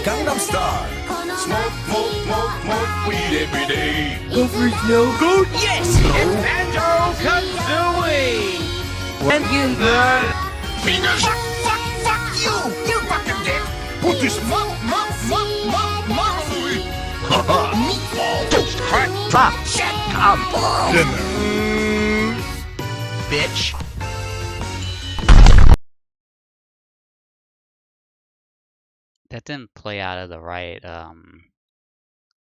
Gangnam Style. Smoke, smoke, smoke, smoke weed every day. Gophers no good? Yes, it's Banjo-Kazooie. And you learn. Fingers, fuck you, you fucking dick. Put this meatball, toast, crack, Pop. shit, come on. Dinner. Bitch. That didn't play out of the right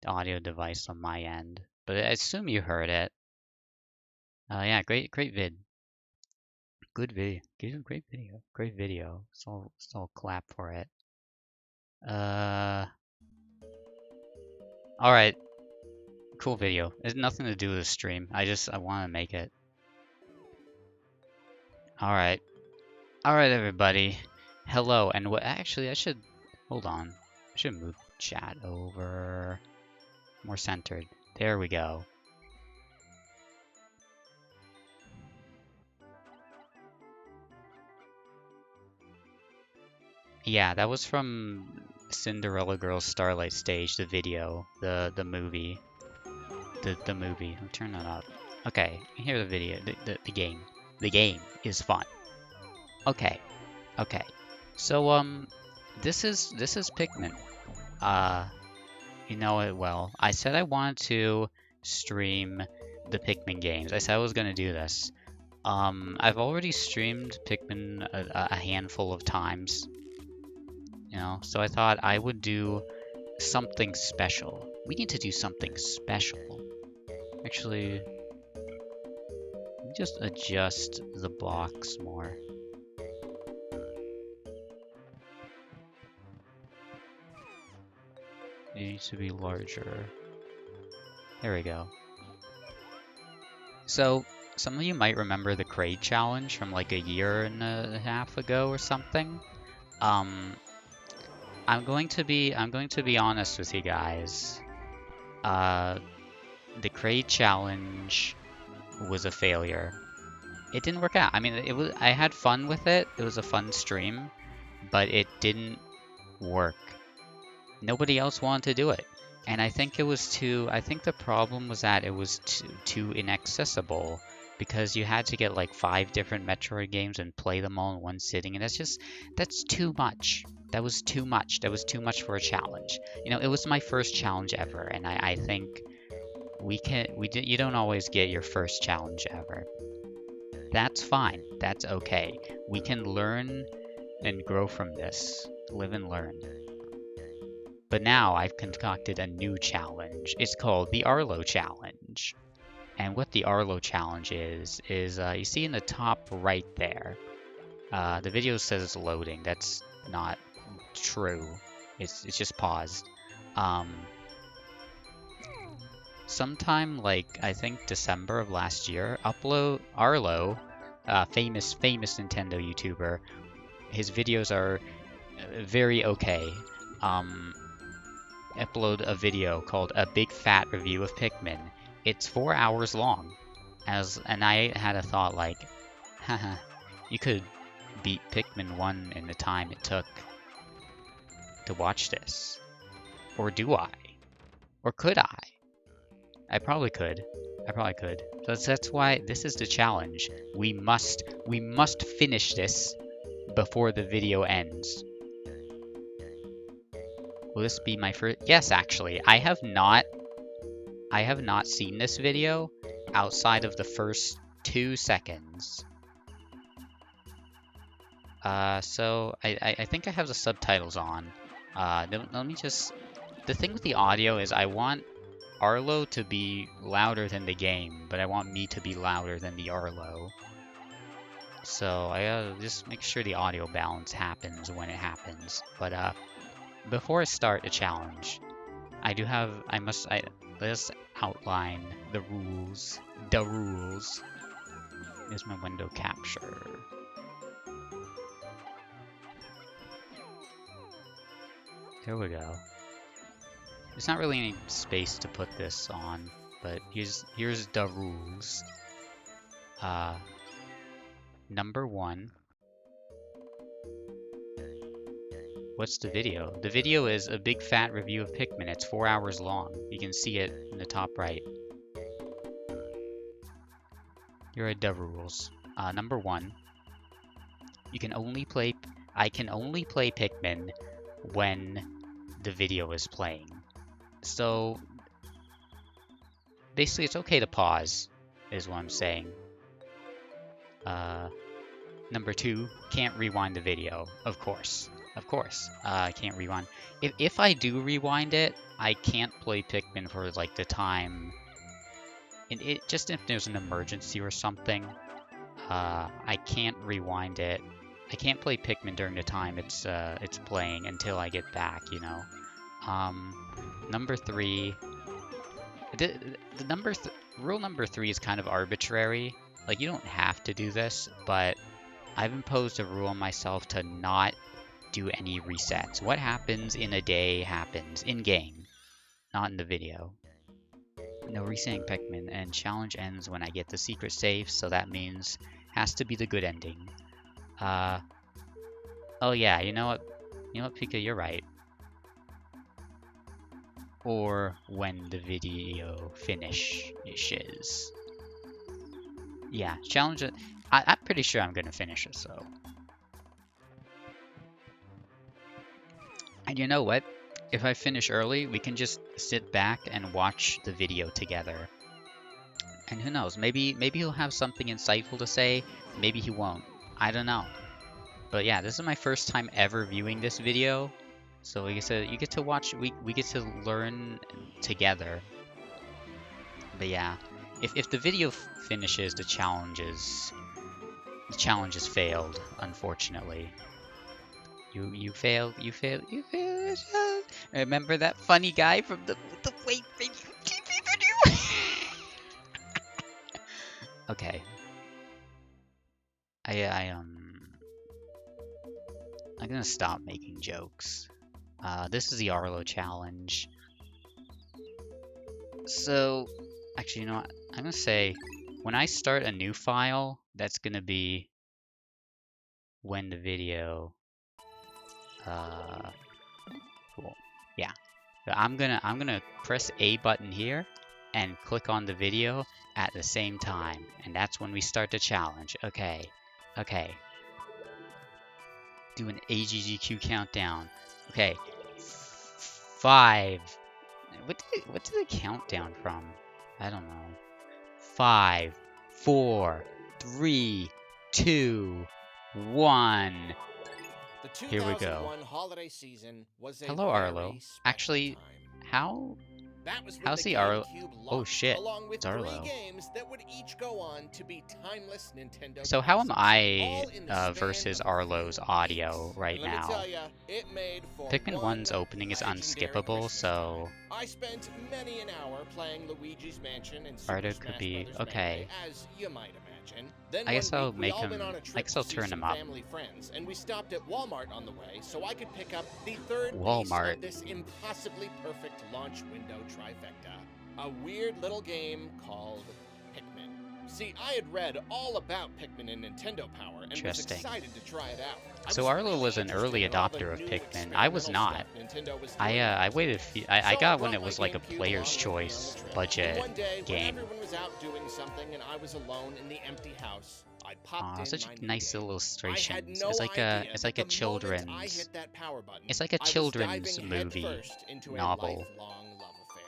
audio device on my end, but I assume you heard it. Yeah, great vid. Good video. Great video. So clap for it. All right. Cool video. It's nothing to do with the stream. I want to make it. All right, everybody. Hello, and actually, I should hold on. I should move chat over more centered. There we go. Yeah, that was from Cinderella Girls Starlight Stage, the video, the movie, the movie. I'll turn that up. Okay, here's the video, the game. The game is fun. Okay. So this is Pikmin. You know it well. I said I wanted to stream the Pikmin games. I said I was gonna do this. I've already streamed Pikmin a handful of times. You know, so I thought I would do something special. We need to do something special. Actually, let me just adjust the box more. It needs to be larger. There we go. So, some of you might remember the Crate Challenge from like a year and a half ago or something. I'm going to be honest with you guys. The Crate Challenge was a failure. It didn't work out. I mean, I had fun with it. It was a fun stream, but it didn't work. Nobody else wanted to do it. And I think the problem was that it was too inaccessible, because you had to get like 5 different Metroid games and play them all in one sitting, and that's too much. That was too much. That was too much for a challenge. You know, it was my first challenge ever, and I think you don't always get your first challenge ever. That's fine. That's okay. We can learn and grow from this. Live and learn. But now I've concocted a new challenge. It's called the Arlo Challenge. And what the Arlo Challenge is you see in the top right there, the video says it's loading. That's not true. It's just paused. Sometime like I think December of last year, Arlo, famous Nintendo YouTuber, his videos are very okay. Upload a video called A Big Fat Review of Pikmin. It's 4 hours long. And I had a thought like, haha, you could beat Pikmin 1 in the time it took to watch this. Or do I? Or could I? I probably could. So that's why this is the challenge. We must finish this before the video ends. Will this be my first? Yes, actually, I have not seen this video outside of the first 2 seconds. So I think I have the subtitles on. Let me just. The thing with the audio is I want Arlo to be louder than the game, but I want me to be louder than the Arlo. So I gotta just make sure the audio balance happens when it happens. But before I start a challenge, let's outline the rules. Here's my window capture. There we go. There's not really any space to put this on. but here's the rules. Number 1. What's the video? The video is a big fat review of Pikmin. It's 4 hours long. You can see it in the top right. Here are the rules. Number 1. I can only play Pikmin when the video is playing. So basically it's okay to pause, is what I'm saying. Number 2, can't rewind the video, of course. I can't rewind. If I do rewind it, I can't play Pikmin for like the time. And just if there's an emergency or something, I can't rewind it. I can't play Pikmin during the time it's playing until I get back, you know. Number 3, rule number 3 is kind of arbitrary. Like, you don't have to do this, but I've imposed a rule on myself to not do any resets. What happens in a day happens in game, not in the video. No resetting Pikmin, and challenge ends when I get the secret safe, so that means has to be the good ending. Oh yeah, you know what, Pika, you're right. Or when the video finishes. Yeah, challenge it. I'm pretty sure I'm gonna finish it, so. And you know what? If I finish early, we can just sit back and watch the video together. And who knows, maybe he'll have something insightful to say, maybe he won't. I don't know. But yeah, this is my first time ever viewing this video. So you get to watch, we get to learn together. But yeah, if the video finishes, the challenge is failed, unfortunately. You failed. Remember that funny guy from the Wait video TV video? Okay. I'm gonna stop making jokes. This is the Arlo challenge. So, actually, you know what? I'm gonna say, when I start a new file, that's gonna be when the video. Cool. Yeah. So I'm gonna press A button here and click on the video at the same time, and that's when we start the challenge. Okay. Do an AGGQ countdown. Okay. 5. What did it count down from? I don't know. 5, 4, 3, 2, 1. Here we go. Holiday season was a Hello, Arlo. Actually, how's the Arlo? Oh shit, it's Arlo. So how am I versus Arlo's audio right now? Pikmin 1's opening is unskippable, so I spent many an hour playing Luigi's Mansion and Arlo could be okay. As you might imagine. Then I guess I'll make him. I guess I'll turn him up. Friends, and we stopped at Walmart on the way, so I could pick up the third Walmart. piece of this impossibly perfect launch window trifecta. A weird little game called Pikmin. See, I had read all about Pikmin in Nintendo Power and was excited to try it out. So Arlo was an early adopter of Pikmin. I was not. I waited. I got when it was like a player's choice budget game. Everyone was out doing something and I was alone in the empty house. I popped in such my a nice new game. illustration. I had no It's like idea a that children's. the moment I hit that power button, It's like a I was children's diving movie headfirst into a novel. lifelong love affair.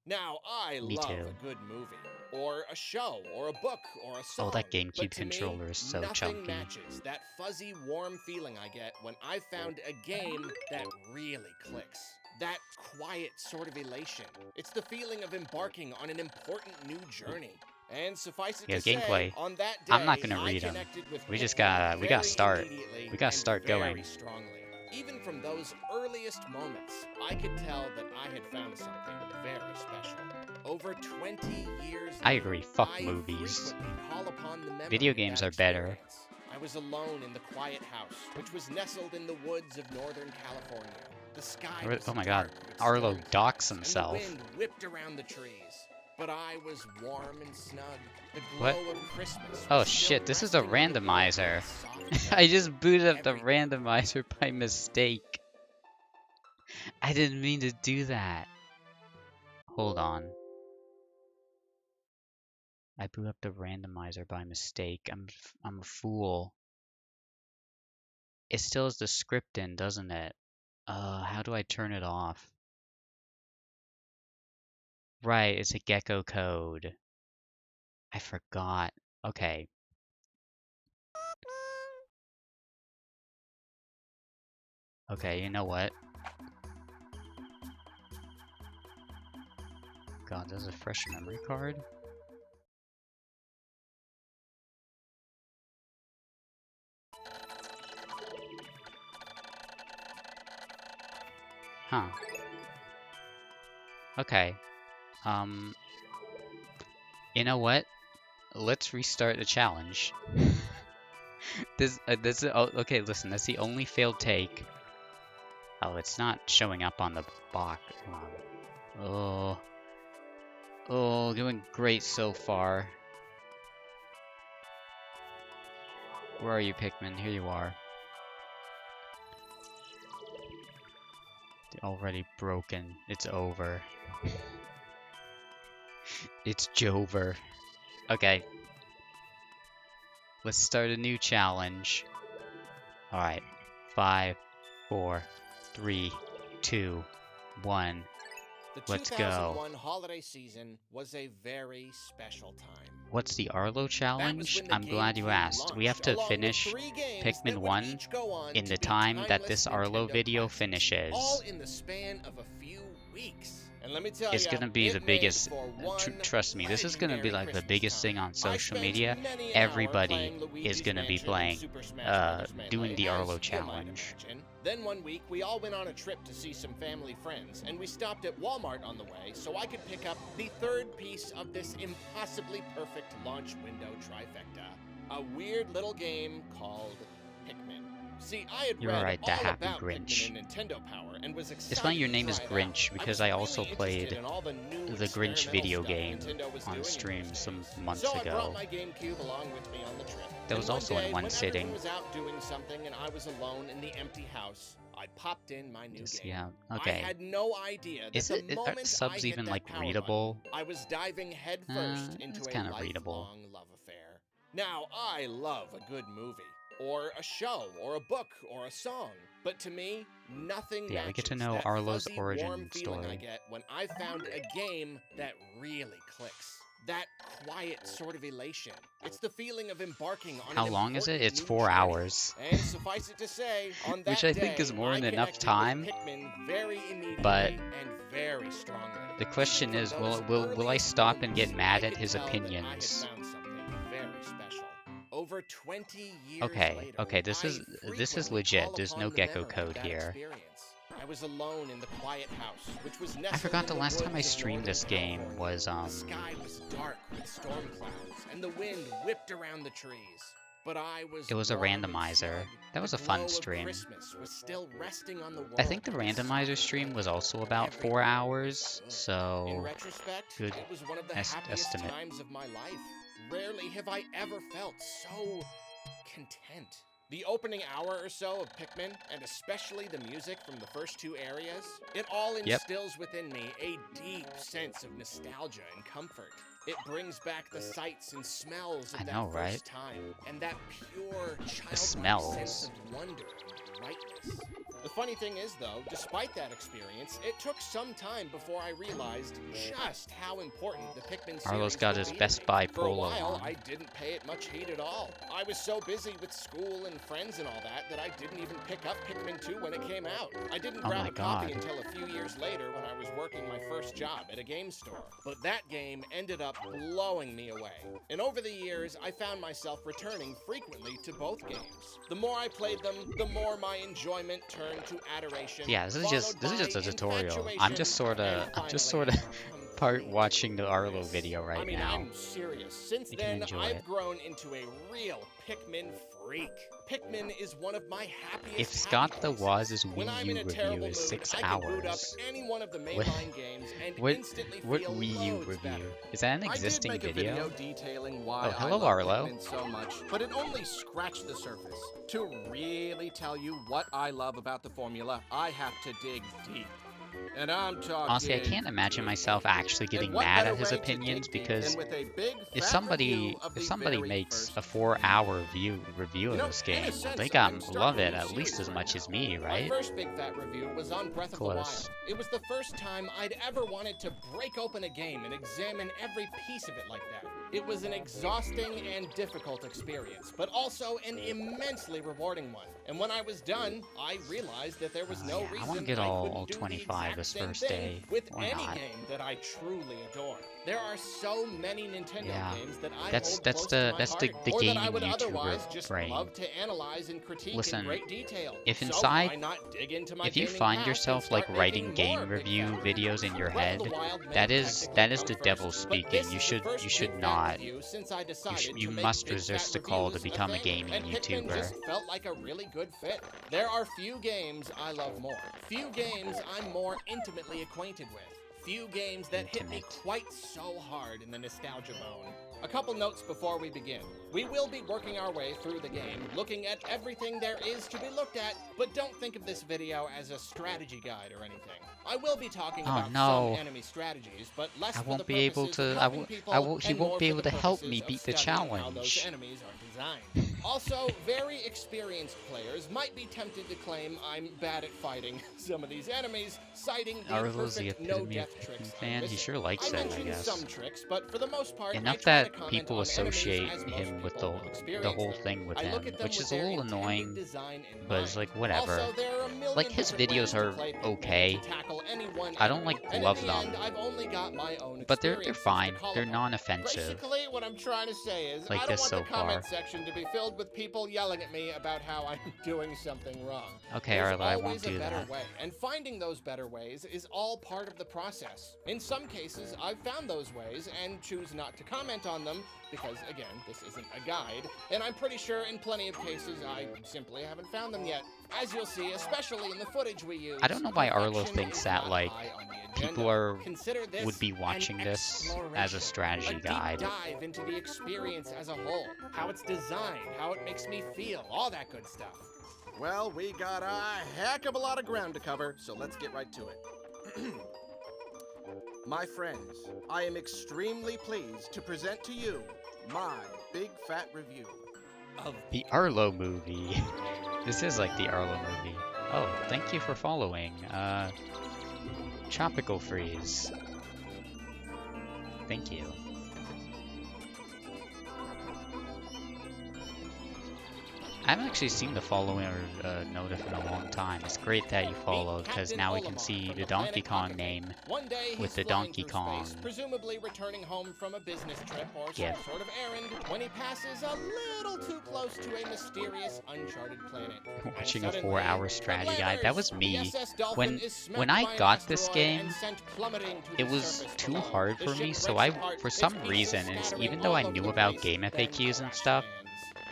Now, I Me love too. a good movie, or a show, or a book, or a song. Oh, that GameCube but to me, controller is so nothing chunky. matches that fuzzy, warm feeling I get when I found a game that really clicks. That quiet sort of elation. It's the feeling of embarking on an important new journey. And suffice it to gameplay. say, on that day, I'm not gonna I read 'em. connected with We just Pikmin gotta very start. immediately We gotta and start very going. strongly. Even from those earliest moments, I could tell that I had found something very special. Over 20 years I later, agree. Fuck I movies. frequently call upon the memory Video of games that are better. experience. I was alone in the quiet house, which was nestled in the woods of Northern California. The sky was Oh my god. dark with Arlo storm docks clouds, himself. and the wind whipped around the trees. but I was warm and snug. The What? glow of Christmas. Oh was still shit, this is a resting on the warm, randomizer. soft I just booted up the everything. randomizer by mistake. I didn't mean to do that. Hold on. I boot up the randomizer by mistake. I'm a fool. It still has the script in, doesn't it? How do I turn it off? Right, it's a gecko code. I forgot. Okay. Okay, you know what? God, there's a fresh memory card? Huh. Okay. Um, you know what? Let's restart the challenge. Oh, okay, listen, that's the only failed take. Oh, it's not showing up on the box. Oh. Oh, doing great so far. Where are you, Pikmin? Here you are. Already broken. It's over. It's Jover. Okay. Let's start a new challenge. Alright. 5, 4, 3, 2, 1. The Let's 2001 go. holiday season was a very special time. What's the Arlo That was challenge? when the I'm glad you GameCube asked. We have launched, to along with finish 3 games Pikmin that would 1 each go on in to the be time that timeless this Arlo Nintendo video classics, finishes. all in the span of a few weeks. And let me tell It's you, gonna be it the made biggest. for one Trust me, this is gonna be legendary like the Christmas biggest time. thing on I social spent media. many an hour Everybody playing is Luigi's gonna be Mansion playing, and Super Smash Brothers Melee, doing the as Arlo you might challenge. imagine. Then one week, we all went on a trip to see some family friends, and we stopped at Walmart on the way so I could pick up the 3rd piece of this impossibly perfect launch window trifecta. A weird little game called Pikmin. See, I had You're read right, the all Happy about Grinch. Pikmin and Nintendo Power and was excited It's funny your to name is try it Grinch out. because was I really also interested played in all the new the Grinch experimental video stuff game Nintendo was doing on in stream those some days. months So I ago. brought my GameCube along with me on the trip. That was And also one in day, one when sitting. everyone was out doing something and I was alone in the empty house, I popped in my new Just, game. yeah, okay. I had no idea that Is the are moment I subs hit even that like power readable? button, I was diving headfirst into It's a kind of lifelong readable. love affair. Now, I love a good movie, or a show, or a book, or a song. But to me, nothing Yeah, we get to matches know that Arlo's fuzzy, origin warm feeling I story. get when I found a game that really clicks. That quiet sort of elation. It's the feeling of embarking on How an long is it? important It's new 4 journey. hours. And suffice it to say, on that Which I think is day, more I than enough connected time. with Pikmin very immediately But and very strongly. the question Even is, from will those will I earliest stop and get moments, mad I at could his tell that I had opinions? found something very special. Over 20 years Okay, later, okay, this I is frequently legit. call There's upon no the gecko memory of code that here. experience. I was alone in the quiet house, which was I nestled forgot in the the last time I woods of streamed northern this game California. was The sky was dark with storm clouds, and the wind whipped around the trees. But I was it was a warm and randomizer. snug. That was The a fun glow of stream. Christmas was still resting on the world. I think the with a randomizer soft stream was light. also about 4 Everything hours, was good. In so retrospect, good it was one of the happiest estimate. times of my life. Rarely have I ever felt so content. The opening hour or so of Pikmin, and especially the music from the first 2 areas, it all instills within me a deep sense of nostalgia and comfort. It brings back the sights and smells of I that know, right? first time, and that pure childlike smells. sense of wonder and brightness. The funny thing is, though, despite that experience, it took some time before I realized just how important the Pikmin series Arlo's got would his be to Best me. Buy For a polo while, on. I didn't pay it much heed at all. I was so busy with school and friends and all that I didn't even pick up Pikmin 2 when it came out. I didn't Oh grab my a copy God. until a few years later when I was working my first job at a game store. But that game ended up blowing me away. And over the years, I found myself returning frequently to both games. The more I played them, the more my enjoyment turned to adoration. Yeah, this is just a tutorial. I'm just sorta part watching the Arlo video right I mean, now. I'm serious. Since You can then, enjoy I've it. grown into a real Pikmin freak. Pikmin is one of my happiest If Scott happy the places. Waz's When Wii I'm U in a terrible review is mood, 6 I can boot up hours, any one of the what- mainline games and what instantly what feel Wii U loads review? better. Is that an I did existing make a video detailing why Oh, hello, I love Arlo. Pikmin so much, but it only scratched the surface. To really tell you what I love about the formula, I have to dig deep. And I'm talking. Honestly, I can't imagine myself actually getting And what mad better at his way to opinions dig deep because than with a big, if fat somebody review of the very makes first a 4-hour review of You know, this in game, a well, sense, they I'm gotta starting love to it be at least serious as right much now. as me, My right? first big fat review was on Breath of the Wild. Close. It was the first time I'd ever wanted to break open a game and examine every piece of it like that. It was an exhausting and difficult experience, but also an immensely rewarding one. And when I was done, I realized that there was no Yeah, I reason wanna get I all couldn't do 25 the this exact same first thing day. with Why any not? game that I truly adore. There are so many Nintendo Yeah. games that I That's hold that's close the to my that's heart, the or that I gaming would otherwise YouTuber just brain. love to analyze and critique Listen, in great detail. if So inside- why not dig into my If you gaming find past yourself and like start writing making game more big review fat videos in your Breath head, of the Wild may that is technically the come devil first, but speaking. this You is the should first you big should fat not. review since I decided You to make must big resist fat the call to reviews become a thing, gaming and Pikmin YouTuber. just felt like a really good fit. There are few games I love more. Few games I'm more intimately acquainted with. Few games that hit me Intimate. quite so hard in the nostalgia bone. A couple notes before we begin. We will be working our way through the game, looking at everything there is to be looked at, but don't think of this video as a strategy guide or anything. I will be talking Oh, about no. some enemy strategies, but less I for won't the be able purposes to- of I helping won't- people I won't- he and won't more be for able the to help purposes me of beat the studying how those challenge. enemies are designed. Also, very experienced players might be tempted to claim I'm bad at fighting some of these enemies, citing the Arlo's the perfect epitome of no-death Pikmin tricks. fan. He sure likes I it, I mentioned guess. some tricks, but for the most part, Enough I try that to comment people on enemies associate as most him with people the will experience whole them. thing with I look him, at them which with is a their little intended annoying, design in but it's mind. like whatever. Also, there are a million Like, his different videos ways to are play Pikmin okay. to tackle any one I don't enemy, like and love in the them, end, I've only got my own but they're experiences fine. to call They're upon. non-offensive. Basically, what I'm trying to say is, Like I don't this want so the comment far. section to be filled with people yelling at me about how I'm doing something wrong. Okay, There's Arlo, I always won't a do better that. way, and finding those better ways is all part of the process. In some cases, I've found those ways and choose not to comment on them because, again, this isn't a guide, and I'm pretty sure in plenty of cases I simply haven't found them yet. As you'll see, especially in the footage we use, I don't know why Arlo perfection thinks is that, not like, high on the people agenda. Consider this would be an watching this as a exploration, strategy a deep guide. dive into the experience as a whole, how it's designed, how it makes me feel, all that good stuff. Well, we got a heck of a lot of ground to cover, so let's get right to it. My friends, I am extremely pleased to present to you my big fat review of The Arlo movie. This is like the Arlo movie. Oh, thank you for following. Tropical Freeze. Thank you. I haven't actually seen the follower notif in a long time. It's great that you followed, because now we can see the Donkey Kong name One day with he's the flying Donkey through Kong space, presumably returning home from a business trip or GIF. some sort of errand, when he passes a little too close to a mysterious, uncharted planet. And watching a suddenly, 4-hour strategy guide. That was the me. SS Dolphin When is smacked when I by an got this asteroid game, and sent plummeting to it the was surface too below. hard The for me, ship so breaks I, apart, for its some pieces reason, scattering even though all I over knew the about place, game then FAQs and crash stuff, lands.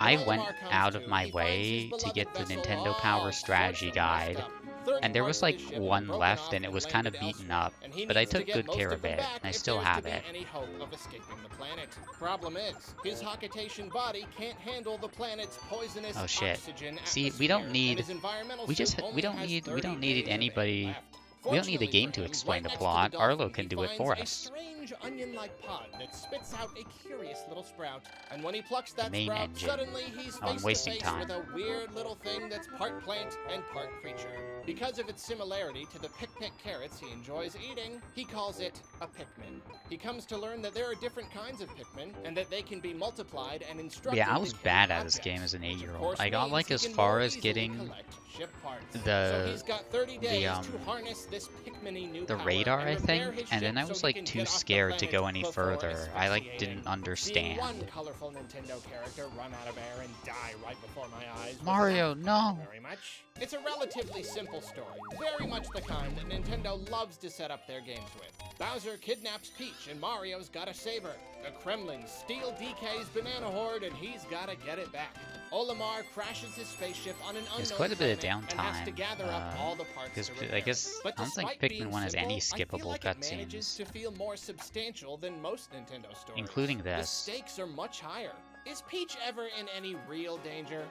I When went Olimar comes out of to, my he finds his way to beloved get the vessel Nintendo all Power sorts Strategy of guide, messed up. 30 and there was parts of like his ship one broken left off and it was landed kind of beaten elsewhere, up, and he but I needs to took get good most care of of them it, back and I if still there's have to be it. any hope of escaping the planet. Problem is, his Hocketation body can't handle the planet's poisonous Oh shit. oxygen See, we don't atmosphere, and need- his environmental We just suit we only don't has need 30 need days of it anybody. left. We don't need the Fortunately game for to him, explain right the next to plot. dolphin, Arlo he can do it finds for a us. strange onion-like pod that spits out a curious little sprout, and when he plucks that Main sprout, engine. suddenly he's Oh, I'm face wasting to face time. with a weird little thing that's part plant and part creature. Because of its similarity to the pick carrots he enjoys eating, he calls it a Pikmin. He comes to learn that there are different kinds of Pikmin, and that they can be multiplied and instructed Yeah, I to was carry bad at this objects, game as an which of 8-year-old. course I got means like he as can far more as easily getting collect ship parts. the- So he's got 30 days the, to harness this Pikmin-y new the power radar, and I repair think, his and then ship I was so he like can too get off the scared to planet go any before further. I like asphyxiating. didn't Seeing understand. one colorful Nintendo character run out of air and die right before my eyes. was Mario, not no! very much. It's a relatively simple story, very much the kind that Nintendo loves to set up their games with. Bowser kidnaps Peach and Mario's gotta save her. The Kremlins steal DK's banana horde and he's gotta get it back. Olimar crashes his spaceship on an unknown There's quite a bit of planet and has to downtime. gather up all the parts Because to I repair. guess But I don't think despite being Pikmin 1 has any simple, I feel skippable like it manages cutscenes, to feel more substantial than most Nintendo stories. including The this. stakes are much higher. Is Peach ever in any real danger?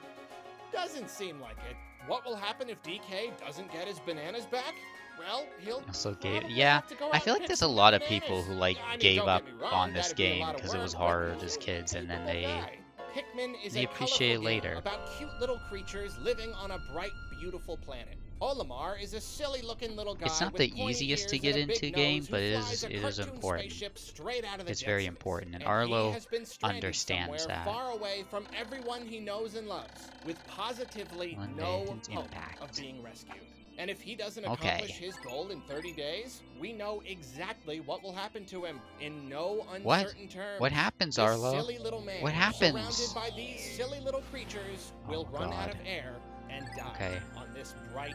Doesn't seem like it. What will happen if DK doesn't get his bananas back? Well, he'll Also gave, probably yeah, have to go I out feel and like pick there's a some lot of bananas. people who like I mean, gave don't up get me wrong, on this that'd be a game lot of because it work, was but hard as he's a kids, and then capable they guy. Pikmin is they a appreciate it colorful game later. about cute little creatures living on a bright, beautiful planet. Olimar is a silly-looking little guy. It's not with the pointy easiest to ears get and a big into game, nose who but it flies is a it is cartoon important. spaceship straight out of the It's very Jetsons. important, and he Arlo has been stranded understands somewhere that. far away from everyone he knows and loves, with positively One day no it's hope impact. of being rescued. And if he doesn't Okay. accomplish his goal in 30 days, we know exactly what will happen to him in no What? uncertain terms. What happens, This Arlo? silly little man, What happens? surrounded by these silly little creatures, will Oh, run out God. of air and die Okay. on this bright.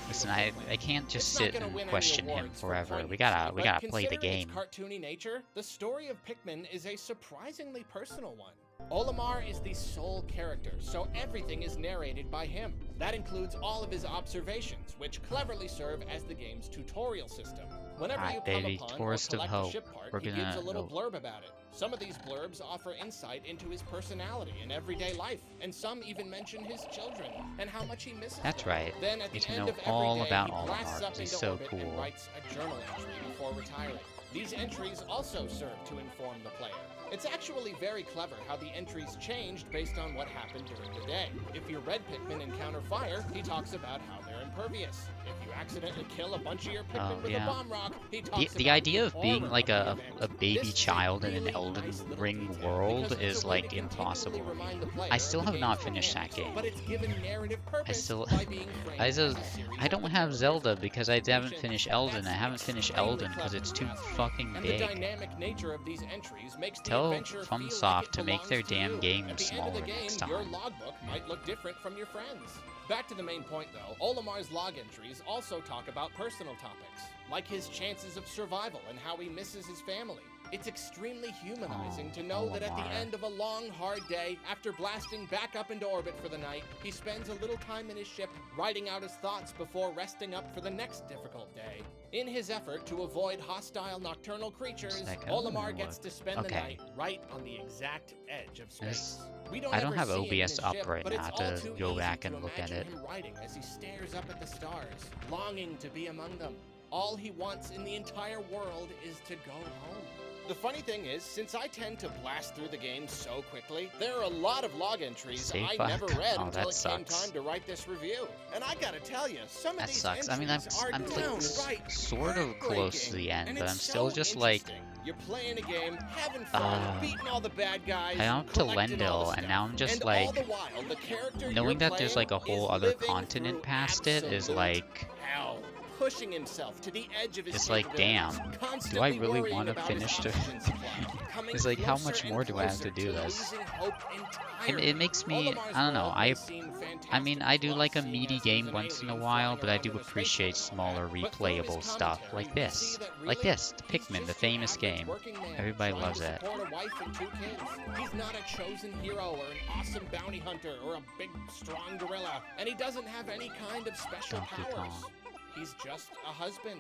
Listen, beautiful I planet. can't just It's not sit gonna and win any question him awards for forever. We poignancy, gotta but play the considering game. its cartoony nature, the story of Pikmin is a surprisingly personal one. Olimar is the sole character, so everything is narrated by him. That includes all of his observations, which cleverly serve as the game's tutorial system. Whenever Alright, you come baby, upon or Tourist of collect a Hope. ship part, We're he gives a gonna little go- blurb about it. Some of these blurbs offer insight into his personality and everyday life, and some even mention his children and how much he misses That's them. right. Then at Need the to end know of every all day, about he Olimar, blasts 'cause up he's into so orbit cool. and writes a journal entry before retiring. These entries also serve to inform the player. It's actually very clever how the entries changed based on what happened during the day. If your red Pikmin encounter fire, he talks about how they're impervious. If you accidentally kill a bunch of your Pikmin with a yeah. bomb rock, he talks The about idea of being horror like of a the event. baby This is a child in an really Elden nice little Ring detail world because it's is a way like to continually impossible to remind me. the player I still of the have not game's finished that mechanics, game. but it's given narrative purpose still- by being framed I as a just series I don't of have narrative Zelda because I haven't missions. finished Elden. I That's haven't finished extremely Elden because clever, it's if too you ask me. fucking And the big. dynamic nature of these entries makes the Tell adventure feel FromSoft like it to make belongs their to damn you. game At the end of the smaller game, next your time. logbook might look different from your friends. Back to the main point though, Olimar's log entries also talk about personal topics, like his chances of survival and how he misses his family. It's extremely humanizing to know that at the Olimar. end of a long, hard day, after blasting back up into orbit for the night, he spends a little time in his ship writing out his thoughts before resting up for the next difficult day. In his effort to avoid hostile nocturnal creatures, Like, Olimar oh, gets to spend the okay. night right on the exact edge of space. We I don't ever have see him in OBS his up ship, right but now it's to all too go easy back to and look at imagine it. him writing as he stares up at the stars, longing to be among them. All he wants in the entire world is to go home. The funny thing is, since I tend to blast through the game so quickly, there are a lot of log entries Save I file. never read Oh, until that it came sucks. time to write this review. And I gotta tell you, some of That these sucks. I mean, entries are I'm like downright sort of close to the end, and but it's I'm still so just like interesting. You're playing a game, having fun, beating all the bad guys, I went up to collecting all the Lendil, and now I'm stuff. just And like all the while, the character knowing you're that there's playing like a whole is other living continent through past it is absolute like hell, pushing himself to the edge of his it's like, damn, capabilities, do I constantly really worrying want to about his finish the oxygen supply, coming it's like how closer much and more do I have to closer do this? losing hope And entirely. it makes me Olimar's I don't know, world may seem I mean fantastic I as do well, like a seeing meaty as game there's an once in a alien while, flying but I around do in a spaceship appreciate and all smaller that. But through his replayable stuff commentary, like you can this. see that Like really, this, the he's Pikmin, the just famous an average game. working man Everybody trying loves to it. support a wife and 2 kids. He's not a chosen hero or an awesome bounty hunter or a big, strong gorilla, and he doesn't have any kind of special Donkey powers. Kong. He's just a husband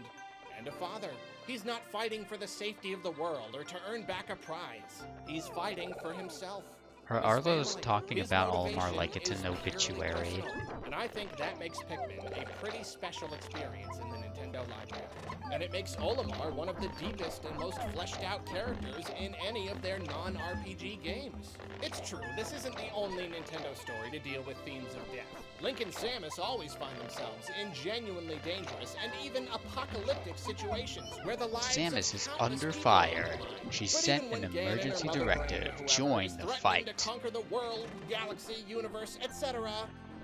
and a father. He's not fighting for the safety of the world or to earn back a prize. He's fighting for himself. His Arlo's family. talking His about Olimar motivation like it's is an purely obituary. personal, and I think that makes Pikmin a pretty special experience in the Nintendo library. And it makes Olimar one of the deepest and most fleshed out characters in any of their non-RPG games. It's true, this isn't the only Nintendo story to deal with themes of death. Link and Samus always find themselves in genuinely dangerous and even apocalyptic situations where the lives of Samus is countless under people fire. are on the line. She But sent even an when Ganon and her emergency mother directive. brain, whoever, Join is the threatening fight. to conquer the world, galaxy, universe, etc.,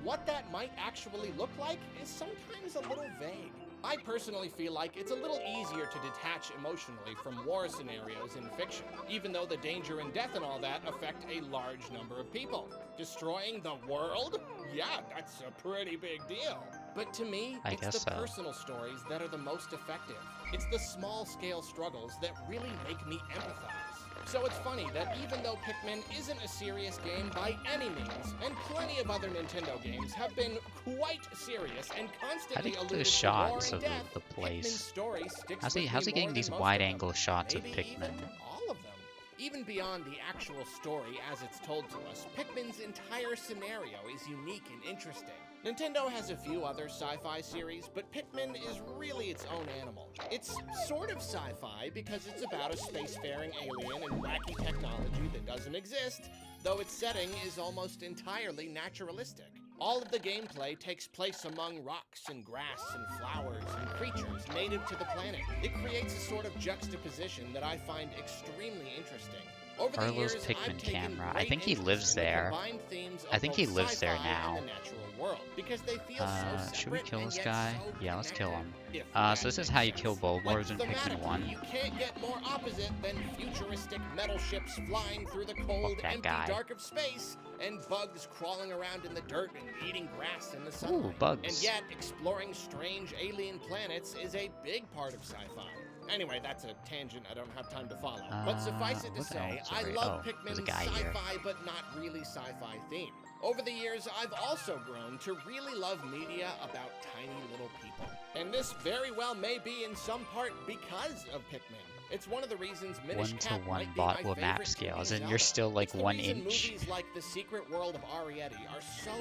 what that might actually look like is sometimes a little vague. I personally feel like it's a little easier to detach emotionally from war scenarios in fiction, even though the danger and death and all that affect a large number of people. Destroying the world? Yeah, that's a pretty big deal. But to me, I it's guess the so. personal stories that are the most effective. It's the small-scale struggles that really make me empathize. So it's funny that even though Pikmin isn't a serious game by any means, and plenty of other Nintendo games have been quite serious and How do constantly you get alluded those to war shots and of death, the Pikmin's place? story sticks How's with he me more getting than these most of wide-angle them. shots of Maybe Pikmin? even all of them. Even beyond the actual story as it's told to us, Pikmin's entire scenario is unique and interesting. Nintendo has a few other sci-fi series, but Pikmin is really its own animal. It's sort of sci-fi because it's about a spacefaring alien and wacky technology that doesn't exist, though its setting is almost entirely naturalistic. All of the gameplay takes place among rocks and grass and flowers and creatures native to the planet. It creates a sort of juxtaposition that I find extremely interesting. Over the Arlo's years, Pikmin I've taken camera. I great think he interest lives in the there. combined themes of I think both he lives there sci-fi now. and the natural world, because they feel so Should we separate kill and this yet guy? so Yeah, let's kill him. connected, if So that this is makes how you sense. kill Bulbors in Like, Pikmin 1. thematically, you can't get more opposite than futuristic metal ships flying through the cold, that empty guy. dark of space, and bugs crawling around in the dirt and eating grass in the sunlight. Ooh, bugs. And yet, exploring strange alien planets is a big part of sci-fi. Anyway, that's a tangent I don't have time to follow. But suffice it to what say, else? I Sorry. love Oh, there's a Pikmin's guy here. sci-fi but not really sci-fi theme. Over the years, I've also grown to really love media about tiny little people. And this very well may be in some part because of Pikmin. It's one of the reasons Minish Cap 1-to-1 might be my bot favorite map 2D scale, as in Zelda. you're still like It's the 1 reason inch. movies like The Secret World of Ariete are so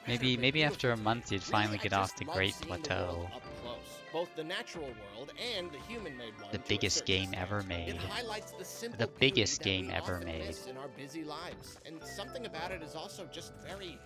Maybe incredibly after a beautiful. month you'd finally I get off just the love Great seeing the Plateau. world up close, both the natural world and the human-made one. The to a biggest certain game extent. ever It made. highlights the simple The biggest beauty game that we ever often made. miss in our busy lives, and something about it is also just very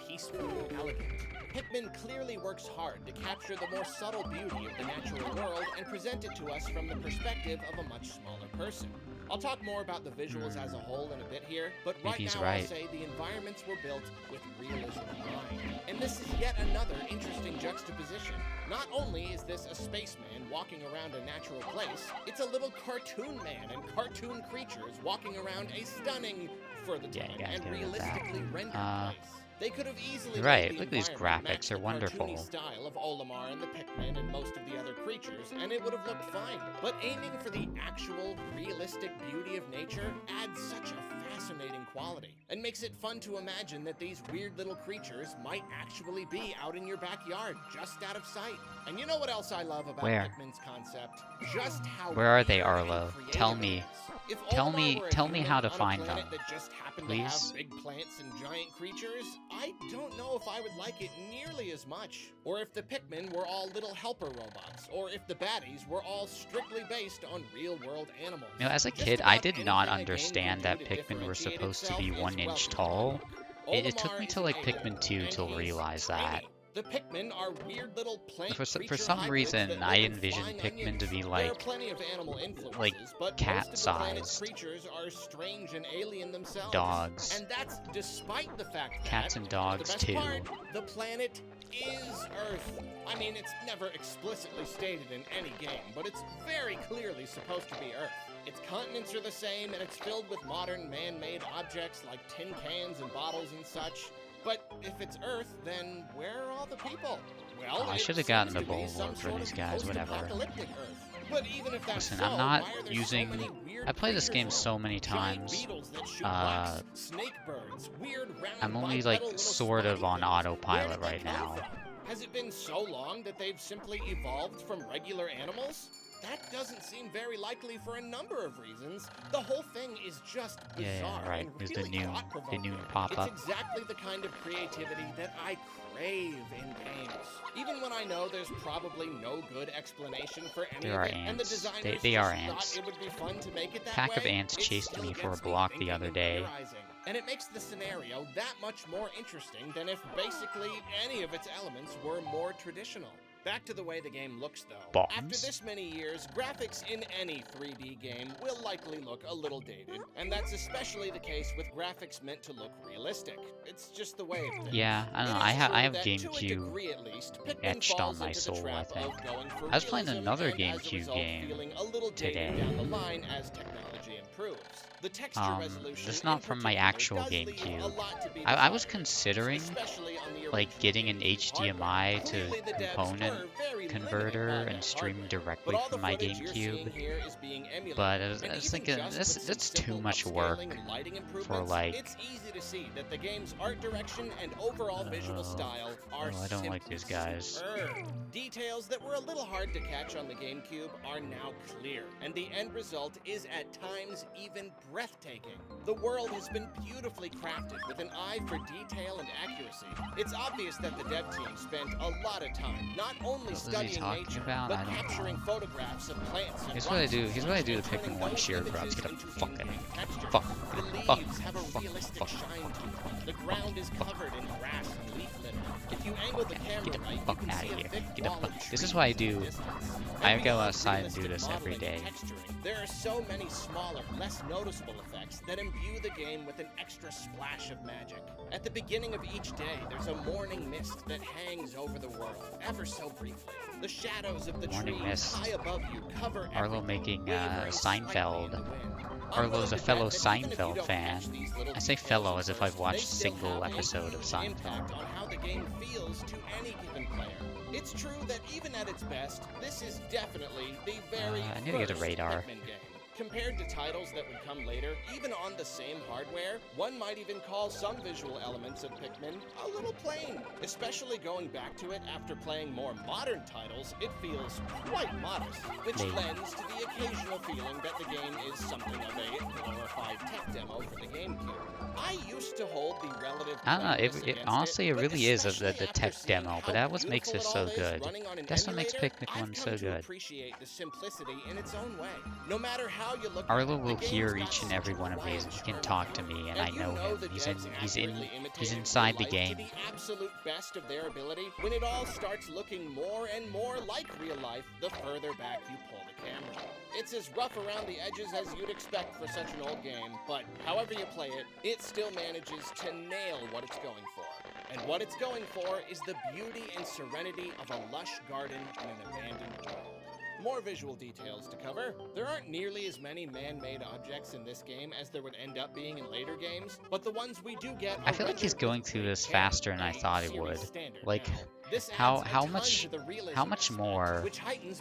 peaceful and elegant. Pikmin clearly works hard to capture the more subtle beauty of the natural world and present it to us from the perspective of a much smaller person. I'll talk more about the visuals as a whole in a bit here, but right he's now right. I'll say the environments were built with realism in mind. And this is yet another interesting juxtaposition. Not only is this a spaceman walking around a natural place, it's a little cartoon man and cartoon creatures walking around a stunning, for the Yeah, time, you gotta and get rid of that. realistically rendered place. They could have easily Right, made the look at these environment graphics, match they're the wonderful. cartoony style of Olimar and the Pikmin and most of the other creatures, and it would have looked fine. But aiming for the actual, realistic beauty of nature adds such a fascinating quality, and makes it fun to imagine that these weird little creatures might actually be out in your backyard, just out of sight. And you know what else I love about Where? Pikmin's concept? Just how Where are they, weird and Arlo? creative Tell it me. is. If Tell Olimar me- were a tell me human how to on a find planet them. that just happened Please? to have big plants and giant creatures, I don't know if I would like it nearly as much. Or if the Pikmin were all little helper robots, or if the baddies were all strictly based on real-world animals. You know, as a Just kid, I about did not anything a game understand can that do to Pikmin were differentiate supposed to be itself is 1 inch welcome. tall. It took Olimar me is to like an Pikmin alien, 2 and to he's realize that. tiny. The Pikmin are weird little plant For creature some hybrids reason, that I live in envisioned flying Pikmin onions. to be There are like plenty of animal influences, like but most of the planet's cat-sized creatures are strange and alien themselves. dogs. And that's despite the fact that Cats and dogs the best too. part, the planet is Earth. I mean, it's never explicitly stated in any game, but it's very clearly supposed to be Earth. Its continents are the same, and it's filled with modern man-made objects like tin cans and bottles and such. But if it's Earth, then where are all the people? Well, I it should have gotten seems the to be some Bulbor for sort these of guys, whatever. post-apocalyptic Earth. But even if that's Listen, so, I'm not why are there using- so many weird I played this creatures game so many giant times. beetles that shoot Uh, wax, snake birds, weird round I'm only bipedal like little sort of spiny on things. autopilot Where did right they come now. from? Has it been so long that they've simply evolved from regular animals? That doesn't seem very likely for a number of reasons. The whole thing is just bizarre Yeah, right. and There's really the noon thought-provoking. pop-up. It's exactly the kind of creativity that I crave in games. Even when I know there's probably no good explanation for any There of are it, and the ants. designers They are just ants. thought it would be fun to make it that Pack of way, ants it chased still me for a gets me block the thinking other and day. theorizing. And it makes the scenario that much more interesting than if basically any of its elements were more traditional. Back to the way the game looks, though. Bombs? After this many years, graphics in any 3D game will likely look a little dated, and that's especially the case with graphics meant to look realistic. It's just the way of things. Yeah, I don't know. It I is have true that, to a GameCube degree at least, Pikmin etched on falls my into the soul, I trap of think. going for I was playing realism another and, as a GameCube result, game feeling a little dated today. down the line as technology improves. The texture resolution That's not in from my particular actual does leave a GameCube. lot to be I was desired, considering especially on the like getting an original GameCube HDMI hardware. to Clearly, the devs component were very converter limited by and that stream hardware. directly But all from the my footage you're seeing GameCube. here is being emulated. But I was And even thinking, just with that's some too simple much work upscaling and lighting for improvements, like. it's easy to see that the game's art direction and overall visual style are I don't like simply these guys. superb. Details that were a little hard to catch on the GameCube are now clear, and the end result is at times even breathtaking. The world has been beautifully crafted with an eye for detail and accuracy. It's obvious that the dev team spent a lot of time not only What was he studying talking nature, about? but I don't capturing know. photographs of plants and Here's what I do. rocks, Here's what I do to and Pikmin turning 1 those sheer grubs. images Get the into fuck out of in-game here. texture. Fuck. The Fuck. leaves have a Fuck. realistic Fuck. shine to them. The ground is covered in grass and leaf litter. If you angle the camera Get the right, you fuck can outta see a here. thick Get the wall fuck. of This is trees what I in the do. distance. I And go beyond outside and do realistic this every modeling and day. texturing, there are so many smaller, less noticeable effects that imbue the game with an extra splash of magic. At the beginning of each day, there's a morning mist that hangs over the world, ever so briefly. The shadows of the Morning trees mist. high above you cover Arlo everything, making wavering slightly Seinfeld. in the wind. Arlo's a fellow Unwilling to bet that even if you Seinfeld don't fan. catch these little I say details fellow at as if first, I've watched they a still single have a episode of huge Seinfeld. impact on how the game feels to any given player. It's true that even at its best, this is definitely the very I need to get a first radar. Pikmin game. Compared to titles that would come later, even on the same hardware, one might even call some visual elements of Pikmin a little plain. Especially going back to it after playing more modern titles, it feels quite modest, which Plain. lends to the occasional feeling that the game is something of a glorified tech demo for the GameCube. I used to hold the relative I don't know. cleanliness It against honestly, it but really is the especially after tech seeing demo, how but that was makes beautiful it it so all is good. running on an That's what makes emulator, Pikmin I've 1 come so to good. appreciate the simplicity in its own way. No matter how you look Arlo at it, will the hear game's each got and every such one of quiet these. He can charm talk to it. me, and And I you know him. the He's devs accurately imitated inside the real life game. to the absolute best of their ability. When it all starts looking more and more like real life, the further back you pull the camera. It's as rough around the edges as you'd expect for such an old game, but however you play it, it still manages to nail what it's going for. And what it's going for is the beauty and serenity of a lush garden in an abandoned world. More visual details to cover. There aren't nearly as many man-made objects in this game as there would end up being in later games, but the ones we do get I feel like he's going through this faster than I thought he would. Like, how how much more?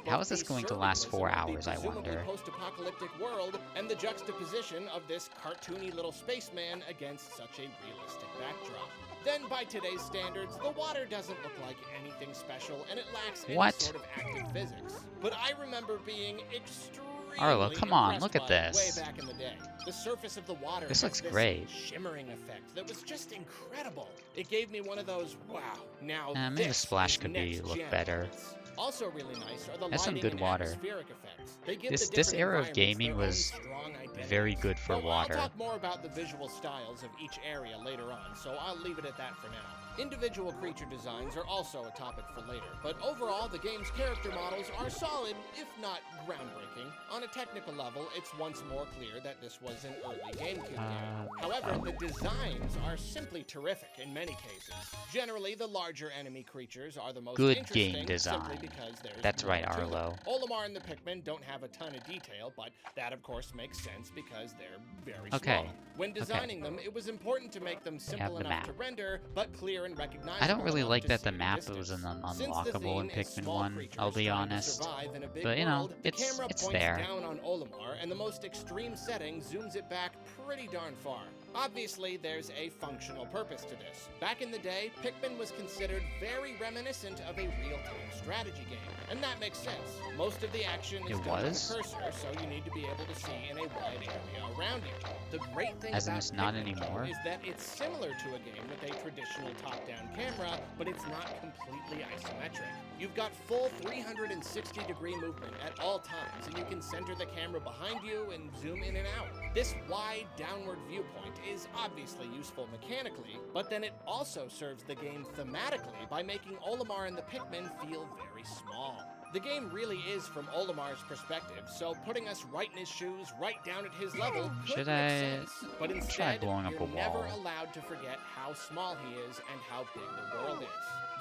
How is this going to last 4 hours, I wonder? Post-apocalyptic world and the juxtaposition of this cartoony little spaceman against such a realistic backdrop. Then, by today's standards, the water doesn't look like anything special, and it lacks any What? sort of active physics. But I remember being extremely Arlo, come on, impressed look at by it this. way back in the day. The surface of the water This has looks this great. shimmering effect that was just incredible. It gave me one of those, wow, now Maybe the this splash is could be next look gen better. moments. Also really nice are the That's some lighting good and water. atmospheric effects. They give This the this different era of environments gaming their own was strong identity. very good for Well, water. I'll talk more about the visual styles of each area later on, so I'll leave it at that for now. Individual creature designs are also a topic for later, but overall the game's character models are solid, if not groundbreaking. On a technical level, it's once more clear that this was an early GameCube game. However, the designs are simply terrific in many cases. Generally, the larger enemy creatures are the most Good interesting, game design. simply because there's That's more right, to them. Arlo. Olimar and the Pikmin don't have a ton of detail, but that of course makes sense because they're very Okay. small. When designing them, it was important to make them simple the enough map. to render, but clear and recognizable. I don't really enough like to that see the in map distance. was an Since the unlockable in theme is Pikmin small 1, creatures I'll be trying to honest. survive in a big But, you know, world, the it's camera it's points there. down on Olimar, and the most extreme setting zooms it back pretty darn far. Obviously, there's a functional purpose to this. Back in the day, Pikmin was considered very reminiscent of a real-time strategy game, and that makes sense. Most of the action is It done with was? a cursor, so you need to be able to see in a wide area around you. The great thing As in about it's not Pikmin, though, anymore? is that it's similar to a game with a traditional top-down camera, but it's not completely isometric. You've got full 360-degree movement at all times, and you can center the camera behind you and zoom in and out. This wide downward viewpoint is obviously useful mechanically, but then it also serves the game thematically by making Olimar and the Pikmin feel very small. The game really is from Olimar's perspective, so putting us right in his shoes, right down at his level, could make sense. But instead, blowing up a you're never wall? allowed to forget how small he is and how big the world is.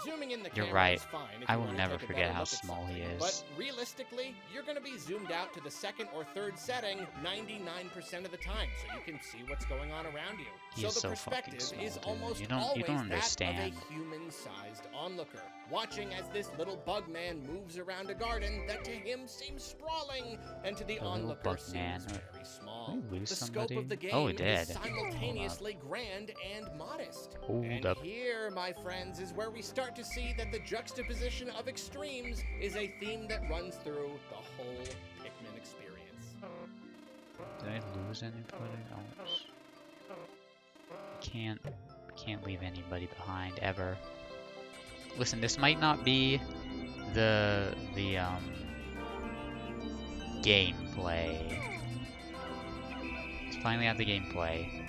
Zooming in the You're camera right. is fine if I you will wanna never take a forget better how look at small he something. is. But realistically, you're going to be zoomed out to the second or third setting 99% of the time, so you can see what's going on around you. He's so the so fucking perspective small, is dude. almost You don't always understand. that of a human-sized onlooker, watching as this little bug man moves around a garden that to him seems sprawling, and to the The little onlooker bug seems man. very small. Did we lose The somebody? scope of the game Oh, we did. is simultaneously grand and modest. Hold And up. here, my friends, is where we start to see that the juxtaposition of extremes is a theme that runs through the whole Pikmin experience. Did I lose anybody else? Can't leave anybody behind ever. Listen, this might not be the gameplay. Let's finally have the gameplay.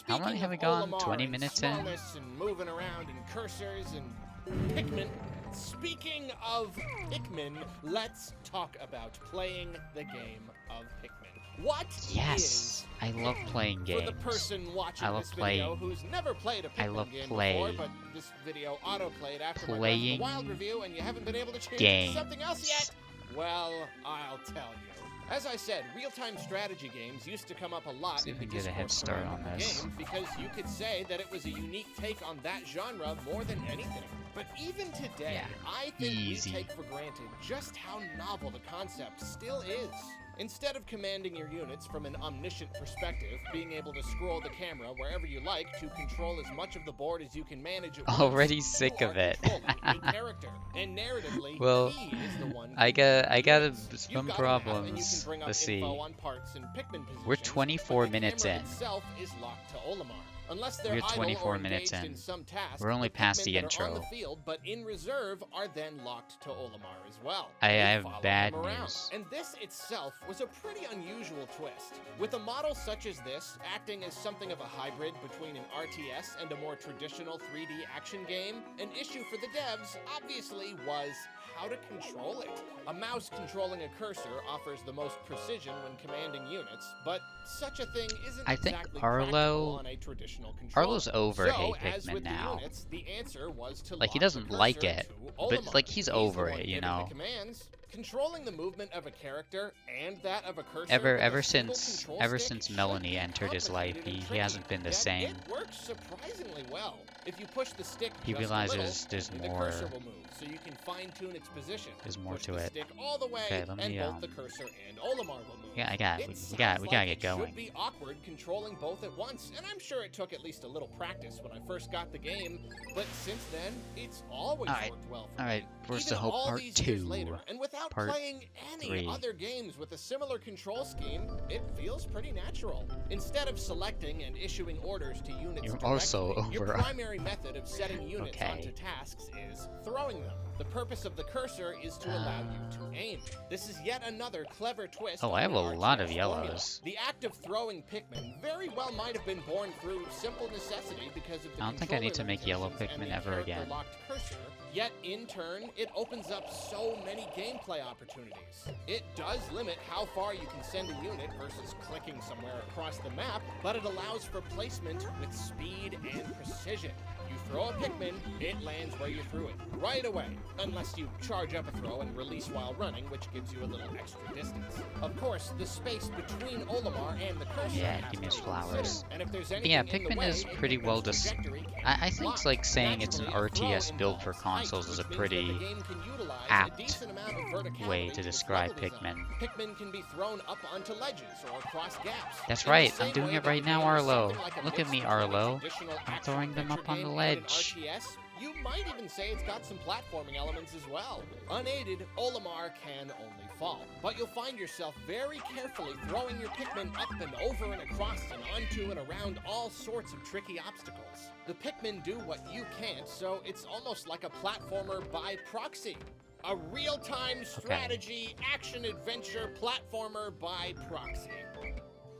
How long have we gone? 20 minutes in? And moving around and cursors and Pikmin. Speaking of Pikmin, let's talk about playing the game of Pikmin. What Yes! I love playing For games. the person watching I love this video playing. who's never played a Pikmin I love game playing. before, but this video auto-played after my Breath of the Playing Wild review and you haven't been able to change it games. to something else yet, well, I'll tell you. As I said, real-time strategy games used to come up a lot See in if the we can get a head discourse start around on the this. game because you could say that it was a unique take on that genre more than anything. But even today, Yeah, I think easy. we take for granted just how novel the concept still is. Instead of commanding your units from an omniscient perspective, being able to scroll the camera wherever you like to control as much of the board as you can manage at once, Already you sick are of it. controlling a character. And narratively, Well, he is the one I got You've some got a map, and you can problems. bring up Let's see. info on parts and Pikmin We're positions, 24 but the minutes camera in. itself is locked to Olimar. Unless they're We're idle 24 or minutes engaged in. some task, We're only the past Pikmin the that are on intro. the field but in reserve are then locked to Olimar as well. I They have follow bad him around. news. And this itself was a pretty unusual twist. With a model such as this acting as something of a hybrid between an RTS and a more traditional 3D action game, an issue for the devs obviously was how to control it. A mouse controlling a cursor offers the most precision when commanding units, but such a thing isn't I think exactly Arlo- practical on a traditional controller. Arlo's over So, Hey as Pikmin with now. the units, the answer was to Like, he lock the doesn't like cursor it, to but, Olimar. like, he's the over one it, you giving know? the commands. Controlling the movement of a character and that of a cursor Ever with a single since control stick should Melanie be entered his life, complicated and he tricky, hasn't been the yet same. It works surprisingly well. If you push the stick He just a realizes little, there's only more- the cursor will move, so you can fine-tune its position. There's more Push to the it. stick all the way, Okay, let and me, both the cursor and Olimar will move. Yeah, we It gotta sounds get like it going. should be awkward controlling both at once, and I'm sure it took at least a little practice when I first got the game, but since then, it's always Alright, worked well for Alright, me. Force Even of Hope all Part these years 2. later, and without Part playing any 3. other games with a similar control scheme, it feels pretty natural. Instead of selecting and issuing orders to units You're directly, also your over. primary method of setting units Okay. onto tasks is throwing them. The purpose of the cursor is to allow you to aim. This is yet another clever twist. Oh, on I have the a lot of RTS yellows. formula. The act of throwing Pikmin very well might have been born through simple necessity because of the I don't think I need to controller make yellow limitations and Pikmin the ever again. character-locked cursor, yet in turn, it opens up so many gameplay opportunities. It does limit how far you can send a unit versus clicking somewhere across the map, but it allows for placement with speed and precision. You throw a Pikmin, it lands where you threw it, right away, unless you charge up a throw and release while running, which gives you a little extra distance. Of course, the space between Olimar and the cursor Yeah, has give me to his be flowers. considered, and if there's anything Yeah, in the Pikmin way, is a pretty well Pikmin's dis- trajectory can I be think blocked. like saying it's an Naturally, a throw RTS built for involves height, consoles is a which means pretty that the game can utilize a apt decent amount of verticality way to with describe level design. Pikmin. Pikmin can be thrown up onto ledges or across gaps. That's In the right, same I'm doing way it that right the now, game is Arlo. something like a Look at mix me, between a Arlo. traditional I'm action throwing them adventure up on the game and an ledge. RTS. You might even say it's got some platforming elements as well. Unaided, Olimar can only fall, but you'll find yourself very carefully throwing your Pikmin up and over and across and onto and around all sorts of tricky obstacles. The Pikmin do what you can't, so it's almost like a platformer by proxy. A real-time strategy, action-adventure platformer by proxy.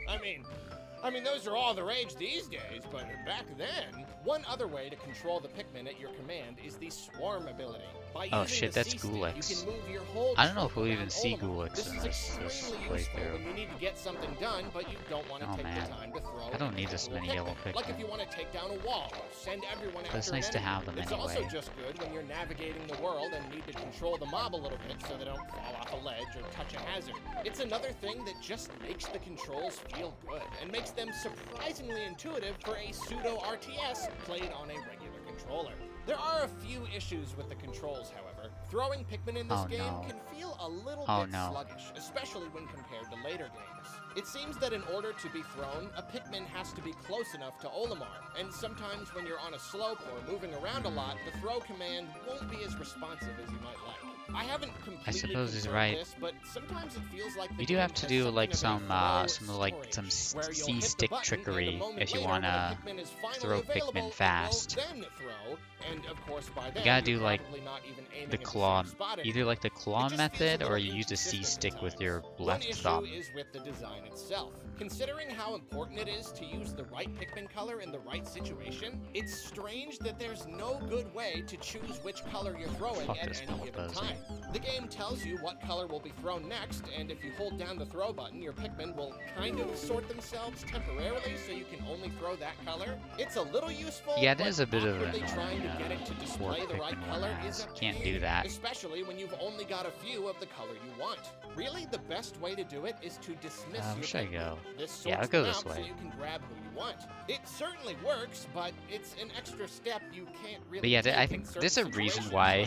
I mean, those are all the rage these days, but back then, one other way to control the Pikmin at your command is the swarm ability. By Oh using shit, the that's C-stick, Gulix. you can move your whole I don't know if troop we'll even around see Olimar. Gulix This in is this extremely useful playthrough. when you need to get something done, but you don't want to Oh take man, the time to throw. I don't need this many yellow Like if Pikmin. you want to take down a wall or send everyone But it's after nice an to enemy. have them It's also anyway. just good when you're navigating the world and need to control the mob a little bit so they don't fall off a ledge or touch a hazard. It's another thing that just makes the controls feel good and makes them surprisingly intuitive for a pseudo RTS played on a regular controller. There are a few issues with the controls, however. Throwing Pikmin in this Oh, game no. can feel a little Oh, bit no. sluggish, especially when compared to later games. It seems that in order to be thrown, a Pikmin has to be close enough to Olimar, and sometimes when you're on a slope or moving around a lot, the throw command won't be as responsive as you might like. I haven't completely suppose he's confirmed right. this, but sometimes it feels like the You do game have to has do something like of a some throw storage, where you'll hit the C-stick button, and a trickery moment if you later, wanna when the Pikmin is finally throw available, Pikmin it will fast. then throw, and of course by then, You gotta you're do like probably not even aiming the at the claw, same spot either anymore. like the claw It just feels a method or little you use the inconsistent at C-stick with times. your One left issue thumb. is with the design itself. Considering how important it is to use the right Pikmin color in the right situation, it's strange that there's no good way to choose which color you're throwing Fuck at this any given buzzer. time. The game tells you what color will be thrown next, and if you hold down the throw button, your Pikmin will kind of sort themselves temporarily so you can only throw that color. It's a little useful, Yeah, it but is a bit of awkwardly an trying to get annoying, it to poor display the right Pikmin color one is has. a Can't pain, do that. especially when you've only got a few of the color you want. Really, the best way to do it is to dismiss Where your should I Pikmin. go? This Yeah, sorts I'll go them this out way. so you can grab who you want. It certainly works, but it's an extra step you can't really But yeah, take I in think certain there's a reason situations why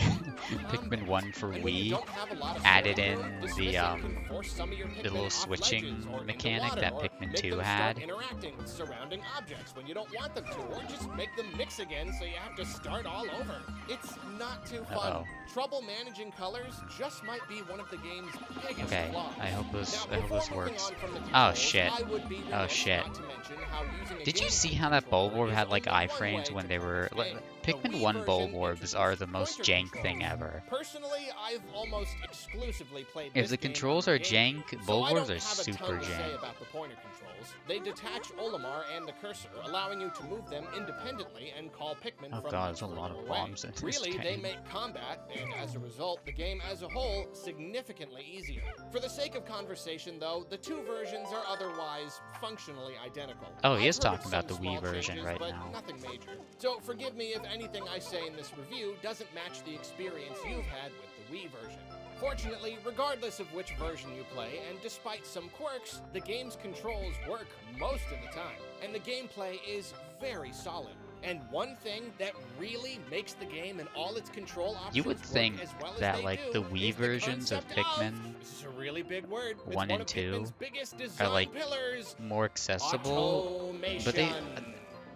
like Pikmin 1 for and when you Wii don't have a lot of added story in room, the dismissing can force some of your the Pikmin little off switching ledges or into mechanic water, that or Pikmin make 2 them had. start interacting with surrounding objects when you don't want them to, or just make them mix again so you have to start all over. It's not too fun. Uh-oh. Trouble managing colors just might be one of the game's biggest Okay, flaws. I hope this Now, before moving works. on from the Oh controls, shit. I would be remiss Oh shit. not to mention how using a Did you game see how that controller Bulborb is had like only one iframes way when to they play were this game. Pikmin The 1 Wii version Bulborbs are the most pointer jank thing controls. ever. Personally, I've almost exclusively played If this the game controls on are the GameCube, jank, so I Bulborbs don't are have a super ton to say jank. about the pointer controls. They detach Olimar and the cursor, allowing you to move them independently and call Pikmin Oh from god, much there's a lot of further away. bombs in this Really, they game. make combat, and as a result, the game as a whole, significantly easier. For the sake of conversation, though, the two versions are otherwise functionally identical. Oh, he I've is heard of talking about the some Wii small version changes, right but now. nothing major. So forgive me if anything I say in this review doesn't match the experience you've had with the Wii version. Fortunately, regardless of which version you play, and despite some quirks, the game's controls work most of the time, and the gameplay is very solid. And one thing that really makes the game and all its control options You would work think as well as that they like do the Wii is versions of concept Pikmin this is a really big word. It's 1 one and of 2 Pikmin's biggest design like pillars. more accessible, but they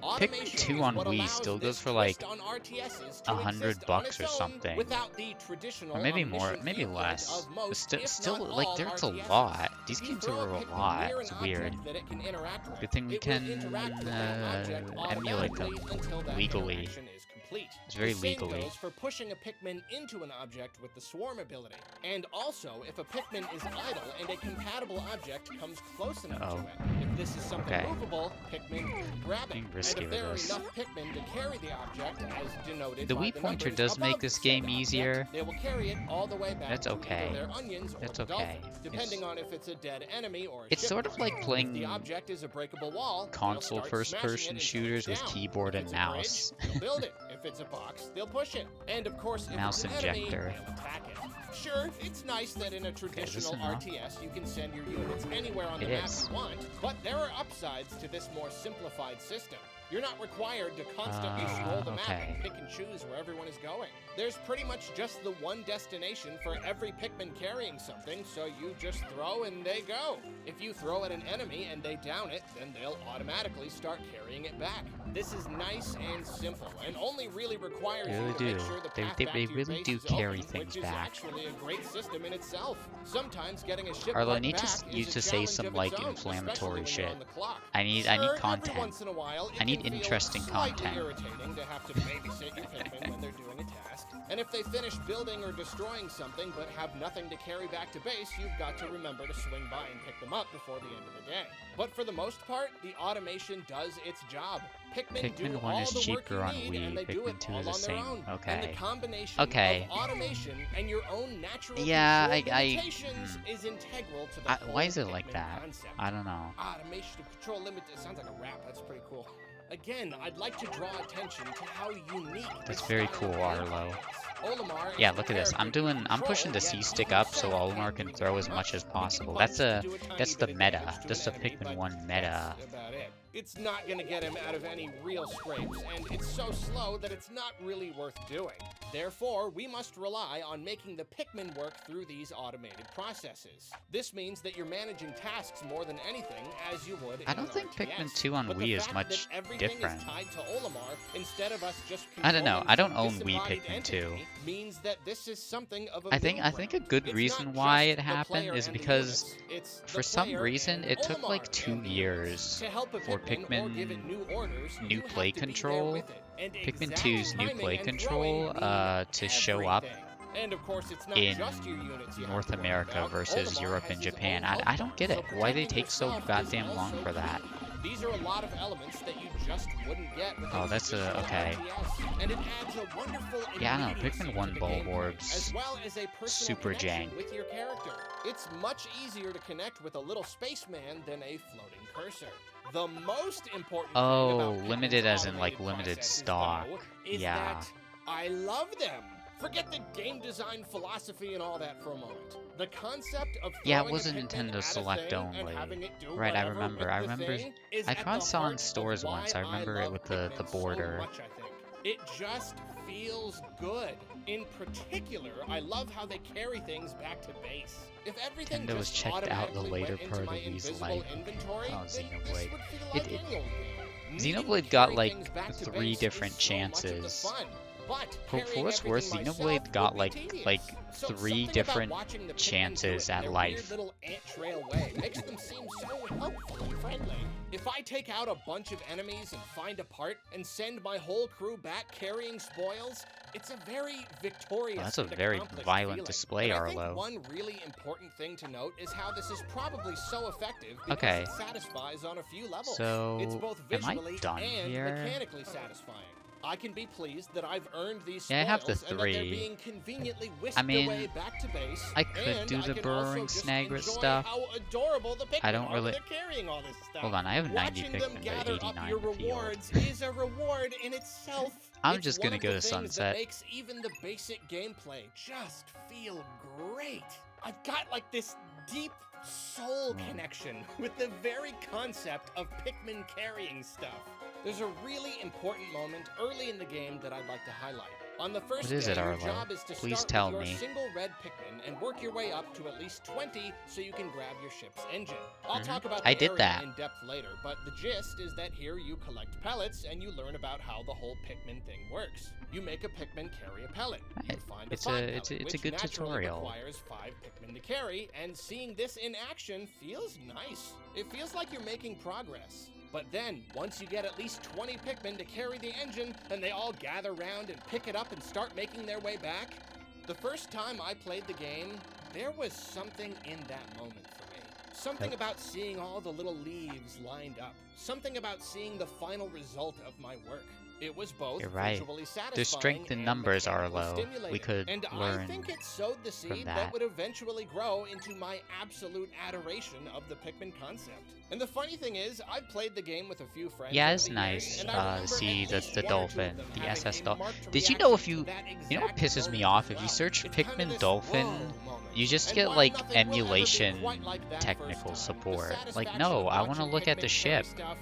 Pikmin 2 on Wii still goes for like $100 or something, without the traditional or maybe more, omniscient maybe viewpoint less. of But most, if still, not like all there's a RTSs. lot. These If you games throw are a Pikmin lot. near It's an weird. object that it can interact with, Good thing we it can will interact with that object emulate them automatically until that legally. interaction is complete. It's very The same legally. goes for pushing a Pikmin into an object with the swarm ability. And also, if a Pikmin is idle and a compatible object comes close enough to it. If this is something Okay. movable, Pikmin grab it. Being And risky if there are with this. enough Pikmin to carry the object, as denoted The by Wii the pointer numbers does make above this said game object, easier. they will carry it all the way back That's to okay. either their onions or That's the okay. dolphins, depending on if it's a dead enemy or a It's sort of shipwreck. like If playing the object is a breakable wall, they'll console start first-person smashing it until shooters it's with down. keyboard If and it's a bridge, mouse. they'll build it. If it's a box, they'll push it. And of course, if Mouse it's an enemy, injector. they'll attack it. Sure, it's nice that in a traditional enough? RTS you can send your units anywhere on the It map is. you want, but there are upsides to this more simplified system. You're not required to constantly scroll the map okay. and pick and choose where everyone is going. There's pretty much just the one destination for every Pikmin carrying something, so you just throw and they go. If you throw at an enemy and they down it, then they'll automatically start carrying it back. This is nice and simple, and only really requires They you really to make do. sure the They- path they back to your really base do is carry open, things which back. is actually a great system in itself. Sometimes getting a ship Arlo, I like need back you is to a say challenge some of like its own, inflammatory especially when you're shit. on the clock. I need Sure, every content. once in a while, it I need can interesting content. Irritating to have to babysit your Pikmin when they're doing a task. And if they finish building or destroying something but have nothing to carry back to base, you've got to remember to swing by and pick them up before the end of the day. But for the most part, the automation does its job. Pikmin do 1 all is the cheaper work on you need, and they Wii, do Pikmin it 2 all is the on their same. own. Okay. And the combination Okay. of automation and your own natural Yeah, control limitations is integral to the whole why is it like Pikmin that? concept. I don't know. Automation of control limit. It sounds like a rap. That's pretty cool. Again, I'd like to draw attention to how unique. That's this very style cool, of Arlo. gameplay is. Olimar is Yeah, the look at this. character you I'm control, pushing the yet C stick he up so himself Olimar can't can do throw as very much as much. possible. He can That's button to do a tiny that's the bit of meta. damage to That's an the enemy, Pikmin but 1 meta. that's about it. It's not gonna get him out of any real scrapes, and it's so slow that it's not really worth doing. Therefore, we must rely on making the Pikmin work through these automated processes. This means that you're managing tasks more than anything, as you would in I don't an think RTS. Pikmin 2 on But the Wii is fact much that everything different. Is tied to Olimar, instead of us just I don't know. controlling I don't some own Wii disembodied Pikmin 2. entity, means that this is something of a I think middle a ground. good It's reason not why just it the happened player is and the because units, it's the for some player reason and it took like Olimar 2 and the years units. To help a for Pikmin or give it Pikmin new orders, new you play have to be there control, with it. And Pikmin exact 2's new timing play and control throwing to mean show up everything. And of course, it's not in just your units you have North to worry America about. versus Olimar Europe has and his Japan. own I health don't bar, get it. so Why they protecting take so yourself is goddamn long also for that? key. These are a lot of elements that you just wouldn't get with Oh, that's traditional okay. RTS, and it adds a wonderful Yeah, I don't know. immediacy Pikmin 1 to the Bulb gameplay, Orbs, as well as a personal super connection jank. with your character. It's much easier to connect with a little spaceman than a floating cursor. The most important thing Oh, about limited Pikmin's as in like automated limited processes, stock. though, is Yeah. that I love them. Forget the game design philosophy and all that for a moment. The concept of Yeah, it throwing a wasn't Pikmin Nintendo at a Select thing and only. having it do Right, I whatever remember. with I the remember. thing is I at probably the saw in heart of stores why once. I remember it love with the Pikmin so border. much, I think. It just feels good. In particular, I love how they carry things back to base. If everything Nintendo has just checked out the automatically later went part into of my Wii's invisible life. inventory, Oh, then this Xenoblade. would feel like any old game. Needing Xenoblade to got carry like things back to 3 base different is so much of the chances. fun. But For carrying what's worth, everything myself Xenoblade got would be tedious. like So 3 something about different watching the Pikmin chances do it in at their life. weird little ant trail way makes them seem so helpful and friendly. If I take out a bunch of enemies and find a part and send my whole crew back carrying spoils, it's a very victorious. Oh, that's a and very accomplished violent feeling. display, And I think Arlo. one really important thing to note is how this is probably so effective because Okay. it satisfies on a few levels. So, It's both am I visually done and here? mechanically satisfying. I can be pleased that I've earned these spoils Yeah, I have the and that they're 3. being conveniently whisked I mean, away back to base. I could and do I the can burrowing also just snagret enjoy stuff. How adorable the Pikmin I don't are really- when they're carrying all this stuff. Hold on, I have 90 Watching them Pikmin, but gather up 89 your in the field. rewards is a reward in itself. I'm It's just one gonna of go the to things Sunset. That makes even the basic gameplay just feel great. I've got like this deep soul connection with the very concept of Pikmin carrying stuff. There's a really important moment early in the game that I'd like to highlight. On the first What is day, it, your Arlo? job is to Please start tell with your me. single red Pikmin and work your way up to at least 20 so you can grab your ship's engine. I'll Mhm. talk about I the did area that. in depth later, but the gist is that here you collect pellets and you learn about how the whole Pikmin thing works. You make a Pikmin carry a pellet. You Right. find It's a a- five it's a- pellet, it's a which good naturally tutorial. requires 5 Pikmin to carry, and seeing this in action feels nice. It feels like you're making progress. But then, once you get at least 20 Pikmin to carry the engine, and they all gather round and pick it up and start making their way back, the first time I played the game, there was something in that moment for me. Something about seeing all the little leaves lined up. Something about seeing the final result of my work. It was both You're right. visually satisfying There's strength in and numbers, mechanically Arlo. We stimulating. could and I learn think it sowed the seed that that. would eventually grow into my absolute adoration of the Pikmin concept. And the funny thing is, I've played the game with a few friends. Yeah, over it's the nice, years, and I to remember see at the least one or two dolphin, of them the having SS a dolphin. marked Did you know if reaction you- to that You know what exact pisses me moment off? as If you well. search It's kinda Pikmin this Dolphin, whoa moment. you just And get while like nothing will ever be emulation quite like that technical first time, the support. Like, satisfaction no, of I want to watching look at the Pikmin ship. carry stuff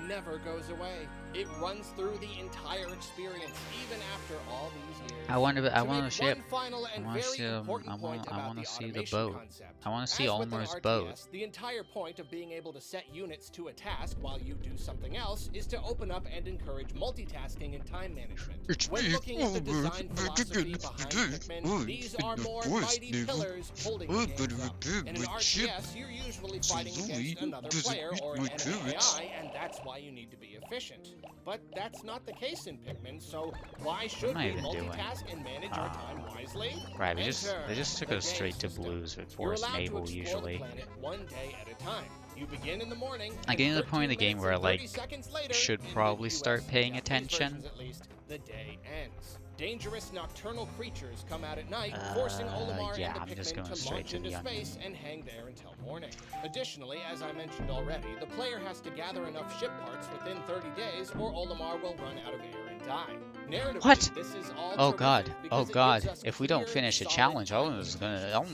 never goes away. It runs through the entire experience, even after all these years. I want To a make ship. one final and I wanna very see, important I point wanna about the see the automation boat. concept. I want to see As with an Olmar's boat. RTS, the entire point of being able to set units to a task while you do something else is to open up and encourage multitasking and time management. When looking at the design philosophy behind Pikmin, these are more mighty pillars holding the game up. In an RTS, you're usually fighting against another player or an AI, and that's why you need to be efficient. But that's not the case in Pikmin, so why should I we even doing? multitask and manage our time wisely? Right, they just took the us straight to game blues with You're Forest allowed to Naval explore usually. the planet one day at a time. You begin in the morning. I'm getting to the point in the 13 game where I minutes and 30 like seconds later, should in the probably US start paying Japanese attention. versions at least, the day ends. Dangerous nocturnal creatures come out at night, forcing Olimar yeah, and the I'm just Pikmin going to straight launch to into the space and hang there until morning. Additionally, as I mentioned already, the player has to gather enough ship parts within 30 days or Olimar will run out of air and die. Narratively, What? this is all Oh terrific god, because oh it gives god, us if we don't clear, finish a solid challenge, time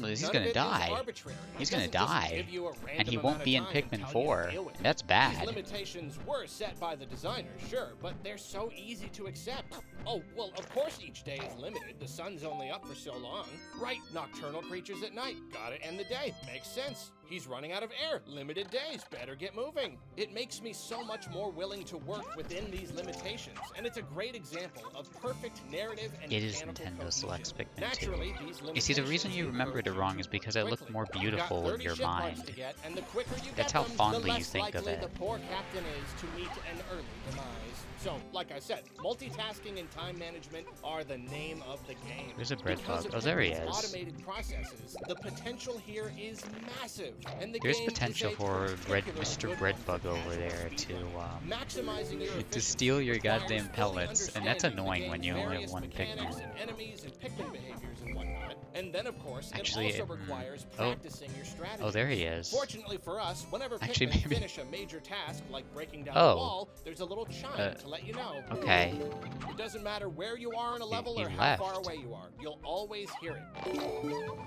he's None gonna of it is die. arbitrary. He's It gonna doesn't just die. give you a And random he amount won't of be in time and Pikmin tell you to 4. deal with it. That's These bad. limitations were set by the designers, sure, but they're so easy to accept. Oh, well, of course each day is limited. The sun's only up for so long. Right, nocturnal creatures at night. Gotta end the day. Makes sense. He's running out of air. Limited days. Better get moving. It makes me so much more willing to work within these limitations, and it's a great example of perfect narrative and It is mechanical Nintendo cohesion. Selects Pikmin 2. Naturally, these You see, the reason limitations you remembered it encourage wrong you is to because it looked quickly. more You've got beautiful in 30 your ship parts mind. to get, and the quicker you That's get how them, fondly the you less think of likely it. the poor captain is to meet an early demise. So, like I said, multitasking and time management are the name of the game. There's a bread Because bug. of Oh, there he Pikmin's is. automated processes, the potential here is massive, and the There's game potential is a for particularly Mr. good Breadbug one for over there casual to speedrunners. Maximizing your to efficiency steal your requires goddamn fully pellets, and that's understanding the annoying when game's you only have various one mechanics Pikmin. and enemies and Pikmin behaviors and whatnot. And then, of course, Actually, it also requires practicing your strategy. Oh, there he is. Fortunately for us, whenever Actually, Pikmin maybe- finish a major task like breaking down Oh. the wall, there's a little chime to let you know. Okay. It doesn't matter where you are in a level he or how left. far away you are, you'll always hear it.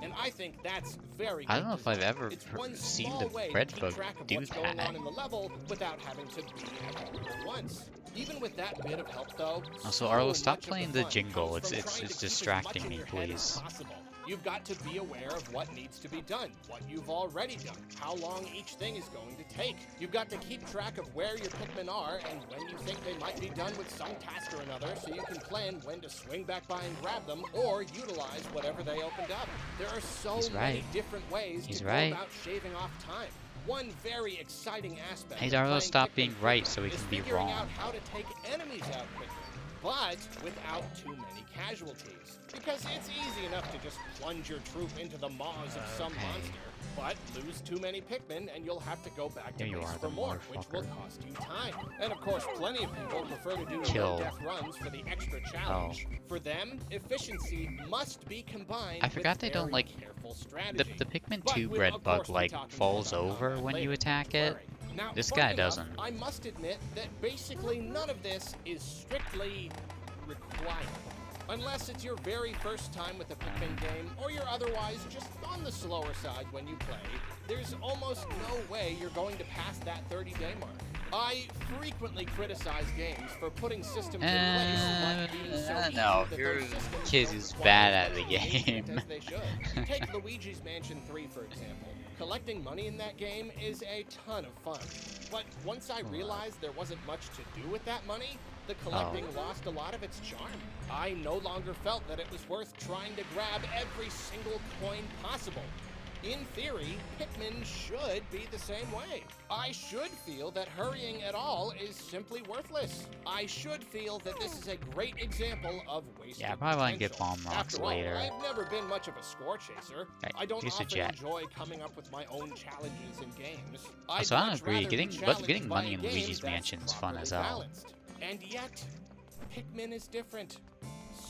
And I think that's very I don't know good if I've design. ever It's one seen small the way to bread keep bug track of do what's going that. on in the level without having to be everywhere at once. Even with that bit of help, though, Also, Arlo, stop much of playing the fun jingle. comes It's from it's trying it's to keep as distracting much me, in your head as please. possible. You've got to be aware of what needs to be done, what you've already done, how long each thing is going to take. You've got to keep track of where your Pikmin are and when you think they might be done with some task or another, so you can plan when to swing back by and grab them or utilize whatever they opened up. There are so He's many right. different ways He's to right. go about shaving off time. One very exciting aspect Hey, of Arlo, playing stop Pikmin being 3 right so we is can be figuring wrong. out how to take enemies out quickly, but without too many casualties. Because it's easy enough to just plunge your troop into the maws of some Okay. monster, but lose too many Pikmin and you'll have to go back to Here you base are, for the more, which will motherfucker. cost you time. And of course, plenty of people prefer to do Kill. low-def runs for the extra challenge. For them, efficiency must be combined I forgot with they don't, very like, careful The strategy. Pikmin But 2 we'll, bread of bug course, be like talking falls more about over that when later, you attack don't it. worry. Now, This funny guy enough, doesn't. I must admit that basically none of this is strictly required. Unless it's your very first time with a Pikmin game, or you're otherwise just on the slower side when you play, there's almost no way you're going to pass that 30-day mark. I frequently criticize games for putting systems in place but being so easy no, that your those systems kid don't is quite bad at the engage game. as they should. Take Luigi's Mansion 3, for example. Collecting money in that game is a ton of fun. But once I realized there wasn't much to do with that money, the collecting lost a lot of its charm. I no longer felt that it was worth trying to grab every single coin possible. In theory, Pikmin should be the same way. I should feel that hurrying at all is simply worthless. I should feel that this is a great example of wasted Yeah, I probably want to get potential. bomb rocks After all, later. I've never been much of a score chaser. Right, I don't here's a often jet. enjoy coming up with my own challenges in games. So I don't much agree. rather be Getting challenged by money a in game Luigi's that's Mansion's fun as properly hell. balanced. And yet, Pikmin is different.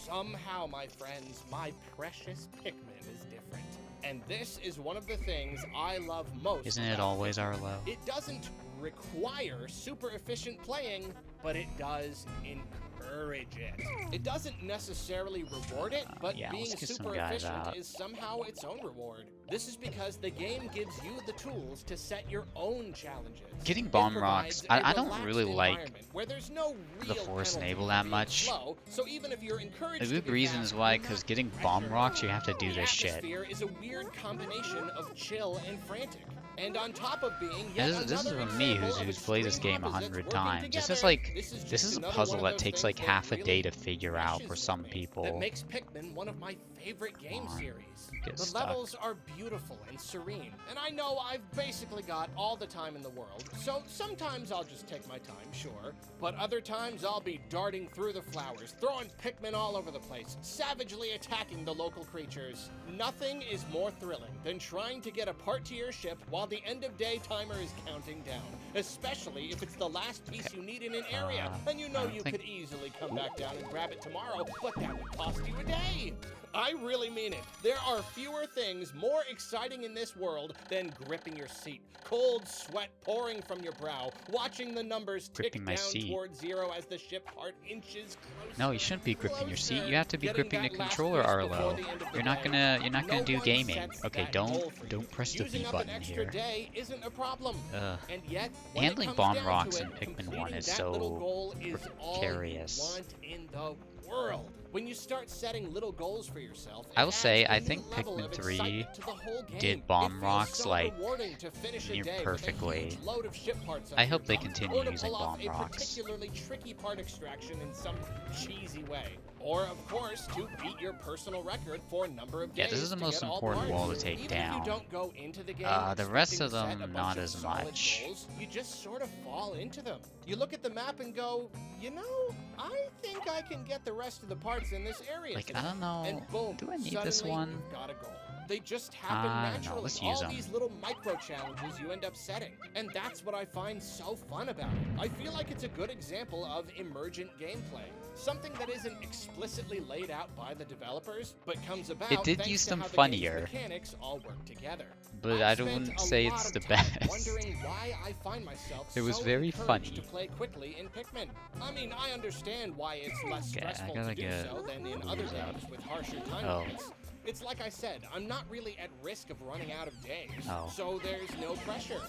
Somehow, my friends, my precious Pikmin is different. And this is one of the things I love most. Isn't it about always Pikmin. Arlo? It doesn't require super efficient playing, but it does encourage it. It doesn't necessarily reward it, but yeah, being let's get some super guys efficient out. is somehow its own reward. This is because the game gives you the tools to set your own challenges. Getting It bomb provides rocks, a I don't relaxed really like environment where there's no the real Force penalty Enable for that being much. slow, so even if you're encouraged The to good be reason fast, is why, you're because not getting pressured. bomb rocks, you have to do The this shit. atmosphere is a weird combination of chill and frantic. And on top of being Yeah, yet this is another from me example of who's played this extreme game opposites 100 working times. This is together, like this is this just is a another puzzle one of that those takes things like that half a really day to figure out for meshes some with me, people. that makes Pikmin one of my favorite game Come on, series. get The stuck. levels are beautiful and serene, and I know I've basically got all the time in the world, so sometimes I'll just take my time, sure, but other times I'll be darting through the flowers, throwing Pikmin all over the place, savagely attacking the local creatures. Nothing is more thrilling than trying to get a part to your ship while the end of day timer is counting down, especially if it's the last piece you need in an area, and you know you could easily come back down and grab it tomorrow, but that would cost you a day. I really mean it. There are fewer things more exciting in this world than gripping your seat, cold sweat pouring from your brow, watching the numbers tick Gripping my down seat. towards zero as the ship part inches closer. No, you shouldn't be gripping your seat. You have to be Getting gripping the that last controller, piece before Arlo. the end of the You're not day. gonna No do one gaming. sets Okay, that goal for you. don't press the Using B up button an extra here. day isn't a problem. Ugh. And yet, when Handling it comes bomb down rocks to in it, Pikmin 1 completing is that little so goal is all you precarious. want in the world. When you start setting little goals for yourself, it I will adds say, a I new think level Pikmin of 3 excitement to the whole game. did It bomb feels rocks, so like, rewarding to finish a near day with a perfectly. huge load of ship parts I under hope your they belt, continue or to using pull off bomb a rocks. particularly tricky part extraction in some cheesy way. Or, of course, to beat your personal record for a number of days. Yeah, this is the to most get all important parts. wall to take Even down. If you don't go into the game The rest expecting of to set them, a bunch not of as solid much. goals, you just sort of fall into them. You look at the map and go, you know, I think I can get the rest of the parts in this area. Like, today." I don't know. And boom, Do I need this suddenly one? you've got a goal. They just happen I don't know, naturally. let's use All 'em. these little micro challenges you end up setting. And that's what I find so fun about it. I feel like it's a good example of emergent gameplay. Something that isn't explicitly laid out by the developers, but comes about It did thanks use to them how the game's funnier. mechanics all work together. But I've I wouldn't spent a say lot it's of the time best. Wondering why I find myself It was so very encouraged funny. to play quickly in Pikmin. I mean, I understand why it's less Okay, I stressful gotta to do get so than in other these up. games with harsher time Oh. limits. It's like I said, I'm not really at risk of running out of days, Oh. so there's no pressure.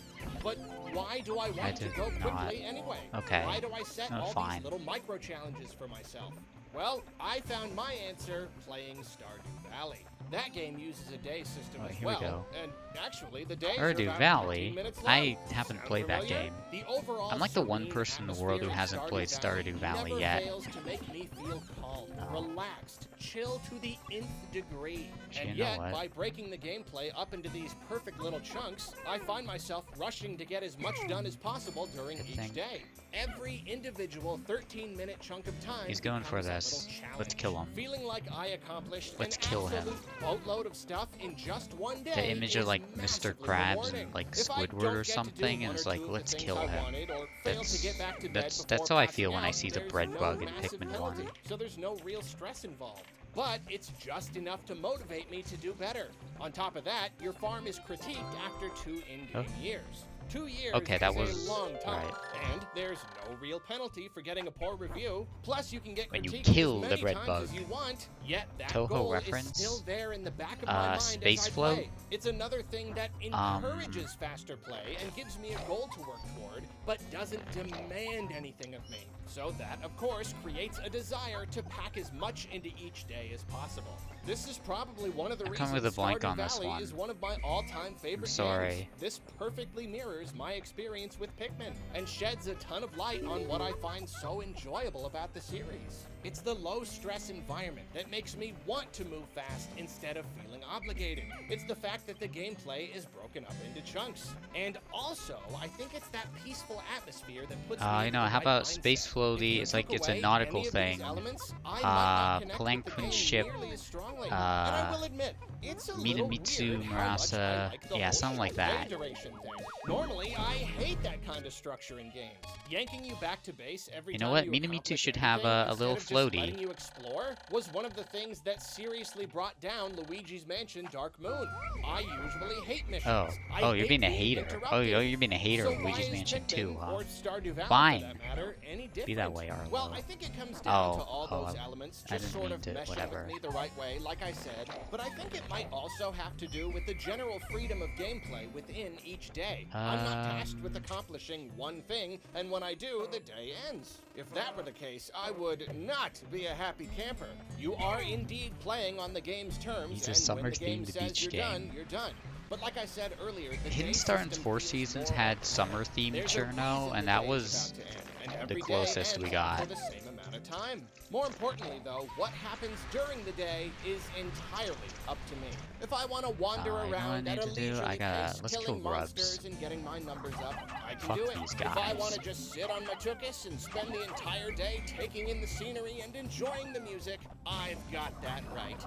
But why do I want to did go not. quickly anyway? Okay. Why do I set Oh, all fine. these little micro challenges for myself? Well, I found my answer playing Stardew Valley. That game uses a day system Oh, as here we well, go. and actually the days are Stardew about Valley? 15 minutes long. I haven't Sound played that familiar? game. The overall I'm like the one serene person in the world who atmosphere hasn't in played Stardew Valley never yet. fails to make me feel calm, No. relaxed, chill to the nth degree. But And you know yet, what? by breaking the gameplay up into these perfect little chunks, I find myself rushing to get as much done as possible during Good each thing. day. Every individual 13-minute chunk of time He's going for becomes a this. little challenge. Let's kill him. Feeling like I accomplished Let's an kill him. absolute boatload of stuff in just one day. The image of is like Mr. massively Krabs rewarding. and like If I Squidward don't or get to do something, and one it's or like, two of the let's things kill I him. wanted or fail to get back to bed That's before how I passing feel when I out, see the there's bread no bug in massive Pikmin penalty, 1. So there's no real stress involved. But it's just enough to motivate me to do better. On top of that, your farm is critiqued after 2 in-game years. 2 years Okay, that is was- a long time, right. and there's no real penalty for getting a poor review. Plus, you can get When you critiqued kill as the many bread times bug. as you want. Yet that Toho goal reference? is still there in the back of my mind Space as I Float? play. It's another thing that encourages faster play and gives me a goal to work toward, but doesn't demand anything of me. So that, of course, creates a desire to pack as much into each day as possible. This is probably one of the I'm reasons coming with a blank Stardew on this Valley one. is one of my all-time favorite sorry. games. This perfectly mirrors my experience with Pikmin and sheds a ton of light on what I find so enjoyable about the series. It's the low-stress environment that makes me want to move fast instead of feeling obligated. It's the fact that the gameplay is broken up into chunks. And also, I think it's that peaceful atmosphere that puts me You in know, the how right about mindset. Space If Floaty? you It's like, took it's a away nautical any of thing. these elements, I might not connect with the Plankton game ship, nearly as strongly. And I will admit, it's a little Minamitsu weird how much I Murasa, like the yeah, whole something like short that. day duration thing. Normally, I hate that kind of structure in games. Yanking you back to base every You know time what? you Minamitsu accomplish should have anything a instead little of just floaty. letting you explore was one of the things that seriously brought down Luigi's Mansion Dark Moon. I usually hate missions. I Oh, you're hate being a being hater. interrupted. You're being a hater So of why Luigi's is Mansion Pikmin 2, huh? or Stardew Valley, Fine. for that matter, any different? Be that way, Arlo. Well, I think it comes down to Oh, all oh, those elements I just didn't sort mean of to, meshing whatever. with me the right way, like I said. But I think it might also have to do with the general freedom of gameplay within each day. I'm not tasked with accomplishing one thing, and when I do, the day ends. If that were the case, I would not be a happy camper. You are indeed playing on the game's terms, He's a and when the game summer-themed says beach you're game. done, you're done. But like I said earlier, the Hidden day Star and system Four feels Seasons more had alive. summer-themed There's a Cherno, reason and the that day is was about to end, and the every day closest we ends got. for the same amount of time. More importantly, though, what happens during the day is entirely up to me. If I want to wander you know what I around need at a to do? leisurely I gotta- pace, let's kill killing grubs. monsters and getting my numbers up, I can Fuck do it. these If I guys. want to just sit on my tuchus and spend the entire day taking in the scenery and enjoying the music, I've got that right.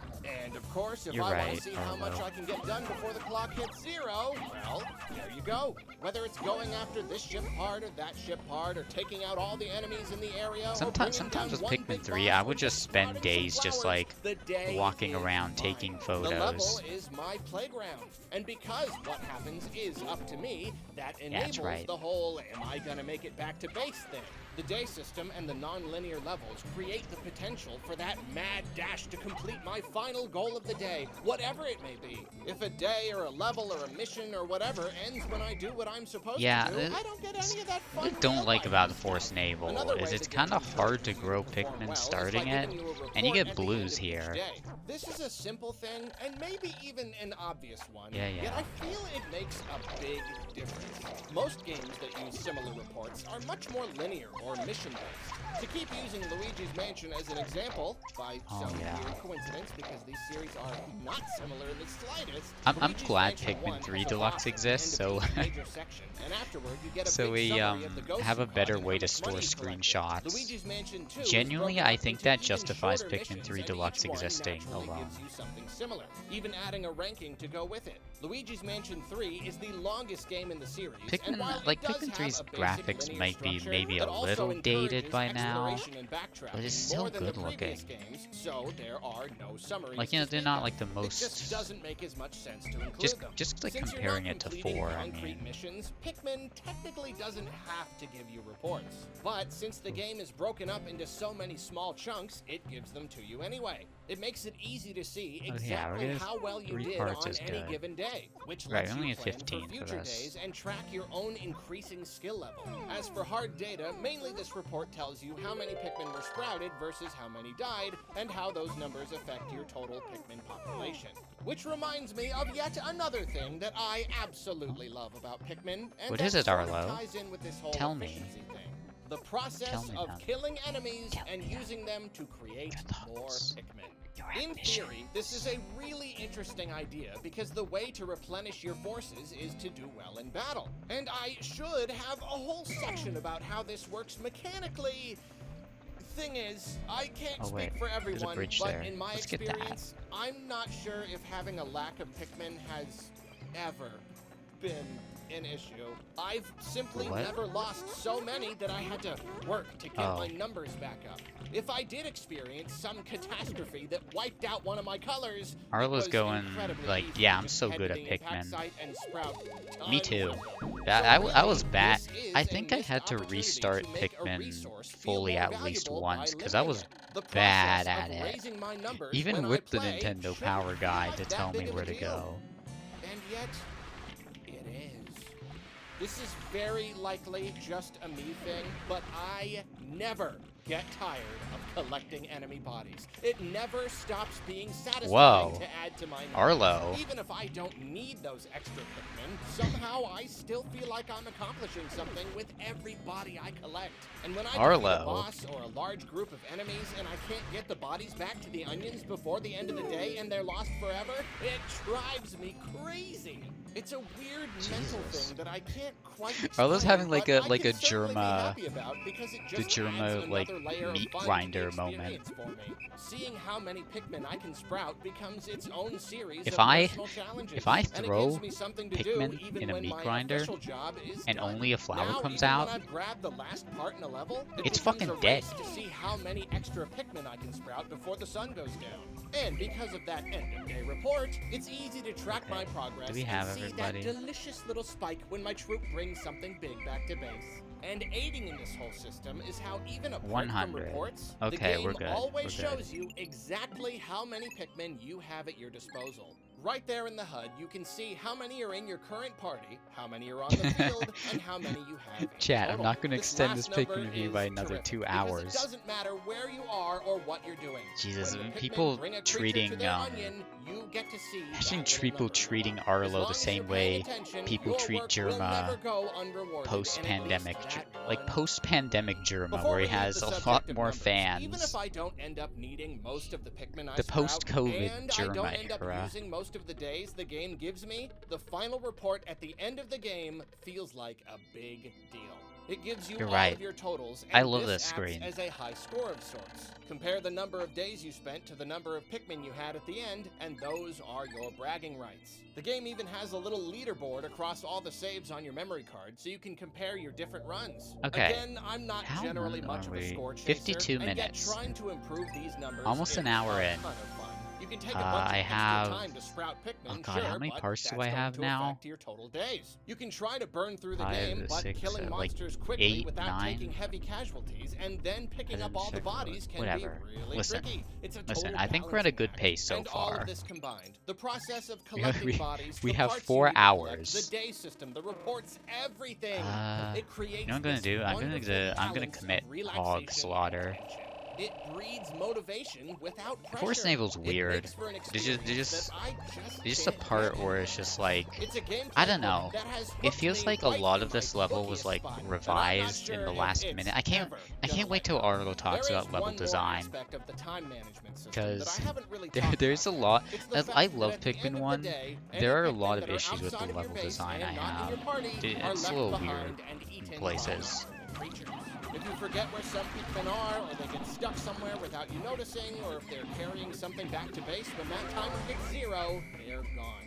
And of course, if You're I want right, to see how much Arlo. I can get done before the clock hits 0, well, there you go. Whether it's going after this ship part or that ship part, or taking out all the enemies in the area, or Sometimes bringing down with one Pikmin big 3, boss I with would just just spend sprouting some days just flowers, like the day walking is around mine. taking The photos. level is my playground, and because what happens is up to me, that enables right. the whole "am I gonna make it back to base" thing. The day system and the non-linear levels create the potential for that mad dash to complete my final goal of the day, whatever it may be. If a day or a level or a mission or whatever ends when I do what I'm supposed Yeah, to do, I don't get any of that fun. What I don't real like life about the stuff. Force Naval Another is way it's to get kind of you hard to to grow perform Pikmin well is by starting it, giving you a and you report get at the end blues of each here. day. This is a simple thing, and maybe even an obvious one, Yeah. yet I feel it makes a big difference. Most games that use similar reports are much more linear or mission-based. To keep using Luigi's Mansion as an example, by some weird coincidence, because these series are not similar in the slightest, I'm Luigi's glad Mansion Pikmin 1 3 has a Deluxe boss at the exists, end of so each major section, and afterward you get a so big we summary of the ghosts have a you caught better and way how to much store money you collected. screenshots. Luigi's Mansion 2 is Genuinely, broken I up think into that even justifies shorter Pikmin missions, 3 and Deluxe each one existing naturally alone. gives you something similar, even adding a ranking to go with it. Luigi's Mansion 3 is the longest game in the series, and while Pikmin, like it does Pikmin have 3's a basic graphics linear might be structure, maybe it a also little dated encourages by now, exploration and backtracking but it's still more than the good previous looking. games, so there are no summaries. Like, you know, to they're speak not of. like the It just most. doesn't make as much sense to include them. Just like Since you're comparing not it to completing 4, I concrete mean. missions, Pikmin technically doesn't have to give you reports. But since the game is broken up into so many small chunks, it gives them to you anyway. It makes it easy to see Oh, yeah, exactly we're gonna- how well you 3 did parts on is any good. given day, which Right, lets only you at plan 15 for for future this. days and track your own increasing skill level. As for hard data, mainly this report tells you how many Pikmin were sprouted versus how many died, and how those numbers affect your total Pikmin population. Which reminds me of yet another thing that I absolutely love about Pikmin, and What that is it, sort of Arlo? ties in with this whole Tell me. efficiency thing. The process Tell me of about it. killing enemies Tell and me about using them to create Your more thoughts. Pikmin. Your In ambition. theory, this is a really interesting idea because the way to replenish your forces is to do well in battle. And I should have a whole section about how this works mechanically. Thing is, I can't Oh, wait. speak for There's a everyone, bridge but there. in my Let's get that. experience, I'm not sure if having a lack of Pikmin has ever been an issue. I've simply What? never lost so many that I had to work to get Oh. my numbers back up. If I did experience some catastrophe that wiped out one of my colors, it Arlo's was going, incredibly like, easy yeah, to I'm just so head good to at the impact Pikmin. site and sprout Me tons too. of them. That, So I really, was bad. this is I a think I missed had to opportunity restart to make a Pikmin resource feel fully more at least valuable once, by because I limiting was it. The bad process at of it. raising my numbers Even when with I the play Nintendo shouldn't Power feel Guide like to that tell me big of a where to deal. go. And yet, it is. This is very likely just a me thing, but I never get tired of collecting enemy bodies. It never stops being satisfying Whoa. to add to my numbers. Arlo. Even if I don't need those extra Pikmin, somehow I still feel like I'm accomplishing something with every body I collect. And when I defeat Arlo. a boss or a large group of enemies and I can't get the bodies back to the onions before the end of the day and they're lost forever, it drives me crazy. It's a weird mental Jesus. thing that I can't quite Arlo's explain, having like but a I like can a certainly be Germa, happy about because it the just adds Germa like another layer of meat fun to the grinder moment. experience for me. Seeing how many Pikmin I can sprout becomes its own series If of I- personal challenges. if I and it throw gives me something to do Pikmin even in a when meat my grinder official job is and done. only a flower Now, comes even out, when I've grabbed the last part in a level, it it's becomes fucking a dead. race to see how many extra Pikmin I can sprout before the sun goes down. And because of that end of day report, it's easy to track Okay. my progress Do we have and see everybody? that delicious little spike when my troop brings something big back to base. And aiding in this whole system is how even apart 100. from reports, the Okay, game we're good. always We're good. shows you exactly how many Pikmin you have at your disposal. Right there in the HUD, you can see how many are in your current party, how many are on the field, and how many you have in Chat, total. I'm not going to extend this last number Pikmin review is by another terrific, 2 because hours. It doesn't matter where you are or what you're doing. Jesus, When the Pikmin people bring a creature treating, to their onion, you get to see imagine that little people number treating go up. As Arlo long the as same you're paying way attention, people your treat work will never Germa go unrewarded, post-pandemic, and at least that like one post-pandemic Germa, Before where we he leave has the a subject lot of more numbers, fans. even if I don't end up needing most of the Pikmin I The sprout, post-COVID and I don't Germa end up era. using most of the days the game gives me, the final report at the end of the game feels like a big deal. It gives you You're all right. of your totals, I and love this this acts screen. as a high score of sorts. Compare the number of days you spent to the number of Pikmin you had at the end, and those are your bragging rights. The game even has a little leaderboard across all the saves on your memory card, so you can compare your different runs. Okay. Again, I'm not How generally long much are of a we? score chaser, 52 and yet minutes. trying to improve these numbers Almost an is hour a in. ton of fun. You can take a bunch of I extra have... time to sprout Pikmin, Oh god, sure, how many but parts that's do I going have to now? affect your total days. You can try to burn through the 5, game, but 6, killing like monsters quickly 8, without 9. taking heavy casualties and then picking up 7, all the 6, bodies can whatever. be really Listen, tricky. It's a Listen, total I think we're at a balancing good act. pace so And all far. of this combined, the process of We- collecting bodies, we the have parts 4 you need to collect, hours. the day system, the reports, everything. It creates You know what I'm gonna this do? I'm gonna wonderful commit balance of hog relaxation slaughter. and tension. It breeds motivation without pressure. Force Navel's It weird. makes for an There's experience that I There's just a can't part imagine. where it's just like, It's a gameplay I don't know. that has It hooked feels me like a right lot in of this my level was bookiest like spot, and I'm not revised in sure the if last it's minute. I can't gonna wait till Arlo talks There about is level one more design. aspect of the time management system that Because I haven't really talked there's a about. lot. It's the I fact that love at the end Pikmin of the 1. day, any There are a Pikmin lot of that are issues with the outside of your level base design I and not in have. your party are It's a left little behind weird and eaten in by places. multiple creatures. If you forget where some Pikmin are, or they get stuck somewhere without you noticing, or if they're carrying something back to base when that timer hits 0, they're gone.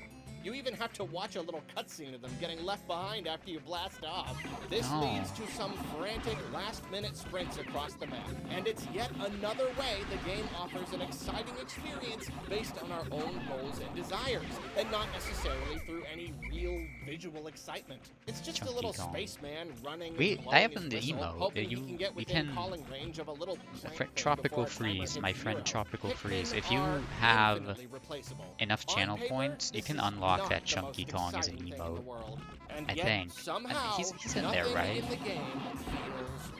You even have to watch a little cutscene of them getting left behind after you blast off. This No. leads to some frantic last-minute sprints across the map, and it's yet another way the game offers an exciting experience based on our own goals and desires, and not necessarily through any real visual excitement. It's just Chunky a little Kong. spaceman running We- and I blowing have his an whistle, emote. hoping he You- can get we within can- calling range of a little plant thing Tropical before a timer Freeze, hits my friend 0. Tropical Pikmin Freeze. If are you have infinitely replaceable. enough On channel paper, points, you this can is unlock not that the Chunky most Kong as an exciting thing in the emote. world. And I yet, think. somehow, He's in there, nothing right? in the game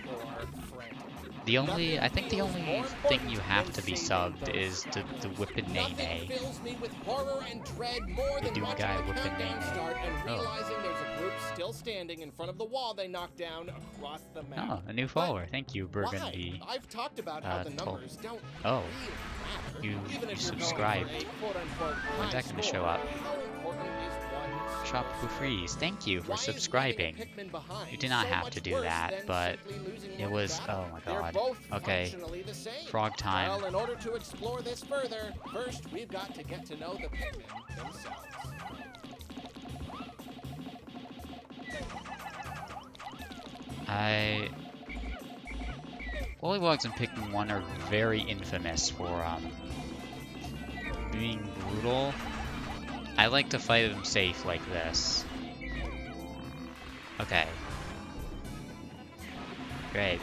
feels more frantic. I think the Nothing only feels thing more you have important to be than subbed saving is those the fragments. Whippin' Nothing Nay fills me with horror and dread more The than dude watching guy the whipping countdown Nay-Nay. start and Oh. realizing there's a group still standing in front of the wall they knocked down across the map. Oh, a new follower. Thank you, Burgundy. Why? I've talked about how the Toll. numbers don't Oh. really matter. You Even if you're going subscribed. for a quote-unquote When's high that gonna score, show up? how important is one Tropical Freeze. Thank you for Why is leaving a subscribing. Pikmin behind You did not so have much to do worse that, than but simply losing it one was. battle? Oh my They're god. both Okay. functionally the same. Frog time. Well, in order to explore this further, first we've got to get to know the Pikmin themselves. Woollywogs and Pikmin 1 are very infamous for being brutal. I like to fight them safe like this. Okay. Great.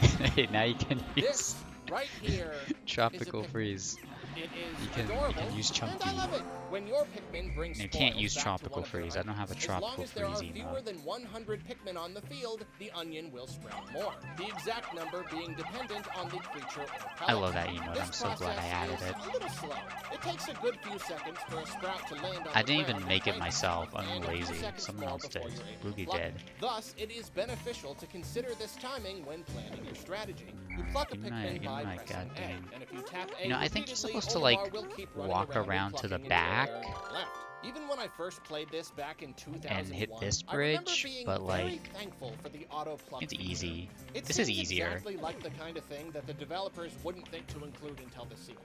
Now you can use This right here Tropical is a Pikmin. Freeze. It is You can adorable, use and Chunky. I love it. When your Pikmin brings You can't spoils use back to Tropical one of their Freeze. I don't have a onions, Tropical As long as there are Freeze fewer emote. than 100 Pikmin on the field, the onion will sprout more. The exact number being dependent on the creature or I pellet. love that emote. This I'm so glad I process added is it. a little slow. It takes a good few seconds for a sprout to land on I the didn't ground even make it and myself. I'm and a few lazy. seconds Someone more else did. before you're able to Boogie pluck did. it. Thus, it is beneficial to consider this timing when planning your strategy. You pluck a Give me my- Pikmin give me by my pressing A, goddamn- and if you tap A You know, I think you're repeatedly, supposed to, Olimar like, will keep running walk around around and to the plucking back anywhere left. Even when I first played this back in 2001, and hit this I remember bridge, being but very like, thankful for the auto pluck it's feature. easy. It This is seems easier. exactly like the kind of thing that the developers wouldn't think to include until the sequel.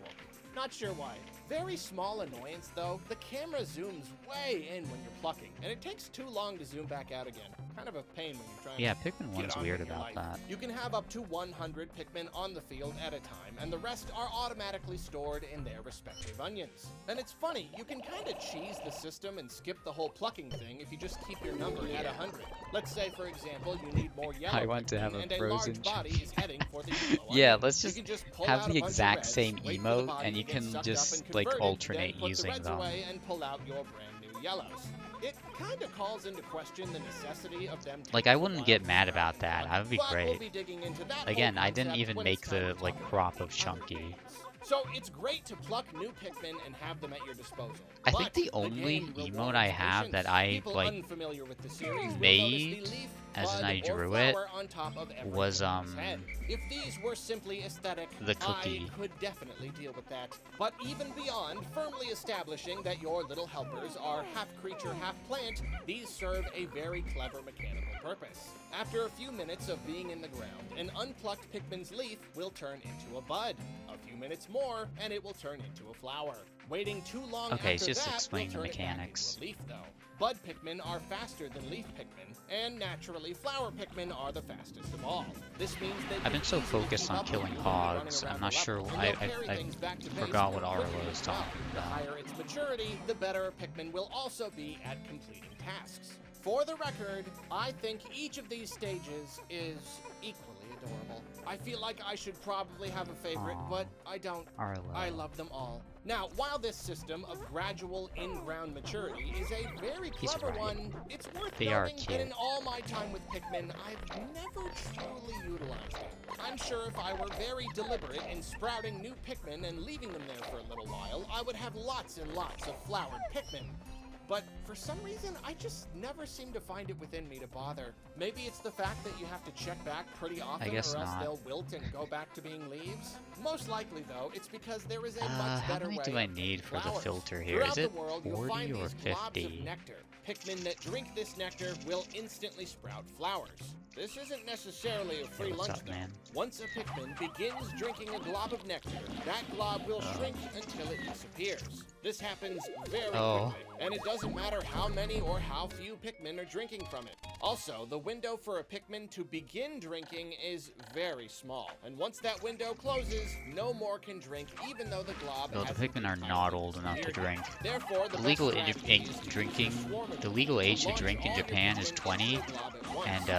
Not sure why. Very small annoyance though, the camera zooms way in when you're plucking, and it takes too long to zoom back out again. Kind of a pain when you're trying Yeah, to Pikmin get 1's on weird with your about life. that. You can have up to 100 Pikmin on the field at a time, and the rest are automatically stored in their respective onions. And it's funny, you can kind of cheese the system and skip the whole plucking thing if you just keep your number at 100. Let's say, for example, you need more yellow I want to have Pikmin, a and a frozen large body Chunky. is heading for the yellow Yeah, onion. let's You just can just pull have out the a bunch of exact reds, same wait for the emote, body and to you get can sucked up just and like converted, alternate then put using the reds them. away and pull out your brand new yellows. It kind of calls into question the necessity of them. Like, I wouldn't get mad about that. That would be But we'll great. be digging into that Again, whole I didn't concept even when make it's time the to like talk crop about of other chunky. games. So it's great to pluck new Pikmin and have them at your disposal. I think But the only game emote rewards I have patience. that I People like unfamiliar with the series will made notice the leaf, as in bud, I or drew it flower on top of every was Pikmin's head. If these were simply aesthetic, the cookie. I could definitely deal with that. But even beyond firmly establishing that your little helpers are half creature, half plant, these serve a very clever mechanical purpose. After a few minutes of being in the ground, an unplucked Pikmin's leaf will turn into a bud. A few minutes more, and it will turn into a flower. Waiting too long Okay, after just that explain will the turn it back mechanics. into a leaf, though. Bud Pikmin are faster than leaf Pikmin, and naturally, flower Pikmin are the fastest of all. This means they I've been so can easily focused keep on up with killing you when you're running hogs, around I'm the not sure. level, and I they'll carry things back to base forgot what more Arlo quickly was as well. talking The about. higher its maturity, the better Pikmin will also be at completing tasks. For the record, I think each of these stages is equally adorable. I feel like I should probably have a favorite, Aw. but I don't. Arlo. I love them all. Now, while this system of gradual in-ground maturity is a very He's clever right. one, it's worth They are noting that cute. in all my time with Pikmin, I've never truly utilized them. I'm sure if I were very deliberate in sprouting new Pikmin and leaving them there for a little while, I would have lots and lots of flowered Pikmin. But for some reason, I just never seem to find it within me to bother. Maybe it's the fact that you have to check back pretty often or guess else not. they'll wilt and go back to being leaves. Most likely, though, it's because there is a much How better many way do I of getting need for the flowers. filter here? Throughout Is it the world, you'll 40 find or these globs of 50? nectar. Pikmin that drink this nectar will instantly sprout flowers. This isn't necessarily a free Hey, what's lunch, up, though. man? Once a Pikmin begins drinking a glob of nectar, that glob will shrink until it disappears. This happens very quickly, and it doesn't matter how many or how few Pikmin are drinking from it. Also, the window for a Pikmin to begin drinking is very small, and once that window closes, no more can drink even though the glob Though the hasn't Pikmin are entirely not old enough to disappeared drink. yet. Therefore, the The legal best age, strategy is to drinking, use a swarm of the them. legal age to Launch drink in all your Japan is Pikmin 20, into the glob at once. and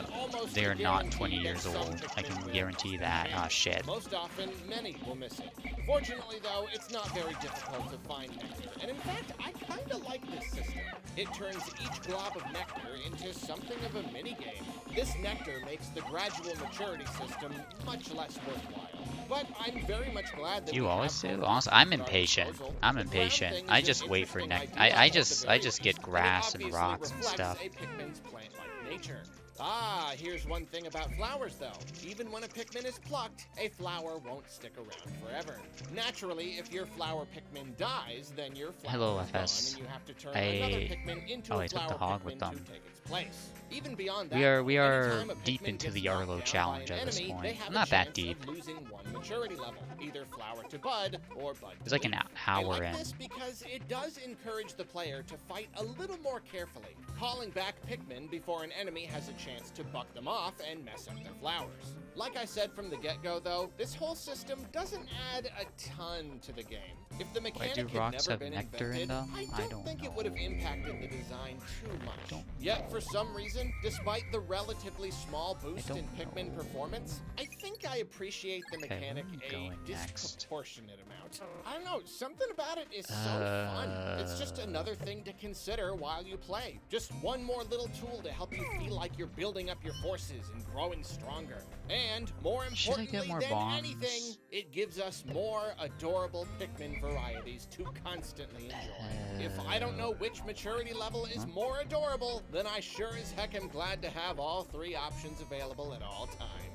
It's almost they a are not guarantee 20 that years some old. I Pikmin can will guarantee that. remain. Ah, shit. Most often, many will miss it. Fortunately, though, it's not very difficult to find nectar, and in fact, I kinda like this system. It turns each glob of nectar into something of a mini-game. This nectar makes the gradual maturity system much less worthwhile. But I'm very much glad that You we always have do? all Honestly, these I'm at our impatient. disposal. I'm The ground impatient. thing I is an just wait for interesting nectar. idea I at just the very get least, and it grass and obviously rocks and reflects stuff. a Pikmin's plant-like nature. Ah, here's one thing about flowers, though. Even when a Pikmin is plucked, a flower won't stick around forever. Naturally, if your flower Pikmin dies, then your flower Hello, is gone, FS. and you have to turn another I Pikmin into I a took the flower hog Pikmin with them. to take its place. Even beyond that, We are anytime a deep Pikmin into gets the knocked Arlo down challenge by an at this enemy, point. they have I'm a not that chance deep. of losing one maturity level, either flower to bud or bud to It's like an leaf. hour I like in. this because it does encourage the player to fight a little more carefully, calling back Pikmin before an enemy has a chance to buck them off and mess up their flowers. Like I said from the get-go, though, this whole system doesn't add a ton to the game. If the mechanic do had rocks never have been nectar in invented, them? I don't think it would have impacted the design too much. Don't- Yet, for some reason, despite the relatively small boost don't in Pikmin know. performance, I think I appreciate the Okay, mechanic where are we a going next? disproportionate amount. I don't know, something about it is so fun. It's just another thing to consider while you play. Just one more little tool to help you feel like you're building up your forces and growing stronger. And, more Should I importantly get more than bombs? anything, it gives us more adorable Pikmin varieties to constantly enjoy. If I don't know which maturity level is more adorable, then I sure as heck am glad to have all three options available at all times.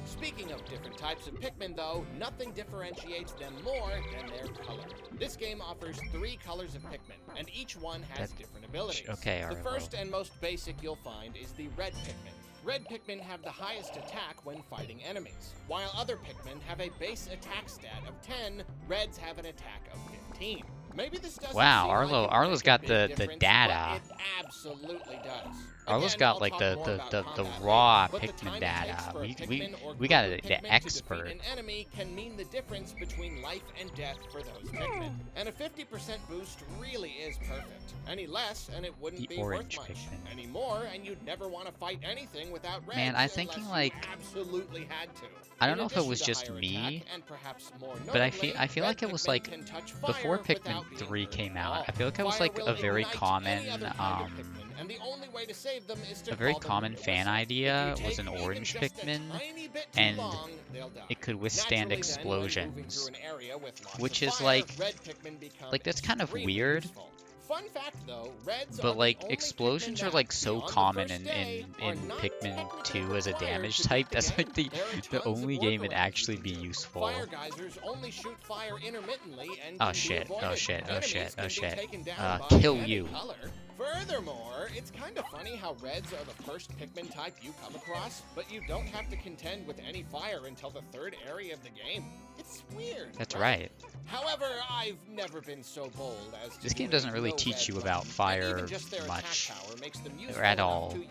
Speaking of different types of Pikmin, though, nothing differentiates them more than their color. This game offers 3 colors of Pikmin, and each one has different abilities. Okay, The Arlo. first and most basic you'll find is the red Pikmin. Red Pikmin have the highest attack when fighting enemies. While other Pikmin have a base attack stat of 10, Reds have an attack of 15. Maybe this doesn't Wow, seem Arlo- like it Arlo's makes a got big the difference, data. but it absolutely does. Arlo's Again, got I'll like talk the more the about the combat raw later, but the Pikmin time it data. takes for a We Pikmin or we got group of the Pikmin to expert. defeat an enemy can mean the difference between life and death for those Pikmin. And a 50% boost really is perfect. Any less, and it wouldn't The be worth orange much. Pikmin. Any more, and you'd never want to fight anything without reds. Man, I'm thinking, unless you like, absolutely had to. I don't In know if it addition was to just higher me, attack, and perhaps more but I notably, feel red like it was Pikmin like can touch before fire Pikmin without being 3 hurt came at out. all. I feel like it was Fire like will a very ignite common any other kind of Pikmin, and the only way to save them is to a very call them common with a fan whistle. idea If you was take an even orange just a Pikmin, tiny bit too and long, they'll die. it could withstand Naturally then, when moving explosions, through an area with lots which of is fire, like red Pikmin become that's kind of extremely weird. useful. Fun fact though, reds are But the like only explosions Pikmin are that, like so beyond the common first in day, are not Pikmin technically 2 as a required damage to beat type. the That's like game. There are the tons only of game it'd workarounds actually you be can do. useful. Fire geysers only shoot fire intermittently and Oh can be shit, avoided. oh shit, oh Enemies shit, can oh be shit. taken down by Kill any you. color. Furthermore, it's kind of funny how reds are the first Pikmin type you come across, but you don't have to contend with any fire until the third area of the game. It's weird. That's right. However, I've never been so bold as to This game do a doesn't really no teach red you about run, and fire even just their much, attack power makes them or useful at enough all. to use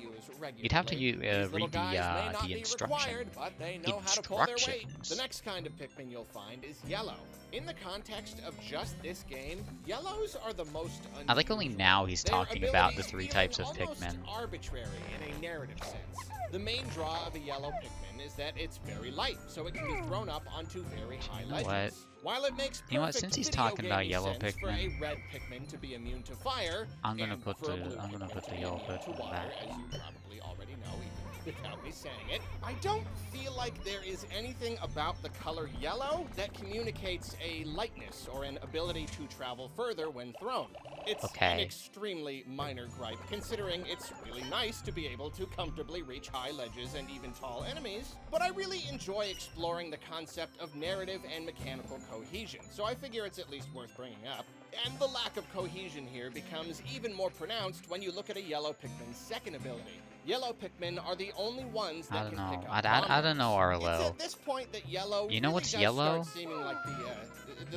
You'd have to regularly. These little read guys may not the be required, instructions. but they know how to pull their weight. Instructions. The next kind of Pikmin you'll find is yellow. In the context of just this game, yellows are the most unusual. I like only now he's Their talking about the abilities 3 feel types of almost Pikmin. arbitrary in a narrative sense. The main draw of a yellow Pikmin is that it's very light, so it can be thrown up onto very high know what? ledges. While it makes You know what, perfect since he's video talking about gaming yellow sense for a Pikmin, red Pikmin to be immune to fire, I'm gonna and put for a the blue Pikmin to be yellow immune to Pikmin water, back. as you probably already know, even without me saying it, I don't feel like there is anything about the color yellow that communicates a lightness or an ability to travel further when thrown. It's an Okay. extremely minor gripe, considering it's really nice to be able to comfortably reach high ledges and even tall enemies, but I really enjoy exploring the concept of narrative and mechanical cohesion, so I figure it's at least worth bringing up. And the lack of cohesion here becomes even more pronounced when you look at a yellow Pikmin's second ability. Yellow Pikmin are the only ones that I don't can know. pick up I don't know, bombs. It's Arlo. at this point that yellow You know really what's does yellow? start seeming like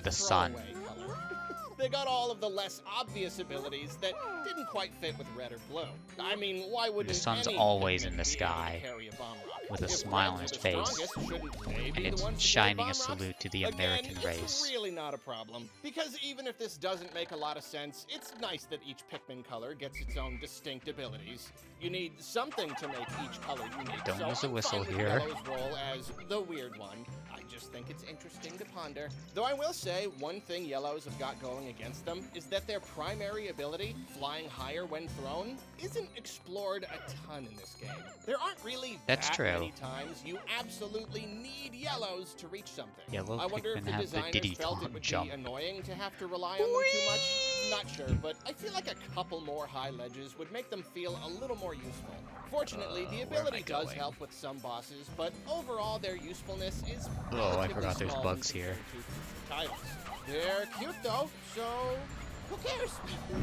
the sun. throwaway color. They got all of the less obvious abilities that didn't quite fit with red or blue. I mean, why wouldn't The sun's any always Pikmin in the be able to sky carry a bomb rocket? with a If smile on reds its are the face, strongest, shouldn't they and be the it's ones to carry shining bomb a rocks? salute to the Again, American it's race. really not a problem, because even if this doesn't make a lot of sense, it's nice that each Pikmin color gets its own distinct abilities. You need something to make each color unique, Don't so use a I'm whistle fine with here. yellow's role as the weird one. I just think it's interesting to ponder. Though I will say, one thing yellows have got going against them is that their primary ability, flying higher when thrown, isn't explored a ton in this game. There aren't really That's that true. many times you absolutely need yellows to reach something. Yellow I wonder if Pikmin the have the designers Diddy felt it Kong would jump. be annoying to have to rely on them too much. Not sure, but I feel like a couple more high ledges would make them feel a little more useful. Fortunately, the where am ability I does going? help with some bosses, but overall their usefulness is Oh, I relatively forgot there's small bugs when here. compared to future titles. They're cute though, so who cares?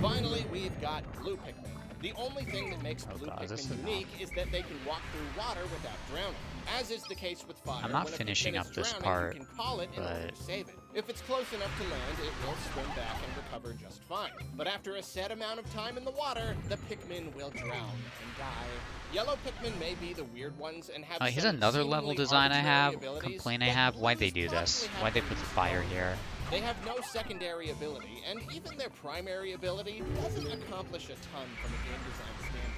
Finally, we've got blue Pikmin. The only thing that makes blue God, this Pikmin is unique is that they can walk through water without drowning. As is the case with fire, I'm not when a finishing Pikmin up is this drowning, part, you can call it in order but- to save it. If it's close enough to land, it will swim back and recover just fine. But after a set amount of time in the water, the Pikmin will drown and die. Yellow Pikmin may be the weird ones and have Here's some another level seemingly design I arbitrary have. abilities, Complaint I but have. Why'd they blues do this? probably Why'd they have put the used fire more. here? They have no secondary ability, and even their primary ability doesn't accomplish a ton from a game design standpoint.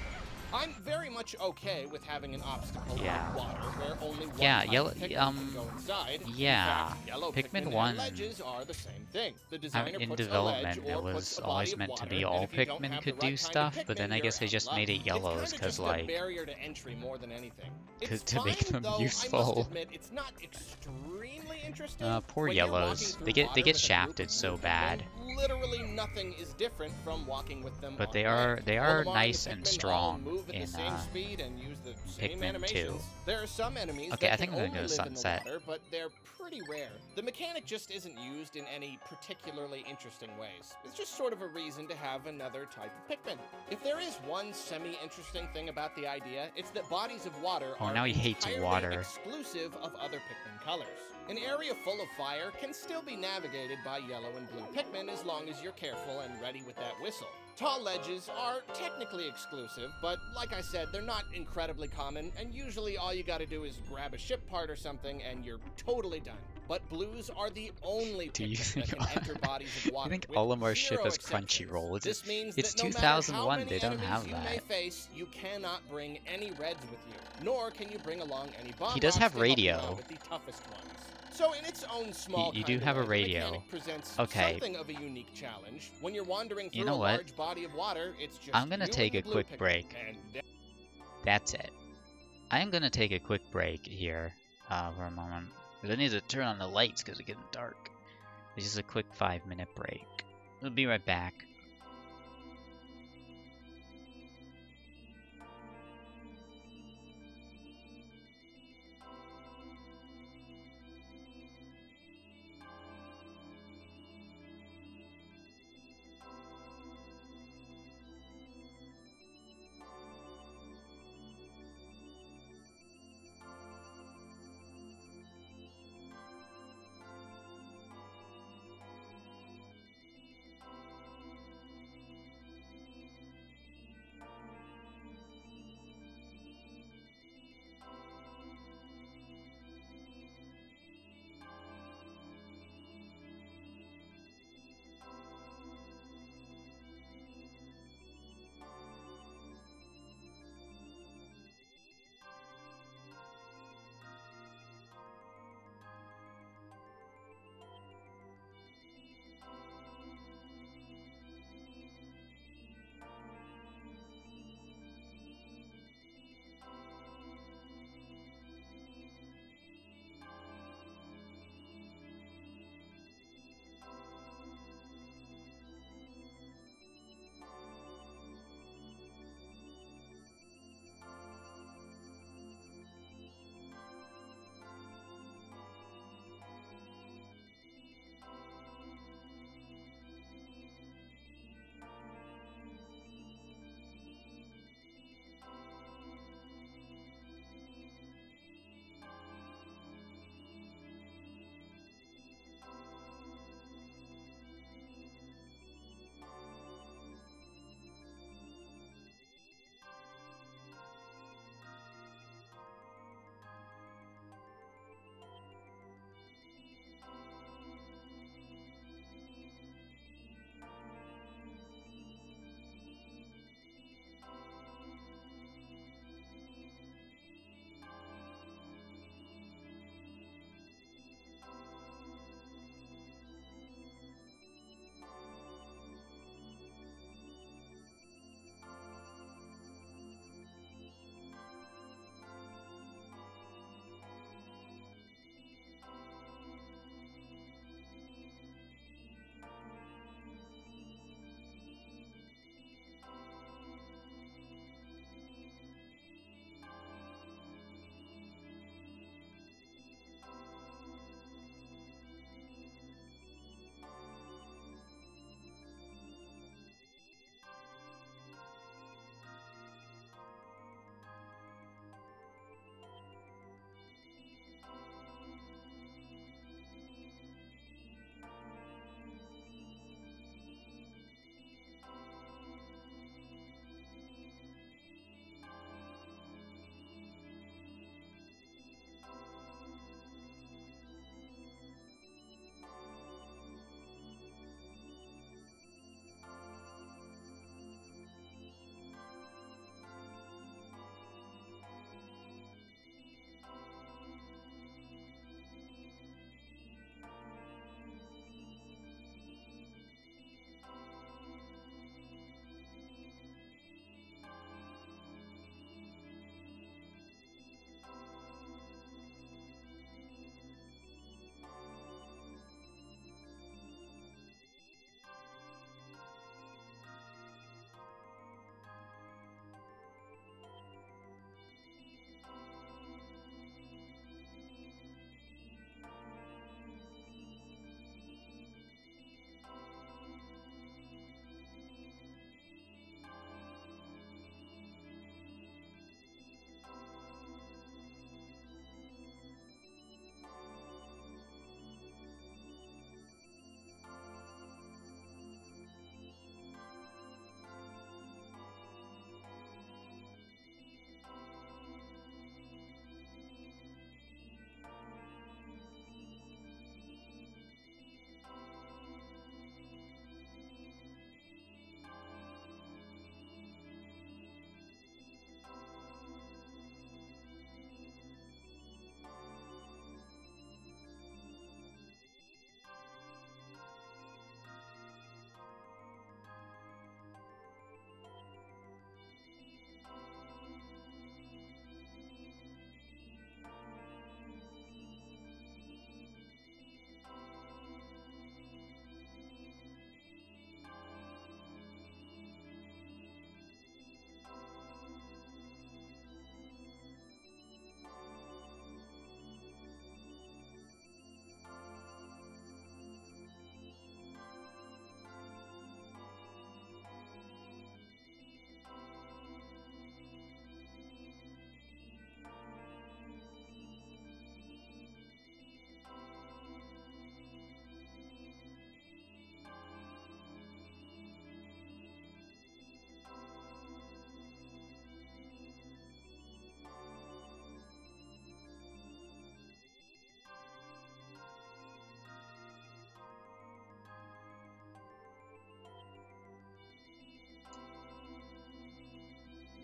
I'm very much okay with having an obstacle Yeah. like water where only one Yeah, type yellow- of Pikmin can go inside. yeah. In fact, yellow Pikmin Pikmin 1 and ledges are the same thing. The designer in puts a development, ledge it or was puts a always body of meant to water, be and all if you don't Pikmin have could the do right kind of stuff, but Pikmin, then I guess they you're just out of made it luck. yellows It's kinda because, just a like, barrier to entry more than anything. It's to make fine, them though, I useful. must admit, it's not extremely interesting. Poor When you're walking yellows. through They get water with a group shafted of so blue Pikmin, bad. Literally nothing is different from walking with them But on they land. are Olimar and the nice and Pikmin all strong move at in the same speed and use the same Pikmin 2. animations. There are some enemies Okay, I that think can I'm gonna only go live in the Sunset. water, but they're pretty rare. The mechanic just isn't used in any particularly interesting ways. It's just sort of a reason to have another type of Pikmin. If there is one semi-interesting thing about the idea, it's that bodies of water Oh, are now he hates entirely water. exclusive of other Pikmin colors. An area full of fire can still be navigated by yellow and blue Pikmin as long as you're careful and ready with that whistle. Tall ledges are technically exclusive, but like I said, they're not incredibly common, and usually all you gotta do is grab a ship part or something and you're totally done. but blues are the only Do you Pikmin that think can enter bodies of water. I think with Olimar's ship zero has exceptions. Crunchyroll. This means It's that no matter how 2001. many They don't enemies have you may that. face, you cannot bring any reds with you, nor can you bring along any bomb He does rocks have to help you radio. out with the toughest ones. So in its own small You kind do of have a way, the radio. mechanic presents Okay. something of a unique challenge. When you're wandering You through know a what? large body of water, it's just I'm gonna you take and a the blue quick Pikmin, break. and That's it. I am gonna take a quick break here for a moment. 'Cause I need to turn on the lights because it's getting dark. It's just a quick 5-minute break. We'll be right back.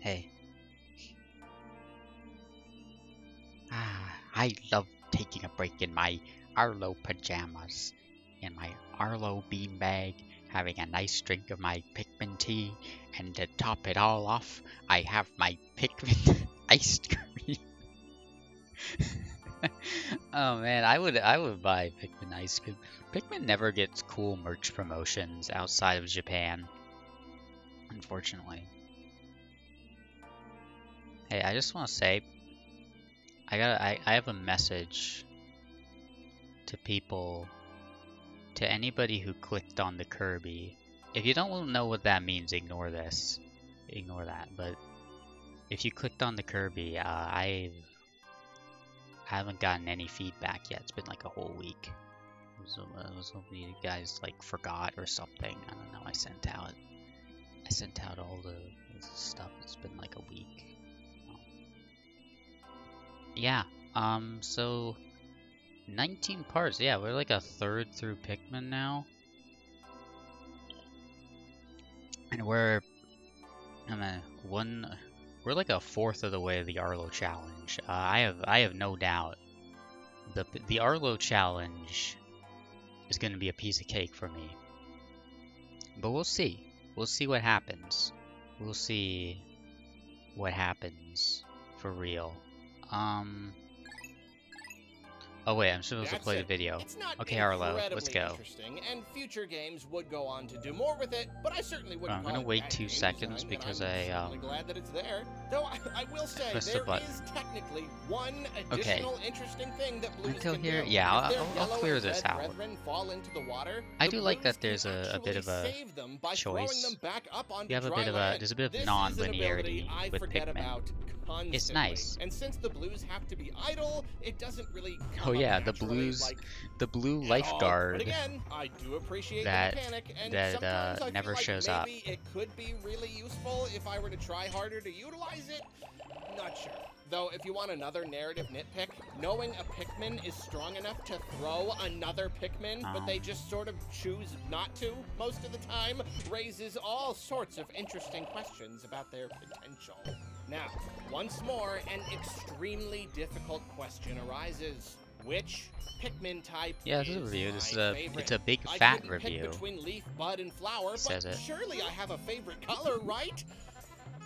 Hey. I love taking a break in my Arlo pajamas, in my Arlo beanbag, having a nice drink of my Pikmin tea, and to top it all off, I have my Pikmin iced cream. Oh man, I would buy Pikmin ice cream. Pikmin never gets cool merch promotions outside of Japan, unfortunately. Hey, I just want to say, I have a message to people, to anybody who clicked on the Kirby. If you don't know what that means, ignore this. Ignore that. But if you clicked on the Kirby, I haven't gotten any feedback yet. It's been like a whole week. I was hoping you guys like forgot or something. I don't know. I sent out all the stuff. It's been like a week. Yeah. So 19 parts. Yeah, we're like a third through Pikmin now. And we're like a fourth of the way to the Arlo challenge. I have no doubt the Arlo challenge is going to be a piece of cake for me. But we'll see. We'll see what happens. We'll see what happens for real. Oh wait, I'm supposed to play the video. Okay, Arlo, let's go. Interesting, and future games would go on to do more with it, but I certainly wouldn't. I'm gonna wait 2 seconds because I'm glad that it's there. Though I will say there is technically one additional interesting thing that blues until can here, do. yeah, I'll clear this out. Fall into the water, I do like that there's a bit of a choice. You have there's a bit of non-linearity with Pikmin. It's nice. And since the blues have to be idle, it doesn't really Oh yeah, the blue lifeguard but again, I do appreciate that the mechanic, and never shows maybe up. It could be really useful if I were to try harder to utilize it. Not sure. Though, if you want another narrative nitpick, knowing a Pikmin is strong enough to throw another Pikmin, but they just sort of choose not to most of the time, raises all sorts of interesting questions about their potential. Now, once more, an extremely difficult question arises. Which Pikmin type this is a review. It's a big I fat couldn't review. Pick between leaf, bud, and flower, Says but it. surely I have a favorite color, right?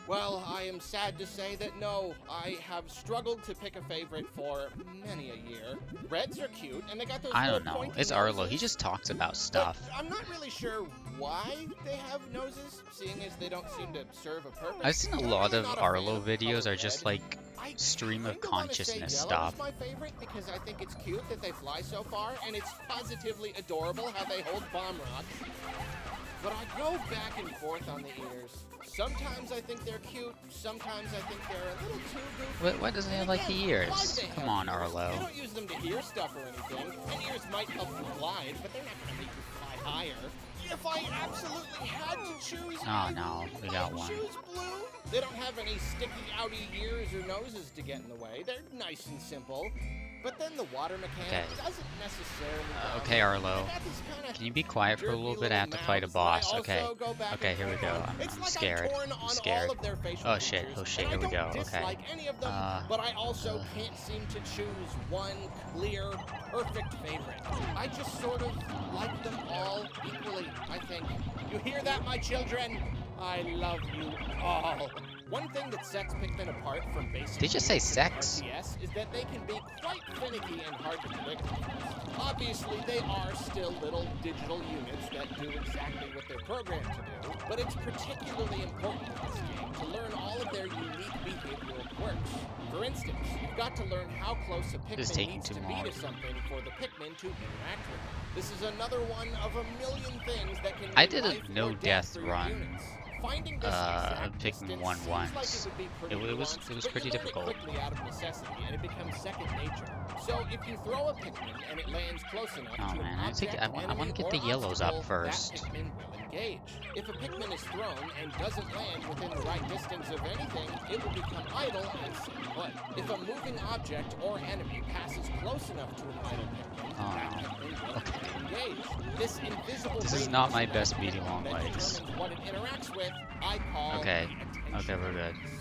Well, I am sad to say that no, I have struggled to pick a favorite for many a year. Reds are cute, and they got those I little don't know. pointy It's Arlo. noses. He just talks about stuff. But I'm not really sure why they have noses, seeing as they don't seem to serve a purpose. I've seen a I'm lot really of not a Arlo fan of videos color are just red. like I stream of kinda wanna say consciousness yellow stuff. is my favorite because I think it's cute that they fly so far, and it's positively adorable how they hold bomb rocks. But I go back and forth on the ears. Sometimes I think they're cute, sometimes I think they're a little too goofy. Why doesn't he have like the Again, ears? why do they Come have on, ears? Arlo. You don't use them to hear stuff or anything, and ears might help you glide, but they're not going to make you fly higher. If I absolutely had to choose, Oh no, we got I'd one. choose blue. They don't have any sticky outy ears or noses to get in the way. They're nice and simple. But then the water mechanic doesn't necessarily. Okay, Arlo. Can you be quiet for a little bit? I have to fight a boss. Okay. Okay, here we go. I'm scared. I'm scared. Oh shit. Oh shit. Here we go. Okay. But I also can't seem to choose one clear, perfect favorite. I just sort of like them all equally, I think. You hear that, my children? I love you all. One thing that sets Pikmin apart from basic Did you just say sex? RTS is that they can be quite finicky and hard to predict. Obviously, they are still little digital units that do exactly what they're programmed to do, but it's particularly important in this game to learn all of their unique behavioral quirks. For instance, you've got to learn how close a Pikmin needs to be to something for the Pikmin to interact with it. This is another one of a million things that can I make did a life or no death death for your run. units. Finding this exact Pikmin distance 1 seems once. like it would be pretty It was nuanced, pretty but you learn difficult. it quickly out of necessity, and it becomes second nature. So if you throw a Pikmin and it lands close enough Oh to man, an I think object, I want to get enemy, the or yellows obstacle, up first. that Pikmin will engage. If a Pikmin is thrown and doesn't land within the right distance of anything, it will become idle and stay put. If a moving object or enemy passes close enough to an idle Pikmin, that Pikmin will engage. This invisible This is radius not my around best the medium Pikmin long that legs. determines what it interacts with, I call Okay. the attention Okay, we're good. radius.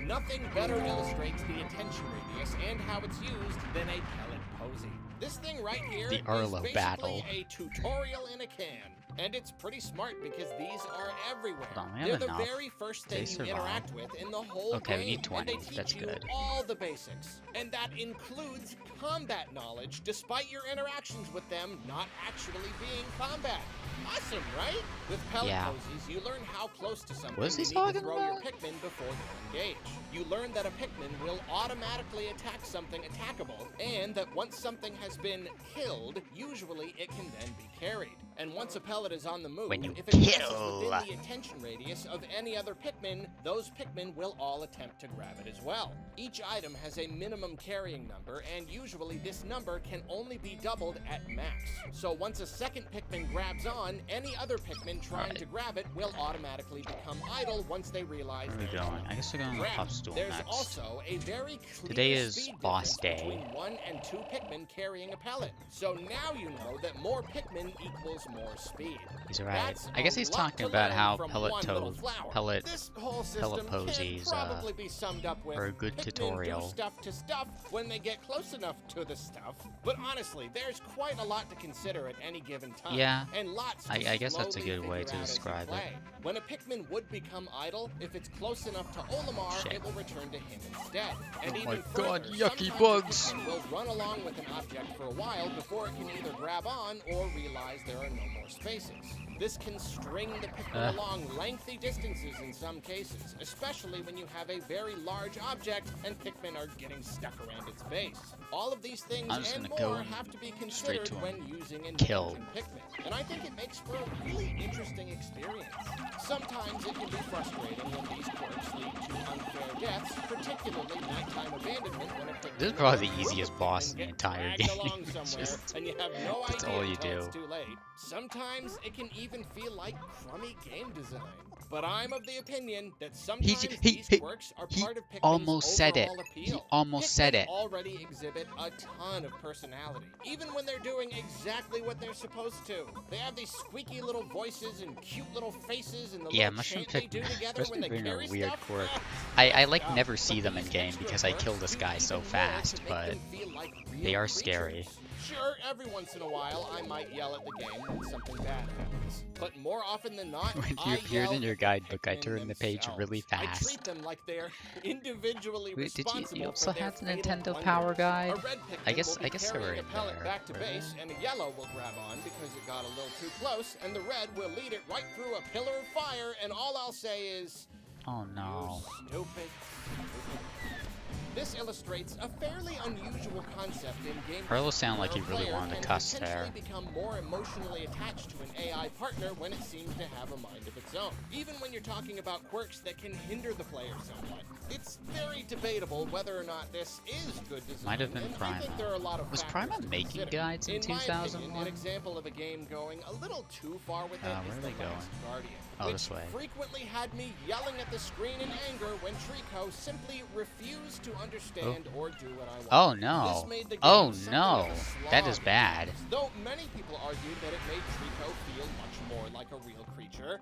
Nothing better illustrates the attention radius and how it's used than a pellet posy. This thing right here The is Arlo basically battle. a tutorial in a can. And it's pretty smart because these are everywhere. Hold on, we have They're the enough. very first thing They you survive. interact with in the whole Okay, game. we need 20. And they teach That's you good. all the basics. And that includes combat knowledge, despite your interactions with them not actually being combat. Awesome, right? With pellet Yeah. posies, you learn how close to something What is he you need to talking throw about? your Pikmin before you engage. You learn that a Pikmin will automatically attack something attackable, and that once something has been killed, usually it can then be carried. And once a pellet is on the move, When you if it passes kill. within the attention radius of any other Pikmin, those Pikmin will all attempt to grab it as well. Each item has a minimum carrying number, and usually this number can only be doubled at max. So once a second Pikmin grabs on, any other Pikmin trying to grab it will automatically become idle once they realize Where are we they're going? I guess we're going to grabbed. Pop Stool There's next. also a very clear Today is speed boss difference day. between 1 and 2 Pikmin carrying a pellet. So now you know that more Pikmin equals more speed. He's right. That's I guess a he's lot talking to about learn how from pellet one little flower. pellet This whole system posies, can probably be summed up with are a good Pikmin tutorial. do stuff to stuff when they get close enough to the stuff. But honestly, there's quite a lot to consider at any given time. Yeah, and lots to I guess that's a slowly good way figure to out as you describe it. play. When a Pikmin would become idle, if it's close enough to Olimar, Shit. it will return to him instead. And Oh even my God, further, yucky sometimes bugs. a Pikmin will run along with an object for a while before it can either grab on or realize there are no more spaces. This can string the Pikmin along lengthy distances in some cases, especially when you have a very large object and Pikmin are getting stuck around its base. All of these things I'm just and gonna go more have to be straight considered to him. when using and Kill. managing Pikmin, and I think it makes for a really interesting experience. Sometimes it can be frustrating when these quirks lead to unfair deaths, particularly nighttime abandonment when a Pikmin This is probably the will easiest get boss in the and entire dragged game. along It's somewhere, just- and you have no that's idea all you until do. it's too late. Sometimes it can even feel like crummy game design. But I'm of the opinion that sometimes these quirks are he part of Pikmin's almost said it. overall appeal. He almost said Pikmin it. already exhibit a ton of personality, even when they're doing exactly what they're supposed to. They have these squeaky little voices and cute little faces and the Yeah, little Mushroom chant they do Pikmin. together when they Mushroom Pikmin are carry weird stuff. quirk. I like Yeah, never see but them in these game extra because I kill quirks this do guy even so more to fast, make but them feel like real they are creatures. scary. Sure, every once in a while I might yell at the game when something bad happens, but more often than not, When you I appeared yell in your at the guidebook, I Pikmin turned the page themselves. really I fast. treat them like they're individually Wait, did responsible you for also their have the fatal Nintendo blunders. Power Guide? A red Pikmin I guess will be they were carrying in a pellet there. back to Were base, and a yellow will grab on because it got a little too close, and the red will lead it right through a pillar of fire, and all I'll say is, Oh no. you stupid. This illustrates a fairly unusual concept in game. Arlo sounded like he where a really player wanted to can cuss there. potentially become more emotionally attached to an AI partner when it seems to have a mind of its own, even when you're talking about quirks that can hinder the player somewhat. It's very debatable whether or not this is good design. Might have been and I think Prima. there are a lot of Was factors Prima to making consider. guides in my opinion, 2001? an example of a game going a little too far with it Where is are The we going? Last Guardian, Oh, which this way. frequently had me yelling at the screen in anger when Trico simply refused to understand or do what I wanted. Oh no. This made the game Oh something no. of a That is slog. bad. Though many people argued that it made Trico feel much more like a real creature.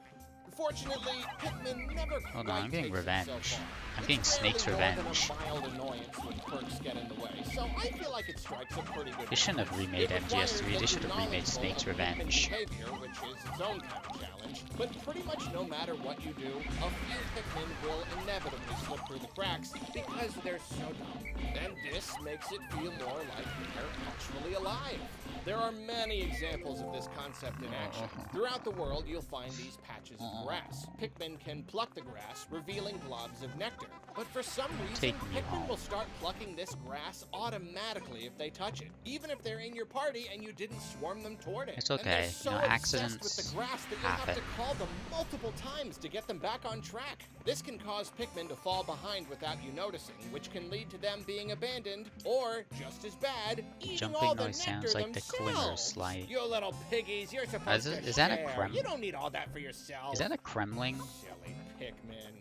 Fortunately, Pikmin never Hold quite on, I'm getting takes it so revenge. far. I'm It's getting Snake's rarely more than revenge. a mild annoyance when quirks get in the way, so I feel like it strikes a pretty good They shouldn't have balance. remade It requires MGS3, that they should you're have remade knowledgeable Snake's of Pikmin Revenge. behavior, which is its own kind of challenge, but pretty much no matter what you do, a few Pikmin will inevitably slip through the cracks because they're so dumb. And this makes it feel more like they're actually alive. There are many examples of this concept in action. Throughout the world, you'll find these patches of grass. Pikmin can pluck the grass, revealing globs of nectar. But for some reason, Take me Pikmin home. will start plucking this grass automatically if they touch it, even if they're in your party and you didn't swarm them toward it. It's And they're okay. so You know, obsessed with accidents the grass that you'll have happen. to call them multiple times to get them back on track. This can cause Pikmin to fall behind without you noticing, which can lead to them being abandoned, or, just as bad, eating Jumping all the noise sounds nectar like the Klimmer themselves. slide. You little piggies, you're supposed to is that a share. Krem? You don't need all that for yourself. Is that a Kremling? Silly Pikmin.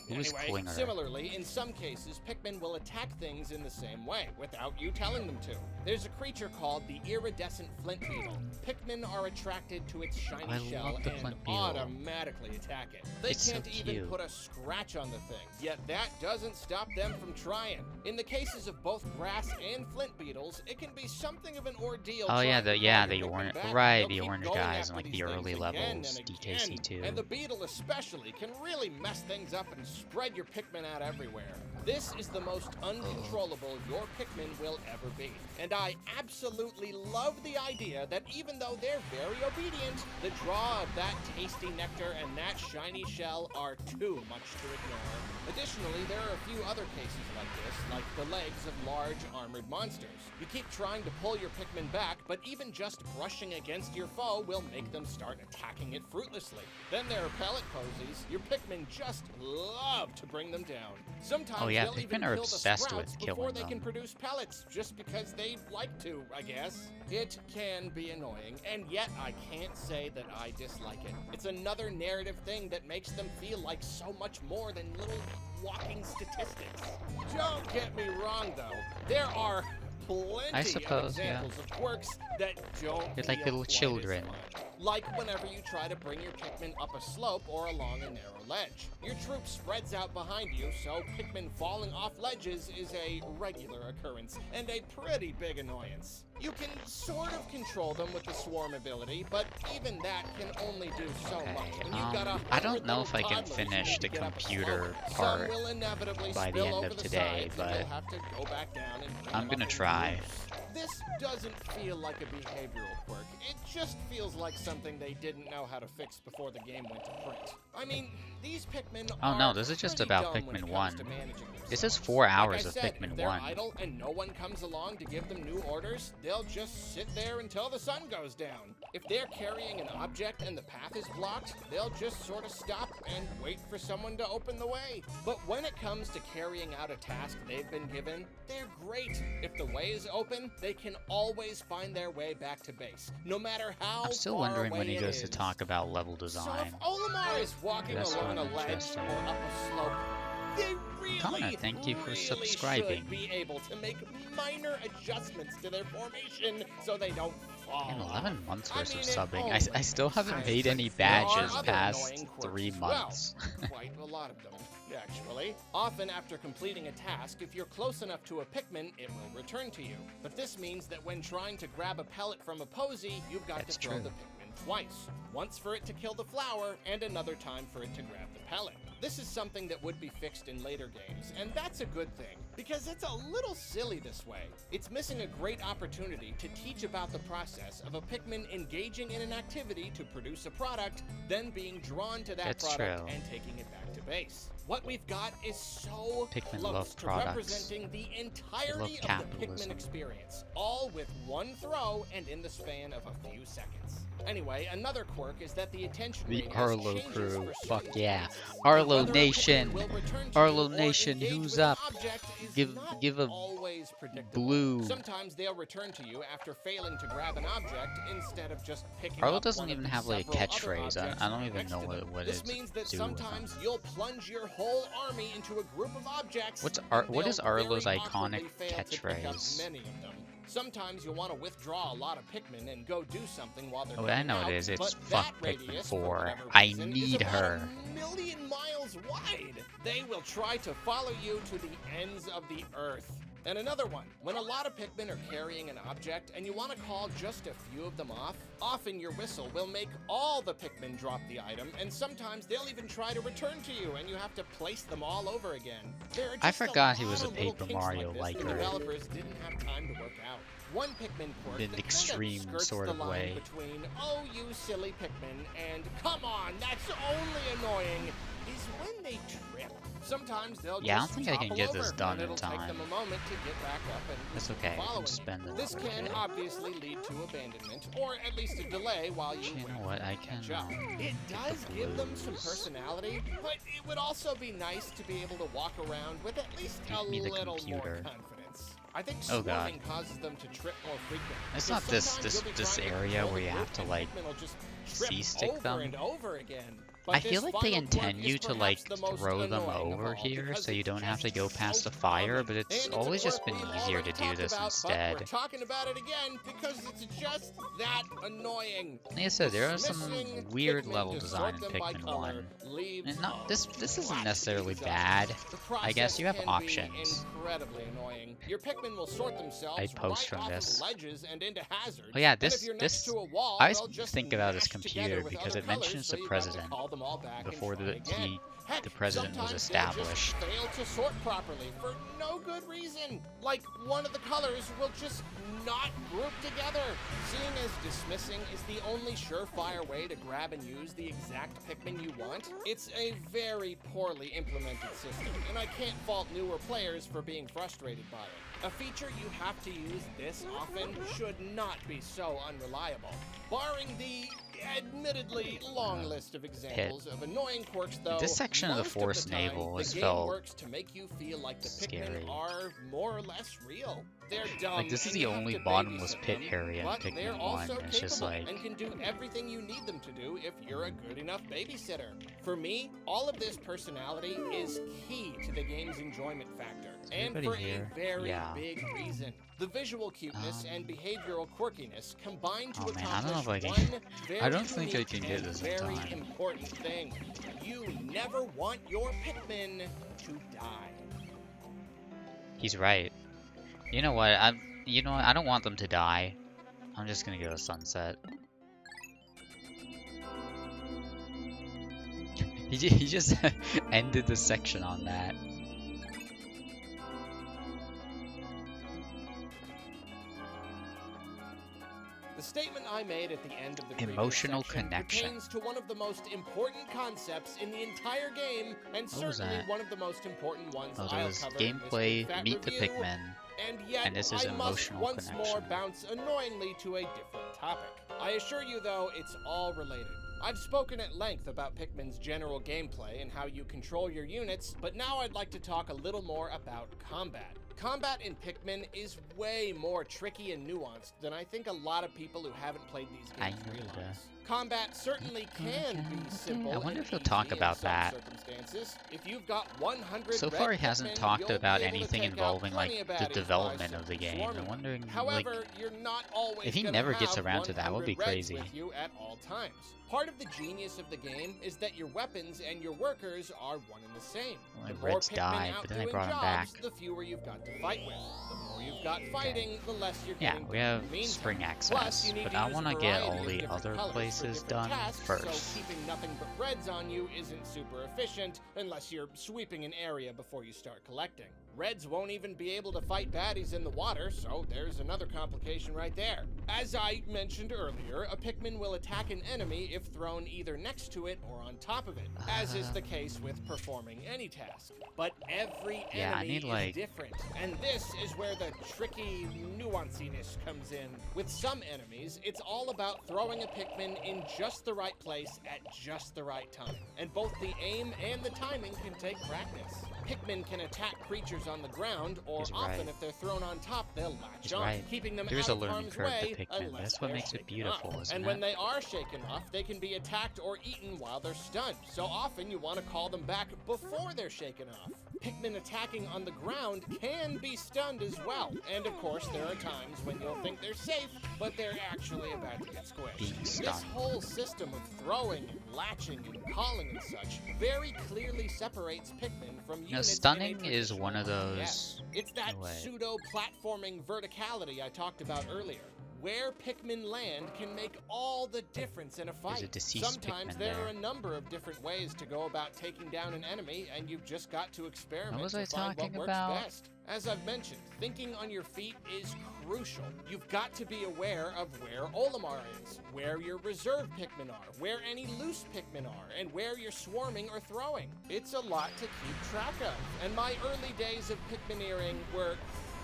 Who's Anyway, Klinger? similarly, in some cases, Pikmin will attack things in the same way, without you telling them to. There's a creature called the iridescent flint beetle. Pikmin are attracted to its shiny I shell love the and flint beetle. automatically attack it. They It's so can't even cute. put a scratch on the thing, yet that doesn't stop them from trying. In the cases of both grass and flint beetles, it can be something of an ordeal. Oh yeah, trying to call your Pikmin orange, back. right, They'll the keep orange going guys in after like the these early things again levels, and DKC2. and the beetle especially can really mess things up and spread your Pikmin out everywhere. This is the most uncontrollable your Pikmin will ever be. And I absolutely love the idea that even though they're very obedient, the draw of that tasty nectar and that shiny shell are too much to ignore. Additionally, there are a few other cases like this, like the legs of large armored monsters. You keep trying to pull your Pikmin back, but even just brushing against your foe will make them start attacking it fruitlessly. Then there are pellet posies. Your Pikmin just love to bring them down. Sometimes Oh yeah, they'll even Pikmin are kill the obsessed sprouts with before killing they can them. produce pellets, just because they like to, I guess. It can be annoying, and yet I can't say that I dislike it. It's another narrative thing that makes them feel like so much more than little walking statistics. Don't get me wrong, though. There are plenty of suppose, yeah. examples of quirks that don't They're like feel little quite as children. fun. Like whenever you try to bring your Pikmin up a slope or along a narrow ledge. Your troop spreads out behind you, so Pikmin falling off ledges is a regular occurrence, and a pretty big annoyance. You can sort of control them with the swarm ability, but even that can only do so much. When you've got I don't 100 know if I little can toddlers who finish need the to get up a computer slope. part Some will inevitably by the spill end over of the today, sides, and but you'll have to go back down and bring I'm them gonna up in try. groups. This doesn't feel like a behavioral quirk. It just feels like something they didn't know how to fix before the game went to print. I mean, these Pikmin Oh no, are this is just pretty about dumb when it Pikmin comes 1. to managing This themselves. is 4 hours Like I of said, Pikmin if they're 1. idle and no one comes along to give them new orders, they'll just sit there until the sun goes down. If they're carrying an object and the path is blocked, they'll just sort of stop and wait for someone to open the way. But when it comes to carrying out a task they've been given, they're great. If the way is open, they can always find their way back to base, no matter how I'm still far wondering when away he it goes to is. talk about level So design. if Olimar is walking That's along a not ledge interesting. or up a slope, they Connor, really, thank you for really subscribing. should be able to make minor adjustments to their formation so they don't fall. In 11 months I worth mean, of it subbing. almost I still haven't makes made sense. any There are badges other past annoying quirks 3 as well. months. Quite a lot of them, actually. Often after completing a task, if you're close enough to a Pikmin, it will return to you. But this means that when trying to grab a pellet from a posy, you've got That's to throw true. the Pikmin twice. Once for it to kill the flower, and another time for it to grab the pellet. This is something that would be fixed in later games, and that's a good thing, because it's a little silly this way. It's missing a great opportunity to teach about the process of a Pikmin engaging in an activity to produce a product, then being drawn to that That's product true. and taking it back to base. What we've got is so Pikmin close love to products. representing the entirety of the capitalism. Pikmin experience, all with one throw and in the span of a few seconds. Anyway, another quirk is that the attention The radius Arlo changes crew. for Fuck certain yeah. tasks. Arlo Whether a Pikmin Nation. will return to Arlo you or Nation, engage who's with an up? object is not Give a always predictable. blue. Sometimes they'll return to you after failing to grab an object instead of just picking Arlo up doesn't one of even the have like a several other catchphrase. objects I don't even next know to them. what This it's means that do with them. sometimes you'll plunge your whole army into a group of objects. What and is they'll Arlo's very iconic awkwardly fail to pick up catchphrase? many of them. Sometimes you'll want to withdraw a lot of Pikmin and go do something while they're Oh, I coming know out, it is. It's but fuck that Pikmin radius, 4. for whatever I reason, need is about her. 1,000,000 miles wide. They will try to follow you to the ends of the earth. And another one, when a lot of Pikmin are carrying an object and you want to call just a few of them off, often your whistle will make all the Pikmin drop the item, and sometimes they'll even try to return to you, and you have to place them all over again. There are I just forgot he lot was a of little Paper kinks Mario like this liker. The developers didn't have time to work out. One Pikmin quirk In that extreme kind of skirts sort the of line way. between, oh, you silly Pikmin, and come on, that's only annoying, is when they trip. Sometimes they'll Yeah, I don't just think I can topple get this over, done and in it'll take time. them a moment to get back up and That's keep okay. I following can you. spend it. This can obviously lead to abandonment, or at least a delay while you You wait know what? I to can catch up. It does the give them some blues. personality, but it would also be nice to be able to walk around with at least a Give me the little more computer. confidence. I think Oh, God. swarming causes them to trip more frequently. It's because not this sometimes you'll be this trying to area control where the you group have to and like Pikmin will just trip C-stick over them. and over again. But I feel this like they final quirk intend is you to perhaps like the most throw them annoying of over all, here because so you it's don't have to just go past so the fire, common. but And it's a always just quirk been we've easier already to do talked this about, instead. But we're talking about it again because it's just that annoying. Like I said, there are some Dismissing weird Pikmin level to design sort in them by Pikmin color 1. leaves And not this isn't flat necessarily design. bad. The I guess you have process can options. be incredibly annoying. Your Pikmin will sort themselves I'd post right from off this. of ledges and into hazards. Oh yeah, and if you're next to a wall, I always they'll just think about his mash together computer with because other it colors, mentions so the you've got to president call them all back before and try again. Heck, the president was sometimes they'll established. just fail to sort properly for no good reason. Like one of the colors will just not group together. Seeing as dismissing is the only surefire way to grab and use the exact Pikmin you want, it's a very poorly implemented system, and I can't fault newer players for being frustrated by it. A feature you have to use this often should not be so unreliable. Barring the admittedly long list of examples of annoying quirks, though, This section of the most Forest time, Naval has the game felt works to make you feel like the scary. Pikmin are more or less real. They're dumb. Like this is and the you have only to bottomless babysit pit them, area in but they're Pikmin 1. also It's just capable like and can do everything you need them to do if you're a good enough babysitter. For me, all of this personality is key to the game's enjoyment factor, and everybody for here? a very Yeah. big reason. The visual cuteness and behavioral quirkiness combine to Oh man, I don't know accomplish if I can. one very I don't think I unique can get and this in very time. important thing. You never want your Pikmin to die. He's right. You know what? I don't want them to die. I'm just gonna go to sunset. He just ended the section on that. The statement I made at the end of the Emotional previous section connection. pertains to one of the most important concepts in the entire game, and What was certainly that? one of the most important ones Oh, I'll there was cover in this gameplay, Big Fat meet the Review. Pikmin. And yet, And this is I must emotional once more connection. bounce annoyingly to a different topic. I assure you, though, it's all related. I've spoken at length about Pikmin's general gameplay and how you control your units, but now I'd like to talk a little more about combat. Combat in Pikmin is way more tricky and nuanced than I think a lot of people who haven't played these games realize. Combat certainly can be simple. I wonder and if he'll easy talk in about some that. circumstances. If you've got 100 So red far, he hasn't Pikmin, talked you'll about be able to anything take out involving like plenty of the baddies by development of the simply game. swarming I'm them. wondering, However, like, you're not always if he gonna never gets have around to that, would be 100 reds crazy. with you at all times. Part of the genius of the game is that your weapons and your workers are one and the same. Well, The like, more Reds Pikmin died, out but then they doing brought him jobs, back. the fewer you've got to fight with. The more you've got fighting, the less you're yeah, getting we done have in the meantime. spring Plus, access, you need but to I use want a to get variety all of the different other colors for places different done tasks, first. So keeping nothing but reds on you isn't super efficient unless you're sweeping an area before you start collecting. Reds won't even be able to fight baddies in the water, so there's another complication right there. As I mentioned earlier, a Pikmin will attack an enemy if thrown either next to it or on top of it, as is the case with performing any task. But every Yeah, I enemy need, like- is different, and this is where the tricky nuanciness comes in. With some enemies, it's all about throwing a Pikmin in just the right place at just the right time, and both the aim and the timing can take practice. Pikmin can attack creatures on the ground, or He's often right. if they're thrown on top, they'll latch He's on, right. keeping them There's out a of learning harm's curve to way Pikmin. unless That's what they're makes it shaken beautiful, off. isn't And it? when they are shaken off, they can be attacked or eaten while they're stunned. So often you want to call them back before they're shaken off. Pikmin attacking on the ground can be stunned as well. And of course, there are times when you'll think they're safe, but they're actually about to get squished. Being This stunned. whole system of throwing and latching and calling and such very clearly separates Pikmin from units. You know, in a stunning is traditional one of those. RTS. It's that Wait. pseudo-platforming verticality I talked about earlier. Where Pikmin land can make all the difference in a fight. There's a deceased Sometimes Pikmin there there. are a number of different ways to go about taking down an enemy, and you've just got to experiment What was to I find what talking works about? best. As I've mentioned, thinking on your feet is crucial. You've got to be aware of where Olimar is, where your reserve Pikmin are, where any loose Pikmin are, and where you're swarming or throwing. It's a lot to keep track of, and my early days of Pikmineering were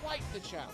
quite the challenge.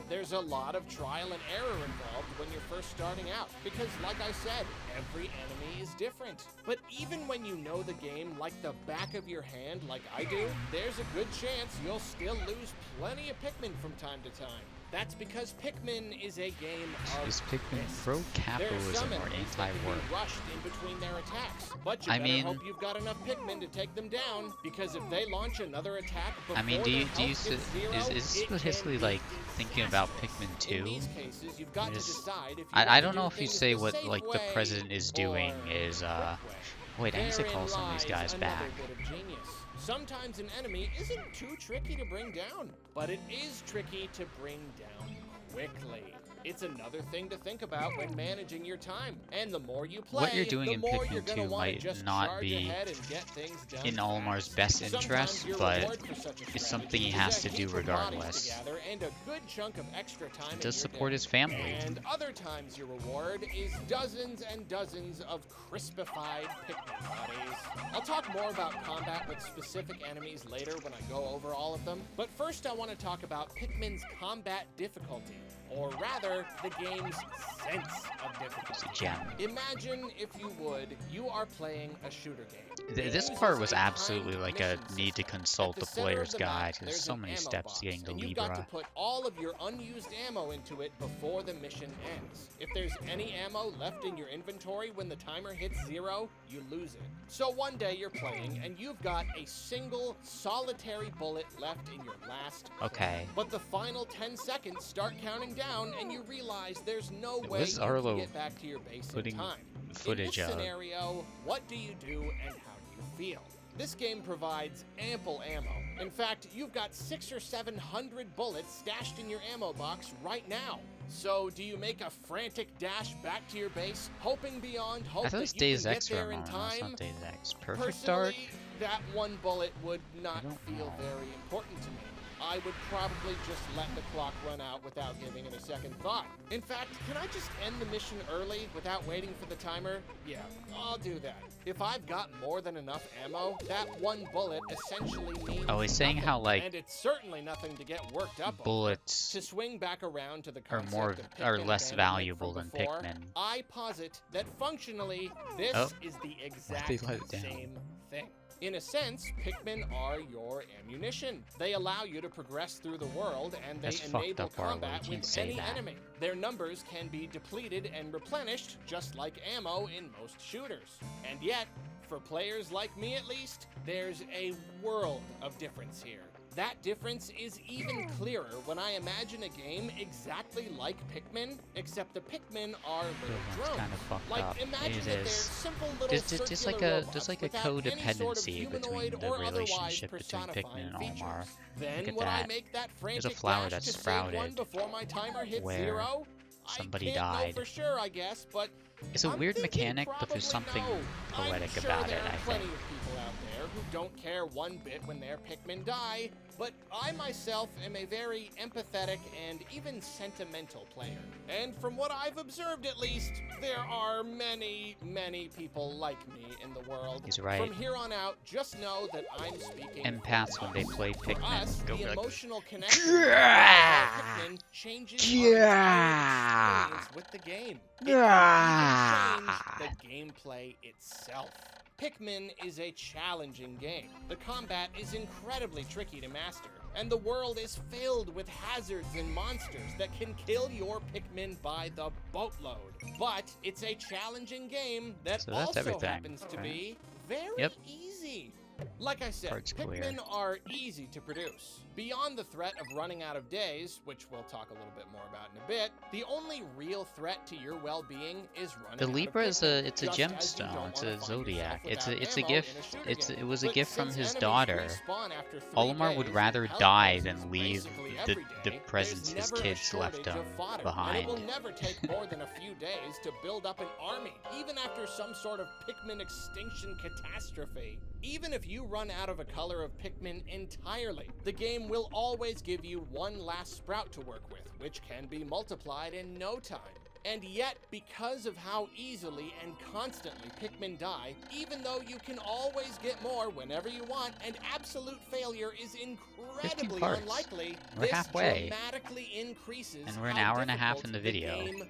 There's a lot of trial and error involved when you're first starting out, because like I said, every enemy is different. But even when you know the game like the back of your hand like I do, there's a good chance you'll still lose plenty of Pikmin from time to time. That's because Pikmin is a game of Is Pikmin risk. pro-capitalism There are some or enemies that can anti-war? be rushed in between their attacks, but you I better mean- hope you've got enough Pikmin to take them down, because if they launch another attack before I mean, their do you health gets zero, is this it can basically be like thinking about Pikmin disastrous. 2? In these cases, you've got to Just- decide if you I want don't to know do if you things say the what safe like the way president is doing or is the quick way. wait, I need to Therein call some of these lies guys another back. bit of genius. Sometimes an enemy isn't too tricky to bring down, but it is tricky to bring down quickly. It's another thing to think about when managing your time. And the more you play, What you're doing the in more Pikmin you're gonna 2 wanna might just not charge be ahead and get things done in Olimar's fast. best Sometimes interest, your but reward for such a it's something strategy he is has a to do heap of bodies regardless. together and a good chunk of extra time in Does your support day. his family. And other times your reward is dozens and dozens of crispified Pikmin bodies. I'll talk more about combat with specific enemies later when I go over all of them, but first I want to talk about Pikmin's combat difficulty, or rather, the game's sense of It's a difficulty. gem. Imagine, if you would, you are playing a shooter game. It This uses part was a absolutely timed like a mission need to system. consult At the center of player's the map, guide. There's there's so an many ammo steps box, getting to and you've got to Libra. put all of your unused ammo into it before the mission ends. If there's any ammo left in your inventory when the timer hits 0, you lose it. So one day you're playing and you've got a single solitary bullet left in your last clip. Okay. But the final 10 seconds start counting down and you realize there's no way Was you Arlo can get back to your base in putting time. footage In this of? scenario, what do you do and how do you feel? This game provides ample ammo. In fact, you've got 600 or 700 bullets stashed in your ammo box right now. So, do you make a frantic dash back to your base, hoping beyond hope I thought it was that you Days can X get for a there in moment. No, it's time? not Days X. Perfect Dark? Personally, that one bullet would not don't feel know. very important to me. I would probably just let the clock run out without giving it a second thought. In fact, can I just end the mission early without waiting for the timer? Yeah, I'll do that. If I've got more than enough ammo, that one bullet essentially means Oh, he's saying nothing, how, like, and it's certainly nothing to get worked up over. bullets To swing back around to the are concept more of are Pikmin less abandonment valuable from than before, Pikmin. I posit that functionally, this Oh. is the Why'd exact they let it down? same thing. In a sense, Pikmin are your ammunition. They allow you to progress through the world, and they That's fucked enable up, Arlo. combat You can't with say any that. enemy. Their numbers can be depleted and replenished, just like ammo in most shooters. And yet, for players like me at least, there's a world of difference here. That difference is even clearer when I imagine a game exactly like Pikmin, except the Pikmin are little It's drones. kind of fucked Like, up. imagine It that they're is. simple little There's just circular like a robots like a without any sort of codependency between humanoid the or otherwise relationship between Pikmin personifying and features. Omar. Then Look at when I that. make that There's a frantic flower dash that's to save one sprouted before my timer hits where 0, somebody I can't died. know for sure, I guess, but It's a I'm weird thinking mechanic, but there's probably something no. poetic I'm sure about there it, are I plenty think. of people out there who don't care one bit when their Pikmin die, but I myself am a very empathetic and even sentimental player. And from what I've observed at least, there are many, many people like me in the world. He's right. From here on out, just know that I'm speaking Empaths when they play for us, Pikmin go the like, emotional connection with Pikmin changes our entire experience with the game. It can even change the gameplay itself. Pikmin is a challenging game. The combat is incredibly tricky to master, and the world is filled with hazards and monsters that can kill your Pikmin by the boatload. But it's a challenging game that So that's also everything, happens to right? be very Yep. easy. Like I said, Part's clear. Pikmin are easy to produce. Beyond the threat of running out of days, which we'll talk a little bit more about in a bit, the only real threat to your well-being is running the out of Libra is Pikmin, it's a just as you don't gemstone. It's wanna a find zodiac. yourself It's a without gift. ammo in a shooter game. It was a But gift from since his enemies daughter. respawn after 3 Olimar would days, rather health die doses than leave basically the every day, presents there's his never a kids left shortage him of fodder, and behind. it will never take more than a few days to build up an army, even after some sort of Pikmin extinction catastrophe. Even if you run out of a color of Pikmin entirely, the game will always give you one last sprout to work with, which can be multiplied in no time. And yet, because of how easily and constantly Pikmin die, even though you can always get more whenever you want, and absolute failure is incredibly parts. unlikely, We're this halfway. dramatically increases And we're an how hour and a half difficult in the video. game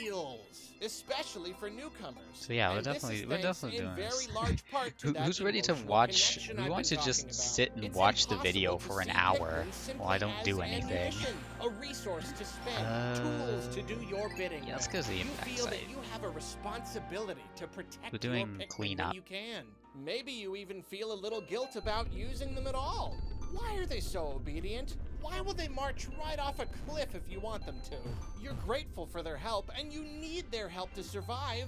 feels, especially for newcomers. So yeah, we're And this is definitely thanks doing in very this. large part to that Who's ready to emotional watch? connection Who I've wants been to just talking sit about. and It's watch the video impossible for to an see hour Pikmin while I don't simply do as anything? ammunition, a resource to spend, tools to do your bidding. Yeah, let's with. go to the You impact feel site. that you have a responsibility to protect We're your doing Pikmin cleanup. when you can. Maybe you even feel a little guilt about using them at all. Why are they so obedient? Why will they march right off a cliff if you want them to? You're grateful for their help, and you need their help to survive.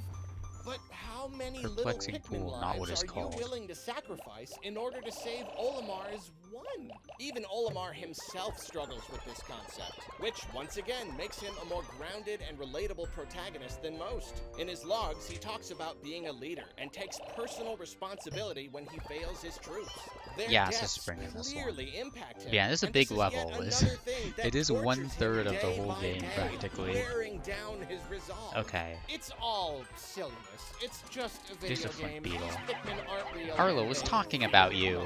But how many little Perplexing Pikmin pool, not what lives it's are called. you willing to sacrifice in order to save Olimar's one? Even Olimar himself struggles with this concept, which once again makes him a more grounded and relatable protagonist than most. In his logs, he talks about being a leader and takes personal responsibility when he fails his troops. Their Yeah, it's a deaths spring in this one. clearly impact him. Yeah, this is a and big this is level. yet It's- another thing that it is tortures 1/3 him of the day whole by game, day, practically. wearing down his resolve. Okay. It's all silliness. It's just a There's video a Flint game. Beetle. These Pikmin aren't real. Arlo was talking about you.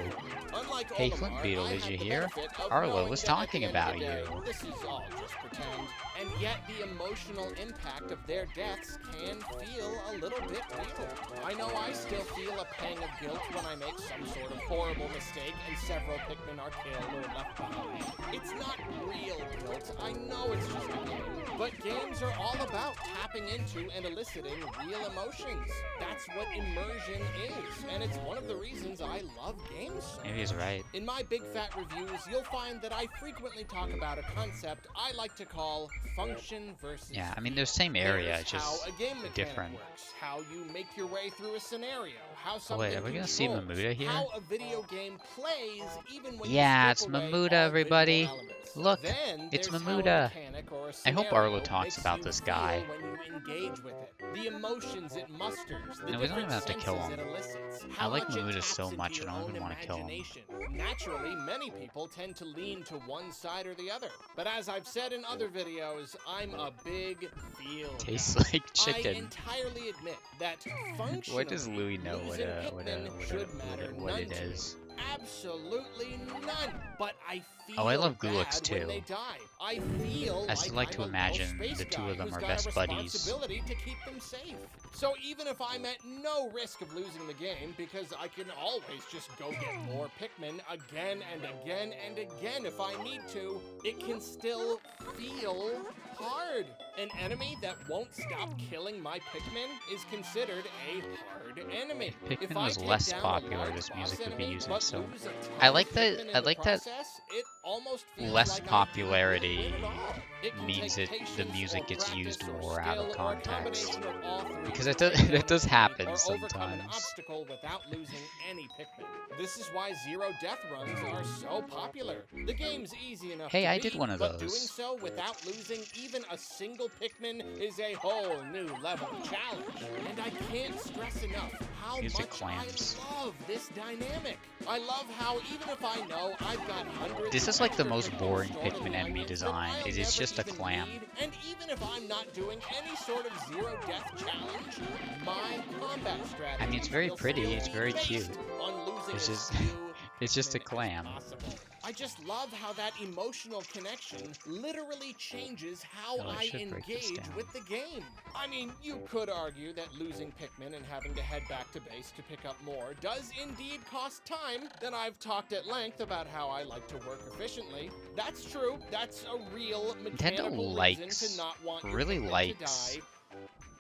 Unlike Hey, Olimar, Flint Beetle, I did had you the hear? benefit of Arlo knowing was that at talking the end of about the day, you. This is all just pretend. And yet the emotional impact of their deaths can feel a little bit real. I know I still feel a pang of guilt when I make some sort of horrible mistake and several Pikmin are killed or left behind. It's not real guilt. I know it's just a game. But games are all about tapping into and eliciting real emotions. That's what immersion is, and it's one of the reasons I love games so Maybe he's right. in my Big Fat Reviews, you'll find that I frequently talk about a concept I like to call function versus Yeah, I mean, they're same area, There's just how a game mechanic different. works, how you make your way through a scenario, how Oh something wait, are we gonna see controls, Mamuda here? how a video game plays even when Yeah, you it's strip away Mamuda, all visual everybody. elements. Look, Then it's there's how a Mamuda. mechanic or a I hope scenario Arlo talks makes about you this feel guy. when you engage with it, the emotions it musters, the No, we don't different even have to kill senses him. it elicits, I how like much it Mamuda taps so into much, I your don't own even want to kill him. imagination. Naturally, many people tend to lean to one side or the other. But as I've said in other videos, I'm a big feel Tastes guy. like I chicken. entirely admit that functionally, What does Louis know losing Pikmin should matter what none it to is? you. Absolutely none. But I feel Oh, I love bad Gulix when too. they die. I feel I still like to I'm a imagine little space the two guy of them who's are got best a buddies. responsibility to keep them safe. So even if I'm at no risk of losing the game, because I can always just go get more Pikmin again and again and again if I need to, it can still feel hard. An enemy that won't stop killing my Pikmin is considered a hard enemy. If Pikmin I was take less down a popular, large this boss music would be enemy, using, but so lose a ton I of like that- Pikmin in I the like that process, it almost feels less like I didn't popularity really win at all. It can means take that the patience music or gets practice used or more out of skill or a context. combination of all three Because to it does- break that down does a happen or overcome an sometimes. obstacle without losing any Pikmin. This is why zero death runs are so popular. The game's easy enough Hey, to I did beat, one of but doing those. so without losing even a single Pikmin is a whole new level of challenge. And I can't stress enough how Music much clams. I love this dynamic. I love how even if I know I've got hundreds This of is like the extra most Pikmin boring stored in Pikmin the enemy onions that design. I'll It is never just a even clam. need, and even if I'm not doing any sort of zero death challenge, my combat strategy I mean, it's very will pretty, still it's be very based cute. on losing It's as just- few it's just a Pikmin as clam. possible. I just love how that emotional connection literally changes how Oh, I I should break this engage down. with the game. I mean, you could argue that losing Pikmin and having to head back to base to pick up more does indeed cost time. Then I've talked at length about how I like to work efficiently. That's true. That's a real mechanical reason likes- to not want your really Pikmin likes to die.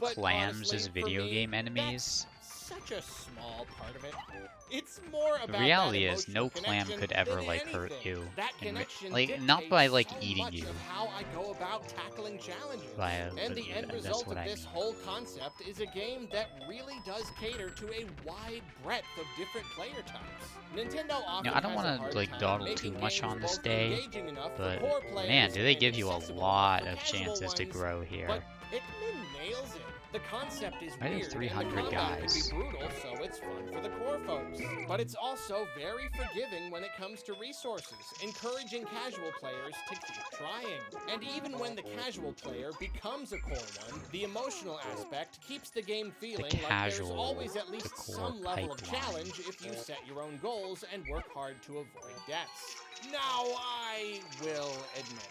But clams honestly, as for video me, game enemies. that's such a small part of it. It's more about The that reality is, emotional no clam connection could ever than like hurt anything. you. That in re- connection like, not by dictates like so eating much you. of how I go about tackling challenges. Via And the end that's result what of I this mean. whole concept is a game that really does cater to a wide breadth of different player types. Nintendo often I don't has a wanna, hard like, time dawdle making too much games on this both day, engaging enough for but core players man, do they and give you a accessible lot enough of for casual chances to ones. grow here. But Pikmin nails it. The concept is I have weird, 300 and the combat guys. can be brutal, so it's fun for the core folks. But it's also very forgiving when it comes to resources, encouraging casual players to keep trying. And even when the casual player becomes a core one, the emotional aspect keeps the game feeling like there's casual always at to least core some level of pipeline. challenge if you set your own goals and work hard to avoid deaths. Now, I will admit,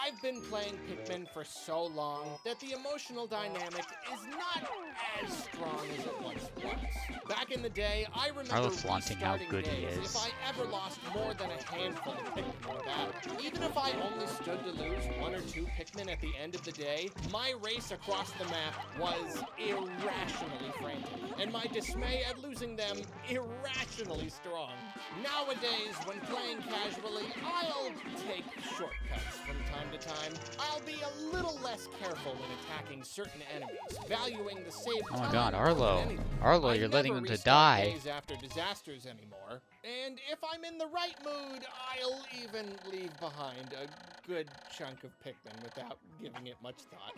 I've been playing Pikmin for so long that the emotional dynamic is not as strong as it once was. Back in the day, I remember Arlo flaunting how restarting good he days is. if I ever lost more than a handful of Pikmin in a battle. Even if I only stood to lose 1 or 2 Pikmin at the end of the day, my race across the map was irrationally frantic, and my dismay at losing them irrationally strong. Nowadays, when playing casually, I'll take shortcuts from time to time. I'll be a little less careful when attacking certain enemies, valuing the save Oh my time god, more Arlo. than anything. Arlo, I you're never letting them to restart die. days after disasters anymore. And if I'm in the right mood, I'll even leave behind a good chunk of Pikmin without giving it much thought.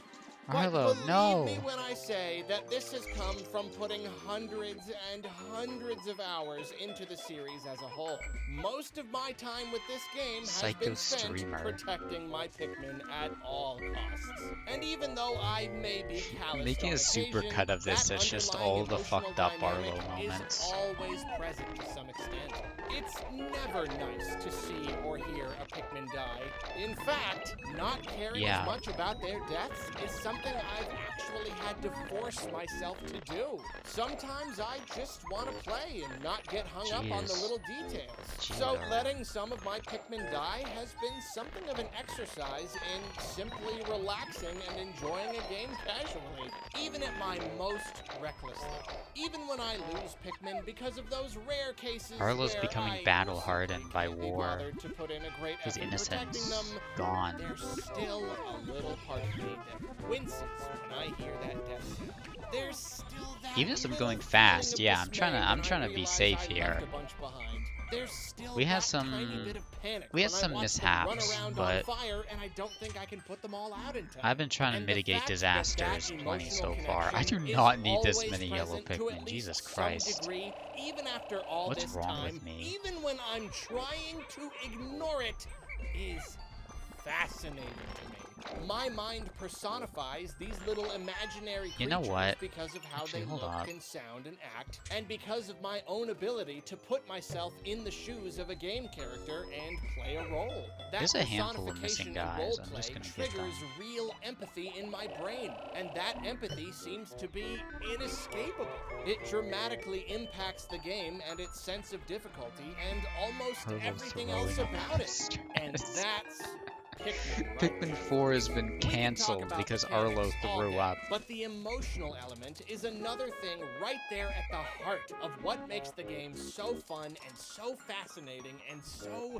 But Arlo, believe no. me when I say that this has come from putting hundreds and hundreds of hours into the series as a whole. Most of my time with this game has Psycho been spent streamer. protecting my Pikmin at all costs. And even though I may be calloused Making on a super occasion, cut of this that that's just underlying all the emotional fucked up dynamic Arlo is moments. always present to some extent. It's never nice to see or hear a Pikmin die. In fact, not caring Yeah. as much about their deaths is something I've actually had to force myself to do. Sometimes I just want to play and not get hung up on the Jeez. little details. So Jeez. letting some of my Pikmin die has been something of an exercise in simply relaxing and enjoying a game casually, even at my most reckless level. Even when I lose Pikmin because of those rare cases Arlo's where becoming I battle simply hardened by can't be war. bothered to put in a great His effort protecting innocence them, gone. there's still a little part of me that winces when I hear that death sound. There's still that Even as I'm little going feeling fast, of yeah, I'm dismay when trying I to be realize safe I here. left a bunch behind. There's still We had that some- tiny bit of panic we had when I some watch them run mishaps, around but on fire and I don't think I can put them all out in time. I've been trying to And the mitigate fact that disasters that plenty so emotional far. I do connection not is need this always many yellow present to at Pikmin. least Jesus some Christ. degree, even after all What's this wrong time, with me? even when I'm trying to ignore it, is fascinating to me. My mind personifies these little imaginary creatures You know what? because of how Actually, they hold look up. and sound and act, and because of my own ability to put myself in the shoes of a game character and play a role. That There's a handful of personification missing and guys. I'm roleplay just gonna get triggers them. real empathy in my brain, and that empathy seems to be inescapable. It dramatically impacts the game and its sense of difficulty and almost Arlo's everything throwing else up about it. stress. And that's Pikmin, right? Pikmin 4 has been We can talk cancelled about because the mechanics Arlo all threw day, up. But the emotional element is another thing right there at the heart of what makes the game so fun and so fascinating and so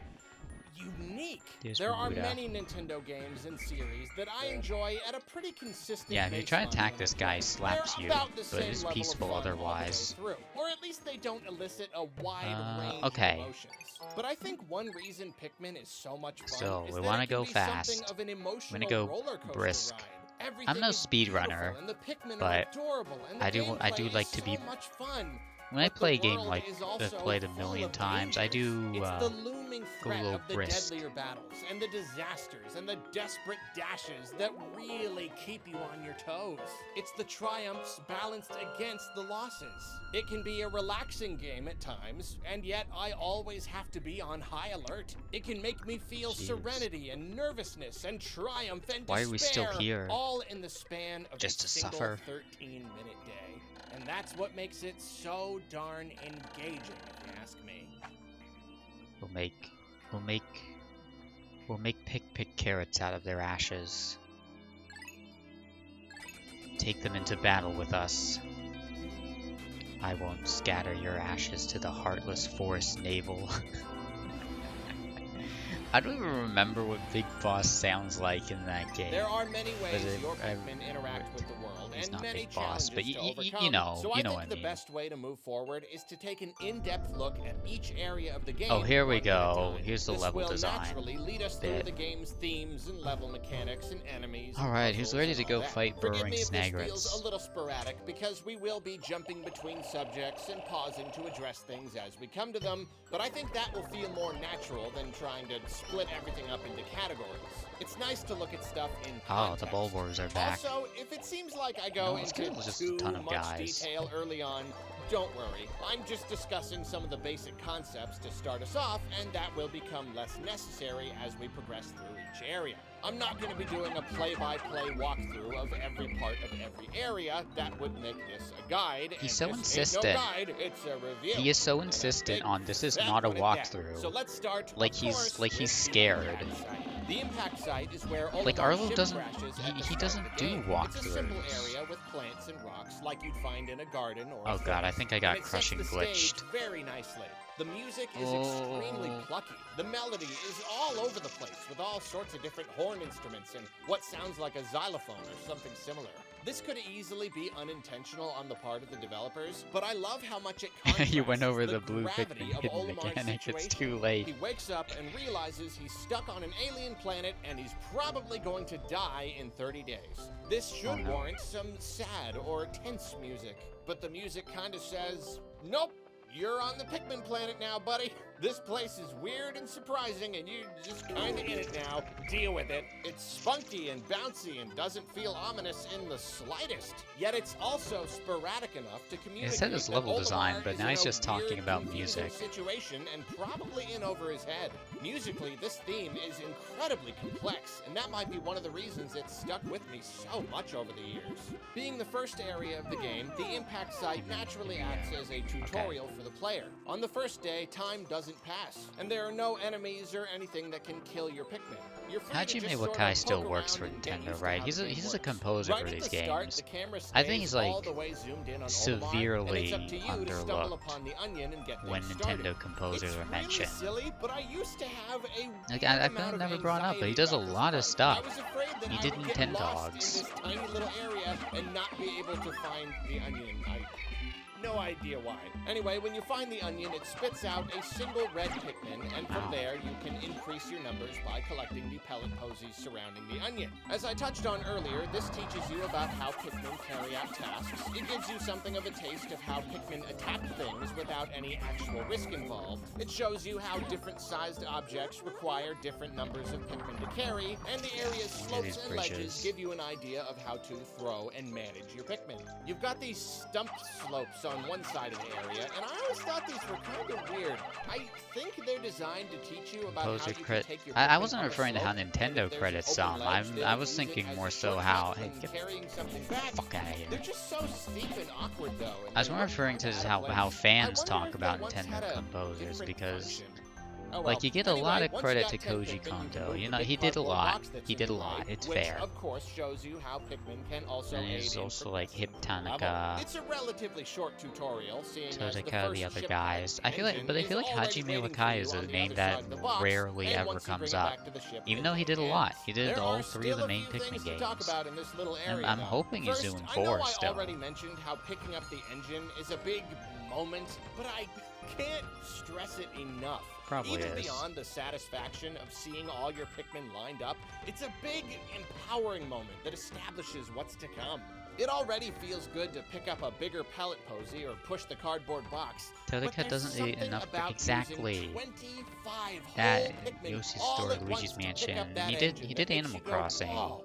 unique. There's There are Muda. many Nintendo games and series that I enjoy at a pretty consistent Yeah, if you try to baseline attack when this I guy, play. slaps They're you, about the but same it's level of peaceful fun all the way otherwise. through. Or at least they don't elicit a wide range okay. of emotions. But I think one reason Pikmin is so much fun So, is we that wanna it can go be something fast. of an emotional go roller coaster brisk. ride. I'm Everything no is speedrunner, beautiful, and the Pikmin but are adorable, and the I do gameplay like is to be- so much fun. When I But the play a game world like is I've also played a full million of times, I dangers. do It's the looming go a threat little of the brisk. deadlier battles and the disasters and the desperate dashes that really keep you on your toes. It's the triumphs balanced against the losses. It can be a relaxing game at times, and yet I always have to be on high alert. It can make me feel Jeez. serenity and nervousness and triumph and Why are we still despair, here? all in the span of Just a to single suffer? 13-minute day. And that's what makes it so darn engaging, if you ask me. We'll make pick carrots out of their ashes. Take them into battle with us. I won't scatter your ashes to the heartless forest navel. I don't even remember what Big Boss sounds like in that game. There are many ways it- your I- Pikmin interact with the world, He's and not many Big Boss, challenges but to overcome. you know, so you I know think what I the mean. best way to move forward is to take an in-depth look at each area of the game. Oh, here we one at a go. time. Here's the This level will design naturally lead us through bit. the game's themes and level mechanics and enemies. and Alright, who's puzzles ready and to all go that. fight Forgive burrowing me if this feels snagrets? a little sporadic, because we will be jumping between subjects and pausing to address things as we come to them, but I think that will feel more natural than trying to split everything up into categories. It's nice to look at stuff in Oh, the context. Bulbors are back. Also, if it seems like I go No, it's into good, just too a ton of much guys. detail early on, Don't worry, I'm just discussing some of the basic concepts to start us off, and that will become less necessary as we progress through each area. I'm not going to be doing a play-by-play walkthrough of every part of every area. That would make this a guide. He's so this insistent. Ain't no guide, it's a review. He is so insistent on this is not a walkthrough. So let's start. Like he's scared. The impact site is where all Like of our Arlo ship doesn't crashes at the he start doesn't of the do game. walkthroughs. It's a simple area with plants and rocks like you'd find in a garden or Oh god, I think I got crushing glitched. Very nicely. The music is extremely plucky. The melody is all over the place with all sorts of different horn instruments and what sounds like a xylophone or something similar. This could easily be unintentional on the part of the developers, but I love how much it contrasts You went over the the blue gravity Pikmin of hidden Olimar's mechanic, it's situation. too late. He wakes up and realizes he's stuck on an alien planet and he's probably going to die in 30 days. This should warrant some sad or tense music, but the music kind of says, nope, you're on the Pikmin planet now, buddy. This place is weird and surprising, and you're just kind of in it now. Deal with it. It's spunky and bouncy and doesn't feel ominous in the slightest. Yet it's also sporadic enough to communicate. He said his level that design, Olimar but is now in he's a just talking weird, about confusing music. Situation and probably in over his head. Musically, this theme is incredibly complex, and that might be one of the reasons it's stuck with me so much over the years. Being the first area of the game, the impact site naturally acts as a tutorial for the player. On the first day, time doesn't pass, and there are no enemies or anything that can kill your Pikmin. You're free to Hajime just sort Wakai of still poke works for around and get Nintendo, used to right? how He's the a game composer works. for Right these at the start, games. the camera I think stays he's like all the way zoomed in on Olimar, and severely it's up to you to stumble underlooked upon the onion and get when things started. Nintendo composers It's are mentioned. Really silly, but I used to have a Like, weird I've amount of never brought up, but he anxiety does a about this lot of part. stuff. I was afraid that He I did would get Nintendo lost Dogs. in this tiny little area and not be able to find the onion. No idea why. Anyway, when you find the onion, it spits out a single red Pikmin, and from there you can increase your numbers by collecting the pellet posies surrounding the onion. As I touched on earlier, this teaches you about how Pikmin carry out tasks. It gives you something of a taste of how Pikmin attack things without any actual risk involved. It shows you how different sized objects require different numbers of Pikmin to carry, and the area's slopes and ledges give you an idea of how to throw and manage your Pikmin. You've got these stump slopes on one side of the area, and I always thought these were kind of weird. I think they're designed to teach you about how you can take your I Pikmin wasn't up a referring to how slope, and Nintendo if there's credits an open some. ledge, I they'll was use it thinking as more a so shortcut how when carrying something back. fuck out of here. They're just so steep and awkward, though. And I was they more look referring to kinda just out of how place. fans I wonder talk if they about once had Nintendo a composers different because function. Oh, well. like you get a lot Anyway, of once credit you to got 10 Koji Pikmin, you can Kondo. move You the know, big he did a cardboard lot. box that's He in did a the lot. right, It's which, fair. of course, shows you how Pikmin can also And aid he's in also like Hip progressing level. Tanika, It's a relatively short tutorial, seeing as the Totaka, first the other ship guys. I feel like, engine but I is feel like already Hajime waiting for Wakai you is a on the name other that side of the box, rarely and ever once you bring comes it up. back to the ship, Even it though he did a begins. lot. He did There all are 3 of the still a main few Pikmin things to talk games. about in this little area, I'm though. hoping he's First, doing I know 4 I still. already mentioned how picking up the engine is a big moment, but I can't stress it enough. Probably Even is. beyond the satisfaction of seeing all your Pikmin lined up, it's a big, empowering moment that establishes what's to come. It already feels good to pick up a bigger pellet posy or push the cardboard box. but Totaka there's doesn't eat something enough about exactly using 25 that whole Pikmin Yoshi's all Story, at Luigi's once to pick Mansion. up that He engine did that makes Animal you go, Crossing. "Whoa,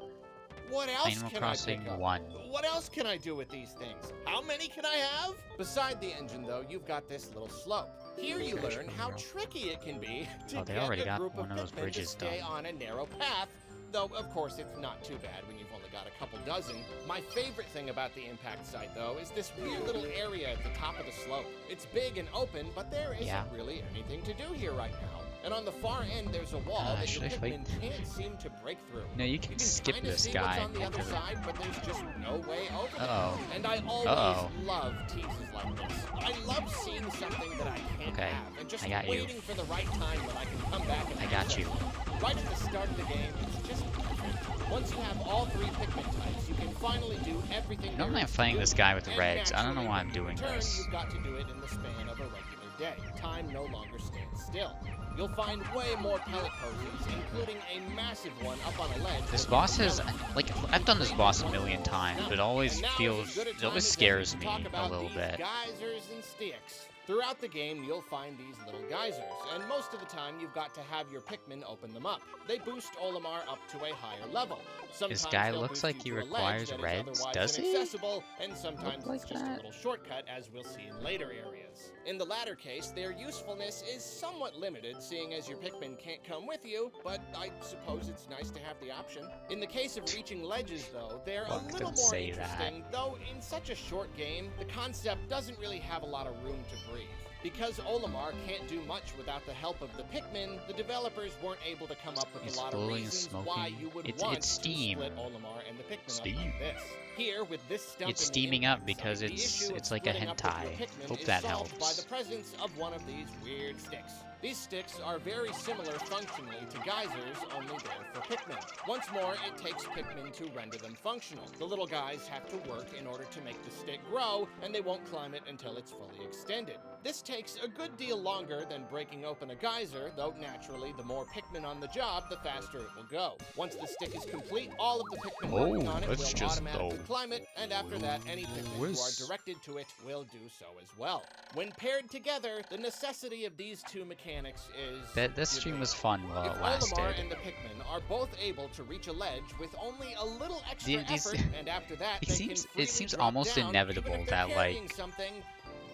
what else Animal can Crossing I pick up? 1. What else can I do with these things? How many can I have? Beside the engine, though, you've got this little slope. Here you learn how tricky it can be to Oh, they get already a got group one of of those Pikmin bridges to stay done. on a narrow path. Though, of course, it's not too bad when you've only got a couple dozen. My favorite thing about the impact site, though, is this weird little area at the top of the slope. It's big and open, but there isn't really anything to do here right now. And on the far end, there's a wall that should your I fight? Pikmin can't seem to break through. No, you can skip kinda this see guy. what's on the other side, but there's just no way over there. Uh-oh. And I always Uh-oh. love teases like this. I love seeing something that I can't Okay, have, and just I got you. waiting for the right time when I can come back and I got access you. it. Right at the start of the game, it's just perfect. Once you have all 3 Pikmin types, you can finally do everything. Normally there I'm is to fighting do. this guy with the And reds. I don't know naturally, why I'm when you doing return, this. You've got to do it in the span of a regular day. Time no longer stands still. You'll find way more pellet posies, including a massive one up on a ledge. This with boss is pellet. like I've done this boss a million times, but it always And now is feels as good a it time always as any scares to me talk a about little these bit. Geysers and sticks. Throughout the game, you'll find these little geysers, and most of the time you've got to have your Pikmin open them up. They boost Olimar up to a higher level. Sometimes This guy they'll looks boost like you he to a ledge requires that is reds, otherwise does he? inaccessible, and sometimes Look it's like just a that? little shortcut, as we'll see in later areas. In the latter case, their usefulness is somewhat limited, seeing as your Pikmin can't come with you, but I suppose it's nice to have the option. In the case of reaching ledges, though, they're a little Don't more say that. interesting, though in such a short game, the concept doesn't really have a lot of room to breathe. Because Olimar can't do much without the help of the Pikmin, the developers weren't able to come up with It's a lot of blowing and reasons why smoking. you would It's want steam. to split Olimar and the Pikmin Steam. up like this. Here, with this stump It's in the steaming impact up because site, the it's issue of like a splitting up with your hentai. Pikmin Hope is that solved helps. by the presence of one of these weird sticks. These sticks are very similar functionally to geysers, only they're for Pikmin. Once more, it takes Pikmin to render them functional. The little guys have to work in order to make the stick grow, and they won't climb it until it's fully extended. This takes a good deal longer than breaking open a geyser, though naturally, the more Pikmin on the job, the faster it will go. Once the stick is complete, all of the Pikmin working on it will let's just automatically go. climb it, and after that, any Pikmin who are directed to it will do so as well. When paired together, the necessity of these two mechanics is... That stream was fun while If it lasted. Olimar and the Pikmin are both able to reach a ledge with only a little extra These- effort, and after that it they seems- can it freely seems drop almost down, inevitable even if they're that, like, carrying something.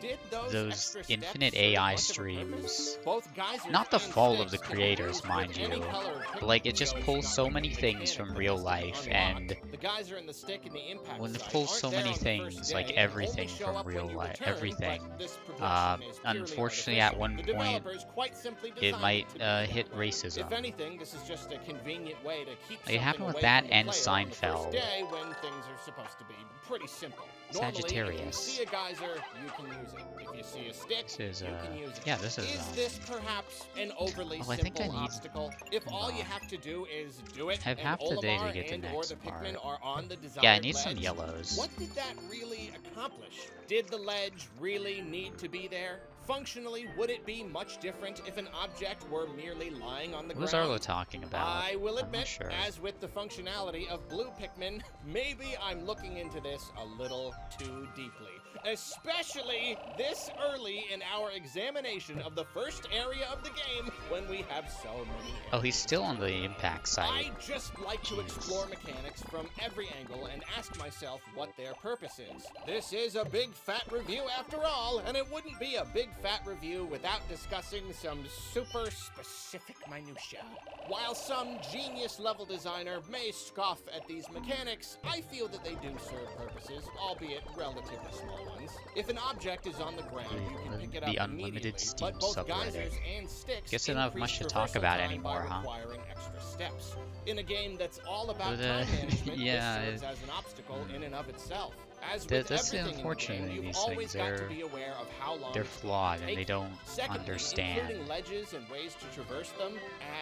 Did those extra steps infinite serve AI much of a purpose? streams, Both geysers not the and fault of sticks the can be creators, used mind with any you, color of but like it Pikmin, just so it's pulls not so like many a things mechanic from that real has to be life, unlocked. and The geyser and the stick in the impact when it site pulls aren't so there many on the first things, day like and everything only show from up when real you life, return, everything. but this progression is purely Unfortunately, at artificial. one The point, developers quite simply it designed might to be that hit way. racism. If anything, this is just a convenient way to keep It happened something with away that from the and player on the Seinfeld. first day when things are supposed to be pretty simple. Normally, if you Sagittarius. see a geyser, you can use it. If you see a stick, This is, you can use it. yeah, this is, Is this perhaps an overly Oh, I think I simple need- obstacle? If all you on. have to do is do it, I have and half the day to Olimar get the and or next the Pikmin part. are on the desired Yeah, I need some ledge, yellows. what did that really accomplish? Did the ledge really need to be there? Functionally, would it be much different if an object were merely lying on the What was ground? Arlo talking about? I will I'm not admit, sure. as with the functionality of blue Pikmin, maybe I'm looking into this a little too deeply. Especially this early in our examination of the first area of the game when we have so many areas. Oh, he's still on the impact site. I just like to explore mechanics from every angle and ask myself what their purpose is. This is a big fat review after all, and it wouldn't be a big fat review without discussing some super specific minutia. While some genius level designer may scoff at these mechanics, I feel that they do serve purposes, albeit relatively small ones. If an object is on the ground, you can pick it up The unlimited immediately, Steam but both subreddit. geysers and sticks Guess I don't have increase much to talk traversal about time anymore, by huh? requiring extra steps. In a game that's all about But, time management, yeah, this serves as an obstacle in and of itself. As That's with the everything in the unfortunate game, in you've these always things. got to be aware of how long They're it's going to flawed and they take. don't Secondly, understand. including ledges and ways to traverse them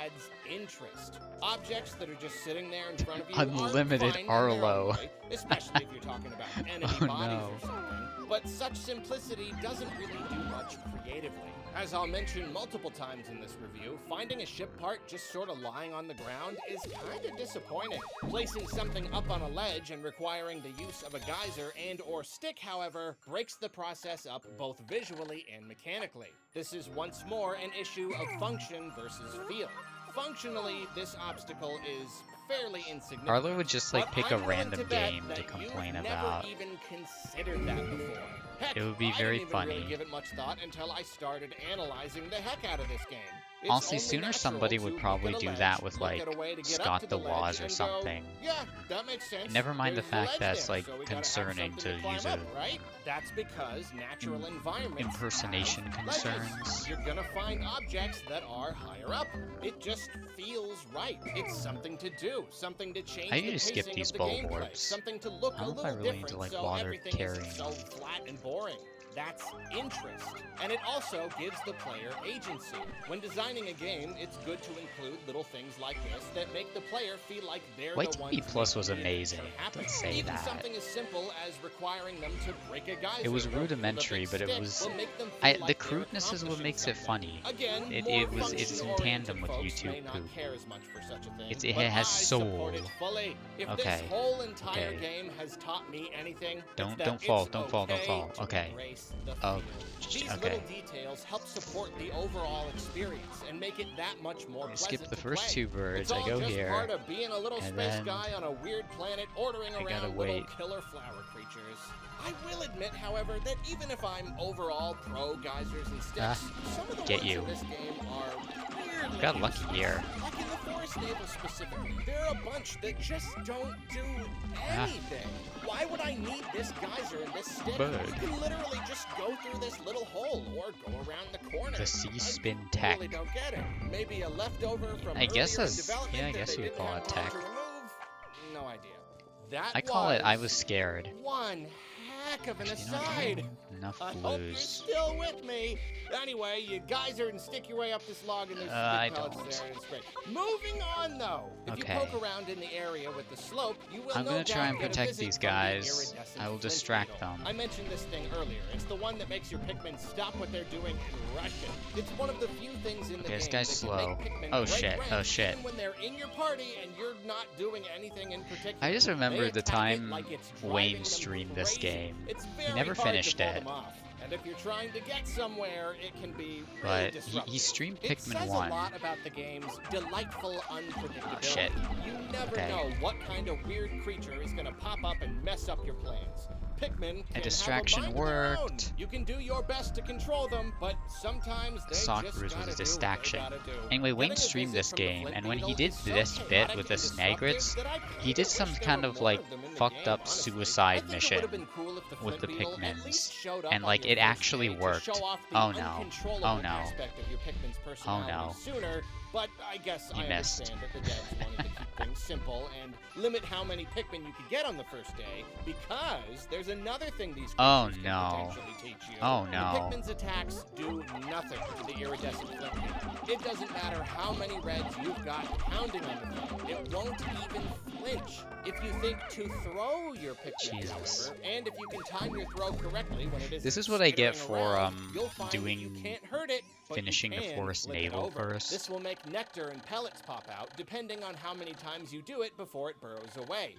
adds interest. Objects that are just sitting there in front of you Unlimited are fine in their Arlo. own way, especially if you're talking about enemy Oh, bodies no. or something. But such simplicity doesn't really do much creatively. As I'll mention multiple times in this review, finding a ship part just sort of lying on the ground is kind of disappointing. Placing something up on a ledge and requiring the use of a geyser and or stick, however, breaks the process up both visually and mechanically. This is once more an issue of function versus feel. Functionally, this obstacle is fairly insignificant. Arlo would just like but pick I'm a willing random to bet game to that complain you've about. Never even considered that before. Heck, It would be I very didn't even funny. really give it much thought until I started analyzing the heck out of this game. It's Honestly, only sooner natural somebody to would look probably at a do ledge, that with look like at a way to get up Scott to the the ledge Woz or and go, something. yeah, that makes sense. Never mind the There's fact ledge that's there, like so we gotta have concerning something to climb use up, a right? That's because natural environments impersonation have ledges. concerns. You're gonna find objects that are higher up. It just feels right. It's something to do, something to change I the usually skip pacing these of the bubble gameplay, warps. something to look I a don't know if I little really need different, to, like, so bother everything carrying isn't so flat and boring. That's interest. And it also gives the player agency. When designing a game, it's good to include little things like this that make the player feel like they're White the TV ones Plus was making the amazing. adventure happen. Let's say Even that. something as simple as requiring them to break a geyser. It was or move a rudimentary, big but it stick was. will make them feel The like they're crudeness is what accomplishing makes it something. funny. Again, It's in tandem with YouTube not poop. care as much for such a thing, It but has I soul. support it fully. If Okay. this whole entire Okay. game has taught me anything, it's Don't that fall, it's don't fall, don't okay fall. to Okay. embrace That's the Oh, feel. These okay. little details help support the overall experience and make it that much more I pleasant skip the to first play. 2 birds. It's I all go just here. part of being a little and space then guy on a weird planet ordering I gotta around little wait. killer flower creatures. I will admit, however, that even if I'm overall pro geysers and sticks, some of the get ones you. in this game are weirdly Got lucky useless. here. Like in the Forest Navel specifically, there are a bunch that just don't do anything. Why would I need this geyser and this stick? Bird. You can literally just go through this little hole or go around the corner. The sea spin I tech. really don't get it. Maybe a leftover from I guess earlier in that's- development yeah, I that guess they you didn't call have it time tech. to remove? No idea. That I call it I was scared. one heck of an Actually, you know what? aside. Enough I hope you're blues. still with me. Anyway, you geyser and stick your way up this log and there's some I big pellets don't. there and it's great. Moving on though. If Okay. you poke around in the area with the slope, you will I'm no gonna try doubt and get a protect visit these from the guys. iridescent I will flint distract beetle. them. I mentioned this thing earlier. It's the one that makes your Pikmin stop what they're doing and rush it. It's one of the few things in the Okay, this game guy's that slow. can make Pikmin Oh, break shit. rank Oh, shit. even when they're in your party and you're not doing anything in particular. I just remember They the attack it time like it's Wayne driving them streamed this crazy. game. It's He very never hard finished to pull it. them off. And if you're trying to get somewhere, it can be really But disruptive. he streamed It Pikmin says 1. a lot about the game's delightful unpredictability. shit. You never Okay. know what kind of weird creature is going to pop up and mess up your plans. Pikmin can distraction have a mind of their own. worked. You can do your best to control them, but sometimes they Soccer just was gotta a do what they distraction. gotta do. Anyway, Wayne Getting a streamed visit this from the game, flint and when he beetle did is so this bit chaotic with and the disruptive Snagrets, that I he did kinda some wish there kind were of more like of them in the fucked game, up honestly. I suicide think it mission would've been cool if the with flint the beetle at least Pikmins, showed up and on like your it first actually day to worked. show off the Oh no. uncontrollable Oh no. aspect of your Pikmin's personality no. sooner, but I guess You I missed. understand that the devs wanted to keep things simple and limit how many Pikmin you could get on the first day, because there's another thing these Oh, creatures no. can potentially teach you. Oh, no. The Pikmin's attacks do nothing to the iridescent flint beetle. It doesn't matter how many reds you've got pounding on the thing, it won't even flinch. If you think to throw your Pikmin, Jesus. however, and if you can time your throw correctly when it is This is what I get skittering for, around, you'll find that you doing- can't hurt it, but you finishing the can Forest flip it Navel over. first. This will make nectar and pellets pop out, depending on how many times you do it before it burrows away.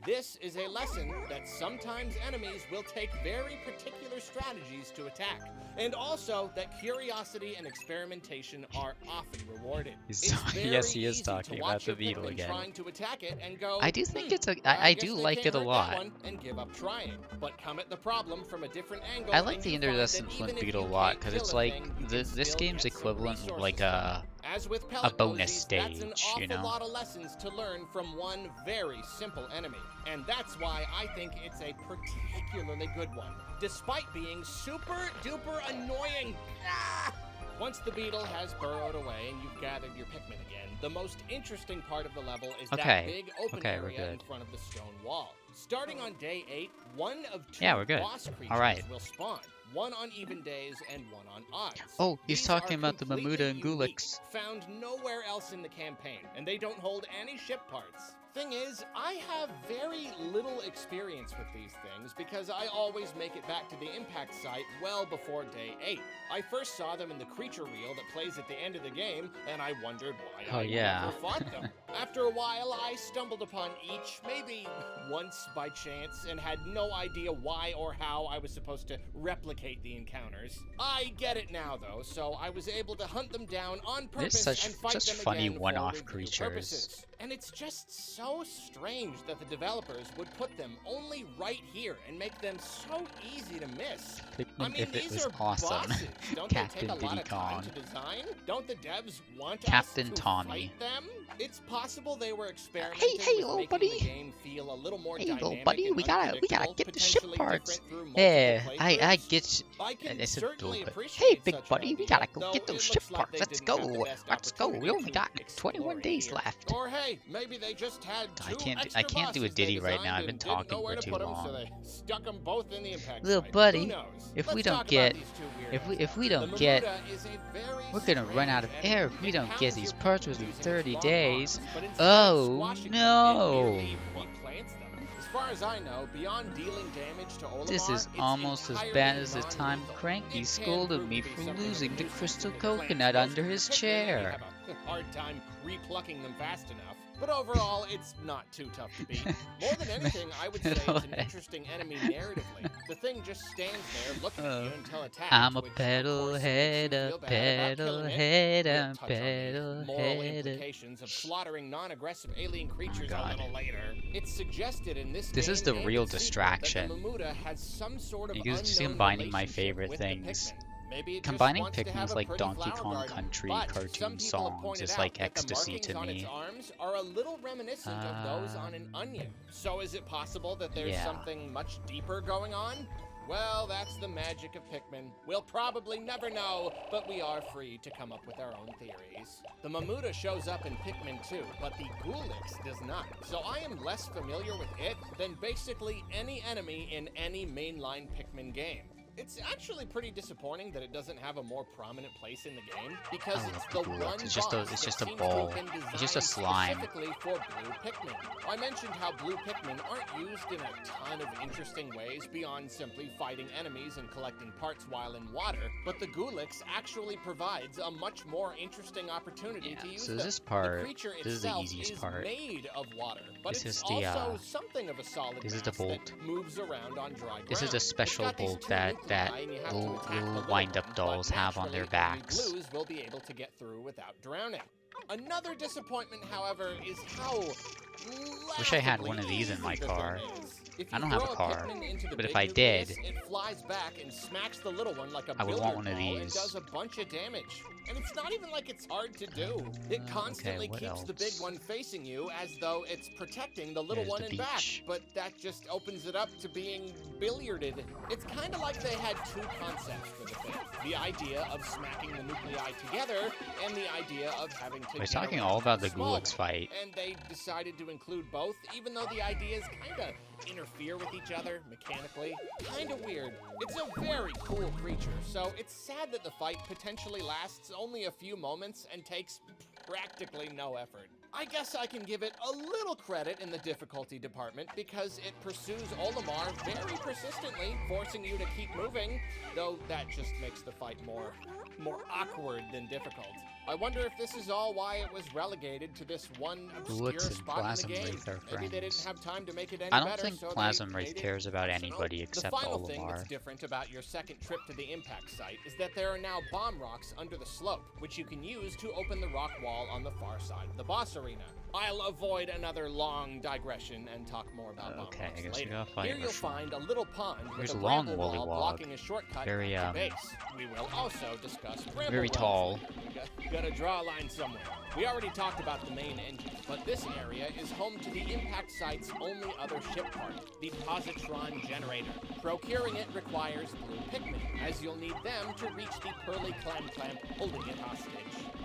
This is a lesson that sometimes enemies will take very particular strategies to attack, and also that curiosity and experimentation are often rewarded. He's It's talking- very yes, he is easy talking to about watch the your beetle Pikmin again. trying to attack it and go, I do think it's a. I I guess do they like can't it a hurt that lot. one, and give up trying. But come at the problem from a different angle. I like and the you find that iridescent even flint if beetle a you lot can't because kill it's a like thing, you can this still game's get some equivalent of resources like from a. it. As with pellet bonus posies, that's an stage, awful you know? lot of lessons to learn from one very simple enemy, and that's why I think it's a particularly good one, despite being super duper annoying. Ah! Once the beetle has burrowed away and you've gathered your Pikmin again, the most interesting part of the level is Okay. that big open Okay, we're area in good. front of the stone wall. Starting on day 8, one of two Yeah, we're good. boss creatures Alright. will spawn. One on even days and one on odds. Oh, he's These talking are about the completely Mamuda and unique, Gulix. found nowhere else in the campaign, and they don't hold any ship parts. Thing is, I have very little experience with these things because I always make it back to the impact site well before day 8. I first saw them in the creature reel that plays at the end of the game, and I wondered why Oh, I yeah. never fought them. After a while, I stumbled upon each, maybe once by chance, and had no idea why or how I was supposed to replicate the encounters. I get it now, though, so I was able to hunt them down on purpose such- and fight such them funny again for one-off review creatures. purposes. And it's just so strange that the developers would put them only right here and make them so easy to miss. I Pikmin mean, if it these was are awesome. bosses. Don't Captain they take a lot Diddy of time Kong. to design? Don't the devs want Captain us to Tommy. fight them? It's possible they were experimenting hey, with little making buddy. the game feel a little more Hey, dynamic little buddy, and we gotta unpredictable, get the ship potentially parts. different through multiple Yeah, I playthroughs. get. I can I said certainly little bit. appreciate Hey, big such an buddy, we idea, gotta go though get it those looks ship like parts. they Let's didn't go. have the best Let's go. We opportunity only to got explore 21 it days here. left. Or hey, maybe they just had I two can't do extra a bosses ditty they right now. I've been designed and didn't talking know where for to too put 'em, so long. they stuck 'em both in the impact Little site. buddy, Who knows? if we Let's don't talk about get- these two If weirdos. we The don't get, Mamuda is a very we're gonna run out of strange air enemy. if we It don't get pounds these your parts Pikmin within using 30 its long days. arms, but instead of Oh, squashing them, no. it merely replants them. As far as I know, beyond dealing damage to Olimar, This is it's almost as entirely bad as the time non-lethal. Cranky It can scolded prove me to be for something losing the useful crystal to plant coconut most under of his your Pikmin, and you chair. have a hard time replucking them fast enough. But overall, it's not too tough to beat. More than anything, I would say it's an interesting enemy narratively. The thing just stands there looking at you until attacked. I'm a which, of pedal course, head, makes you a feel bad about pedal killing it. head, We'll a touch on the pedal moral head. implications of slaughtering non-aggressive alien creatures a God. little later. It's suggested in this This is game the and real its sequel distraction. that the Mamuta has some sort of You can see unknown combining my relationship favorite with the things. Pikmin. Maybe it just Combining wants to have Pikmin's a like pretty Donkey flower Kong garden. Country But some cartoon people have songs pointed is out like that the ecstasy markings to on its me. arms are a little reminiscent of those on an onion. So is it possible that there's Yeah. something much deeper going on? Well, that's the magic of Pikmin. We'll probably never know, but we are free to come up with our own theories. The Mamuta shows up in Pikmin 2, but the Gulix does not. So I am less familiar with it than basically any enemy in any mainline Pikmin game. It's actually pretty disappointing that it doesn't have a more prominent place in the game, because I it's love the the Gulix. one It's just a- boss it's that just a seems ball. to have been It's just a designed slime. specifically for blue Pikmin. I mentioned how blue Pikmin aren't used in a ton of interesting ways beyond simply fighting enemies and collecting parts while in water, but the Gulix actually provides a much more interesting opportunity to use So them. this part, The creature this is the itself easiest is part. made of water, but This it's is the, also something of a solid this is the mass that bolt. moves around on dry ground. This is a special It's got these bolt two that nuclei, and you have to little attack the little wind-up one, dolls but have on their naturally, only backs. blues will be able to get through without drowning. Another disappointment, however, is how Wish I had one of laughably these in my easy the car. thing is. If I you don't have a throw car, Pikmin into the but if big I nucleus, did, it flies back and smacks the little one like a I would billiard want one of ball and these. does a bunch of damage. And it's not even like it's hard to do. It constantly what keeps the big else? one facing you as though it's protecting the little There's one the in back. beach. But that just opens it up to being billiarded. It's kind of like they had two concepts for the thing. The idea of smacking the nuclei together and the idea of having to We're get talking around all about the the small Gulix one. fight. And they decided to include both, even though the ideas kind of interfere with each other mechanically. Kind of weird. It's a very cool creature, so it's sad that the fight potentially lasts only a few moments and takes practically no effort. I guess I can give it a little credit in the difficulty department because it pursues Olimar very persistently, forcing you to keep moving, though that just makes the fight more awkward than difficult. I wonder if this is all why it was relegated to this one obscure Gulix and spot in Plasm the game. Wraith are Maybe they didn't friends. have time to make it any I don't better, think so Plasm they Wraith made it cares about optional. anybody except The final thing that's Olimar. different about your second trip to the impact site is that there are now bomb rocks under the slope, which you can use to open the rock wall on the far side of the boss arena. I'll avoid another long digression and talk more about bomb Okay, I rocks guess we later. gotta fight Here you'll Russian. find a little pond with Here's a a long bramble wall woolly wog. blocking a shortcut Very, to the base. We will also discuss bramble very wells tall. later. Gotta draw a line somewhere. We already talked about the main engine, but this area is home to the impact site's only other ship part, the positron generator. Procuring it requires blue Pikmin, as you'll need them to reach the pearly clamp holding it hostage.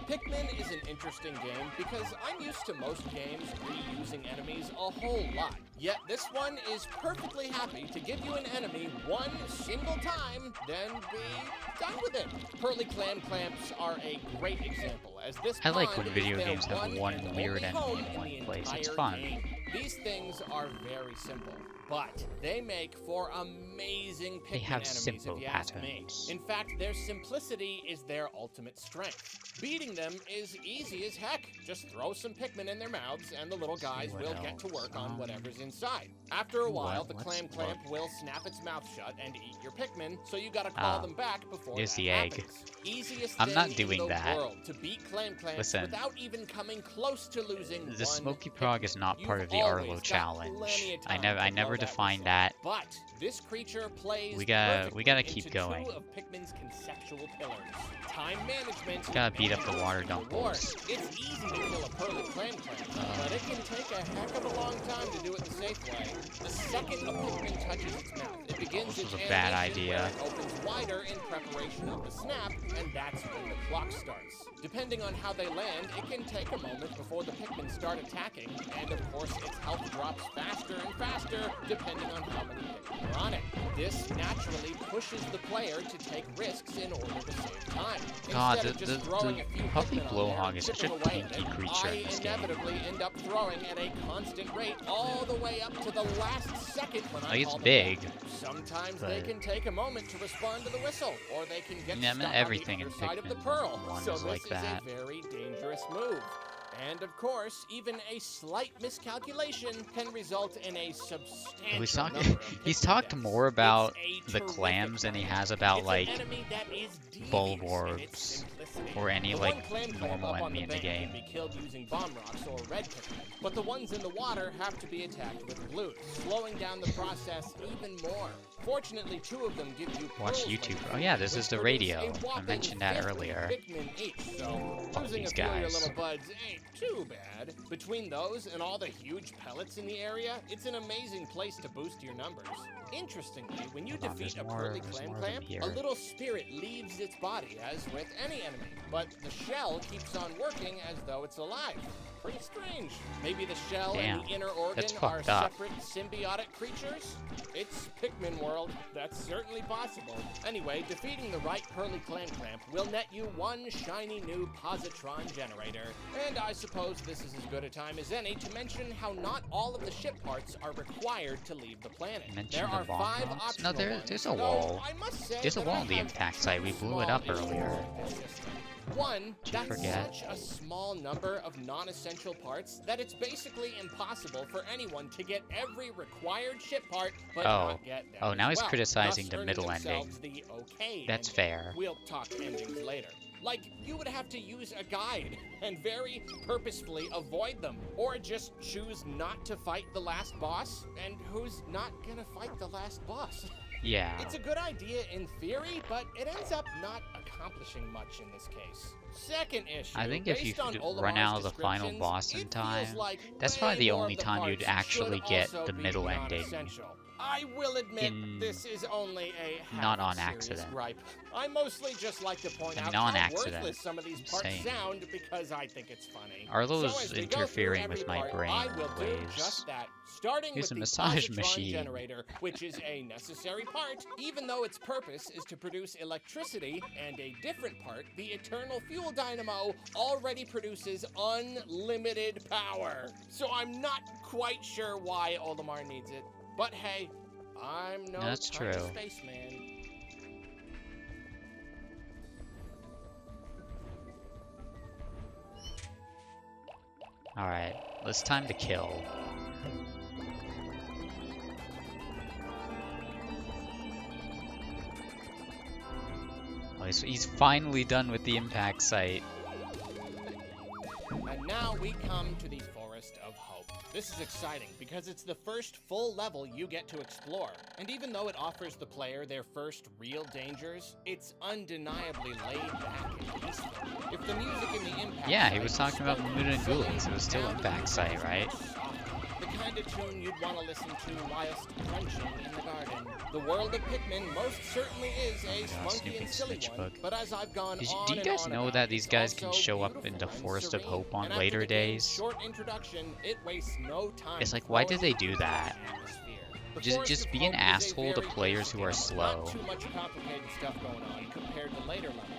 Pikmin is an interesting game because I'm used to most games reusing enemies a whole lot. Yet this one is perfectly happy to give you an enemy one single time, then be done with it. Pearly clamps are a great example, as this I like when pond video is their games have one one and weird only enemy home in one the place. It's entire fun. game. These things are very simple, but they make for amazing Pikmin They have enemies, simple if you ask me. patterns. In fact, their simplicity is their ultimate strength. Beating them is easy as heck. Just throw some Pikmin in their mouths and the little guys what will get to else? work on whatever's inside. After a while, the what's clamp what? will snap its mouth shut and eat your Pikmin, so you gotta call them back before here's that the egg. happens. Easiest I'm not thing doing in the that. world to beat clamps Listen, without even coming close to losing The one Smoky Prog is not You've part of the always Arlo got challenge. plenty of I time never to blow that defined whistle. that. But this creature plays We gotta perfectly keep into going. two of Pikmin's conceptual pillars. Time management. Gotta beat up the and water reward. dumpers. It's easy to kill a pearly clamp, but it can take a heck of a long time to do it the safe way. The second a Pikmin touches its mouth, it begins This its was a bad animation idea. where it opens wider in preparation of the snap, and that's when the clock starts. Depending on how they land, it can take a moment before the Pikmin start attacking, and of course its health drops faster and faster depending on how many Pikmin are on it. This naturally pushes the player to take risks in order to save time. God, Instead of just throwing a few Puffy Pikmin on Blowhog there is and such a chipping away at tanky it, creature in this I game. inevitably end up throwing at a constant rate all the way up to the last second when I Like, it's call them big, back. Sometimes they but- can take a moment to respond to the whistle, or they can get Yeah, I mean, stuck everything on in the other side of the Pikmin pearl. 1 So is this like is that. a very dangerous dangerous move. And of course, even a slight miscalculation can result in a substantial number of He's Pikmin talked deaths. more about It's a the terrific clams than he plan. has about, It's like, an enemy that is devious in its bulbarbs simplicity. or any, The like, one clam clamp normal up on enemy in the bank game. can be killed using bomb rocks or red Pikmin, but the ones in the water have to be attacked with blues, slowing down the process even more. Fortunately, 2 of them give you Watch pearls YouTube. later, Oh yeah, this which is the produce radio. a I whopping mentioned that 50 earlier. Pikmin each, so Fuck losing a these few of your guys. little buds ain't too bad. Between those and all the huge pellets in the area, it's an amazing place to boost your numbers. Interestingly, when you Hold on, defeat there's a more- pearly there's clam more of them clamp, here. a little spirit leaves its body, as with any enemy, but the shell keeps on working as though it's alive. Pretty strange. Maybe the shell Damn, and the inner organ that's are fucked up. separate symbiotic creatures? It's Pikmin world. That's certainly possible. Anyway, defeating the right pearly clam clamp will net you 1 shiny new positron generator. And I suppose this is as good a time as any to mention how not all of the ship parts are required to leave the planet. Mention There the are bomb 5 rocks? optional No, ones, there's a though wall. I must say There's a that wall I on the have impact two site. We blew it small up issues earlier. with this system. One, Did you that's forget? such a small number of non-essential parts that it's basically impossible for anyone to get every required ship part, but Oh. not get them Oh, now as he's well, criticizing thus the earning middle ending. themselves the okay That's ending. fair. We'll talk endings later. Like, you would have to use a guide and very purposefully avoid them, or just choose not to fight the last boss, and who's not gonna fight the last boss? Yeah. It's a good idea in theory, but it ends up not accomplishing much in this case. Second issue, I think if you based on could Olimar's run out of the final descriptions, boss in it feels time, like that's way probably the more only of the time you'd parts actually should get also the be middle ending. non-essential. I will admit in- this is only a not on half-serious accident. gripe. I mostly just like to point I out mean, on how accident. worthless some of these parts Same. sound because I think it's funny. Arlo So is as we go through interfering every with my part, brain I will do waves. just that. Starting Here's with a the massage positron machine. generator, which is a necessary part, even though its purpose is to produce electricity, and a different part, the eternal fuel dynamo, already produces unlimited power. So I'm not quite sure why Olimar needs it. But hey, I'm no That's tiny true. spaceman. Alright, it's time to kill. Oh, he's finally done with the impact site. And now we come to the Forest of Hope. This is exciting because it's the first full level you get to explore. And even though it offers the player their first real dangers, it's undeniably laid back and peaceful. If the music in the impact Yeah, he site was talking about spoke Moon and silly, Ghoulies. It was still now impact the site, music is right? much softer. The kind of tune you'd want to listen to whilst crunching in the garden. The world of Pikmin most certainly is a God, spunky Snoopy and silly Snitch one, Bug. but as I've gone Do on you and guys on know about, that these it's guys can also show up in the beautiful and Forest of serene. Hope on And after later the game's days? Short introduction, it wastes no time. It's like, why did they do that? Atmosphere. The Just Forest of be an Hope is a asshole to very players who are basic slow. Not too much complicated stuff going on compared to later levels.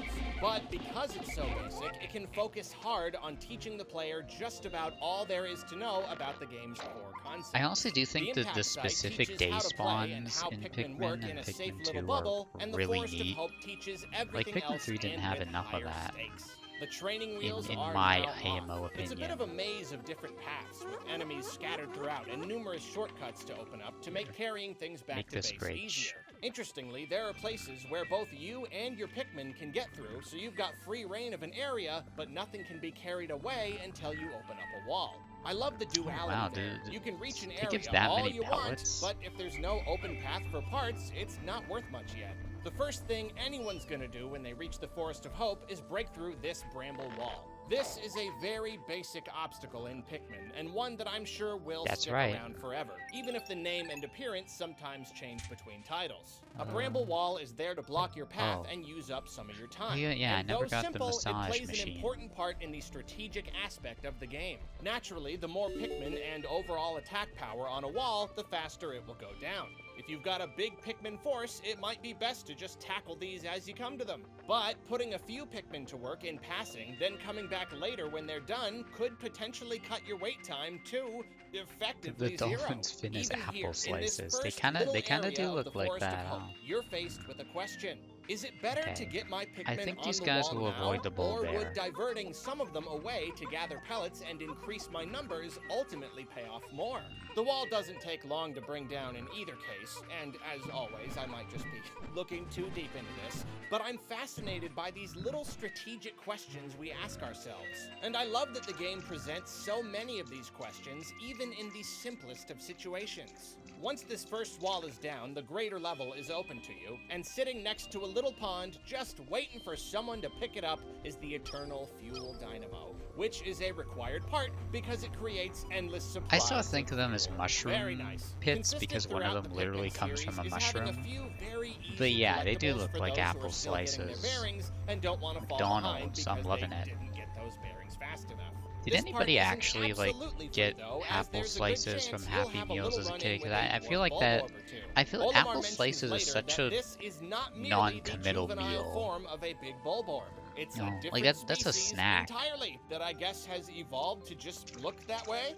But because it's so basic, it can focus hard on teaching the player just about all there is to know about the game's core concept. I honestly do think that impact the site specific teaches day how to play and spawns how in Pikmin Pikmin work in and a safe Pikmin little 2 bubble, are and the really Forest of neat. Hope teaches Like, everything Pikmin else 3 didn't and have with enough of higher that. stakes. The training wheels In are my now IMO off. It's a bit opinion. of a maze of different paths with enemies scattered throughout and numerous shortcuts to open up to make carrying things back Make to this base bridge. easier. Interestingly, there are places where both you and your Pikmin can get through, so you've got free reign of an area, but nothing can be carried away until you open up a wall. I love the duality wow, there. dude, You can reach an it area gives that all many you pellets? want, but if there's no open path for parts, it's not worth much yet. The first thing anyone's gonna do when they reach the Forest of Hope is break through this bramble wall. This is a very basic obstacle in Pikmin, and one that I'm sure will That's stick right. around forever, even if the name and appearance sometimes change between titles. A bramble wall is there to block your path Oh. and use up some of your time. Yeah, I and never though got the simple, massage it plays machine. an important part in the strategic aspect of the game. Naturally, the more Pikmin and overall attack power on a wall, the faster it will go down. If you've got a big Pikmin force, it might be best to just tackle these as you come to them. But putting a few Pikmin to work in passing, then coming back later when they're done, could potentially cut your wait time to effectively The zero. dolphins fin as Even apple here, in this slices. They first kinda little do area of look the like Forest of that, Hope, huh? you're faced with a question. Is it better to Okay. get my Pikmin I think on these the guys wall will now, avoid the bull or bear. would diverting some of them away to gather pellets and increase my numbers ultimately pay off more? The wall doesn't take long to bring down in either case, and as always, I might just be looking too deep into this, but I'm fascinated by these little strategic questions we ask ourselves. And I love that the game presents so many of these questions, even in the simplest of situations. Once this first wall is down, the greater level is open to you, and sitting next to a little pond, just waiting for someone to pick it up, is the Eternal Fuel Dynamo, which is a required part because it creates endless supplies. I still think of them as Very mushroom nice. pits Consistent because one throughout of them the literally Pikmin comes from a series is having mushroom. few very easy But yeah, they do collectibles look for like those who apple are still getting their slices. bearings and don't want to fall McDonald's, behind I'm because loving they it. didn't get those bearings fast enough. Did This part anybody isn't actually like absolutely free, get though, as apple there's a good slices from chance you'll Happy have a Meals little as a run-in kid? with Because a I feel dwarf like that. bulborb or two. I feel Olimar apple mentions slices is later such that a this is not merely non-committal the juvenile meal. form of a big bulborb. It's No, a like different that's a species snack. entirely that I guess has evolved to just look that way.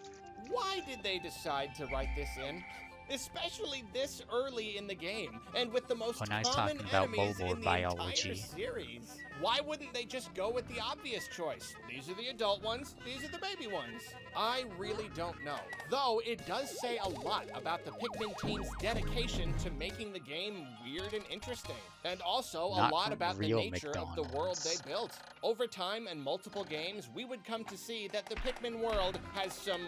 Why did they decide to write this in? Especially this early in the game, and with the most When I was common talking about enemies in bulborb the biology. entire series. Why wouldn't they just go with the obvious choice? These are the adult ones, these are the baby ones. I really don't know. Though it does say a lot about the Pikmin team's dedication to making the game weird and interesting. And also a Not lot from about the real nature of the world they McDonald's. built. Over time and multiple games, we would come to see that the Pikmin world has some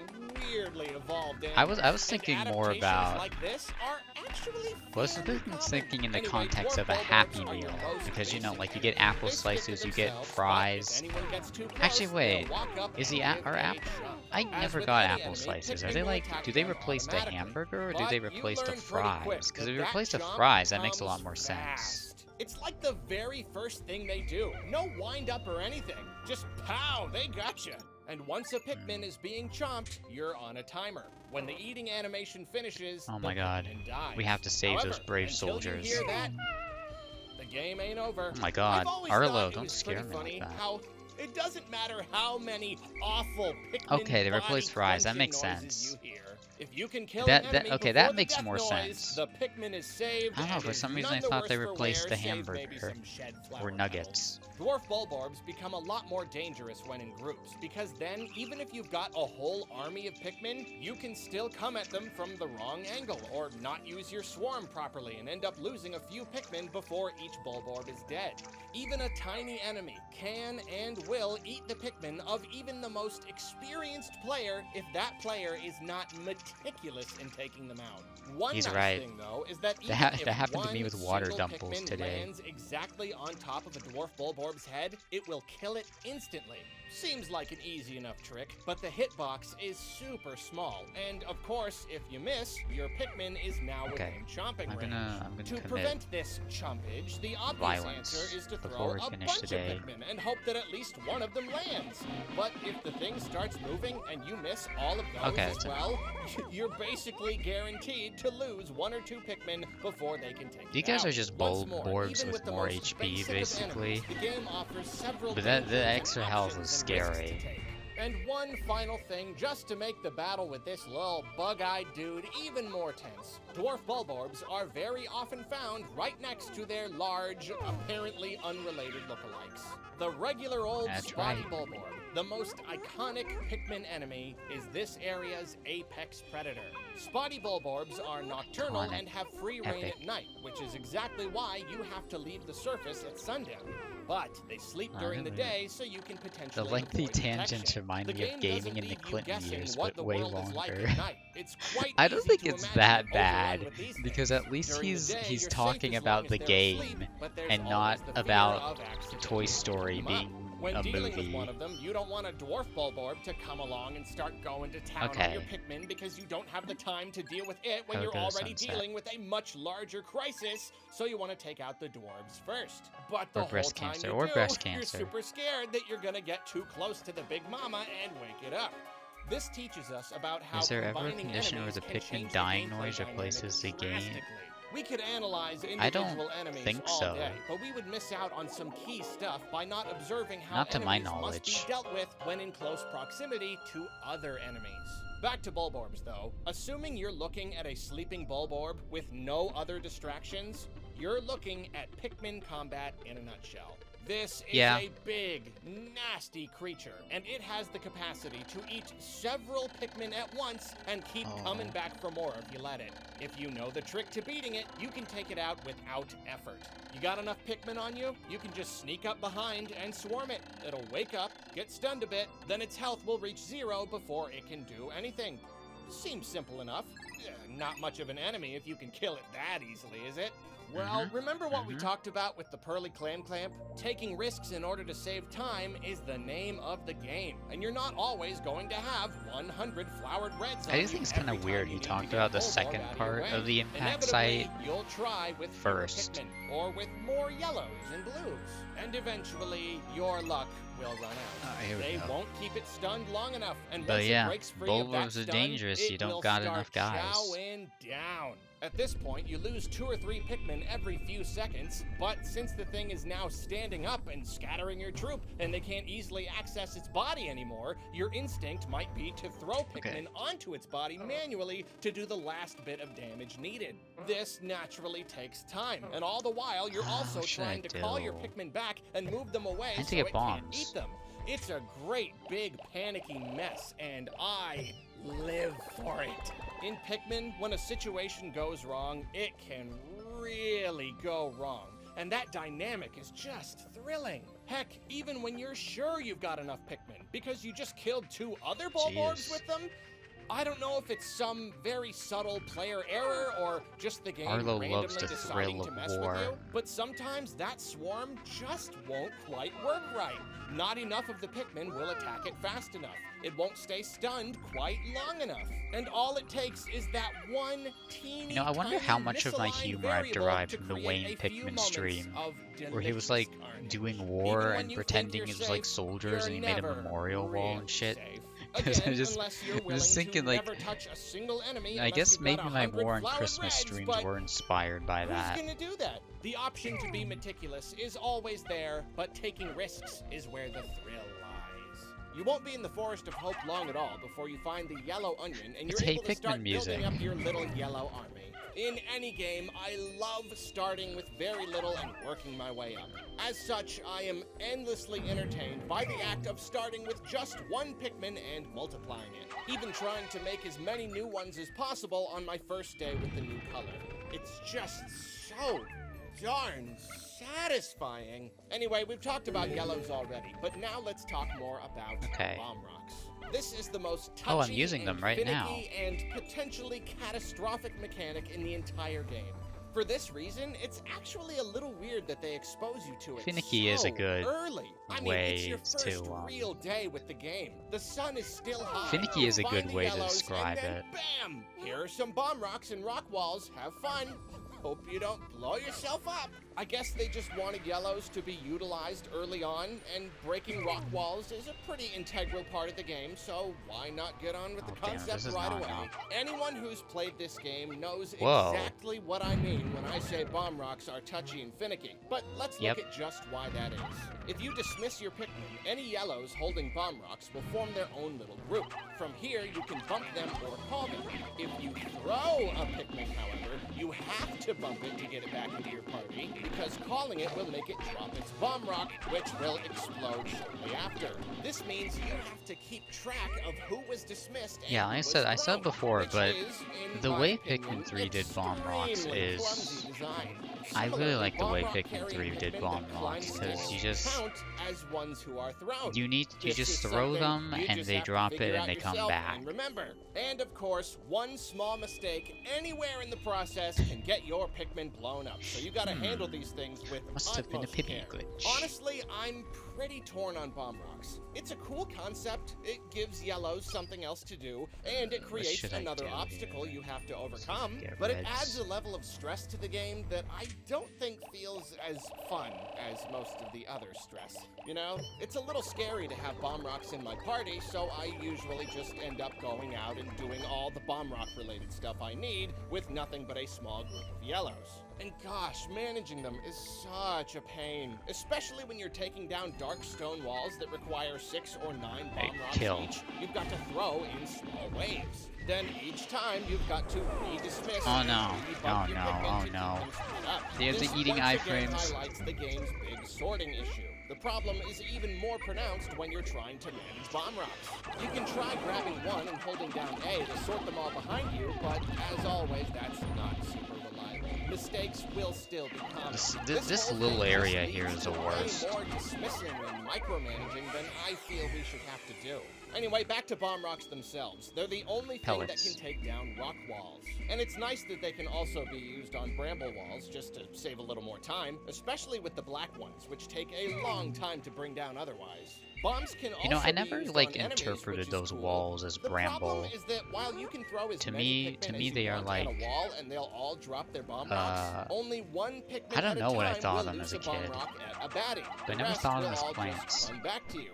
weirdly evolved I was and thinking more adaptations about. like this are actually Was fairly thinking common. in the Anyway, context dwarf of a bulbarbs Happy are your Meal most because you know, basic like you get enemy. apple They stick to slices, you get themselves, but if fries. anyone gets too close, Actually, wait, they'll walk up is and the give are a apple? jump. I As never with got any apple enemy, slices. Are Pikmin they will like? attack Do they them replace the automatically. hamburger or do But they you replace the learn pretty quick fries? Because that if they that replace the jump fries, that makes a lot comes more sense. fast. It's like the very first thing they do. No wind up or anything. Just pow, they gotcha. And once a Pikmin is being chomped, you're on a timer. When the eating animation finishes, Oh my the god, Pikmin dies. we have to save However, those brave until soldiers. You hear that, the game ain't over. Oh my god, I've always Arlo, thought it don't was scare pretty me funny like that. how it doesn't matter how many awful Pikmin Okay, they replaced fries. That body makes clenching noises sense. You hear. If you can kill That- an that- enemy okay, before that the makes death more noise, sense. The Pikmin is saved. I don't know, and for is some reason none I the thought they worse for replaced wear, the save maybe hamburger some shed flour or nuggets. petals. Dwarf bulbarbs become a lot more dangerous when in groups, because then, even if you've got a whole army of Pikmin, you can still come at them from the wrong angle, or not use your swarm properly and end up losing a few Pikmin before each bulborb is dead. Even a tiny enemy can and will eat the Pikmin of even the most experienced player if that player is not meticulous in taking them out. One He's nice right. thing, though, is that even That if happened to me one with water single dumples Pikmin today. lands exactly on top of a dwarf bulborb's head, it will kill it instantly. Seems like an easy enough trick, but the hitbox is super small, and of course, if you miss, your Pikmin is now Okay, within chomping I'm range. gonna To commit prevent this chompage, the obvious violence answer is to before throw we a finish bunch today. of Pikmin and hope that at least one of them lands. But if the thing starts moving and you miss all of those Okay, as that's well, you're basically guaranteed to lose one or two Pikmin before they can take You it guys out. are just Once bulb more, borbs even with the more most HP, basic of basically. enemies, the game offers several But the dangers and extra health is options and risks to scary. take. And one final thing, just to make the battle with this little bug-eyed dude even more tense. Dwarf bulborbs are very often found right next to their large, apparently unrelated lookalikes. The regular old That's spotty right. bulborb, the most iconic Pikmin enemy, is this area's apex predator. Spotty bulborbs are nocturnal Iconic. and have free reign Epic. at night, which is exactly why you have to leave the surface at sundown. But they sleep during the day, so you can The potentially lengthy avoid tangents detection. remind The me of game gaming doesn't in the leave you Clinton guessing years, what but the way world is like longer. at night. It's quite I don't easy think to it's imagine that an overrun bad, with these because things. at least During the he's day, he's you're talking safe as about long the as they're game asleep, but there's and always not the fear about of accidentally Toy Story waking them up. being When a dealing with movie. one of them, you don't want a dwarf bulborb to come along and start going to town on Okay. your Pikmin because you don't have the time to deal with it when Go you're to already sunset. dealing with a much larger crisis, so you want to take out the dwarves first. But the Or whole breast time cancer, you or do, breast you're cancer. super scared that you're gonna get too close to the big mama and wake it up. This teaches us about how Is there ever a combining condition where enemies the can Pikmin change dying gameplay noise replaces the dynamics game? drastically. We could analyze I don't individual enemies think all so. day, but we would miss out on some key stuff by not observing how Not to my enemies must knowledge. be dealt with when in close proximity to other enemies. Back to bulborbs though. Assuming you're looking at a sleeping bulborb with no other distractions, you're looking at Pikmin combat in a nutshell. This is Yeah. a big, nasty creature, and it has the capacity to eat several Pikmin at once and keep coming back for more if you let it. If you know the trick to beating it, you can take it out without effort. You got enough Pikmin on you? You can just sneak up behind and swarm it. It'll wake up, get stunned a bit, then its health will reach 0 before it can do anything. Seems simple enough. Not much of an enemy if you can kill it that easily, is it? Well, remember what we talked about with the Pearly Clam Clamp? Taking risks in order to save time is the name of the game, and you're not always going to have 100 flowered reds on I you just think it's kind every of weird time he you need talked to about get the Bulborb second out of part your of the way. impact Inevitably, site you'll try with first. fewer Pikmin, or with more yellows and blues, and eventually your luck will run out. Here we They go. won't keep it stunned long enough, and But once yeah, it breaks free of that Bulborbs are stun, dangerous, it you don't will got start enough guys. chowing down. At this point, you lose 2 or 3 Pikmin every few seconds, but since the thing is now standing up and scattering your troop, and they can't easily access its body anymore, your instinct might be to throw Pikmin onto its body manually to do the last bit of damage needed. This naturally takes time, and all the while, you're also what should trying I to call your do? Pikmin back and move them away I need to so get it can't bombs. eat them. It's a great, big, panicky mess, and I live for it. In Pikmin, when a situation goes wrong, it can really go wrong. And that dynamic is just thrilling. Heck, even when you're sure you've got enough Pikmin, because you just killed 2 other Bulborbs Jeez. with them? I don't know if it's some very subtle player error or just the game Arlo randomly loves the deciding thrill to of mess war. with you, but sometimes that swarm just won't quite work right. Not enough of the Pikmin will attack it fast enough. It won't stay stunned quite long enough. And all it takes is that one teeny, You know, I wonder tiny how much of my misaligned humor I've variable derived to from the create Wayne a few Pikmin moments stream, of where he was like delicious carnage. doing war Even when and you pretending think it you're was like safe, soldiers, and he you're made a never memorial wall and really shit. safe. 'Cause Again, I just unless you're was willing thinking, to like, never touch a single enemy I unless guess you've maybe got my 100 War and flowered Christmas reds, streams but were inspired by that. who's gonna do that? The option to be meticulous is always there, but taking risks is where the thrill lies. You won't be in the Forest of Hope long at all before you find the yellow onion and It's you're able to Hey start Pikmin music. building up your little yellow army. In any game, I love starting with very little and working my way up. As such, I am endlessly entertained by the act of starting with just 1 Pikmin and multiplying it, even trying to make as many new ones as possible on my first day with the new color. It's just so darn satisfying. Anyway, we've talked about yellows already, but now let's talk more about bomb rocks. This is the most touchy Oh, I'm using them and right now. finicky and potentially catastrophic mechanic in the entire game. For this reason, it's actually a little weird that they expose you to it Finicky is a so good early. I mean, it's your way first to, real day with the game. The sun is still high. Finicky is a Find good the way to yellows, describe and then it. Bam! Here are some bomb rocks and rock walls. Have fun. Hope you don't blow yourself up. I guess they just wanted yellows to be utilized early on, and breaking rock walls is a pretty integral part of the game, so why not get on with the damn, concept this is right not away? how. Anyone who's played this game knows Whoa. exactly what I mean when I say bomb rocks are touchy and finicky. But let's look at just why that is. If you dismiss your Pikmin, any yellows holding bomb rocks will form their own little group. From here, you can bump them or call them. If you throw a Pikmin, however, you have to bump it to get it back into your party, because calling it will make it drop its bomb rock, which will explode shortly after. This means you have to keep track of who was dismissed and Yeah, who I was said thrown, before, which but is, in the my way opinion, Pikmin 3 did bomb rocks extremely is... clumsy design. I really Similarly, like the way bomb rock Pikmin 3 carrying did Pikmin bomb that climb rocks, because sticks you just... count as ones who are thrown. You This just is throw something them, you and just they have to drop figure it, out and they come yourself back. and remember. And of course, one small mistake anywhere in the process can get your Pikmin blown up. So you gotta handle these things with Must have been a utmost Pikmin care. glitch. Honestly, I'm pretty torn on bomb rocks. It's a cool concept. It gives yellows something else to do, and it creates should I another do obstacle here? you have to overcome. Get But it reds. adds a level of stress to the game that I don't think feels as fun as most of the other stress. You know, it's a little scary to have bomb rocks in my party, so I usually just end up going out and doing all the bomb rock related stuff I need with nothing but a small group of yellows. And gosh, managing them is such a pain, especially when you're taking down dark dark stone walls that require 6 or 9 Hey, bomb rocks kill. each you've got to throw in small waves. Then each time you've got to re-dismiss Oh no. and Oh debug your no. Pikmin Oh to keep no. them split up. There's This the eating once again iframes. highlights the game's big sorting issue. The problem is even more pronounced when you're trying to manage bomb rocks. You can try grabbing one and holding down A to sort them all behind you, but as always, that's not super reliable. Mistakes will still be common. This whole little thing area just here leads is to the way worst. more dismissing and micromanaging than I feel we should have to do. Anyway, back to bomb rocks themselves. They're the only thing Pellets. that can take down rock walls. And it's nice that they can also be used on bramble walls just to save a little more time, especially with the black ones, which take a long time to bring down otherwise. Bombs can also You know, I be never used like on enemies, interpreted which is those cool. walls as The bramble. problem is that while you can throw as To many me- Pikmin to as me you they are want like, at a wall and they'll all drop their bomb rocks, only one Pikmin I don't at a know what I time thought will of them lose as a bomb kid. rock at a baddie. But The I never rest thought of them will as all plants. just run back to you.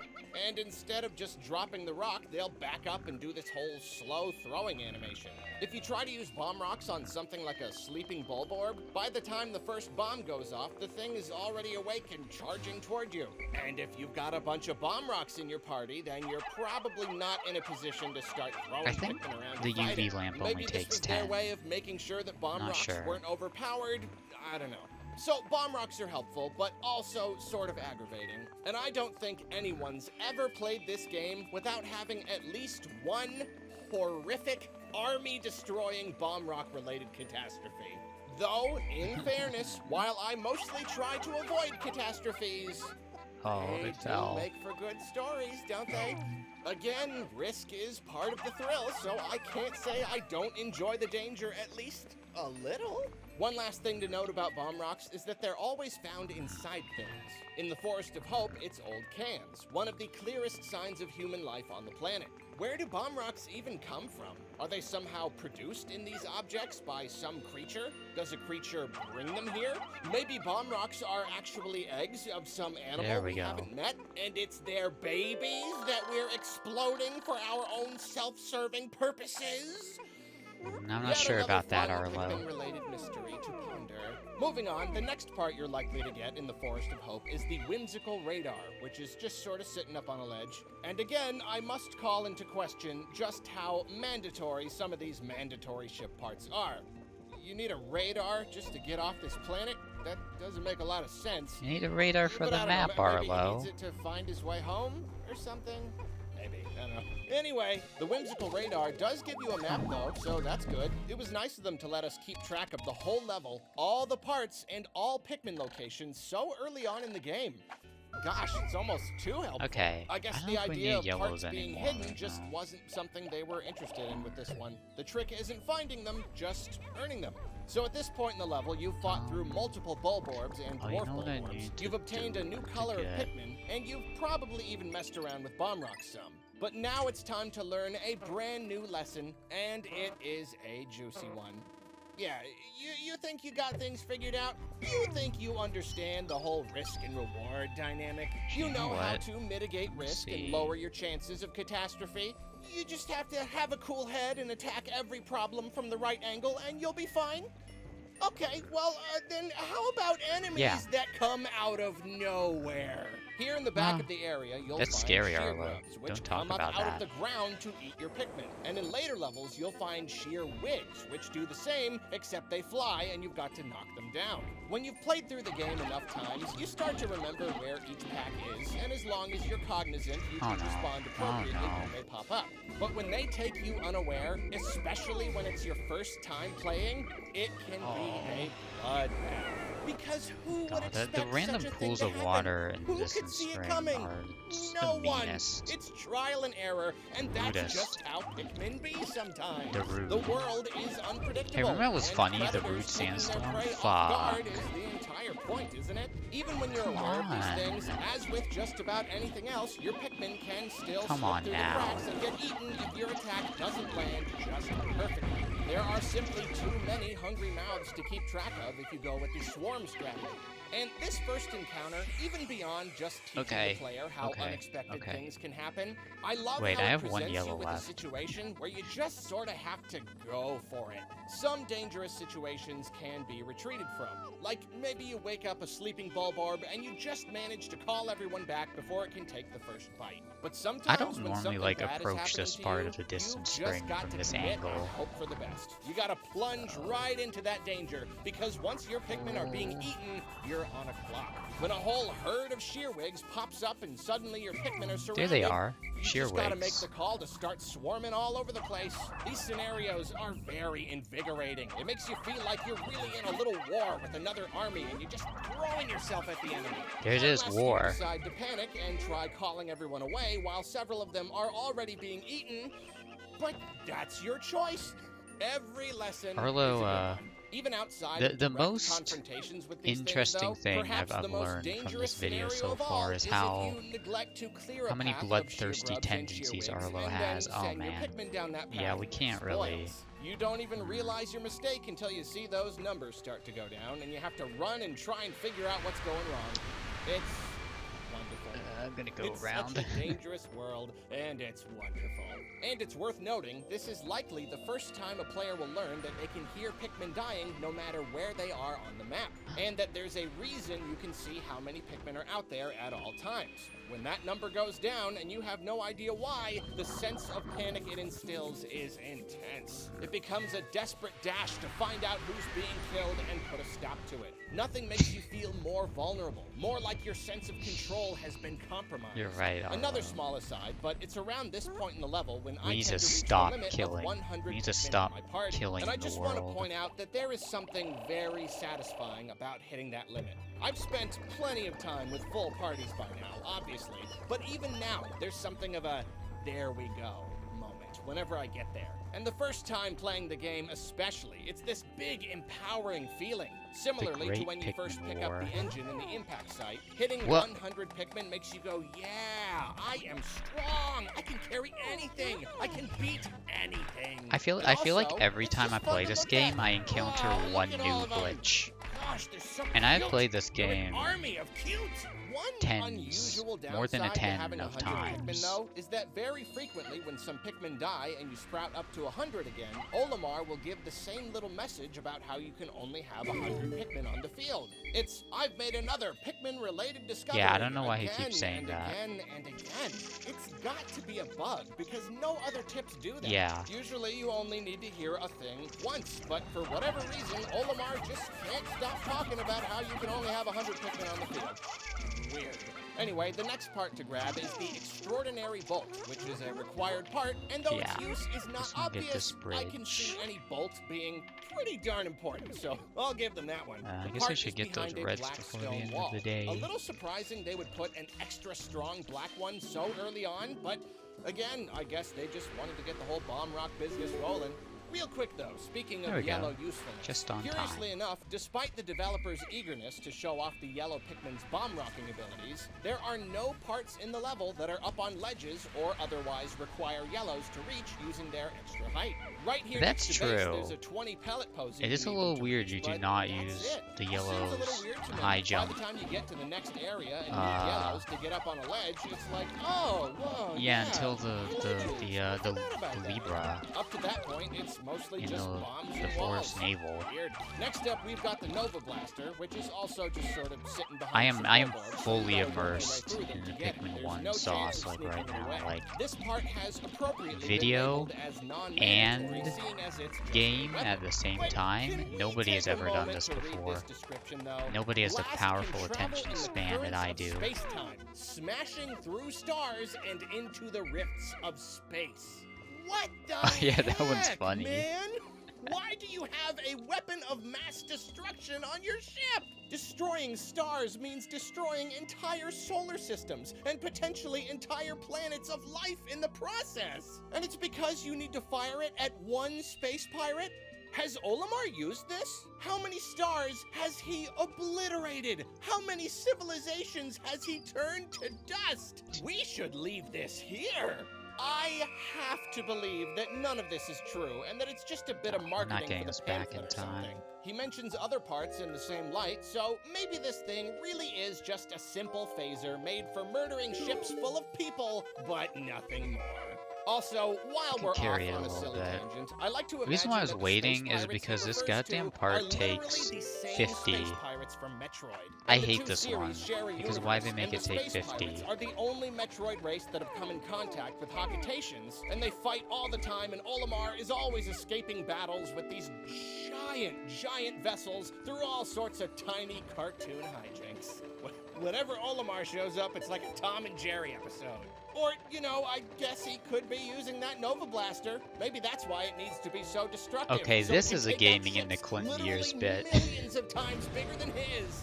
And instead of just dropping the rock, they'll back up and do this whole slow throwing animation. If you try to use bomb rocks on something like a sleeping bulb orb, by the time the first bomb goes off, the thing is already awake and charging toward you. And if you've got a bunch of bomb rocks in your party, then you're probably not in a position to start throwing I think Pikmin around the to fight UV it. lamp Maybe only this takes was their 10. way of making sure that bomb Not rocks sure. weren't overpowered. I don't know. So, bomb rocks are helpful, but also sort of aggravating. And I don't think anyone's ever played this game without having at least one horrific, army-destroying bomb rock-related catastrophe. Though, in fairness, while I mostly try to avoid catastrophes, Oh, they it do fell. make for good stories, don't they? Again, risk is part of the thrill, so I can't say I don't enjoy the danger at least a little. One last thing to note about bomb rocks is that they're always found inside things. In the Forest of Hope, it's old cans, one of the clearest signs of human life on the planet. Where do bomb rocks even come from? Are they somehow produced in these objects by some creature? Does a creature bring them here? Maybe bomb rocks are actually eggs of some animal There we we go. haven't met, and it's their babies that we're exploding for our own self-serving purposes? I'm not Yet sure another about that, fun Arlo. Pikmin-related mystery to ponder. Moving on, the next part you're likely to get in the Forest of Hope is the whimsical radar, which is just sort of sitting up on a ledge. And again, I must call into question just how mandatory some of these mandatory ship parts are. You need a radar just to get off this planet? That doesn't make a lot of sense. You need a radar for But the I don't map, know, maybe he Arlo. needs it to find his way home or something? Maybe, I don't know. Anyway, the whimsical radar does give you a map though, so that's good. It was nice of them to let us keep track of the whole level, all the parts, and all Pikmin locations so early on in the game. Gosh, it's almost too helpful. Okay, I guess I don't the think we idea need of parts yellows being anymore hidden right just now. wasn't something they were interested in with this one. The trick isn't finding them, just earning them. So at this point in the level, you've fought through multiple bulb orbs and Oh, you dwarf know what bulb I orbs. need to You've obtained a do new to color of get- Pikmin, and you've probably even messed around with bomb rocks some. But now it's time to learn a brand new lesson, and it is a juicy one. Yeah, you think you got things figured out? You think you understand the whole risk and reward dynamic? You know how what? to mitigate risk and see. lower your chances of catastrophe? You just have to have a cool head and attack every problem from the right angle, and you'll be fine? Okay, well, then how about enemies Yeah. that come out of nowhere? Here in the back of the area, you'll That's find scary, sheer Arlo. grubs, which Don't talk come up about out that. of the ground to eat your Pikmin. And in later levels, you'll find sheer wigs, which do the same, except they fly and you've got to knock them down. When you've played through the game enough times, you start to remember where each pack is, and as long as you're cognizant, you Oh, can no. respond Oh, appropriately no. when they pop up. But when they take you unaware, especially when it's your first time playing, it can be a bloodbath. Because who would God, expect the random such a thing pools to of happen? water in Who this could and see it string coming? are just No the one. meanest. It's trial and error, and that's Rudest. just how Pikmin be sometimes. The rude. The world is unpredictable. Hey, remember it was and funny, the predators rude taking their sandstorm? prey off Fuck. guard is the entire point, isn't it? Even when you're Come aware of these on. things, as with just about anything else, your Pikmin can still Come slip on through now. the cracks and get eaten if your attack doesn't land just perfectly. There are simply too many hungry mouths to keep track of if you go with the swarm strategy. And this first encounter, even beyond just teaching the player how unexpected things can happen, I love Wait, how I it have one presents yellow you with left. a situation where you just sort of have to go for it. Some dangerous situations can be retreated from. Like maybe you wake up a sleeping Bulborb and you just manage to call everyone back before it can take the first bite. But sometimes I don't when normally something like bad is approach happening this to part you, of the distance you've just spring got from to this commit and angle. hope for the best. You gotta plunge right into that danger, because once your Pikmin are being eaten, you're on a clock. When a whole herd of shearwigs pops up and suddenly your Pikmin are surrounded, There they are, you just gotta make shearwigs. the call to start swarming all over the place. These scenarios are very invigorating. It makes you feel like you're really in a little war with another army and you're just throwing yourself at the enemy. There it is, Unless war. you decide to panic and try calling everyone away while several of them are already being eaten, but that's your choice. Every lesson Arlo, is a good one. Even outside of the direct most confrontations with these interesting things, though, thing perhaps I've the most learned from dangerous this video scenario so of all far is if how you neglect to clear a many path of bloodthirsty sheargrubs and tendencies shearwigs Arlo and has. then Oh send your man. Pikmin down that path Yeah, we with can't really. spoils. You don't even realize your mistake until you see those numbers start to go down, and you have to run and try and figure out what's going wrong. It's wonderful. I'm gonna go It's around. such a dangerous world, and it's wonderful. And it's worth noting, this is likely the first time a player will learn that they can hear Pikmin dying no matter where they are on the map, and that there's a reason you can see how many Pikmin are out there at all times. When that number goes down and you have no idea why, the sense of panic it instills is intense. It becomes a desperate dash to find out who's being killed and put a stop to it. Nothing makes you feel more vulnerable, more like your sense of control has been compromised. You're right, Arlo. Another small aside, but it's around this point in the level when We I need tend to to reach stop the limit killing. of 100 We need to Pikmin stop in my party. killing And I the just want to world. point out that there is something very satisfying about hitting that limit. I've spent plenty of time with full parties by now, obviously, but even now, there's something of a there we go moment whenever I get there. And the first time playing the game especially, it's this big empowering feeling. Similarly to great when you first Pikmin pick war. up the engine in the impact site, hitting What? 100 Pikmin makes you go, yeah, I am strong, I can carry anything, I can beat anything. I feel And like also, every it's time I just fun play to this look game, at. I encounter Wow, one look at new all of 'em. glitch. Gosh, they're so And I've cute. played this They're an game army of cute. One tens, unusual more than a downside to 10 having of 100 Pikmin, times. though, is that very frequently when some Pikmin die and you sprout up to 100 again, Olimar will give the same little message about how you can only have 100 Pikmin on the field. It's, I've made another Pikmin-related discovery. Yeah, I don't know why he again keeps saying and that. Again and again. It's got to be a bug, because no other tips do that. Yeah. Usually you only need to hear a thing once, but for whatever reason, Olimar just can't stop talking about how you can only have 100 Pikmin on the field. Weird. Anyway, the next part to grab is the Extraordinary Bolt, which is a required part, and though its Yeah. use is not Let's not get this obvious, I can see bridge. any bolt being pretty darn important, so I'll give them that one. I The guess I part should is get those behind a reds black before the stone end wall. of the day. A little surprising they would put an extra strong black one so early on, but again, I guess they just wanted to get the whole bomb rock business rolling. Real quick though, speaking There of we go. yellow usefulness, Just on curiously time. enough, despite the developers' eagerness to show off the yellow Pikmin's bomb rocking abilities, there are no parts in the level that are up on ledges or otherwise require yellows to reach using their extra height. Right here That's next to base, true. there's a 20 pellet pose. It is a little weird you do not use the Seems a yellows little weird to me. high jump. By the time you get to the next area and need yellows to get up on a ledge, it's like, oh, whoa, Yeah, until the Libra. Libra Up to that point, it's mostly in just the bombs and Forest walls. Naval. Weird. Next up, we've got the Nova Blaster, which is also just sort of sitting behind. I am some billboards. fully You gotta work your way immersed through them in the to get it. Pikmin There's 1 no sauce chance of like right sneaking now. away. Like This part has appropriately video been labeled as and non-mandatory, seeing as it's just game a weapon. at the same But time. can we Nobody has take a ever done moment this to read before. this description, though? Nobody has the Blast powerful can travel attention in the span that I currents do. of space-time, smashing through stars and into the rifts of space. What the Yeah, that one's heck, funny. man? Why do you have a weapon of mass destruction on your ship? Destroying stars means destroying entire solar systems and potentially entire planets of life in the process. And it's because you need to fire it at one space pirate? Has Olimar used this? How many stars has he obliterated? How many civilizations has he turned to dust? We should leave this here. I have to believe that none of this is true, and that it's just a bit of We're marketing not getting for this the back pamphlet in or time. something. He mentions other parts in the same light, so maybe this thing really is just a simple phaser made for murdering ships full of people, but nothing more. Also, while we're off carry it on a a little silly bit. tangent, I like to The imagine reason why I was that the waiting space is pirates because he this refers goddamn to part are literally takes the same 50. space pirates from Metroid. I And the hate two this series one, share a because why they universe, make and it the take space 50? pirates are the only Metroid race that have come in contact with Hakatations, and they fight all the time, and Olimar is always escaping battles with these giant vessels through all sorts of tiny cartoon hijinks. Whenever Olimar shows up, it's like a Tom and Jerry episode. Or, you know, I guess he could be using that Nova Blaster. Maybe that's why it needs to be so destructive. Okay, so this it can is a take out gaming in the ships Clinton years literally bit. millions of times bigger than his.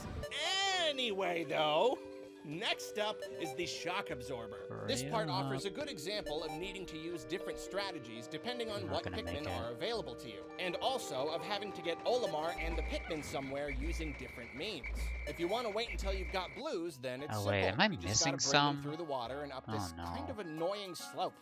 Anyway, though, next up is the shock absorber. This part offers a good example of needing to use different strategies depending on what Pikmin are available to you, and also of having to get Olimar and the Pikmin somewhere using different means. If you want to wait until you've got blues, then it's Oh, simple. wait, am I You just gotta missing bring them some? through the water and up Oh, this no. kind of annoying slope.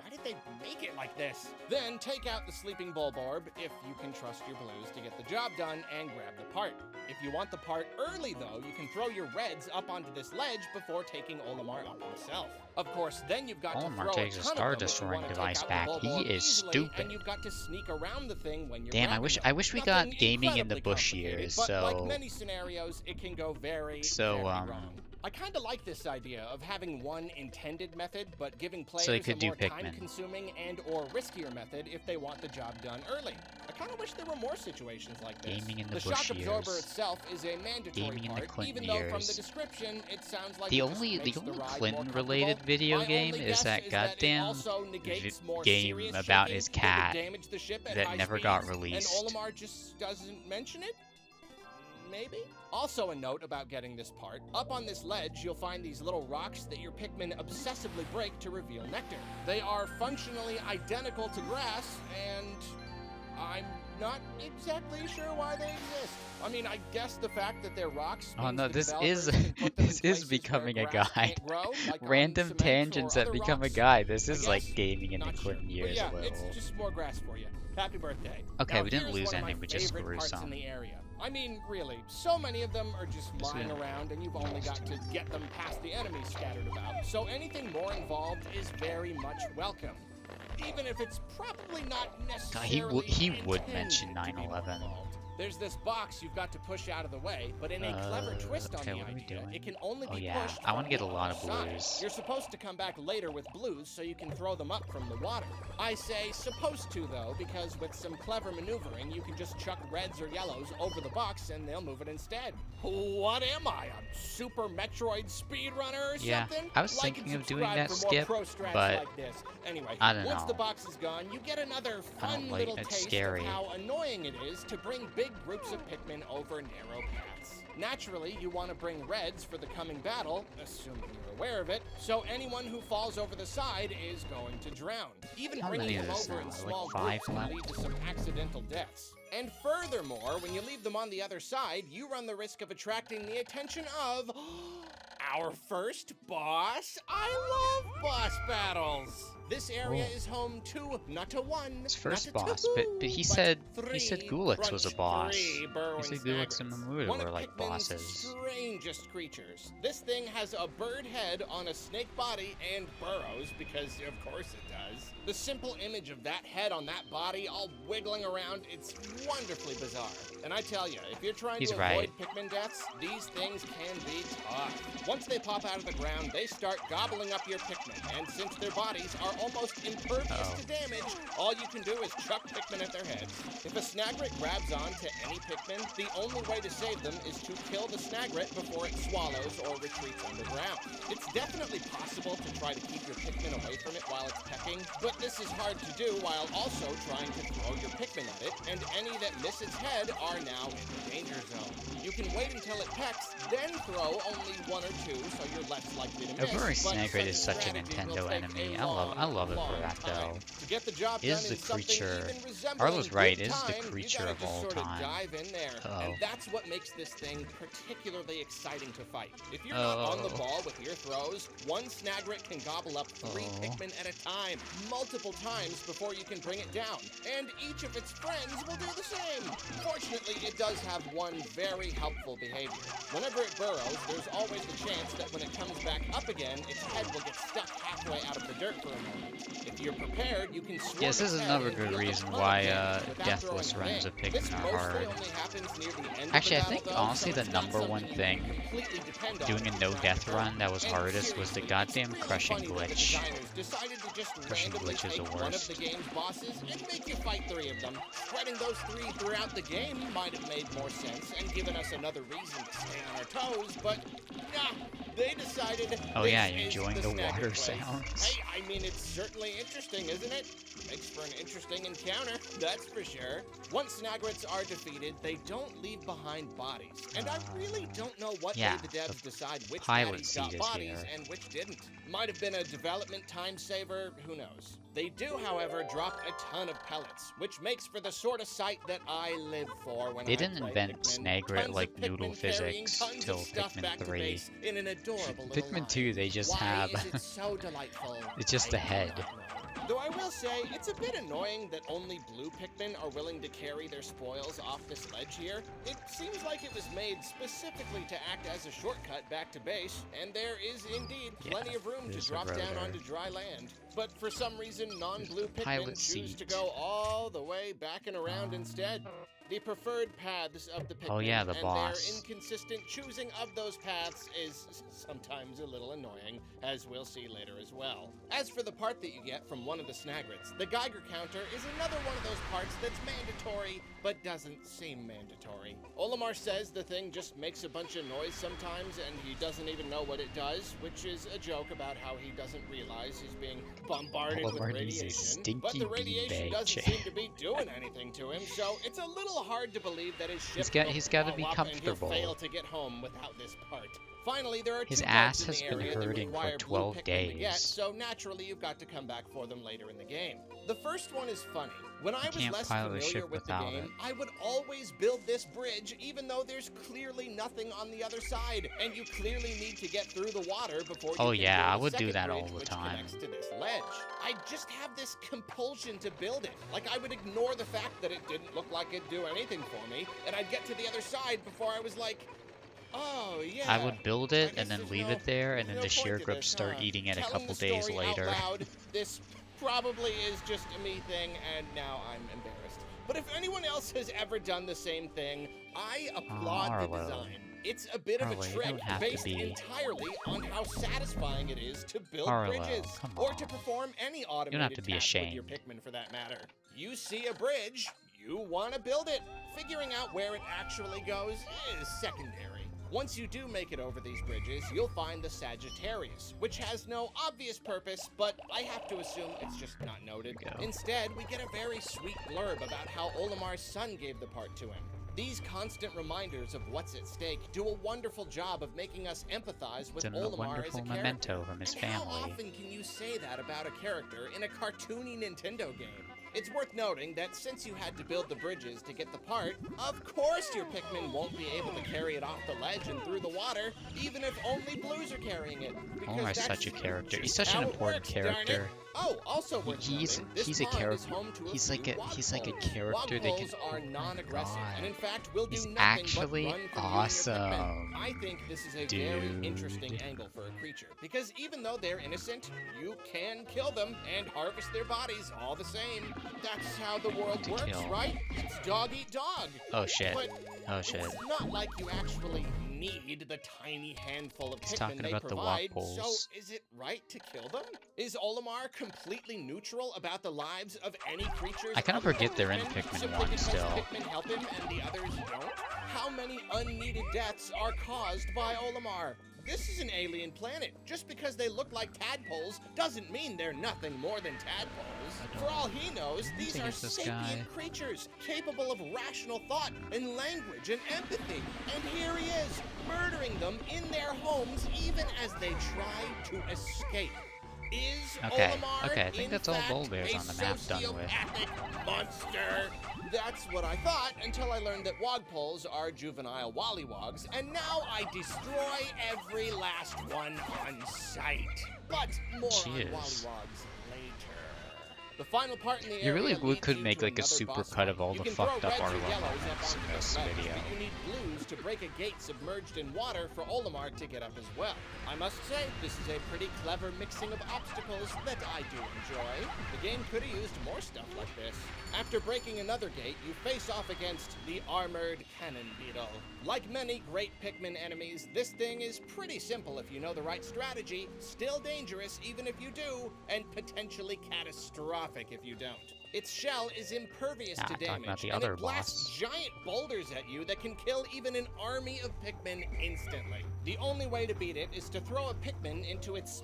Why did they make it like this? Then take out the sleeping Bulborb, if you can trust your blues to get the job done, and grab the part. If you want the part early, though, you can throw your reds up onto this ledge before taking Olimar up himself. Of course, then you've got Olimar to throw takes a a ton Star of them if you Destroying want to device take back. out the He Bulborb is easily, stupid. and you've got to sneak around the thing when you're Damn, grabbing them. I wish we Nothing got gaming in the incredibly Bush complicated, years, but like so many scenarios, it can go very wrong. I kind of like this idea of having one intended method, but giving players they could a do more Pikmin. time-consuming and or riskier method if they want the job done early. I kind of wish there were more situations like this. Gaming in the The Bush shock absorber years. itself is a mandatory Gaming in the part, Clinton even though from the years. description it sounds like The it just only makes the ride more Clinton-related comfortable. video My game only is guess that it goddamn also negates more game serious about shaking his that would cat damage the ship at that high never got speeds, released. And Olimar just doesn't mention it? Maybe? Also a note about getting this part, up on this ledge you'll find these little rocks that your Pikmin obsessively break to reveal nectar. They are functionally identical to grass, and I'm not exactly sure why they exist. I mean, I guess the fact that they're rocks Oh means no, the this developers is can put them in this is places where becoming a grass guide. can't grow, like on Random cement tangents or that other become a rocks. guide. This I is like guess? gaming in the Not sure. Clinton But years yeah, a little. it's just more grass for you. Happy birthday. Okay, Now, we didn't here's lose one of any, my we just favorite grew parts some. in the area. I mean, really, so many of them are just Yes, lying we around and you've only got to get them past the enemies scattered about. So anything more involved is very much welcome. Even if it's probably not necessarily he would intended mention to be more 9/11. involved. There's this box you've got to push out of the way, but in a clever twist okay, on the what are we idea, doing? it can only Oh be yeah, pushed I want to from get a the lot of side. blues. You're supposed to come back later with blues so you can throw them up from the water. I say supposed to though, because with some clever maneuvering, you can just chuck reds or yellows over the box and they'll move it instead. What am I, a Super Metroid speedrunner or Yeah, something? I was Like thinking and of doing subscribe that for more skip, pro strats but like this. Anyway, I don't once know. the box is gone, you get another I fun don't like little it's taste scary. of how annoying it is to bring big groups of Pikmin over narrow paths. Naturally, you want to bring reds for the coming battle, assuming you're aware of it, so anyone who falls over the side is going to drown. Even How bringing many them is this over now? in Like small 5 groups can left? lead to some accidental deaths. And furthermore, when you leave them on the other side, you run the risk of attracting the attention of our first boss. I love boss battles. This area Oh. is home to not a one, His first not a boss, two, but he said three, Gulix was a crunch, boss. three He burrowing said Gulix and snaggers. Mamuda One were of like Pikmin's bosses. strangest creatures. This thing has a bird head on a snake body and burrows, because of course it does. The simple image of that head on that body all wiggling around, it's wonderfully bizarre. And I tell you, if you're trying He's to right. avoid Pikmin deaths, these things can be tough. Once they pop out of the ground, they start gobbling up your Pikmin, and since their bodies are almost impervious to damage, all you can do is chuck Pikmin at their heads. If a Snagret grabs on to any Pikmin, the only way to save them is to kill the Snagret before it swallows or retreats underground. It's definitely possible to try to keep your Pikmin away from it while it's pecking, but this is hard to do while also trying to throw your Pikmin at it, and any that miss its head are now in the danger zone. You can wait until it pecks, then throw only one or two so you're less likely to miss. Every but Snagret is such such a strategy will Nintendo take enemy. a I love love it for long that time. though. To get the job Is done the in something creature- even resembling Arlo's right, good is the time, creature you of gotta just all sort of time. dive in there. Uh-oh. And that's what makes this thing particularly exciting to fight. If you're not on the ball with your throws, one Snagret can gobble up 3 Pikmin at a time, multiple times before you can bring it down. And each of its friends will do the same. Fortunately, it does have one very helpful behavior. Whenever it burrows, there's always the chance that when it comes back up again, its head will get stuck halfway out of the dirt for a moment. If you're prepared, you can swarm Yes, this its is head another and good deal a reason ton of why damage without deathless throwing a runs of thing. This Pikmin are mostly hard. only happens near the end Actually, I of the think battle, though, honestly so the it's not number one something you thing can completely depend on doing a if no you're death trying to run that was And hardest was the seriously, goddamn it's really crushing funny that the glitch. designers decided to just Crushing randomly glitch is take the one of worst. the game's bosses and make you fight 3 of them. Spreading those 3 throughout the game might have made more sense and given us another reason to stay on our toes, but nah, they decided Oh this yeah, you is enjoying the Snagget water place. sounds? Hey, I mean, it's certainly interesting, isn't it? Makes for an interesting encounter, that's for sure. Once Snagrets are defeated, they don't leave behind bodies. And I really don't know what yeah, made the devs decide which pilot baddies got seat is bodies here. and which didn't. Might have been a development time saver, who knows. They do, however, drop a ton of pellets, which makes for the sort of sight that I live for when They I didn't play invent Pikmin. Snagret Tons like of noodle Pikmin carrying physics tons till of stuff Pikmin back to 3. base in an adorable little Pikmin line. 2 they just Why have is it so delightful? it's just I a head. do not know. Though I will say, it's a bit annoying that only blue Pikmin are willing to carry their spoils off this ledge here. It seems like it was made specifically to act as a shortcut back to base, and there is indeed plenty of room to there's a drop down rotor. onto dry land. But for some reason, non-blue Pikmin pilot choose to seat. go all the way back and around instead. The preferred paths of the Pikmin Oh yeah, the and boss. their inconsistent choosing of those paths is sometimes a little annoying, as we'll see later as well. As for the part that you get from one of the Snagrets, the Geiger counter is another one of those parts that's mandatory, but doesn't seem mandatory. Olimar says the thing just makes a bunch of noise sometimes and he doesn't even know what it does, which is a joke about how he doesn't realize he's being bombarded with Olimar needs his radiation. But the stinky radiation beanbag doesn't chair. seem to be doing anything to him, so it's a little hard to believe that his ship He's got to will be blow up comfortable. And he'll fail to get home without this part. Finally, there are His 2 ass parts in has the been area that hurting for require 12 blue Pikmin to get, days. so naturally you've got to come back for them later in the game. The first one is funny. When I was can't less pilot a familiar ship with the without game, it. I would always build this bridge even though there's clearly nothing on the other side, and you clearly need to get through the water before you Oh can yeah, build I a would do second that bridge, all the which time. connects to this ledge. I just have this compulsion to build it. Like I would ignore the fact that it didn't look like it'd do anything for me, and I'd get to the other side before I was like, oh yeah. I would build I it guess and then there's leave no- it there, and then there's the no sheer point to grubs this, start huh? eating it a Telling couple the days story out later. loud, this probably is just a me thing, and now I'm embarrassed. But if anyone else has ever done the same thing, I applaud the Arlo. design. It's a bit of Arlo, a you trick don't have to based be- entirely on how satisfying it is to build Arlo, bridges, come or to on. perform any automated have to be task with your ashamed. Pikmin for that matter. You see a bridge, you want to build it. Figuring out where it actually goes is secondary. Once you do make it over these bridges, you'll find the Sagittarius, which has no obvious purpose, but I have to assume it's just not noted. There we go. Instead, we get a very sweet blurb about how Olimar's son gave the part to him. These constant reminders of what's at stake do a wonderful job of making us empathize with It's a Olimar as wonderful a character. memento from his And how family. often can you say that about a character in a cartoony Nintendo game? It's worth noting that since you had to build the bridges to get the part, of course your Pikmin won't be able to carry it off the ledge and through the water, even if only blues are carrying it. because Olimar's that's such a character. He's just such an how it important works, darn it. character. Oh, also worth He's noting, this he's a pond is character. home to He's few like a wogpoles. character they can. Wogpoles are non-aggressive, God. and in fact will do He's nothing actually but run from you and your Pikmin. awesome. I think this is a very Dude. interesting angle for a creature, because even though they're innocent, you can kill them and harvest their bodies all the same. That's how the world To works, kill. right? It's dog eat dog. Oh shit. But Oh shit. it's not like you actually need the tiny handful of He's Pikmin talking they about the provide, Wogpoles. so is it right to kill them? Is Olimar completely neutral about the lives of any creatures? I kinda other forget than they're in Pikmin, Pikmin simply 1 because still. Pikmin help him and the others don't? How many unneeded deaths are caused by Olimar? This is an alien planet. Just because they look like tadpoles doesn't mean they're nothing more than tadpoles. For all he knows, these think are it's this sapient guy. creatures, capable of rational thought and language and empathy. And here he is, murdering them in their homes even as they try to escape. Is Okay, Olimar, okay, I think in that's all fact, boulders a on the map done with. sociopathic monster? That's what I thought until I learned that wogpoles are juvenile wollywogs, and now I destroy every last one on sight. But more Jeez. on wollywogs later. The final part in the You really area could leads make to like a another super boss cut fight. of all You the can throw fucked up reds or Arlo yellows up moments in onto the this ledge, video. but you need blues to break a gate submerged in water for Olimar to get up as well. I must say, this is a pretty clever mixing of obstacles that I do enjoy. The game could have used more stuff like this. After breaking another gate, you face off against the Armored Cannon Beetle. Like many great Pikmin enemies, this thing is pretty simple if you know the right strategy, still dangerous even if you do, and potentially catastrophic if you don't. Its shell is impervious to I'm talking about damage, the and other it blasts boss. giant boulders at you that can kill even an army of Pikmin instantly. The only way to beat it is to throw a Pikmin into its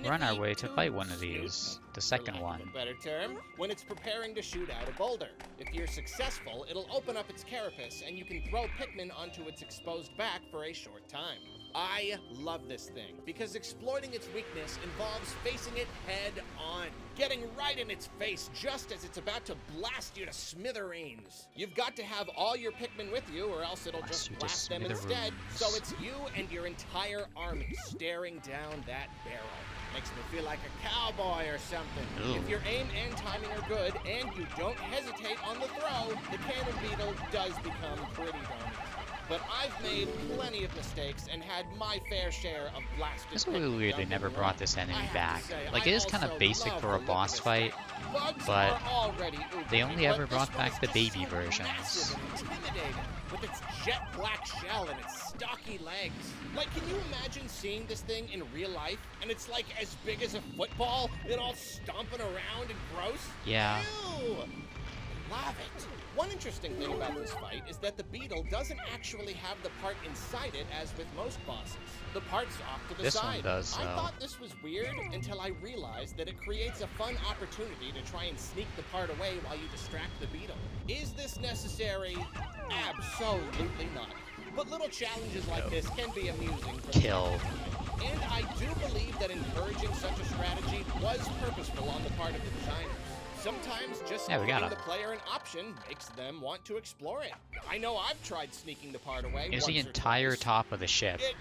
We're on our sniffy way to tube fight one of snoot, these, the for second lack one. of a better term, when it's preparing to shoot out a boulder. If you're successful, it'll open up its carapace and you can throw Pikmin onto its exposed back for a short time. I love this thing because exploiting its weakness involves facing it head on, getting right in its face just as it's about to blast you to smithereens. You've got to have all your Pikmin with you or else it'll just blast them instead, so it's you and your entire army staring down that barrel. Makes me feel like a cowboy or something. Ooh. If your aim and timing are good and you don't hesitate on the throw, the Cannon Beetle does become pretty darn easy. But I've made plenty of mistakes and had my fair share of blasted. It's really weird they never brought this enemy back. Like, it is kind of basic for a boss fight, but they only ever brought back the baby versions. Massive and intimidating, with its jet black shell and its stocky legs. Like, can you imagine seeing this thing in real life? And it's like as big as a football, and all stomping around and gross? Yeah. Ew! Love it. One interesting thing about this fight is that the beetle doesn't actually have the part inside it as with most bosses. The part's off to the This side. one does, I though. thought this was weird until I realized that it creates a fun opportunity to try and sneak the part away while you distract the beetle. Is this necessary? Absolutely not. But little challenges like this can be amusing. Kill. And I do believe that encouraging such a strategy was purposeful on the part of the designers. Sometimes just Yeah, we got giving him. the player an option makes them want to explore it. I know I've tried sneaking the part away. It's the once or entire twice. top of the ship. It,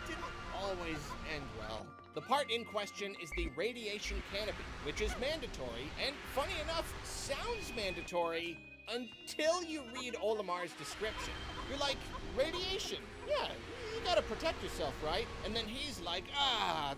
didn't always end well. The part in question is the radiation canopy, which is mandatory, and funny enough, sounds mandatory until you read Olimar's description. You're like, radiation? Yeah, you gotta protect yourself, right? And then he's like,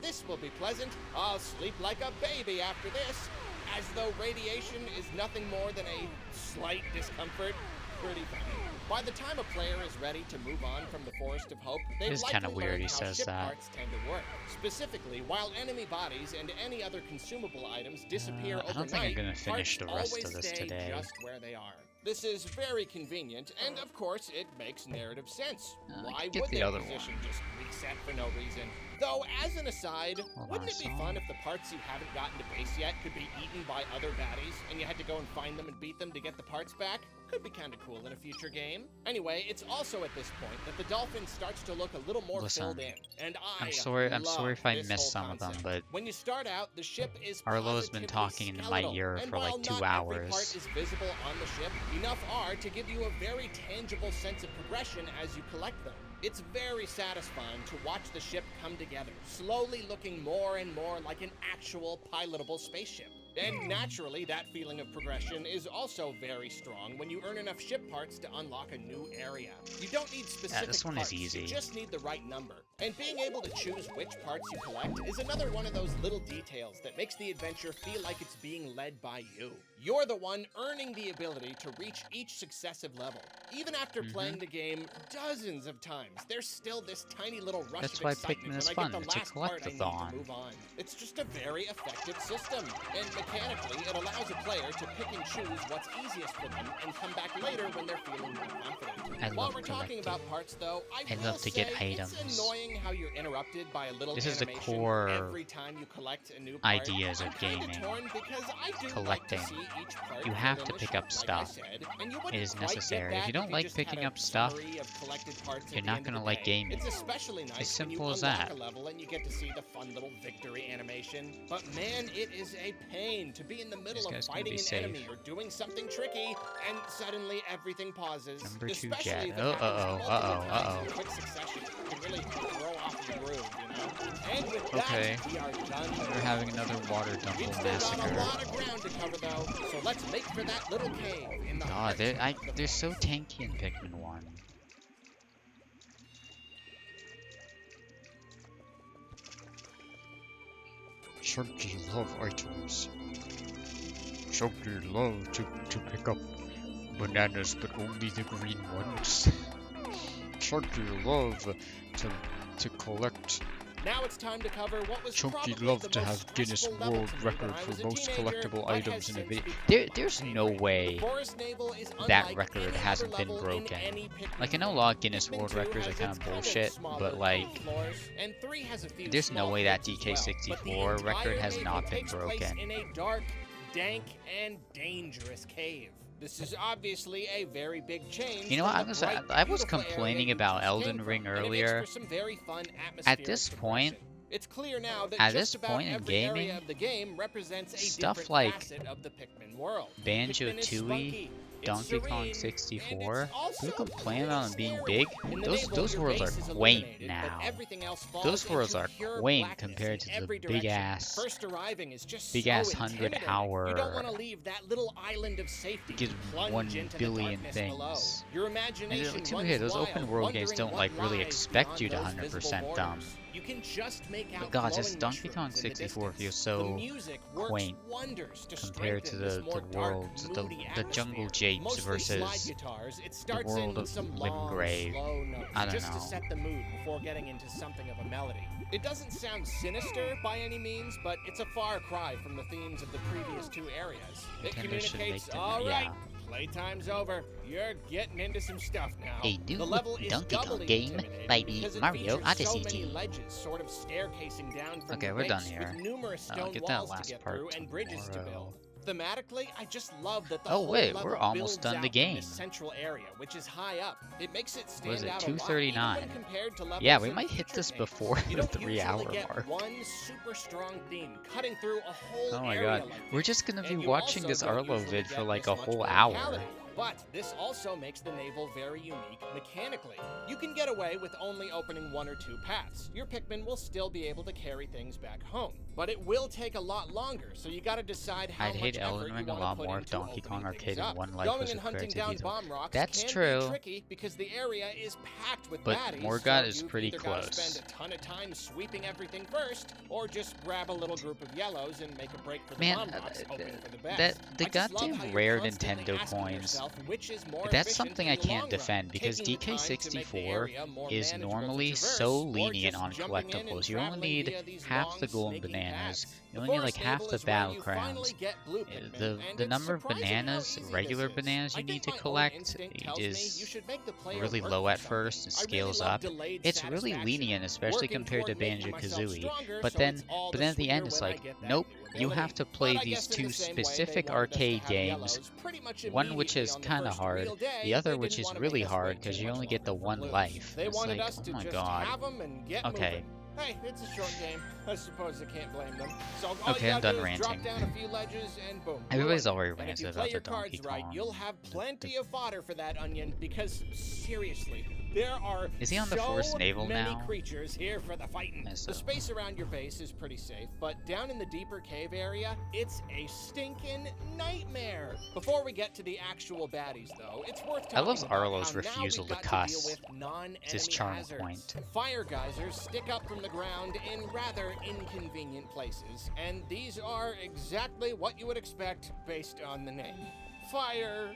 this will be pleasant. I'll sleep like a baby after this. As though radiation is nothing more than a slight discomfort. Pretty funny. By the time a player is ready to move on from the Forest of Hope, they've It is likely kinda weird learned he how says ship that. parts tend to work. Specifically, while enemy bodies and any other consumable items disappear I don't think I'm overnight, gonna finish parts the rest always of this stay today. just where they are. This is very convenient, and of course, it makes narrative sense. I Why could get would the their other position just reset for no reason? Though, as an aside, Hold wouldn't on, it be so- fun if the parts you haven't gotten to base yet could be eaten by other baddies, and you had to go and find them and beat them to get the parts back? Could be kinda cool in a future game. Anyway, it's also at this point that the dolphin starts to look a little more Listen, filled in, and I'm sorry love if I this missed whole some of them, concept. but When you start out, the ship is Arlo's been positively talking into my skeletal, ear and for, like, while 2 not every part hours. is visible on the ship, enough are to give you a very tangible sense of progression as you collect them. It's very satisfying to watch the ship come together, slowly looking more and more like an actual pilotable spaceship. And naturally, that feeling of progression is also very strong when you earn enough ship parts to unlock a new area. You don't need specific this one is parts, easy. you just need the right number. And being able to choose which parts you collect is another one of those little details that makes the adventure feel like it's being led by you. You're the one earning the ability to reach each successive level. Even after playing the game dozens of times, there's still this tiny little rush That's of why excitement Pikmin is when I fun. get the It's a last part I need to collectathon. move on. It's just a very effective system, and mechanically, it allows a player to pick and choose what's easiest for them and come back later when they're feeling more confident. While we're talking about parts, though, I love to get items. It's annoying how you're interrupted by a little This is the animation core every time you collect a new part. ideas of I'm kinda gaming. torn because I do Collecting. like to see each part You in have their to pick mission, up like I stuff. said, and you It wouldn't is quite get necessary. that If you don't you like just picking had a up stuff, summary of collected parts at you're the not end of gonna the like day. gaming. It's especially nice As simple when you as unlock that. a level and you get to see the fun little victory animation. But man, it is a pain to be in the middle of guy's gonna fighting be an safe. enemy or doing something tricky, and suddenly everything pauses. Number 2 Especially jet. if it Oh, happens multiple times in quick succession. It can really throw off your groove, you know? And with Okay. that, we are done. We're having another water dumple We've still got a massacre. lot of ground to cover, though, so let's make for that little cave in the God, heart they're so tanky in Pikmin 1. Chunky love items. Chunky love to pick up bananas, but only the green ones. Chunky love to collect. Now it's time to cover what was Chunky probably love the to most have Guinness stressful level World to me Record when I was for a most teenager, collectible but items has in a since video. become There's my no favorite. way The Forest Navel is that unlike record any hasn't other been level in broken. any Pikmin Like, I know a game. lot of Guinness Pikmin World 2 Records are has kind its of bullshit, smaller but like, cave floors, and 3 has a few there's no small way that caves as well, but the DK64 record entire has Navel not been takes place broken. in a dark, dank, and dangerous cave. This is obviously a very big change. You know what, from I the was bright, complaining beautiful area you about just Elden came Ring from, and it makes earlier. for some very fun atmospheric This point, progression. It's clear now that at just this about point in every area gaming, of the game represents a stuff different like facet of the Pikmin world. Banjo Pikmin is Tooie, spunky, it's Donkey Kong serene, and 64, it's also who complain really on being scary. big? In the Those Navel, your worlds base is are quaint illuminated, now. but everything else falls Those worlds into are pure quaint blackness compared in to the every big direction. ass First arriving is just big so ass 100 intimidating. hour You don't want to leave that little island of safety. gives Plunge 1 into the billion darkness below. things. Your And imagination to be runs fair, those wild, open world games wondering don't what like really lies expect beyond you to those 100% visible dumb. borders. You can just make out But God, this glowing Donkey Kong mushrooms in the 64 distance. feels so The music works quaint wonders to compared to strengthen this the more dark, worlds, moody the Jungle atmosphere. Japes Mostly slide versus guitars, it the starts world in of some long, Limgrave. slow notes I don't just know. to set the mood before getting into something of a melody. It doesn't sound sinister by any means, but it's a far cry from the themes of the previous 2 areas. It Nintendo should communicates, make them, all right, yeah. playtime's over. You're getting into some stuff now. A new The level is Donkey Kong doubly game intimidating by the because it Mario features Odyssey so many team. ledges sort of staircasing down from Okay, the we're base done here. with numerous I'll stone get that walls last to get part through and bridges to tomorrow. build. Thematically, I just love that the Oh, whole wait, level we're almost builds done the out from game. this central area, which is high up. It makes it stand What is it, out a lot, even 2:39? when compared to Yeah, levels we in might hit future this games. before You the don't 3 usually hour get mark. one super strong theme cutting through a whole Oh my area god, like we're this. just gonna be And you watching also this don't Arlo usually vid for get like this a much whole hour. verticality. But this also makes the Navel very unique mechanically. You can get away with only opening 1 or 2 paths. Your Pikmin will still be able to carry things back home. But it will take a lot longer, so you gotta decide how I'd much hate effort Elden you Ring a wanna lot put more if into Donkey Kong opening Arcade things in up. One Life Going was and hunting compared to down these. bomb rocks That's can true. be tricky because the area is packed with But baddies. Morgott so is you've pretty either gotta close. spend a ton of time sweeping everything first, or just grab a little group of yellows and make a break for the Man, bomb rocks, hoping for the best. the I just love how goddamn you're rare constantly Nintendo asking coins, yourself which is more that's efficient something in I the can't long defend run, because taking the time to make the DK64 area more is manageable to normally traverse, so or lenient just on jumping in and collectibles. You only traveling need via these half long, the golden snaky bananas. paths. You The only need like Forest half Navel the is where battle you finally crowns. get blue Pikmin, The and the it's number of surprising how bananas, easy regular this is. bananas I you think need to my own collect instinct tells me you is should make the player really work low for at something. first and I really scales love up. delayed It's really satisfaction, lenient, especially working compared to toward making myself Banjo-Kazooie. stronger, But so then, it's all but the then at the end sweeter it's when I like, get that nope, new you ability. have to But play I these guess in 2 the same way they specific wanted us to arcade have games. yellows pretty much One which immediately is on the kind of first hard, real day, the other they which didn't is wanna really make us hard wait because too you much only get the longer for 1 blues. life. They It's wanted like, us oh to my just god. have them and get Okay. moving. Hey, it's a short game. I suppose I can't blame them. So all Okay, you I'm gotta done do is drop ranting. down a few ledges and boom. we're Everybody's winning. already And if ranted you about play the your Donkey cards right, Kong. you'll have plenty of fodder for that onion because seriously, there are Is he on the so Forest Navel many now? creatures here for the fighting. Yes, The so. space around your base is pretty safe, but down in the deeper cave area, it's a stinking nightmare. Before we get to the actual baddies, though, it's worth talking I love about Arlo's how now refusal we've to got cuss. deal with non-enemy It's his charm hazards. point. Fire geysers stick up from the ground in rather inconvenient places, and these are exactly what you would expect based on the name. Fire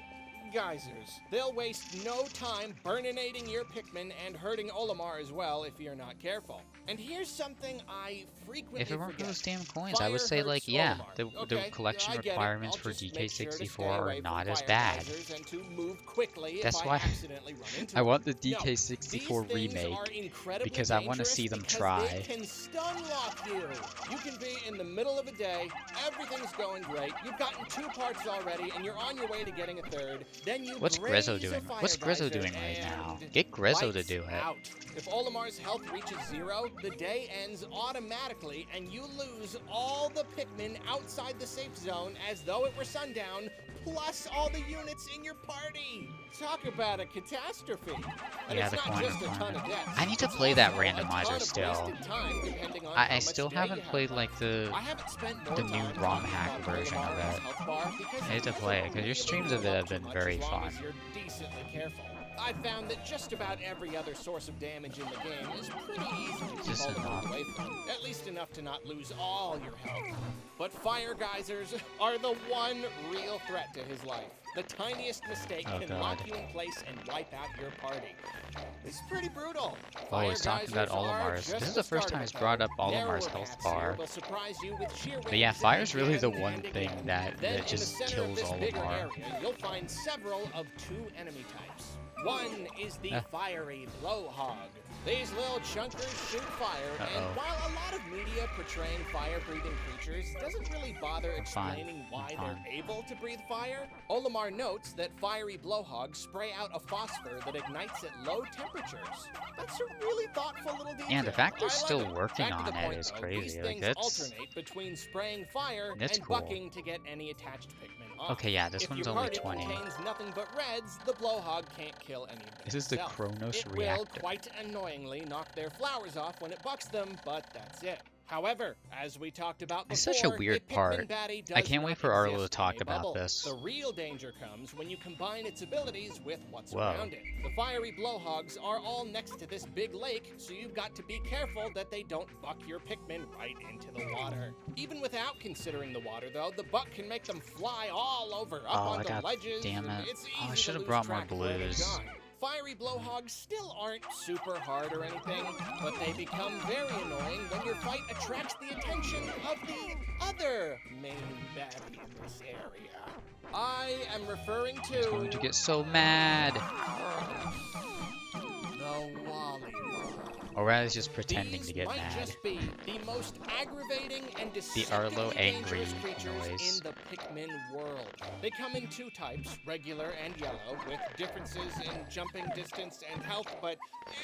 geysers. They'll waste no time burninating your Pikmin and hurting Olimar as well if you're not careful. And here's something I frequently If it weren't for forget. those damn coins, I would Fire say, hurts like, yeah, Olimar. the Okay, collection I get it. requirements I'll for just make sure to stay DK64 are away from not as fire bad. geysers and to move quickly That's if why I accidentally run into I them. want the No, DK64 these things remake, are incredibly because I want to dangerous see them because try. They can stun lock you. You can be in the middle of a day, everything's going great, you've gotten 2 parts already, and you're on your way to getting a 3rd. Then you What's graze Grezzo a doing? fire What's Grezzo geyser doing right now? and Get Grezzo to lights do it. out. If Olimar's health reaches 0, the day ends automatically, and you lose all the Pikmin outside the safe zone as though it were sundown, plus all the units in your party. Talk about a catastrophe. And Yeah, it's the not coin just a ton requirement. of deaths. I need to It's play that also a ton randomizer of still. wasted time, depending on how I much still day haven't you have played, left. like, the I haven't spent more the new time ROM talking hack about version of Olimar's it. health bar because I need to it play it, doesn't 'cause your really streams of go it up have been too much very as long fun. as you're decently careful. I found that just about every other source of damage in the game is pretty easy to keep Just Olimar enough. away from. At least enough to not lose all your health. But fire geysers are the one real threat to his life. The tiniest mistake Oh, can God. lock you in place and wipe out your party. It's pretty brutal. Oh, he's talking about Geysers are Olimar's. just This is the start first of time a he's thing. brought up Narrower Olimar's health paths here bar. will surprise you with sheer But yeah, waves fire's really the again one and thing again. that Then just in the center of kills this bigger Olimar. area, you'll find several of 2 enemy types. One is the Eh. fiery blowhog. These little chunkers shoot fire, Uh-oh. and while a lot of media portraying fire-breathing creatures doesn't really bother I'm fine. explaining why I'm fine. they're able to breathe fire, Olimar notes that fiery blowhogs spray out a phosphor that ignites at low temperatures. That's a really thoughtful little detail. Yeah, the fact they're I like still it. working Back to on the it point, is though, crazy. These Like, things that's alternate between spraying fire That's and cool. bucking to get any attached Pikmin off. Okay, yeah, this If one's your only party 20. contains nothing but reds, the blowhog can't kill any of them. This is the itself. Kronos It reactor. will quite annoyingly knock their flowers off when it bucks them, but that's it. However, as we talked about before, It's such a weird Pikmin part. baddie I does can't wait not for Arlo to exist in talk a about bubble. this. The real danger comes when you combine its abilities with what's Whoa. around it. The fiery blowhogs are all next to this big lake, so you've got to be careful that they don't buck your Pikmin right into the water. Even without considering the water, though, the buck can make them fly all over, up Oh, on I the got- ledges. damn and it. It's Oh, I easy should to have lose brought more track of where they've blues. gone. Fiery blowhogs still aren't super hard or anything, but they become very annoying when your fight attracts the attention of the other main baddie in this area. I am referring to He's going to get so mad. the Wollywog. Or rather, he's just pretending These to get might mad. just be the most aggravating and Arlo deceptively angry dangerous creatures noise. in the Pikmin world. They come in 2 types, regular and yellow, with differences in jumping distance and health, but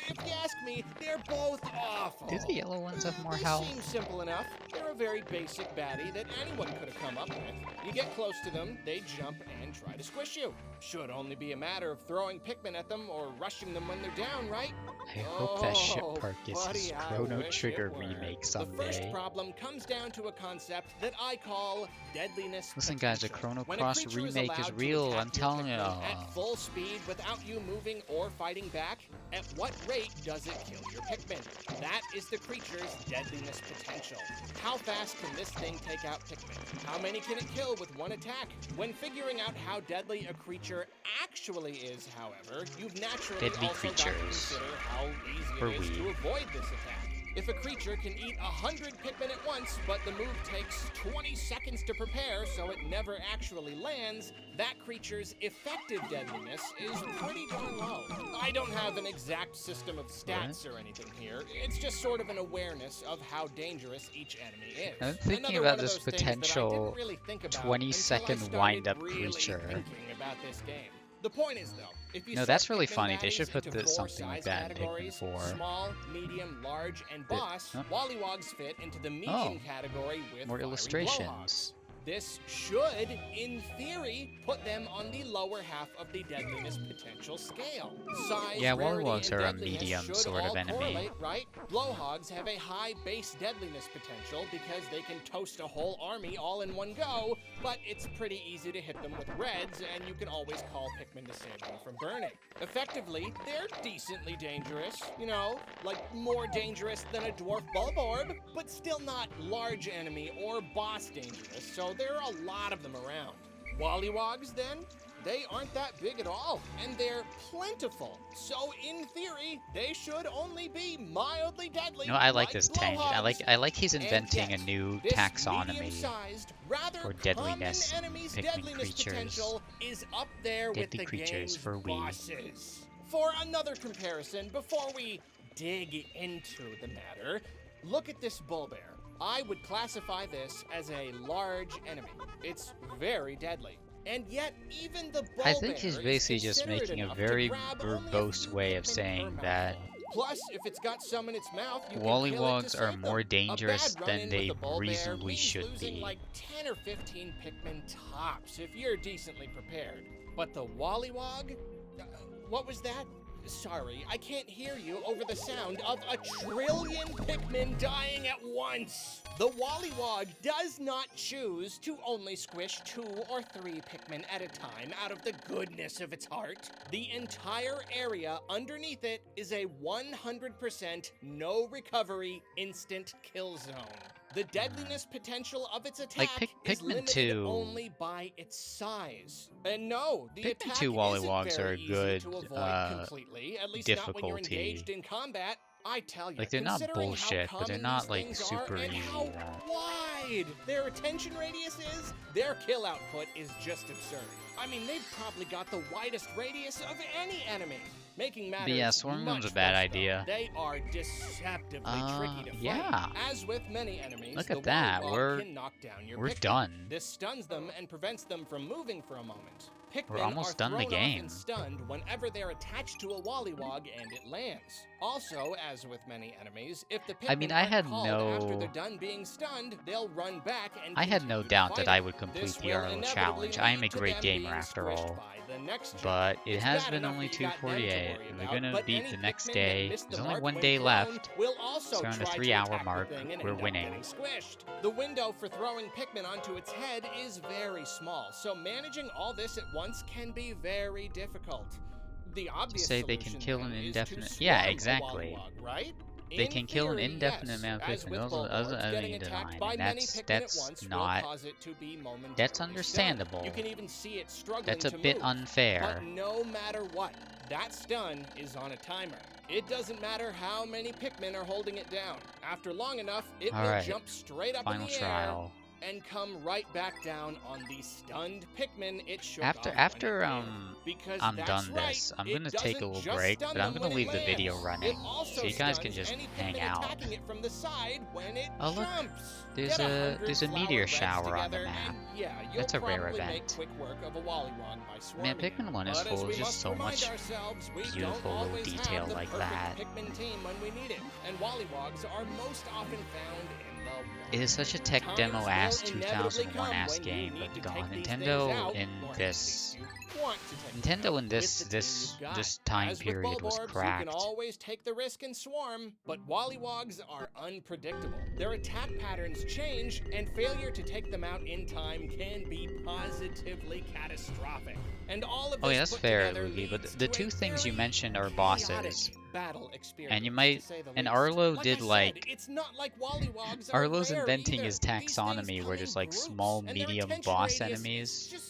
if you ask me, they're both awful. Do the yellow ones have more They health? seem simple enough. They're a very basic baddie that anyone could have come up with. You get close to them, they jump and try to squish you. Should only be a matter of throwing Pikmin at them or rushing them when they're down, right? I hope that ship Oh, part gets buddy, his I Chrono wish Trigger it were. remake The first someday. problem comes down to a concept that I call deadliness Listen, guys, the potential. Chrono When a Cross creature remake is allowed to real, attack I'm your telling you. Pikmin at full speed without you moving or fighting back, at what rate does it kill your Pikmin? That is the creature's deadliness potential. How fast can this thing take out Pikmin? How many can it kill with one attack? When figuring out how deadly a creature actually is, however, you've naturally Deadly also got to creatures. consider how easy For it is we. to avoid this attack. If a creature can eat 100 Pikmin at once, but the move takes 20 seconds to prepare so it never actually lands, that creature's effective deadliness is pretty darn low. I don't have an exact system of stats or anything here. It's just sort of an awareness of how dangerous each enemy is. I'm thinking Another about one of this those things that I potential didn't really think about 20-second until I started wind-up really creature. thinking about this game. The point is, though, if you No, sort that's really Pikmin funny. They baddies should put into this, 4 something like size that in Pikmin categories, 4. Small, medium, large, and Bit- boss, huh? Wollywogs fit into the medium Oh, category with more fiery illustrations. blowhogs. This should, in theory, put them on the lower half of the deadliness potential scale. Size, Yeah, rarity, Wollywogs and are a deadliness medium should sort of all enemy. correlate, right? Blowhogs have a high base deadliness potential because they can toast a whole army all in one go, but it's pretty easy to hit them with reds, and you can always call Pikmin to save them from burning. Effectively, they're decently dangerous, you know, like more dangerous than a dwarf Bulborb, but still not large enemy or boss dangerous, so there are a lot of them around. Wollywogs, then? they aren't that big at all, and they're plentiful. So in theory, they should only be mildly deadly. I like this tangent. blowhogs. I like he's And inventing yet, a new this taxonomy medium-sized, rather for deadliness common in enemy's Pikmin deadliness creatures. potential is up there with Deadly the creatures game's for Wii. bosses. For another comparison, before we dig into the matter, look at this bullbear. I would classify this as a large enemy. It's very deadly. And yet, even the bullbear I think he's is basically just considerate making a enough to very grab only a verbose few way of Pikmin per saying that mouthful. Plus, if it's got some in its mouth, you can kill it to Wollywogs are save more them. dangerous A bad than run-in they with the bullbear reasonably means should losing be. like 10 or 15 Pikmin tops if you're decently prepared. But the Wollywog? What was that? Sorry, I can't hear you over the sound of a trillion Pikmin dying at once. The Wollywog does not choose to only squish 2 or 3 Pikmin at a time out of the goodness of its heart. The entire area underneath it is a 100% no recovery instant kill zone. The deadliness potential of its attack is Pikmin limited 2 only by its size. And no, the Pikmin attack 2 Wollywogs isn't are very a easy good, to avoid completely, at least not when you're difficulty. engaged in combat. I tell you, Like, they're not considering bullshit, how but they're common not, these like, things super are and easy, how though. wide their attention radius is, their kill output is just absurd. I mean, they've probably got the widest radius of any enemy. Making matters But yeah, Swarm Gun's much a bad worse, though, idea. They are deceptively tricky to fight. Yeah. As with many enemies, Look the at that, Wollywog can knock down your we're Pikmin. done. This stuns them and prevents them from moving for a moment. Pikmin We're almost are done the thrown off game. and stunned whenever they're attached to a Wollywog and it lands. Also, as with many enemies, if the Pikmin I mean, I aren't had called after no- they're done being stunned, they'll run back and I had no continue to doubt that fight. I would complete This the will Arlo inevitably challenge. I am a lead to great them gamer being after squished all. by the next jump. But it It's has bad been enough only that you got them to 2:48. worry We're about, gonna but beat any the next Pikmin day. that missed the There's only mark one when day thrown left. will also So around the try to 3-hour attack the mark, thing and we're end up winning. getting squished. The window for throwing Pikmin onto its head is very small, so managing all this at once can be very difficult. The obvious say they can solution kill then an is to indefinite- yeah, swarm a exactly. Wollywog, right? They In can kill an theory, indefinite yes. amount of As Pikmin. with Those Bulldogs, are getting denying, attacked and by many that's Pikmin that's at once will not cause it to be momentarily that's stunned. understandable. You can even see it struggling That's a to bit move. unfair. But no matter what, that stun is on a timer. It doesn't matter how many Pikmin are holding it down. After long enough, it will Alright, jump straight up Final in the trial. air and come right back down on the stunned Pikmin it shook After off when after it landed. Because I'm that's done right, this, I'm it gonna take a doesn't little just break, stun but I'm them gonna when it leave the video lands. running, It also so you guys can stuns just any hang Pikmin out. attacking it from the side when it Oh, look, jumps. there's Get a 100 meteor flower beds shower on the together, map. and yeah, you'll That's a rare probably event. make quick work of a Wollywog by Man, swarming Pikmin it. 1 is But full as of we just must so remind much ourselves, we beautiful don't little always detail have the like perfect that. Pikmin team when we need it, and Wollywogs are most often found in the wild. It is such a tech Times demo ass will inevitably 2001 come ass when you game, need but to God, take these Nintendo things out, in or at this least you want to take them Nintendo in with this the team this you've got. this time As with period was Bulborbs, cracked. You can always take the risk and swarm, but Wollywogs are unpredictable. Their attack patterns change, and failure to take them out in time can be positively catastrophic. And all of this Oh yeah, that's put fair, together Luigi, but leads the to two a things you very mentioned are chaotic bosses. battle experience, And you might, to say the and least. Arlo Like did I like, said, it's not like Wollywogs are Arlo's rare inventing either. his These things taxonomy come where in there's like groups, small, and their medium attention boss radius is enemies. just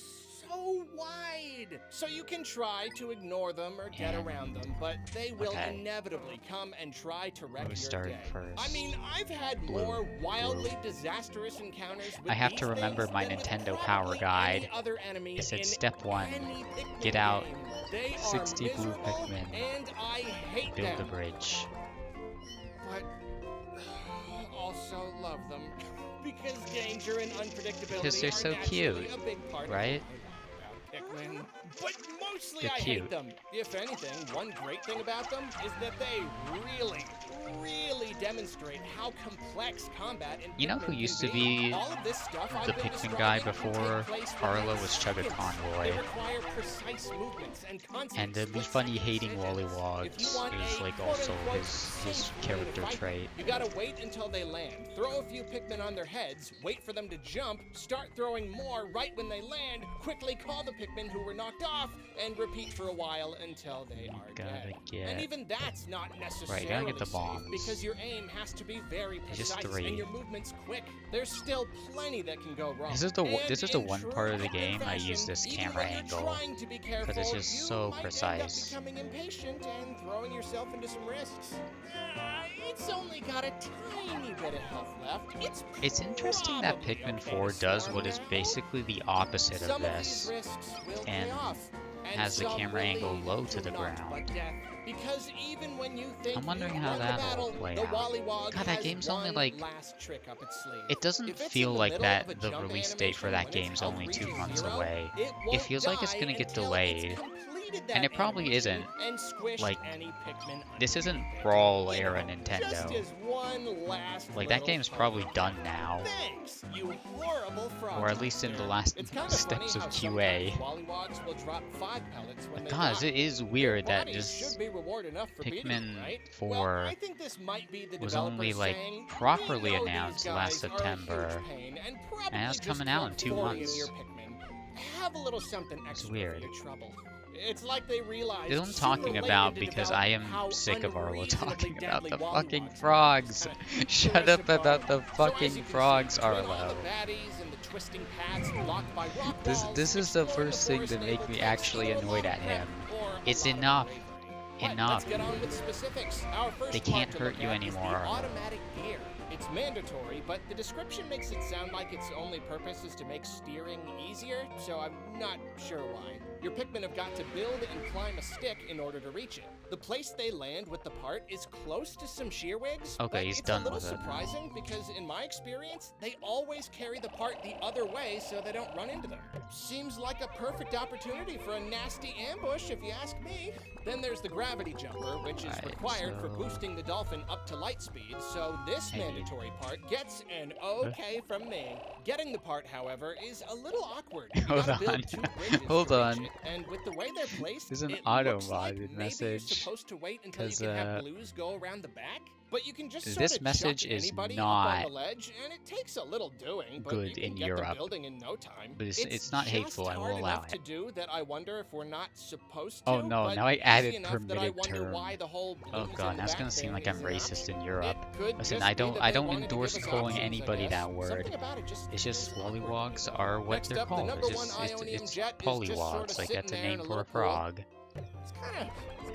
so wide. So you can try to ignore them or get around them, but they will Okay. inevitably come and try to wreck Who your started day. first? I mean, I've had Blue. more wildly disastrous encounters with I have these to remember things my than with Nintendo probably Power any Guide. other enemy It said in step 1, any Pikmin get out game. They 60 are blue miserable, Pikmin, and I hate build them. the bridge. But also love them because danger and unpredictability Because they're are so naturally cute, a big part right? of Pikmin. But mostly They're I cute. hate them. If anything, one great thing about them is that they really demonstrate how complex combat in You know Pikmin who can used to be All of this stuff I've the been Pikmin guy describing can before take place Arlo within was Chugga seconds. Conroy? They require precise movements and constant And the split-second funny hating decisions. If you Wollywogs want is a like also quote-unquote his safe way to character fight, trait. You gotta wait until they land, throw a few Pikmin on their heads, wait for them to jump, start throwing more right when they land, quickly call the Pikmin Pikmin who were knocked off and repeat for a while until they are dead. And even that's not necessarily gotta get the safe bombs. because your aim has to be very Just precise 3. and your movement's quick. There's still plenty that can go wrong. This is the And in one true part of the Pikmin game I use fashion, this even camera when you're angle trying to be careful, because it's just you so might precise. end up becoming impatient and throwing yourself into some risks. It's only got a tiny bit of health left. It's interesting that probably Pikmin okay 4 to does storm what is now. basically the opposite of Some of this. these risks will and pay off, and has the some camera will angle lead low to the naught ground. but death. Because even when you think I'm wondering you've how won the that'll battle, play the out. Wollywog God, that has game's only one like... last trick up its sleeve. It doesn't If it's in feel the like middle that of a the jump release date for that animation when game's its only health 2 reaches months 0, away. it It won't feels like it's die gonna get until delayed. it's completed that And it probably animation isn't. and squished Like, any Pikmin this isn't underneath it. Brawl You era know, Nintendo. Just as one last Like, that little game's hope. probably done now. Thanks, you horrible frog Or at least in the monster. last It's kinda steps funny of how QA. sometimes Wollywogs will drop 5 pellets when they Guys, die. it is Their weird that bodies just should be reward enough for beating them, Pikmin right? 4 Well, I think this might be the was developers only, like, saying, properly "We know announced these last guys are a September, huge pain and probably and it's just coming out in want 2 40 of months. your Pikmin. Have a little something extra weird. for your trouble." It's like they realized This is what I'm super talking late about into because I am development how sick of Arlo unreasonably talking about deadly the fucking Wollywogs frogs. are. Shut up about the So as fucking you can see, frogs, between all Arlo. the baddies and the twisting paths blocked by rock This walls, is the exploring first thing forest to make navel me takes actually either a annoyed lot at of prep him. or a It's lot of enough. bravery. But Enough. let's get on with specifics. Our first They part can't to hurt look you at is the anymore, Arlo. automatic gear. It's mandatory, but the description makes it sound like its only purpose is to make steering easier, so I'm not sure why. Your Pikmin have got to build and climb a stick in order to reach it. The place they land with the part is close to some shearwigs, Okay, but he's it's done a little with it. surprising because in my experience, they always carry the part the other way so they don't run into them. Seems like a perfect opportunity for a nasty ambush if you ask me. Then there's the gravity jumper, which is Right, required for so- boosting the dolphin up to light speed, so this Hey. mandatory part gets an okay from me. Getting the part, however, is a little awkward. You Hold gotta build on. 2 bridges Hold to reach on. it, and with the way they're placed, There's an it auto looks like modded maybe message, you're supposed to wait until you 'cause, can have blues go around the back. But you can just this sorta message chuck is anybody not up on the ledge, and it takes a little doing, but good you can in get Europe. them building in no time. But it's not just hateful, I will hard allow enough to it. do that I wonder if we're not supposed to. Oh no, but now I easy added enough that I permitted wonder term. why the whole Oh blues god, in that's the gonna back seem thing like I'm is an racist option. in Europe. It could Listen, just I be don't that I they don't wanted to endorse give us calling options, I anybody guess. that word. Something about it just It's just feels awkward to me. Wollywogs are what Next they're up, the called. number It's one just Ionian it's jet is just pollywogs, sorta like sitting that's a there in name a for a little pool. frog. It's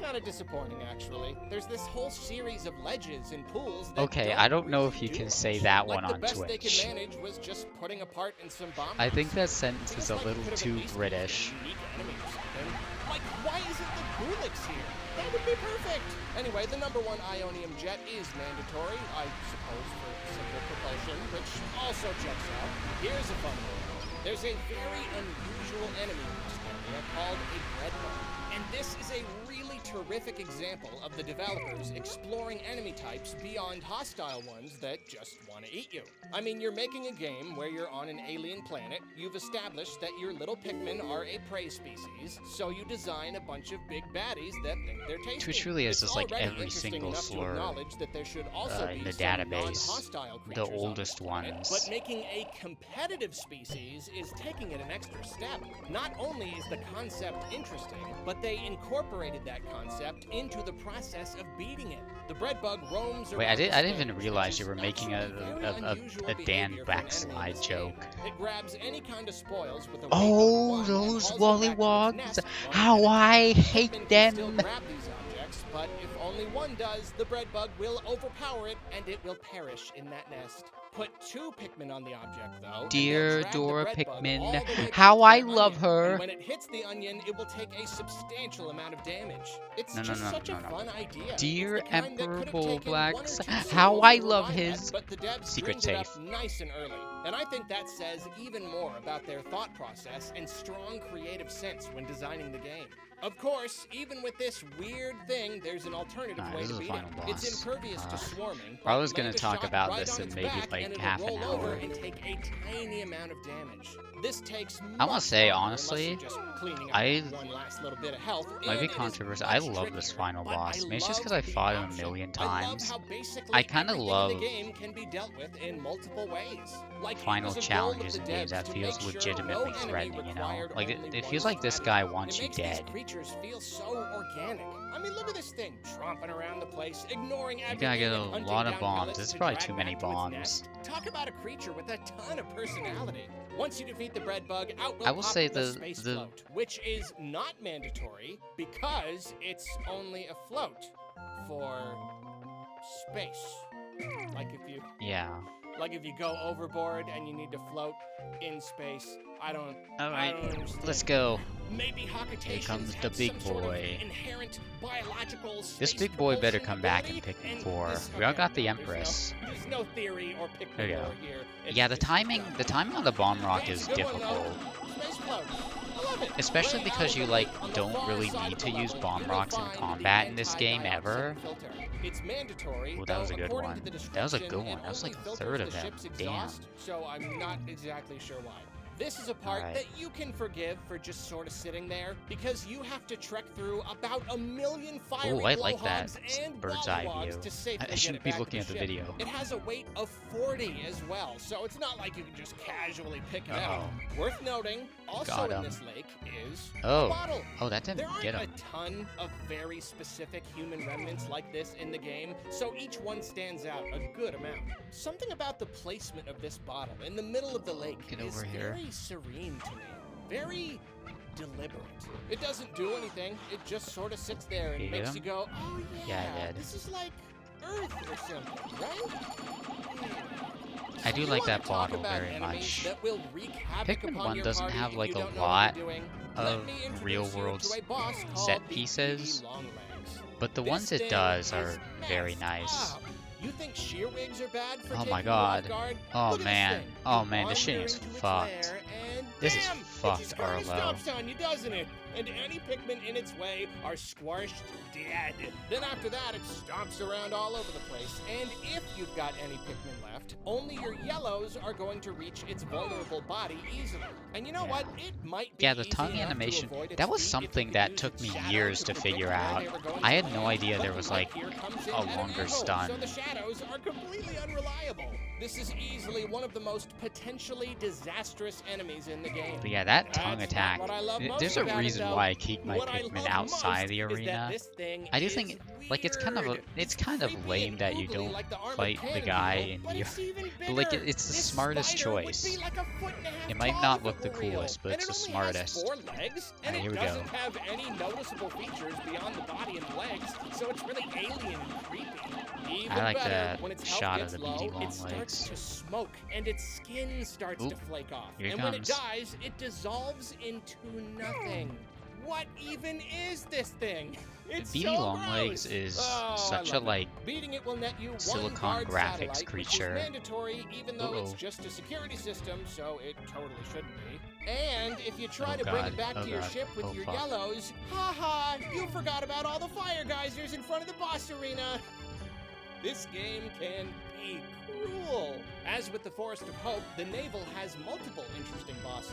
kind of disappointing, actually. There's this whole series of ledges and pools that Okay, I don't know if really you do can much. say that Like, one the on best they Twitch. could manage was just putting a part in some bomb. I think that sentence is Feels a like it little could have at too least used a British. unique enemy or something. Like, why isn't the Gulix here? That would be perfect. Anyway, the number one Ionium jet is mandatory, I suppose, for simple propulsion, which also checks out. Here's a fun one. There's a very unusual enemy in this area called a breadbug. And this is a really terrific example of the developers exploring enemy types beyond hostile ones that just want to eat you. I mean, you're making a game where you're on an alien planet, you've established that your little Pikmin are a prey species, so you design a bunch of big baddies that think they're tasty. Twitch really is It's just like already every interesting single enough to slur acknowledge that there should also be in the some database, non-hostile the creatures on oldest this planet, ones. But making a competitive species is taking it an extra step. Not only is the concept interesting, but they incorporated that concept into the process of beating it. The breadbug roams around. Wait, I the didn't even stage, realize which you is were making actually very unusual a Dan behavior for an enemy in backslide this joke. game. It grabs any kind of spoils with a Oh, rate of 1 and those hauls them back to its Wollywogs! nest on How enemy. I Pikmin hate can still them! grab these objects, but if only one does, the breadbug will overpower it and it will perish in that nest. Put 2 Pikmin on the object, though. and Dear they'll drag the Dora breadbug Pikmin, all the way back how to I their love onion, her. And when it hits the onion, it will take a substantial amount of damage. It's No, no, just no, such no, a no. fun idea. Dear It's the kind that Emperor could have taken Bullblax, 1 or 2 how sequels I to love arrive at, his but the devs secret dreamed it safe. up nice and early. And I think that says even more about their thought process and strong creative sense when designing the game. Of course, even with this weird thing, there's an alternative. alternative Alright, way this to is the beat final him. boss. It's impervious to swarming. I was but gonna land a talk shot about right this on in its maybe back like and it'll half an roll over hour. and take a tiny amount of damage. This takes I much must say, longer honestly, unless you're just cleaning up I one last little bit of health. might be and it is controversial. much I love this trickier, final but boss. I Maybe it's just because love I the fought him a option. million I love times. how basically I kinda everything love in the game can be dealt with in multiple ways. Like, it final was a goal of challenges the in games devs that to feels make sure legitimately no enemy threatening, you know? required Like, only it one feels like this strategy. guy wants It you makes dead. these creatures feel so organic. I mean, look at this thing tromping around the place, ignoring You everything gotta get and a hunting lot of down bombs. pellets This is to probably drag too many back to its bombs. nest. Talk about a creature with a ton of personality. Once you defeat the bread bug, out will I will pop say the space the float, which is not mandatory because it's only a float for space. yeah. Like if you go overboard and you need to float in space. I don't Alright, understand. let's go. Maybe Hawkitations Here comes the have big some sort of boy. inherent biological This space big boy better propulsion come back in ability, Pikmin and 4. this- We all okay, got the no, Empress. There's no theory or Pikmin There you go. lore here. It's Yeah, the just timing on the bomb rock Hey, it's is a good one, though. difficult. Space float. I love it. Especially Way because out you of the like lake on the don't far really side need of to the use level, bomb you will rocks in find the combat in this game ever. anti-dioxin filter. It's mandatory. Ooh, that was though, a good according one. to the That was a description, good one. it That was like only a filters third the of him. ship's Damn. exhaust, so I'm not exactly sure why. This is a part Alright. that you can forgive for just sort of sitting there, because you have to trek through about 1 million fiery Ooh, I like that blowhogs and bird's eye wallowogs view. to safely I get shouldn't it be back looking to at the ship. video. It has a weight of 40 as well, so it's not like you can just casually pick it out. Uh-oh. Worth noting, also Got in him. this lake is a Oh. bottle. Oh, that didn't There aren't get a him. ton of very specific human remnants like this in the game, so each one stands out a good amount. Something about the placement of this bottle in the middle of the lake Get is over here. very serene to me. Very deliberate. It doesn't do anything, it just sort of sits there and You makes hit you him? go, oh Yeah, yeah, I did. this is like Earth or something, right? I do You like wanna that talk bottle about very enemies much. that will wreak havoc Pikmin upon 1 your doesn't party have if like you a don't know what lot you're doing. Let of me introduce real you world to a boss called set the pieces, Longlegs. but the This ones it thing does is are very messed nice. up. You think shear wigs are bad for Oh taking my you god. off guard? Oh Look at man. this thing. Oh You man, this shit wander is into its fucked. lair and This is bam! fucked, It just kinda Arlo. stomps on you, doesn't it? And any Pikmin in its way are squashed dead. Then after that, it stomps around all over the place. And if you've got any Pikmin left, only your yellows are going to reach its vulnerable body easily. And you know Yeah. what? It might be Yeah, the easy tongue enough to animation, avoid its that was feet if it something could that use took its me shadow years to predict figure where out. they were going I to had no land. idea But there the was light like here comes in a at an longer angle, stun. So the shadows are completely unreliable. This is easily one of the most potentially disastrous enemies in the game. But yeah, that tongue That's attack, not what I love most there's a about it, reason though. why I keep my What I Pikmin love outside most the is that arena. this thing I do is think, like, it's kind of weird. creepy lame that you don't like the armored fight the cannon guy people, in but your... it's even But like, bigger. it's the This smartest spider would choice. be like a foot and a half It might tall not if look it the were real, coolest, but and it's it the only has smartest. 4 legs, and Alright, here it we doesn't go. have any noticeable features beyond the body and legs, so it's really alien and creepy. Even I like better, that when its health shot gets of the low, beady long it starts legs. to smoke, and its skin starts Oop, to flake off. here it And when it comes. dies, it dissolves into nothing. What even is this thing? It's Beady so Longlegs gross. is Oh, I such a love it. like Beating it will net you Silicon 1 guard graphics satellite, which creature. is mandatory, even though it's Uh-oh. just a security system, so it totally shouldn't be. And if you try Oh to bring God, it back oh to your God, ship with oh your fuck. yellows, haha, you forgot about all the fire geysers in front of the boss arena. This game can be cruel. As with the Forest of Hope, the Navel has multiple interesting bosses.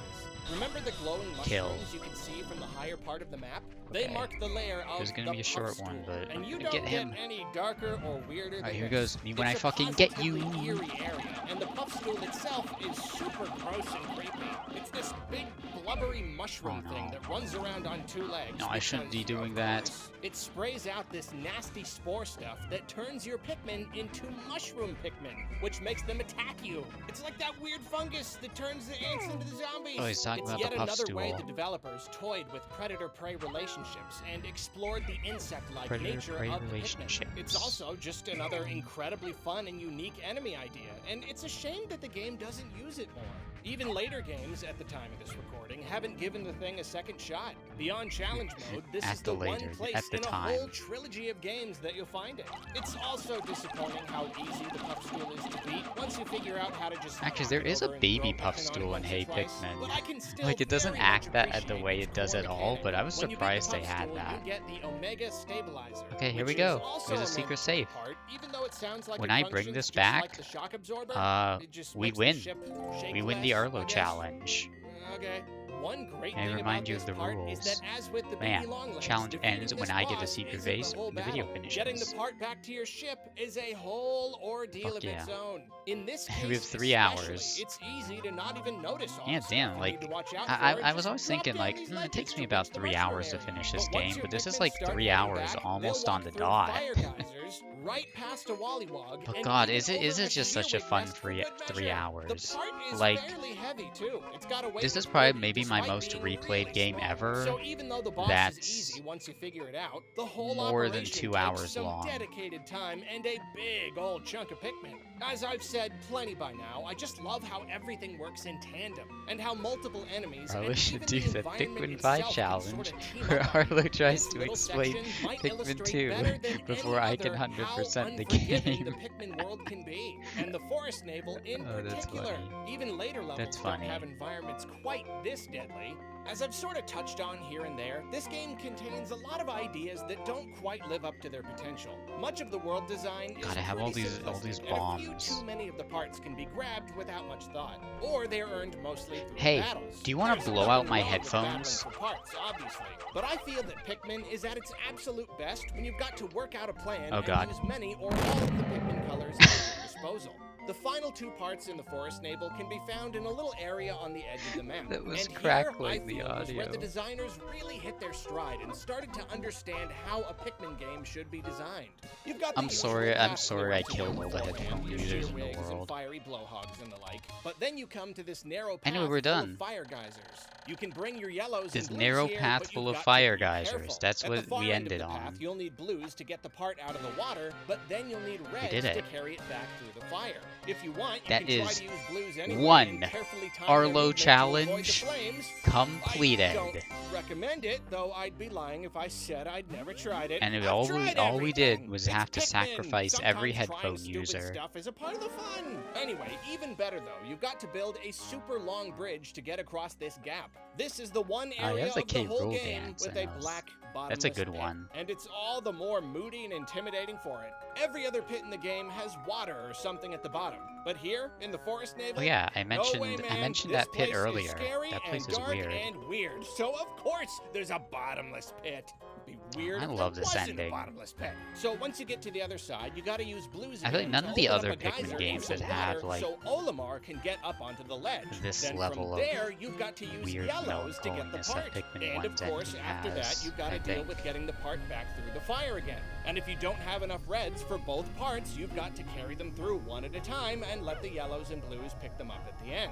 Remember the glowing mushrooms Kill. you can see from the higher part of the map? They Okay. mark the layer of There's gonna the be a short puff one, stool, but and you get don't him. get any darker or weirder Alright, than here this. goes me when I It's a fucking get you. positively eerie area, and the puff stool itself is super gross and creepy. It's this big blubbery mushroom Oh, thing no. that runs around on 2 legs. No, I shouldn't be because, doing of that. course, it sprays out this nasty spore stuff that turns your Pikmin into mushroom Pikmin, which makes them attack you. It's like that weird fungus that turns the ants into the zombies. Oh, he's talking It's about yet the puff another way stool. the developers toyed with predator-prey relationships and explored the insect-like nature Predator-prey of the Pikmin. relationships. It's also just another incredibly fun and unique enemy idea, and it's a shame that the game doesn't use it more. Even later games at the time of this recording haven't given the thing a second shot. Beyond challenge mode, this At is the the one later- place at the in a time. whole trilogy of games that you'll find it. It's also disappointing how easy the puff stool is to beat once you figure out how to just Actually, there knock it is a over and baby throw puff Pikmin on it stool in once or Hey twice, Pikmin. but I can still Like, it doesn't very act much that the appreciate way its it does core at all, mechanic. but I was When you beat the surprised they puff had stool, that. You get the Omega Stabilizer. Okay, here we which go. is also There's a a secret mandatory save. part, even though it sounds like When it I bring functions this just back, like the shock absorber, it just we makes the win. ship shake We win the less, Arlo I guess. challenge. Okay. One great And thing remind about you this of the part rules. is that as with the Man, baby longlegs, challenge defeating ends this when I get a boss secret isn't vase the whole and the video battle. finishes. Getting the part back to your ship is a whole ordeal Fuck of its yeah. own. In this case, We have 3 especially, hours. It's easy to not even notice all Yeah, the damn, stuff you like, need to watch out I for. was Just always drop thinking, down like, these it ledges takes to me about reach the 3 mushroom hours to area. finish this But once game, your but this is Pikmin like start 3 heading hours back, almost they'll on the walk through dot. fire geysers, right past a Wollywog, But and God, even is it over a just such a geoid fun nest for 3 good 3 measure. hours? The part is Like, fairly heavy too. It's got a weight this is of probably 30 maybe my despite most being replayed really game small. ever. So even though the boss That's is easy once you figure it out, the whole more than operation 2 takes hours some long. dedicated time and a big old chunk of Pikmin. As I've said plenty by now, I just love how everything works in tandem and how multiple enemies Probably and should even do the the environment Pikmin 5 itself can challenge, sorta team where up on you. Arlo tries This to little explain section might Pikmin illustrate 2 better than before any I can other 100% the how unforgiving game. the Pikmin world can be, and the Forest Navel in Oh, that's particular. funny. Even later levels That's don't funny. have environments quite this deadly. As I've sort of touched on here and there, this game contains a lot of ideas that don't quite live up to their potential. Much of the world design is God, I have all pretty these simplistic, bombs. and a few too many of the parts can be grabbed without much thought, or they're earned mostly through Hey, battles. do you wanna There's blow nothing out my wrong with battling headphones? for parts, obviously, but I feel that Pikmin is at its absolute best when you've got to work out a plan Oh, and God. use many or all of the Pikmin colors at your disposal. The final 2 parts in the Forest Navel can be found in a little area on the edge of the map. That was and crackling here, the I feel, is where audio. the designers really hit their stride and started to understand how a Pikmin game should be designed. You've got the I'm usual sorry pathway I to killed work all the beforehand, headphone your users sheer in the wigs and world. fiery blowhogs and the like. But then you come to this narrow path Anyway, we're full done. of fire geysers. You can bring your yellows This and blues narrow here, path but full you've of got to fire be geysers. careful. That's At what the far we end of ended the on. path, you'll need blues to get the part out of the water, but then you'll need reds did to it. carry it back through the fire. If you want, you That can try is to use blues anyway one and carefully time Arlo their movement to challenge avoid the flames. completed. I don't recommend it, though I'd be lying if I said I'd never tried it. And I've all tried we did everything. was It's have to Pikmin. sacrifice every Sometimes headphone trying stupid user. stuff is a part of the fun. Anyway, even better though, you've got to build a super long bridge to get across this gap. This is the one area that's a of the cave whole roll game dance, with I a know. black bottomless That's a good pit. one. And it's all the more moody and intimidating for it. Every other pit in the game has water or something at the bottom. But here, in the Forest Navel, Oh yeah, I no mentioned way, man. that This pit place is earlier. scary That place and is dark weird. and weird. So of course there's a bottomless pit. It'd be weird. I if love there this wasn't ending. A bottomless pit. So once you get to the other side, you got to use blues. I feel like again none to of the open other up a geyser Pikmin games into that have, water like, so Olimar can get up onto the ledge. this then level from of there, you've got to use weird yellows to get the melancholiness that part. Pikmin And of 1's course, ending after that, has, you've got I to deal think. with getting the part back through the fire again. And if you don't have enough reds for both parts, you've got to carry them through one at a time and let the yellows and blues pick them up at the end.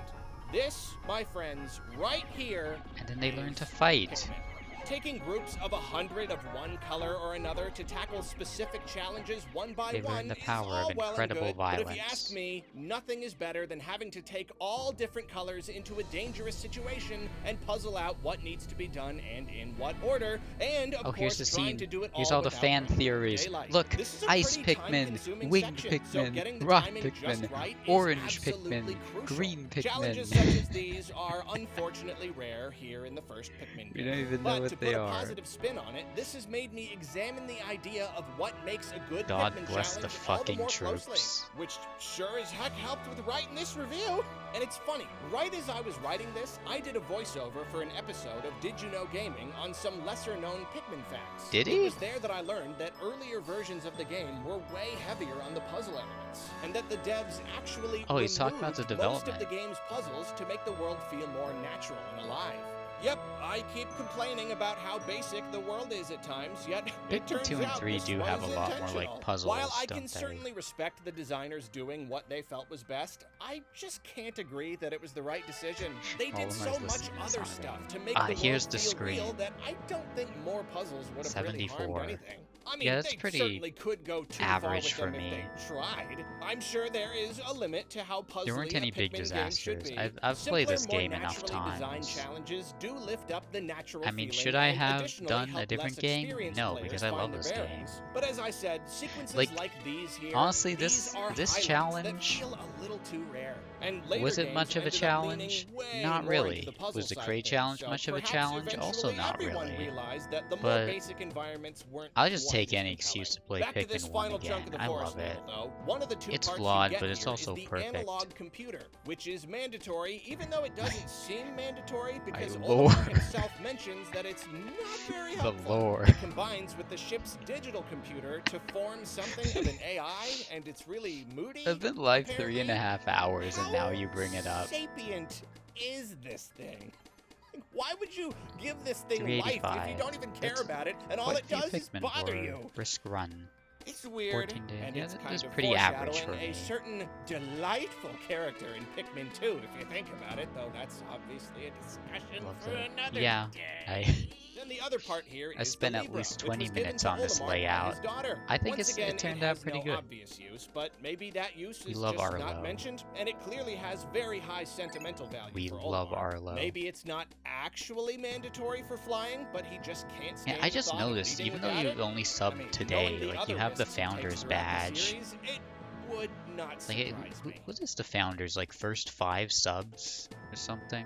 This, my friends, right here, And then they learn is to fight. Pikmin. Taking groups of 100 of one color or another to tackle specific challenges one by They learn one the is power of all well and incredible good, but if you violence. ask me, nothing is better than having to take all different colors into a dangerous situation and puzzle out what needs to be done and in what order, and of Oh, here's course the trying scene. to do it Here's all all the without fan breaking theories. daylight. Look, This is a Ice pretty Pikmin, time-consuming Winged section, so getting Pikmin, the Rock timing just Pikmin, right is Orange absolutely Pikmin, crucial. Green Challenges Pikmin. such as these are unfortunately rare here in the first Pikmin We game. don't even know But what to they put a are. positive spin on it, this has made me examine the idea of what makes a good God Pikmin bless the challenge all fucking more troops. closely, which sure as heck helped with writing this review. And it's funny, right as I was writing this, I did a voiceover for an episode of Did You Know Gaming on some lesser-known Pikmin facts. Did he? It was there that I learned that earlier versions of the game were way heavier on the puzzle elements, and that the devs actually Oh, he's talking about removed the most of development. the game's puzzles to make the world feel more natural and alive. Yep, I keep complaining about how basic the world is at times, yet it Pikmin turns 2 and out 3 this do was have a lot more, like, intentional. puzzles, While I can don't they? certainly respect the designers doing what they felt was best, I just can't agree that it was the right decision. They All did of so my much listeners other are stuff to make the here's world the feel real screen. that I don't think more puzzles would have really harmed 74. anything. I mean, Yeah, that's they pretty certainly could go too far average with for them if me. they tried. I'm sure there is a limit to how puzzly There weren't a any big Pikmin game should disasters. be. I've played Simpler, this more game enough naturally designed times. challenges do lift up the natural I mean, feeling should I and have additionally done a help different less game? experienced No, players because I find love the this game. bearings. But as I said, sequences Like, like these here, honestly, these this are this highlights that challenge feel a little too rare. And later was it games much of a ended up leaning challenge? way Not more really. into the puzzle Was the side crate things, challenge so much of a perhaps challenge? Also eventually not everyone really. realized that the more But basic environments weren't I'll just quite take as any compelling. excuse to play Back to this Pikmin 1 final chunk of again. the I forest love it. level, though, one of the two It's parts flawed, you get but it's here also is the perfect. analog computer, which is mandatory, even though it doesn't seem mandatory because lore. Olimar himself mentions that it's not very The helpful. lore. It combines with the ship's digital computer to form something of an AI, and it's really moody. I've been live apparently. 3.5 hours, and now you bring it up. How sapient is this thing? Why would you give this thing life if you 385. don't even care That's about it, and all quite it a few does is Pikmin bother for you? Risk run. It's weird, 14 days. and Yeah, it's that kind is of pretty average foreshadowing for me. a certain delightful character in Pikmin 2, if you think about it, though that's obviously a discussion Love for that. another Yeah, day. Then the other part here I is spent the at Libra, least which 20 was given minutes to on this Olimar by layout. his daughter. I think Once again, it turned it out has pretty no good. obvious use, but maybe that use We is love just Arlo. not mentioned, and it clearly has very high sentimental value We for love Olimar. Arlo. Maybe it's not actually mandatory for flying, but he just can't stand Yeah, I the just thought of noticed, leaving even though without you it. only subbed I mean, today, knowing the like you other have the risks he takes founder's throughout the badge. series, it would not Like, surprise me. what is the founder's, like, first 5 subs or something?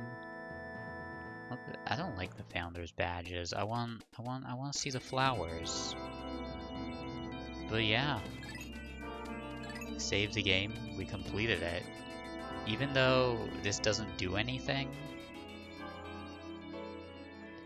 I don't like the founder's badges. I want to see the flowers. But yeah, saved the game. We completed it. Even though this doesn't do anything.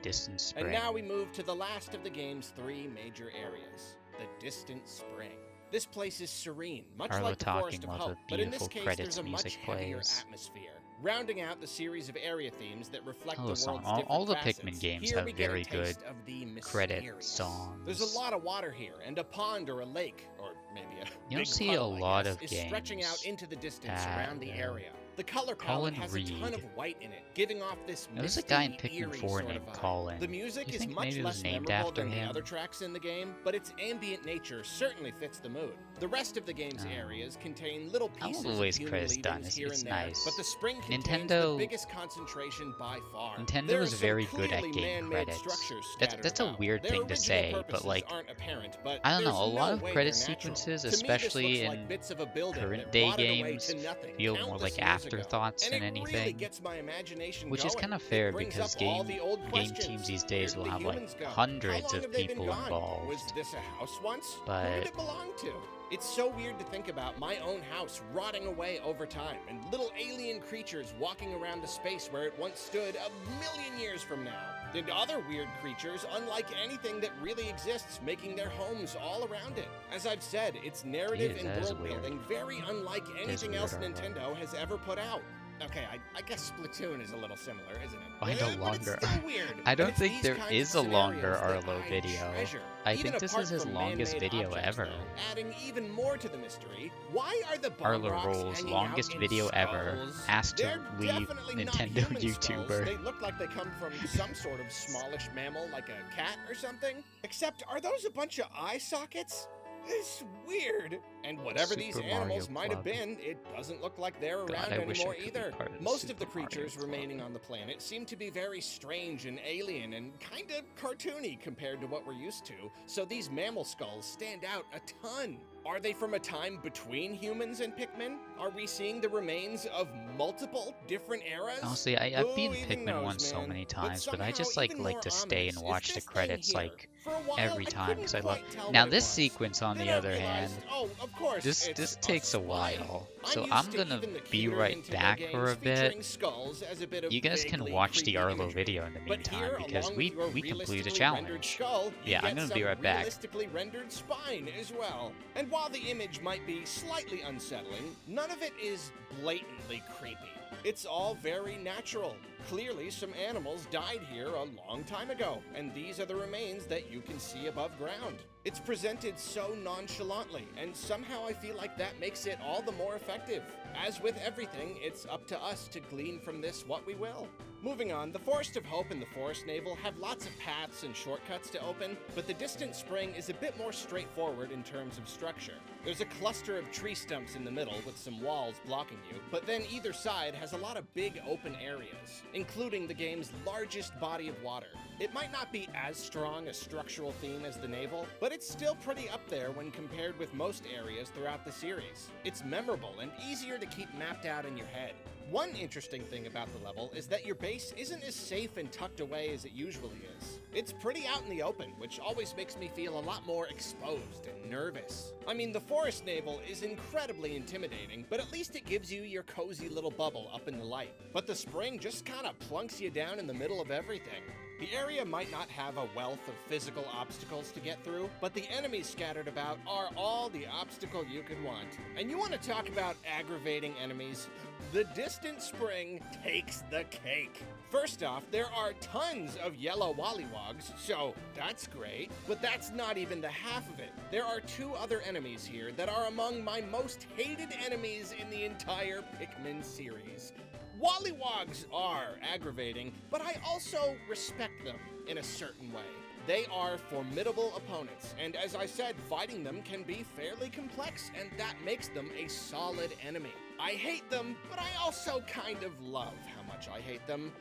Distant Spring. And now we move to the last of the game's 3 major areas, the Distant Spring. This place is serene, much Arlo like the Forest talking of while Hope, the but in this beautiful case credits there's a much music heavier plays. atmosphere, rounding out the series of area themes that reflect Hello the song. world's All different the facets. Pikmin games Here have we get a very good taste of the credit mysterious. songs. There's a lot of water here, and a pond or a lake, or maybe a You don't big see puddle, a I lot guess, of is stretching games out into the distance that, around the area. The color Colin palette has a ton Reed. of white in it, giving off this There was a misty, guy in Pikmin eerie 4 sort named of vibe. Colin. The music You is think much maybe it was less named memorable after than him? the other tracks in the game, but its ambient nature certainly fits the mood. The rest of the game's Oh. areas contain little I love pieces the of way his human credits done. leavings It's- here it's and there, nice. but the spring contains Nintendo- the biggest concentration by far. Nintendo There are is some very good at clearly game man-made credits. structures That's scattered a about. weird Their thing to original say, but purposes like aren't apparent, but I don't know, a there's lot no of way credit they're natural. sequences, To me, this especially looks like in bits of a building current that day rotted away games, to nothing feel more countless like years ago. afterthoughts And than it really anything. gets my imagination Which is going. kind of It fair brings because up all the old game questions. teams these Where days did will the have humans like go? hundreds How long of have they been people gone? involved. Was this a house once? Who But did it belong to? It's so weird to think about my own house rotting away over time and little alien creatures walking around the space where it once stood a million years from now. And other weird creatures, unlike anything that really exists, making their homes all around it. As I've said, it's narrative Jeez, and that is world weird. building very unlike anything weird, else Arlo. Nintendo has ever put out. Okay, I guess Splatoon is a little similar, isn't it? Find a But it's longer- still weird. I don't And it's think these there kinds is of a longer scenarios that Arlo I video. treasure. I Even think this apart is his from longest man-made video objects, ever. though, adding even more to the mystery, why are the bomb Arlo rocks Rolls, hanging longest out in video ever. skulls? Asked to They're leave definitely not Nintendo human YouTuber. Skulls. They look like they come from some sort of smallish mammal like a cat or something. Except, are those a bunch of eye sockets? It's weird. And whatever these Super animals Mario might have Club. been, it doesn't look like they're God, around I wish I anymore could be either. part of the Most of the Super Mario creatures Club. remaining on the planet seem to be very strange and alien and kind of cartoony compared to what we're used to, so these mammal skulls stand out a ton. Are they from a time between humans and Pikmin? Are we seeing the remains of multiple different eras? Honestly, I've Who beaten even Pikmin knows, 1 so man? many times, but I somehow just like even more to stay ominous and is watch the this thing credits here. like For a while, every I time couldn't because I love. quite tell Now what it this was. sequence on Then the I other hand, realized, oh, of course, this it's takes a spine. while, so used I'm to gonna even the be cuter right Nintendo back games for a bit. featuring skulls as a bit of You guys can vaguely watch the creepy Arlo imagery. video in the But meantime here, because along we with your complete a realistically rendered challenge. skull, you Yeah, I'm get gonna some be right back. realistically rendered spine as well. And while the image might be slightly unsettling, none of it is blatantly creepy. It's all very natural. Clearly, some animals died here a long time ago, and these are the remains that you can see above ground. It's presented so nonchalantly, and somehow I feel like that makes it all the more effective. As with everything, it's up to us to glean from this what we will. Moving on, the Forest of Hope and the Forest Navel have lots of paths and shortcuts to open, but the Distant Spring is a bit more straightforward in terms of structure. There's a cluster of tree stumps in the middle with some walls blocking you, but then either side has a lot of big open areas, including the game's largest body of water. It might not be as strong a structural theme as the Navel, but it's still pretty up there when compared with most areas throughout the series. It's memorable and easier to keep mapped out in your head. One interesting thing about the level is that your base isn't as safe and tucked away as it usually is. It's pretty out in the open, which always makes me feel a lot more exposed and nervous. I mean, the Forest Navel is incredibly intimidating, but at least it gives you your cozy little bubble up in the light. But the spring just kind of plunks you down in the middle of everything. The area might not have a wealth of physical obstacles to get through, but the enemies scattered about are all the obstacle you could want. And you want to talk about aggravating enemies? The Distant Spring takes the cake. First off, there are tons of yellow wollywogs, so that's great, but that's not even the half of it. There are 2 other enemies here that are among my most hated enemies in the entire Pikmin series. Wollywogs are aggravating, but I also respect them in a certain way. They are formidable opponents, and as I said, fighting them can be fairly complex, and that makes them a solid enemy. I hate them, but I also kind of love how much I hate them.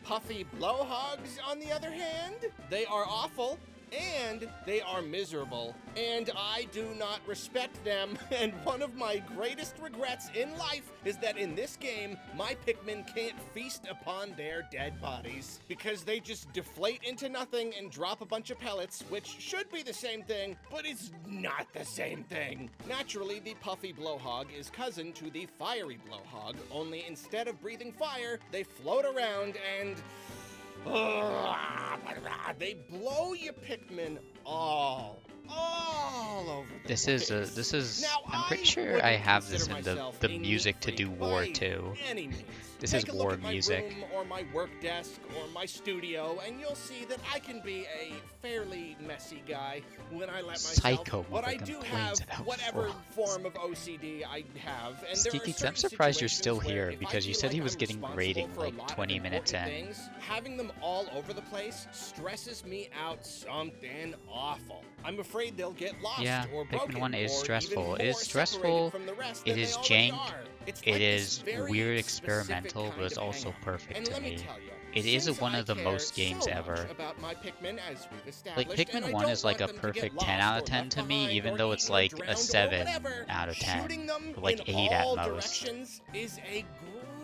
Puffy blowhogs, on the other hand, they are awful, and they are miserable, and I do not respect them. And one of my greatest regrets in life is that in this game, my Pikmin can't feast upon their dead bodies, because they just deflate into nothing and drop a bunch of pellets, which should be the same thing, but it's not the same thing. Naturally, the Puffy blowhog is cousin to the fiery blowhog, only instead of breathing fire, they float around and they blow your Pikmin all over the This place. is Now, I'm pretty I sure wouldn't I have this consider in the myself the a music to neat do freak War by 2. any means. This Take is a look war at my music. room or my work desk or my studio, and you'll see that I can be a fairly messy guy when I let myself. Psycho But I mother do complains have about whatever frogs. form of OCD I have, and there are Skeekeeks, I'm certain surprised you're situations still where here if I because you feel said like he was I'm getting responsible grading for a like lot of 20 minutes important in. things, having them all over the place stresses me out something awful. I'm afraid they'll get lost Yeah, or Pikmin broken 1 is or stressful. even It is more stressful, separated from the rest it than is they already jank, are. It's it like this is very weird specific experimental, kind but it's of also hang-up. perfect And to let me me. tell you, It is since one I of the care most games so ever. much about my Pikmin, as we've Like, established, and I Pikmin 1 don't is like a want them to get perfect 10 lost out or of 10 left to me, behind even or though it's eaten or like drowned a or 7 whatever, out of 10. shooting them Like in 8 at all most. directions is a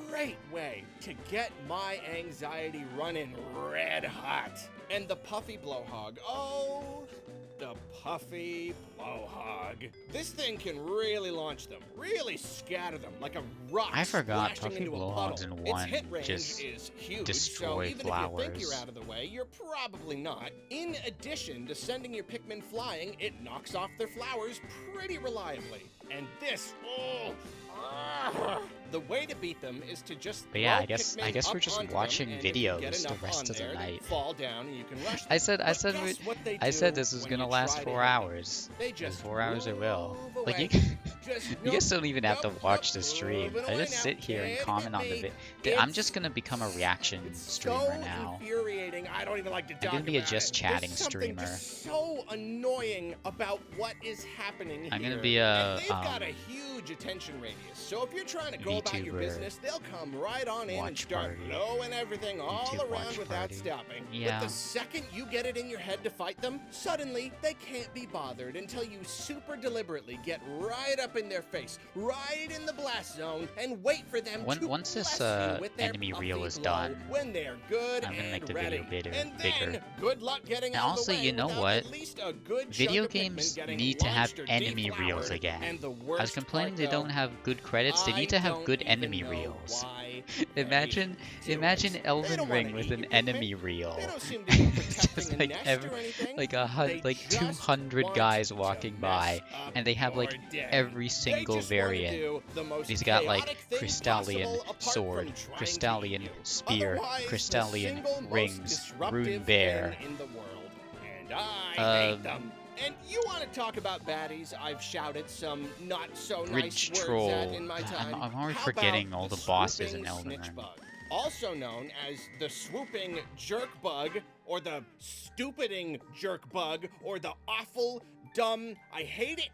great way to get my anxiety running red hot. And the Puffy blowhog, oh, the Puffy blowhog. This thing can really launch them, really scatter them like a rock I forgot splashing Puffy into a blowhogs puddle. in Its 1 hit range just is huge, so destroy even if you think flowers. you're out of the way, you're probably not. In addition to sending your Pikmin flying, it knocks off their flowers pretty reliably. And this, the way to beat them is to just But yeah, throw I guess Pikmin we're up just onto watching them, and if you get videos the enough rest on of the there, they night. fall down and you can rush them. I said But guess what they I said do this was when gonna you last try to 4 hit them? hours. They And just 4 hours it will. move Like you, away. Just you guys don't even have to nope, watch nope, the stream. moving I away just now. sit here and Can't comment hit on the me. video. I'm It's- just gonna become a reaction It's streamer so now. infuriating. I don't even like to talk gonna be a about just it. chatting There's something streamer. just so annoying about what is happening I'm here. gonna be And a they've got a huge attention radius. So if you're trying to go about your VTuber business, they'll come right on in and watch start party. blowing everything all YouTube around watch without party. stopping. Yeah. But the second you get it in your head to fight them, suddenly they can't be bothered until you super deliberately get right up in their face, right in the blast zone, and wait for them to Once this bless you with their enemy reel puffy is blow done, when they're good I'm gonna and make the ready. video And then, bigger. good luck getting And out also, of the way you know without what? at least a good Video chunk of Pikmin games getting need to have launched or enemy reels deflowered. again. And the I was worst complaining part, they though, don't have good credits. They need to I have don't good even enemy know reels. why they Imagine do imagine it. They Elden don't Ring wanna with eat an your Pikmin. enemy reel. They don't seem to be protecting Just a like nest or anything. like They like just 200 want guys to walking mess by, up and they have like your day. every every single just wanna variant. do the most He's got like chaotic thing Crystallion possible apart sword, from trying to Crystallion eat you. spear, Otherwise, the Crystallion single most rings, disruptive Rune Bear. thing in the world. And I hate them. And you want to talk about baddies I've shouted some not so nice Bridge words Troll. at in my time? I'm already How forgetting about all the the bosses in swooping Elden snitch Ring. bug, also known as the swooping jerk bug, or the stupiding jerk bug, or the awful, dumb, I hate it,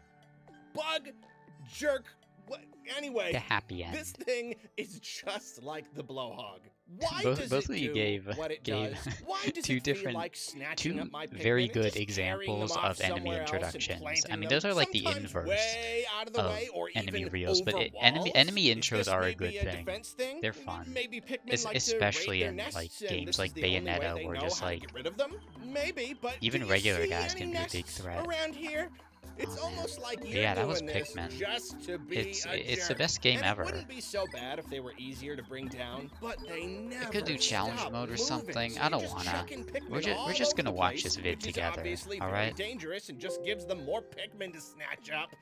bug, jerk. Anyway, The happy end. this thing is just like the blowhog. Why Both- does both it of you do gave- what it gave does? Why does two it feel different- like snatching two up my Pikmin very and good just carrying examples them off of enemy somewhere else and introductions. planting I mean, them, those are like the sometimes inverse way out of the of way, or enemy even reels, but over enemy walls? intros Is this are a maybe good thing. defense thing? They're fun. Maybe Pikmin like Especially to raid in their like nests, and games this like is the only way Bayonetta they or know just how to like get rid of them? Maybe, but even do you regular see guys any can be a big nests threat. around here? It's Oh, man. almost like But you're yeah, that was doing this Pikmin. just to be It's a the jerk. best game And ever. It wouldn't be so bad if they were easier to bring down, but they never could do challenge stop mode or moving, something. so I you're don't just wanna. chucking Pikmin We're all just over gonna the watch place, this vid which is together, obviously all very right? dangerous and just gives them more Pikmin to snatch up.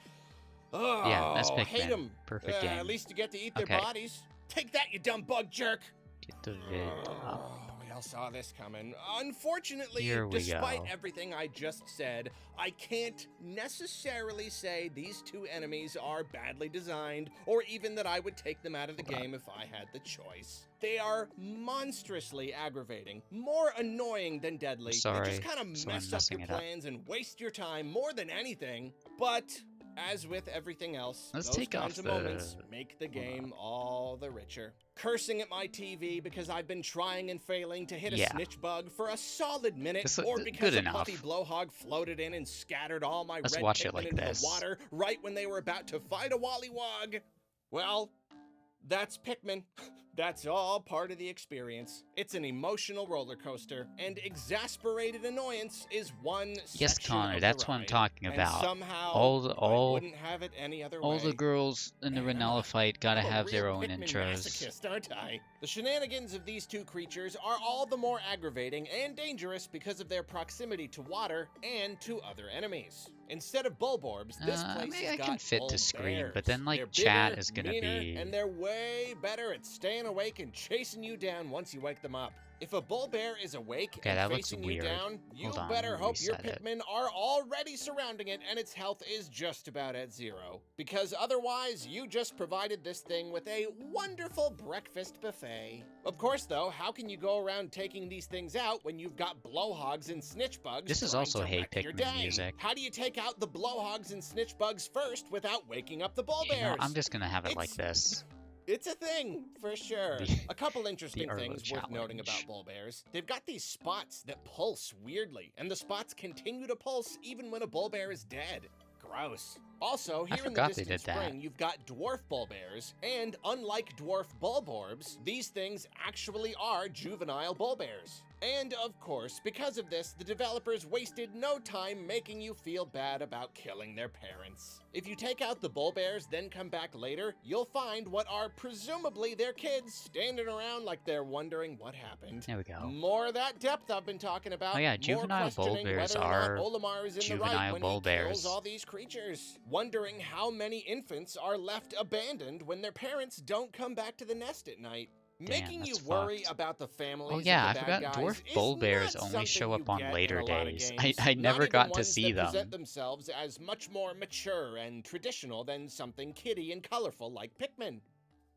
Yeah, that's Oh, hate Pikmin. 'em. Perfect game. At least you get to eat their Okay. bodies. Take that, you dumb bug jerk. Get the vid up. We all saw this coming. Unfortunately, Here we despite go. everything I just said, I can't necessarily say these two enemies are badly designed, or even that I would take them out of the game if I had the choice. They are monstrously aggravating, more annoying than deadly. They Sorry, just kind of so I'm mess up messing your it up. plans and waste your time more than anything. But as with everything else, Let's those take kinds off of moments the- make the game all the richer. Cursing at my TV because I've been trying and failing to hit a Yeah. snitch bug for a solid minute, This- or good because a enough. puffy blowhog floated in and scattered all my Let's red watch it Pikmin like into this. the water right when they were about to fight a Wollywog. Well, that's Pikmin. That's all part of the experience. It's an emotional roller coaster, and exasperated annoyance is one Yes, section Connor, of the that's what I'm ride. talking And about. somehow, All I wouldn't have it any other all way. the girls in the Man, Renella fight gotta I'm a have their real own Pikmin intros. masochist, aren't I? The shenanigans of these two creatures are all the more aggravating and dangerous because of their proximity to water and to other enemies. Instead of Bulborbs, this I place mean, has I got can fit to screen, Bulbears. but then like They're chat bigger, is gonna meaner, be. and they're way better at staying awake and chasing you down once you wake them up. If a Bulbear is awake Okay, and that looks facing you weird. down, you Hold on, better let me hope your reset it. Pikmin are already surrounding it and its health is just about at zero. Because otherwise, you just provided this thing with a wonderful breakfast buffet. Of course, though, how can you go around taking these things out when you've got blowhogs and snitchbugs? This is trying also to Hey wreck your Pikmin day? music. How do you take out the blowhogs and snitchbugs first without waking up the Bulbears? You know, I'm just gonna have it like It's- this. It's a thing, for sure. The- A couple interesting Arlo things worth noting about challenge. bullbears. They've got these spots that pulse weirdly, and the spots continue to pulse even when a bullbear is dead. Gross. Also, here in the forgot they distant did that. spring, you've got dwarf bullbears, and unlike dwarf bulborbs, these things actually are juvenile bullbears. And of course, because of this, the developers wasted no time making you feel bad about killing their parents. If you take out the bullbears, then come back later, you'll find what are presumably their kids standing around like they're wondering what happened. There we go. More of that depth I've been talking about. Oh yeah, More juvenile questioning bullbears whether or not are Olimar is in the right juvenile when he bullbears. kills all these creatures. Wondering how many infants are left abandoned when their parents don't come back to the nest at night. Making you that's worry fucked. about the families Oh of yeah, I the bad forgot guys dwarf is bullbears not only something show you up on get in later a lot of days. games. I Not never even got to ones see that present them. themselves as much more mature and traditional than something kiddie and colorful like Pikmin.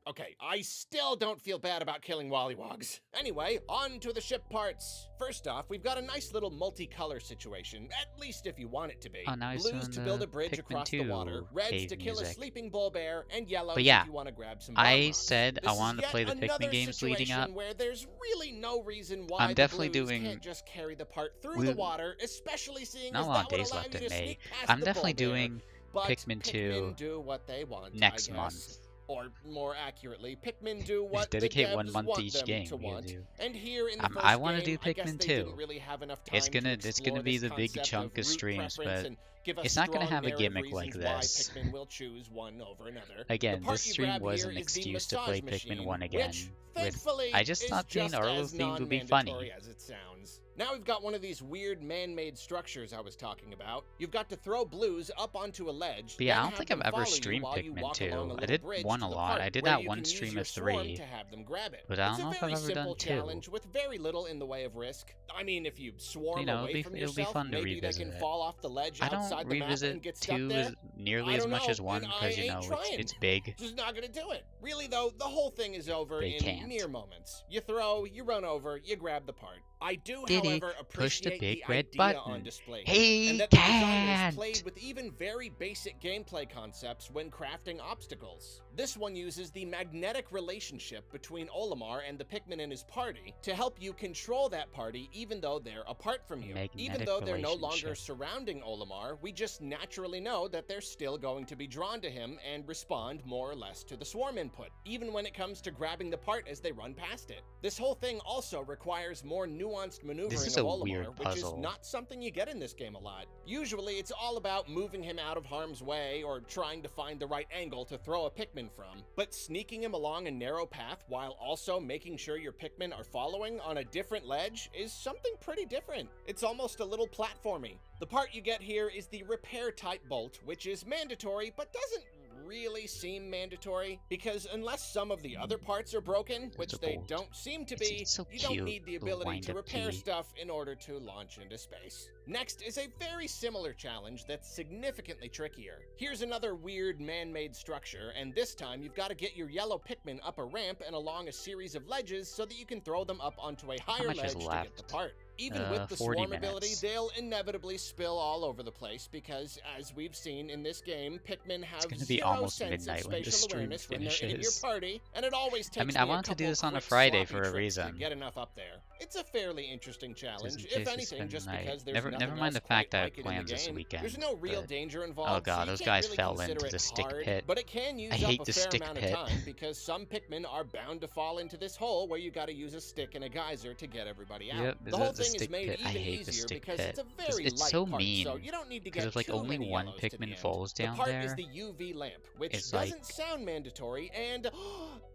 Okay, I still don't feel bad about killing Wollywogs. Anyway, on to the ship parts. First off, we've got a nice little multicolor situation, at least if you want it to be. Oh, now he's Blues doing to build the a bridge Pikmin across the 2 water, reds cave to kill a music. sleeping bullbear, and yellows But yeah, if you want to grab some I Balrogs. said I This wanted to is play yet the Pikmin another games leading situation up. where there's really no reason why I'm the definitely Blues doing- can't just carry the part through we- the water, especially seeing Not as a lot that of would days allow left you in to May. sneak past I'm the definitely bullbear. doing But Pikmin 2 do what they want, next I guess. month. Or more accurately, Pikmin do Just what the dedicate 1 devs month want to each them game. to you want. do. And here in the I first want to game, do I guess Pikmin they 2. didn't really have enough time It's gonna to it's gonna explore be this the big concept chunk of root streams, preference but and give us It's not gonna strong have a narrative gimmick like reasons why this. Pikmin will choose one over another. Again, The part this you stream grab was here an is the excuse to massage play machine, Pikmin 1 again. which, thankfully, I just is thought the just Arlo as theme would be non-mandatory funny. as it sounds. Now we've got one of these weird man-made structures I was talking about. You've got to throw blues up onto a ledge. But yeah, I then don't have think them I've ever follow you streamed while you Pikmin walk 2. along a I little did bridge 1 to a the lot. part I did where that you one can use stream your of swarm 3. to have them grab it. But I It's don't know a if I've very ever simple done 2. challenge with very little in the way of risk. I mean, if you swarm You know, away from it'll be yourself, fun to maybe they revisit can it. fall off the ledge I outside don't the map and revisit get stuck 2 there. nearly I as don't much know, as 1 and because, I you know, ain't trying. it's big. Just not gonna do it. Really though, the whole thing is over They in can't. mere moments. You throw, you run over, you grab the part. I do, Diddy, however, push the appreciate big the red idea on button. display, He and that the designers can't. played with even very basic gameplay concepts when crafting obstacles. This one uses the magnetic relationship between Olimar and the Pikmin in his party to help you control that party even though they're apart from you. Even Magnetic though they're no longer relationship. surrounding Olimar, we just naturally know that they're still going to be drawn to him and respond more or less to the swarm input, even when it comes to grabbing the part as they run past it. This whole thing also requires more nuanced maneuvering This is of a Olimar, weird which is puzzle. not something you get in this game a lot. Usually it's all about moving him out of harm's way or trying to find the right angle to throw a Pikmin from, but sneaking him along a narrow path while also making sure your Pikmin are following on a different ledge is something pretty different. It's almost a little platformy. The part you get here is the repair type bolt, which is mandatory but doesn't really seem mandatory, because unless some of the other parts are broken, which a they bolt. don't seem to It's- be, it's so you don't cute, need the the ability to wind-up repair key. stuff in order to launch into space. Next is a very similar challenge that's significantly trickier. Here's another weird man-made structure, and this time you've got to get your yellow Pikmin up a ramp and along a series of ledges so that you can throw them up onto a higher much ledge is to get left? the part. Even with the 40 swarm ability, minutes. they'll inevitably spill all over the place because, as we've seen in this game, Pikmin have gonna be zero almost sense of midnight when this spatial stream awareness when they're in your finishes. party, and it always takes I me wanted to do couple this on a quick Friday sloppy for a tricks reason. to get enough up there. It's a fairly interesting challenge, in if case we anything, spend just the night. because there's Never nothing mind else the fact quite I like have it in the plans this game. weekend, There's no real but- danger involved. Oh god, so you those can't guys really fell consider into it the stick hard, pit. but it can use I up hate a the fair stick amount pit. of time because some Pikmin are bound to fall into this hole where you got to use a stick and a geyser to get everybody out. Yep, the whole the thing is stick made pit. I even hate the easier stick because pit. it's a very It's light so part, mean, so you don't need to because get if like too only many one yellows to the Pikmin end. falls The down part there, is the UV lamp, which it's doesn't like- sound mandatory and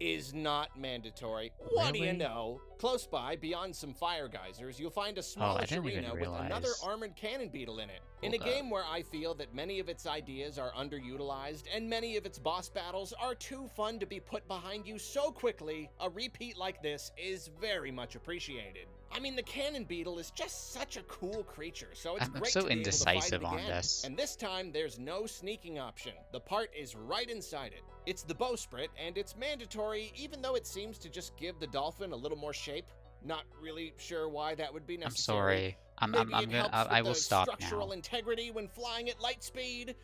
is not mandatory. What do you Really? know? Close by, beyond some fire geysers, you'll find a smallish didn't even arena with another realize. armored cannon beetle in it. In a Hold up. game where I feel that many of its ideas are underutilized and many of its boss battles are too fun to be put behind you so quickly, a repeat like this is very much appreciated. I mean, the cannon beetle is just such a cool creature, so it's I'm great so to be able to fight indecisive it on again. this. And this time, there's no sneaking option. The part is right inside it. It's the bowsprit, and it's mandatory, even though it seems to just give the dolphin a little more shape. Not really sure why that would be I'm necessary. sorry. I'm Maybe gonna. it helps I with will the stop structural now. integrity when flying at light speed.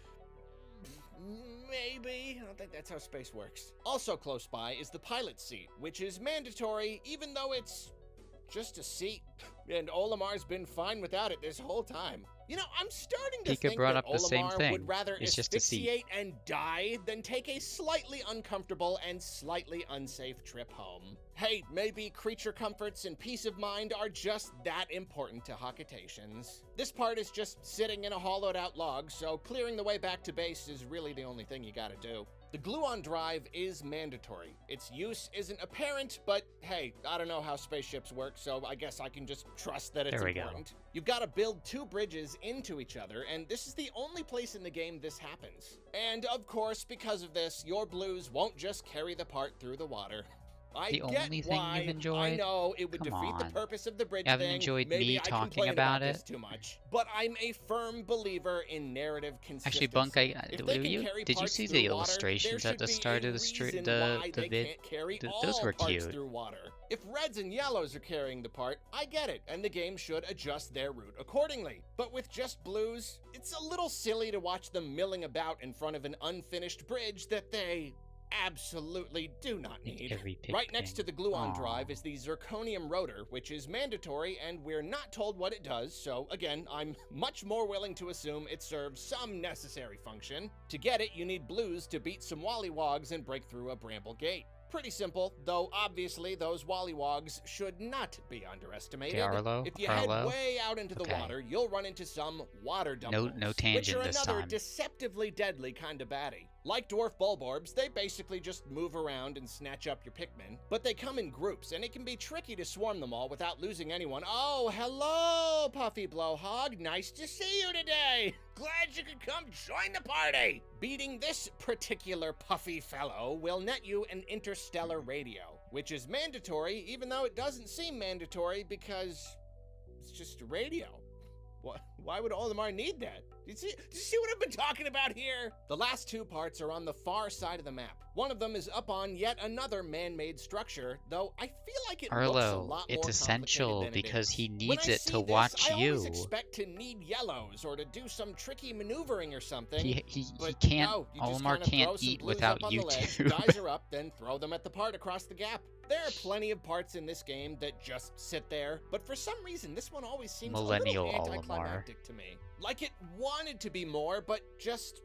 Maybe. I don't think that's how space works. Also close by is the pilot seat, which is mandatory even though it's just a seat. And Olimar's been fine without it this whole time. You know, I'm starting to Pika think brought that up the same Olimar thing. would rather It's just a seat. asphyxiate and die than take a slightly uncomfortable and slightly unsafe trip home. Hey, maybe creature comforts and peace of mind are just that important to Hakatations. This part is just sitting in a hollowed out log, so clearing the way back to base is really the only thing you gotta do. The gluon drive is mandatory. Its use isn't apparent, but hey, I don't know how spaceships work, so I guess I can just trust that it's There we go. important. You've got to build two bridges into each other, and this is the only place in the game this happens. And of course, because of this, your blues won't just carry the part through the water. I The get only thing why. you've I enjoyed? know it would Come defeat the on. purpose of the bridge You haven't thing. enjoyed Maybe me I talking complain about this it? too much, but I'm a firm believer in narrative consistency. Actually, Bunk, If they can carry did you parts see through the water, illustrations there at the should be start a of the reason why they vid? can't carry Those all were parts cute. through water. If reds and yellows are carrying the part, I get it, and the game should adjust their route accordingly. But with just blues, it's a little silly to watch them milling about in front of an unfinished bridge that they absolutely do not need. Every Right next to the gluon Aw. drive is the zirconium rotor, which is mandatory, and we're not told what it does, so again, I'm much more willing to assume it serves some necessary function. To get it, you need blues to beat some wollywogs and break through a bramble gate. Pretty simple, though obviously those wollywogs should not be underestimated. Okay, Arlo, If you Arlo. head way out into the Okay. water, you'll run into some water dumplings, No which tangent are this another time. deceptively deadly kind of baddie. Like dwarf bulborbs, they basically just move around and snatch up your Pikmin, but they come in groups, and it can be tricky to swarm them all without losing anyone. Oh, hello, Puffy Blowhog. Nice to see you today. Glad you could come join the party. Beating this particular puffy fellow will net you an interstellar radio, which is mandatory even though it doesn't seem mandatory because it's just a radio. Why would Olimar need that? Did you see what I've been talking about here? The last two parts are on the far side of the map. One of them is up on yet another man-made structure, though I feel like it looks a Arlo, lot it's more essential complicated than it because is. he When needs I it see to this, watch I always you. expect to need yellows or to do some tricky maneuvering or something. He But can't. no, you just Olimar kinda can't throw some eat blues without up on you the ledge, two. Guys are up, then throw them at the part across the gap. There are plenty of parts in this game that just sit there, but for some reason this one always seems Millennial a little Olimar. anticlimactic to me. Like it wanted to be more, but just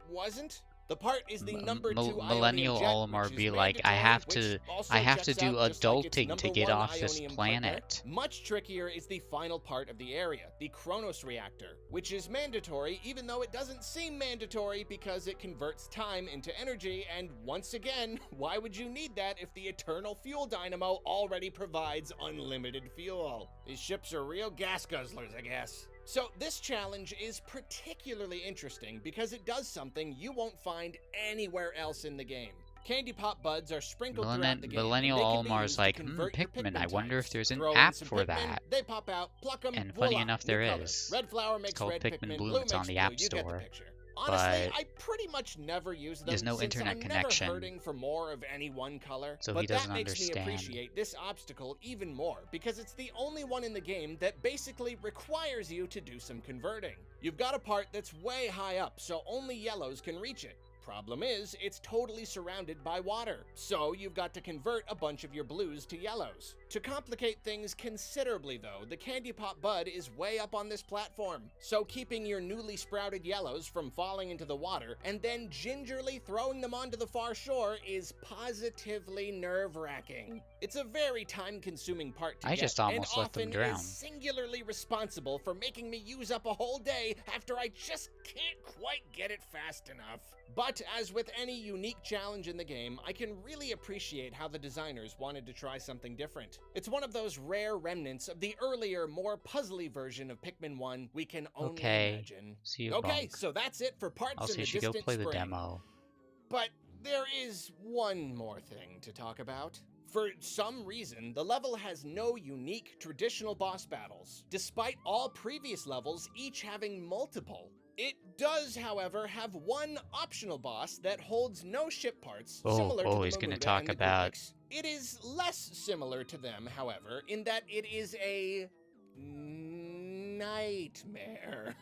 wasn't. The part is the number 2 Millennial Ionian jet, Olimar which be is like, mandatory, I have which to also do jets out just like its adulting to number get 1 off this Ionian planet. partner. Much trickier is the final part of the area, the Kronos reactor, which is mandatory even though it doesn't seem mandatory because it converts time into energy, and once again, why would you need that if the eternal fuel dynamo already provides unlimited fuel? These ships are real gas guzzlers, I guess. So this challenge is particularly interesting because it does something you won't find anywhere else in the game. Candy pop buds are sprinkled throughout the game. Millennial and they can be Olimar's used to like, convert your Pikmin, I wonder if types. there's an Throw in app some for Pikmin, that. They pop out, pluck them, And funny voila, enough, new there color. is. Red flower makes called red Pikmin Bloom. blue It's on makes the blue. App You get the Store. picture. Honestly, But I pretty much never use them there's no since internet I'm connection. never hurting for more of any one color. So but he doesn't that makes me understand. appreciate this obstacle even more because it's the only one in the game that basically requires you to do some converting. You've got a part that's way high up, so only yellows can reach it. Problem is, it's totally surrounded by water, so you've got to convert a bunch of your blues to yellows. To complicate things considerably though, the Candy Pop Bud is way up on this platform, so keeping your newly sprouted yellows from falling into the water and then gingerly throwing them onto the far shore is positively nerve-wracking. It's a very time-consuming part to I get, just almost and let them often drown. is singularly responsible for making me use up a whole day after I just can't quite get it fast enough. But as with any unique challenge in the game, I can really appreciate how the designers wanted to try something different. It's one of those rare remnants of the earlier, more puzzly version of Pikmin 1 we can only imagine. See you, Okay, Bunk. so that's it for parts Also, in you the should go distant play the spring. demo. But there is one more thing to talk about. For some reason, the level has no unique traditional boss battles, despite all previous levels each having multiple. It does, however, have one optional boss that holds no ship parts, similar to the he's gonna Mamuda talk and the about- Goopix. It is less similar to them, however, in that it is a nightmare.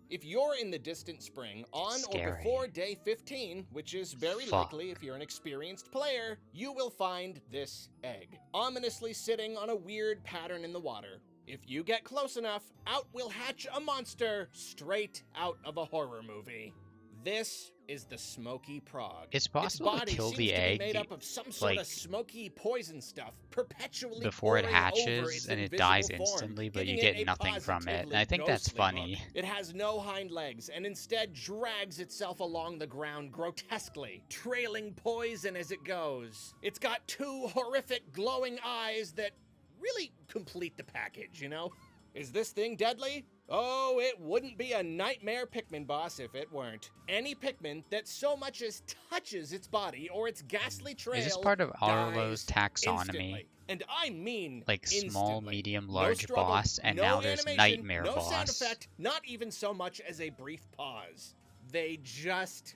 If you're in the distant spring, on or Scary. before day 15, which is very Fuck. likely if you're an experienced player, you will find this egg, ominously sitting on a weird pattern in the water. If you get close enough, out will hatch a monster straight out of a horror movie. This is the Smoky Prog. It's possible to Its body kill seems the to egg, be made up of some sort of like, smoky poison stuff, perpetually before it pouring over hatches its and it invisible dies form, instantly, but you giving get it a nothing from it. And positively I think that's ghostly look. funny. It has no hind legs and instead drags itself along the ground grotesquely, trailing poison as it goes. It's got two horrific glowing eyes that really complete the package, you know? Is this thing deadly? Oh, it wouldn't be a nightmare Pikmin boss if it weren't. Any Pikmin that so much as touches its body or its ghastly trail Is this part of Arlo's dies taxonomy? instantly. And I mean Like small, instantly. medium, No large struggle, boss, and no now there's animation, Nightmare no boss. sound effect, not even so much as a brief pause. They just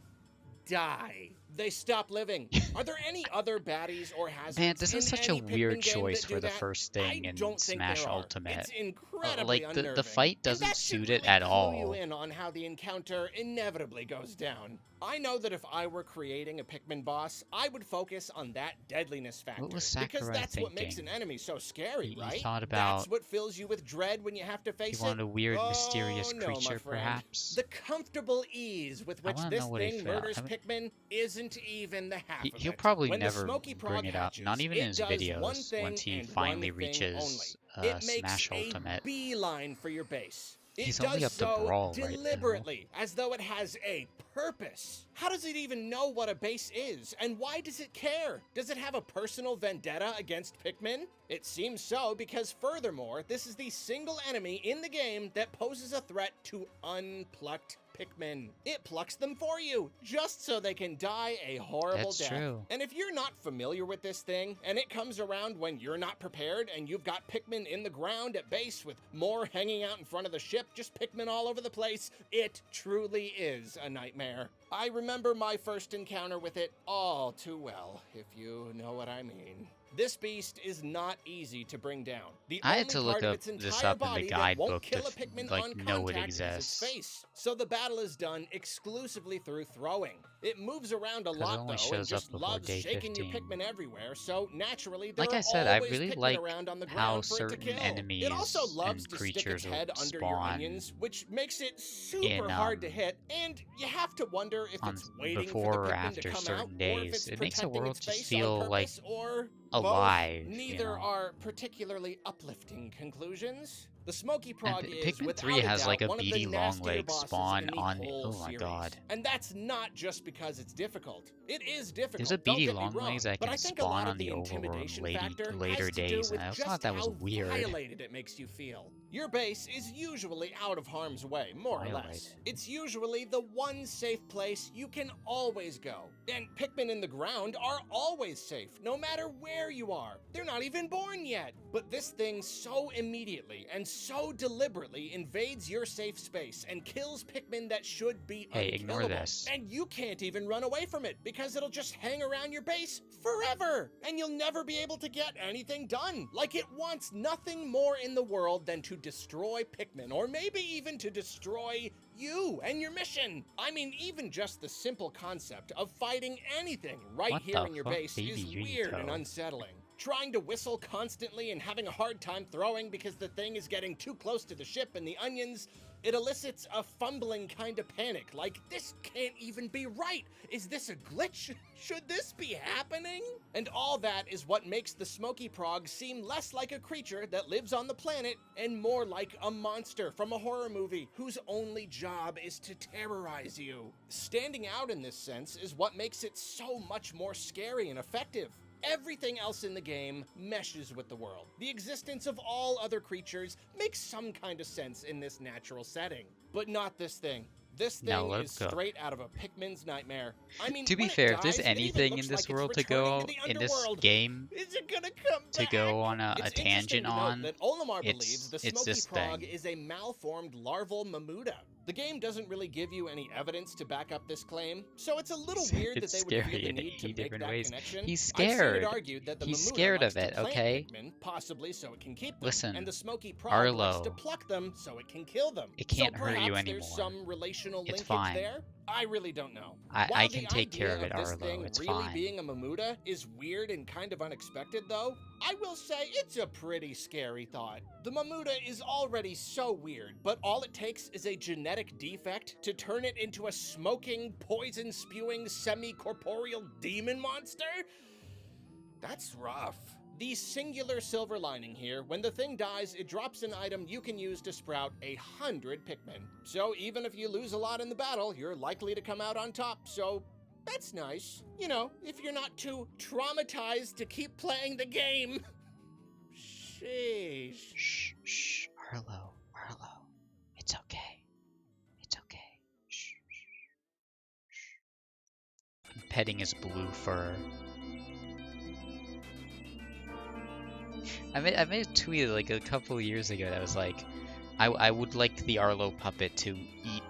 die. They stop living. Are there any other baddies or hazards Man, this in is such a any Pikmin weird game choice that do for the that? first I thing in don't think Smash there are. Ultimate. It's incredibly Like, the unnerving, fight and doesn't that should suit it really at clue all. you in on how the encounter inevitably goes down. I know that if I were creating a Pikmin boss, I would focus on that deadliness factor. What was because Sakurai that's what makes an thinking? enemy so scary, He right? thought That's about- what fills you with dread when you have to You face want it. a weird, Oh, mysterious no, my creature, friend. perhaps? The comfortable ease with I which wanna this know what he thing felt. murders I mean- Pikmin is isn't even the half of He'll it. probably When the never Smoky bring Prog it up, hatches, not even in it his does one videos, thing once he and finally one thing reaches only. It Smash makes Ultimate. a beeline for your base. It He's does only up to so Brawl right now. deliberately, as though it has a purpose. How does it even know what a base is, and why does it care? Does it have a personal vendetta against Pikmin? It seems so, because furthermore, this is the single enemy in the game that poses a threat to unplucked Pikmin. It plucks them for you, just so they can die a horrible That's death. true. And if you're not familiar with this thing, and it comes around when you're not prepared, and you've got Pikmin in the ground at base with more hanging out in front of the ship, just Pikmin all over the place, it truly is a nightmare. I remember my first encounter with it all too well, if you know what I mean. This beast is not easy to bring down. The I had only to look part of up its this entire up in the body that guidebook won't kill to a Pikmin like on know it contact is its exists. face. So the battle is done exclusively through throwing. It moves around a 'Cause it lot only though, and shows up just before loves day shaking your 15. Pikmin everywhere. So naturally, there Like are I said, I always really Pikmin like around on the how ground for it to certain kill. enemies It also loves and to stick its creatures will head under your spawn onions, which makes it super in, hard to hit. And you have to wonder if on it's waiting for before the or Pikmin after to come out, certain or if days. it's It makes the protecting world its just base feel on like purpose, or alive, both. you Neither know? are particularly uplifting conclusions. The Smoky And Prog is, Pikmin without 3 a has doubt, like a one of the beady long nastier leg bosses spawn in the on. whole Oh my series. god. And that's not just because it's difficult. It is difficult. There's a don't beady get me long wrong, legs that but can I think a spawn lot on of the the overworld intimidation later factor later has to do days, with and I just thought that was how weird. violated it makes you feel. Your base is usually out of harm's way, more or less. Violated. It's usually the one safe place you can always go. And Pikmin in the ground are always safe, no matter where you are. They're not even born yet. But this thing so immediately and so deliberately invades your safe space and kills Pikmin that should be Hey, ignore unkillable. this. And you can't even run away from it because it'll just hang around your base forever. And you'll never be able to get anything done. Like it wants nothing more in the world than to destroy Pikmin, or maybe even to destroy you and your mission. I mean, even just the simple concept of fighting anything right What here the in your fuck, base is baby weird and Rito? unsettling. Trying to whistle constantly and having a hard time throwing because the thing is getting too close to the ship and the onions, it elicits a fumbling kind of panic, like, this can't even be right. Is this a glitch? Should this be happening? And all that is what makes the Smoky Prog seem less like a creature that lives on the planet and more like a monster from a horror movie whose only job is to terrorize you. Standing out in this sense is what makes it so much more scary and effective. Everything else in the game meshes with the world. The existence of all other creatures makes some kind of sense in this natural setting. But not this thing. This Now thing let's is go. straight out of a Pikmin's nightmare. I mean, To be when it fair, if dies, there's it even anything looks in this like it's world to returning go to the in this underworld. game Is it gonna come to back? go on a It's interesting tangent to note on, that Olimar it's- believes the it's Smoky this Prog thing. is a malformed larval Mamuda. The game doesn't really give you any evidence to back up this claim, so it's a little weird that It's they would feel scary the in need to 80 make different that ways. connection. He's I've seen scared. it argued that the He's Mamuda scared likes of to it, plant okay? Pikmin, possibly so it can keep them, Listen, and the Smoky Prog likes to Arlo. pluck them so it can kill them. It can't so hurt you perhaps there's anymore. some relational It's linkage fine. there. I really don't know. I While can the take care of idea it, this Arlo. thing It's really fine. being a Mamuda is weird and kind of unexpected, though. I will say it's a pretty scary thought. The Mamuda is already so weird, but all it takes is a genetic defect to turn it into a smoking, poison-spewing, semi-corporeal demon monster? That's rough. The singular silver lining here, when the thing dies, it drops an item you can use to sprout 100 Pikmin. So even if you lose a lot in the battle, you're likely to come out on top, so that's nice. You know, if you're not too traumatized to keep playing the game. Sheesh. Shh, shh, Arlo, Arlo. It's okay. It's okay. Shh, shh, shh. I'm petting his blue fur. I made a tweet like a couple years ago that was like, I would like the Arlo puppet to eat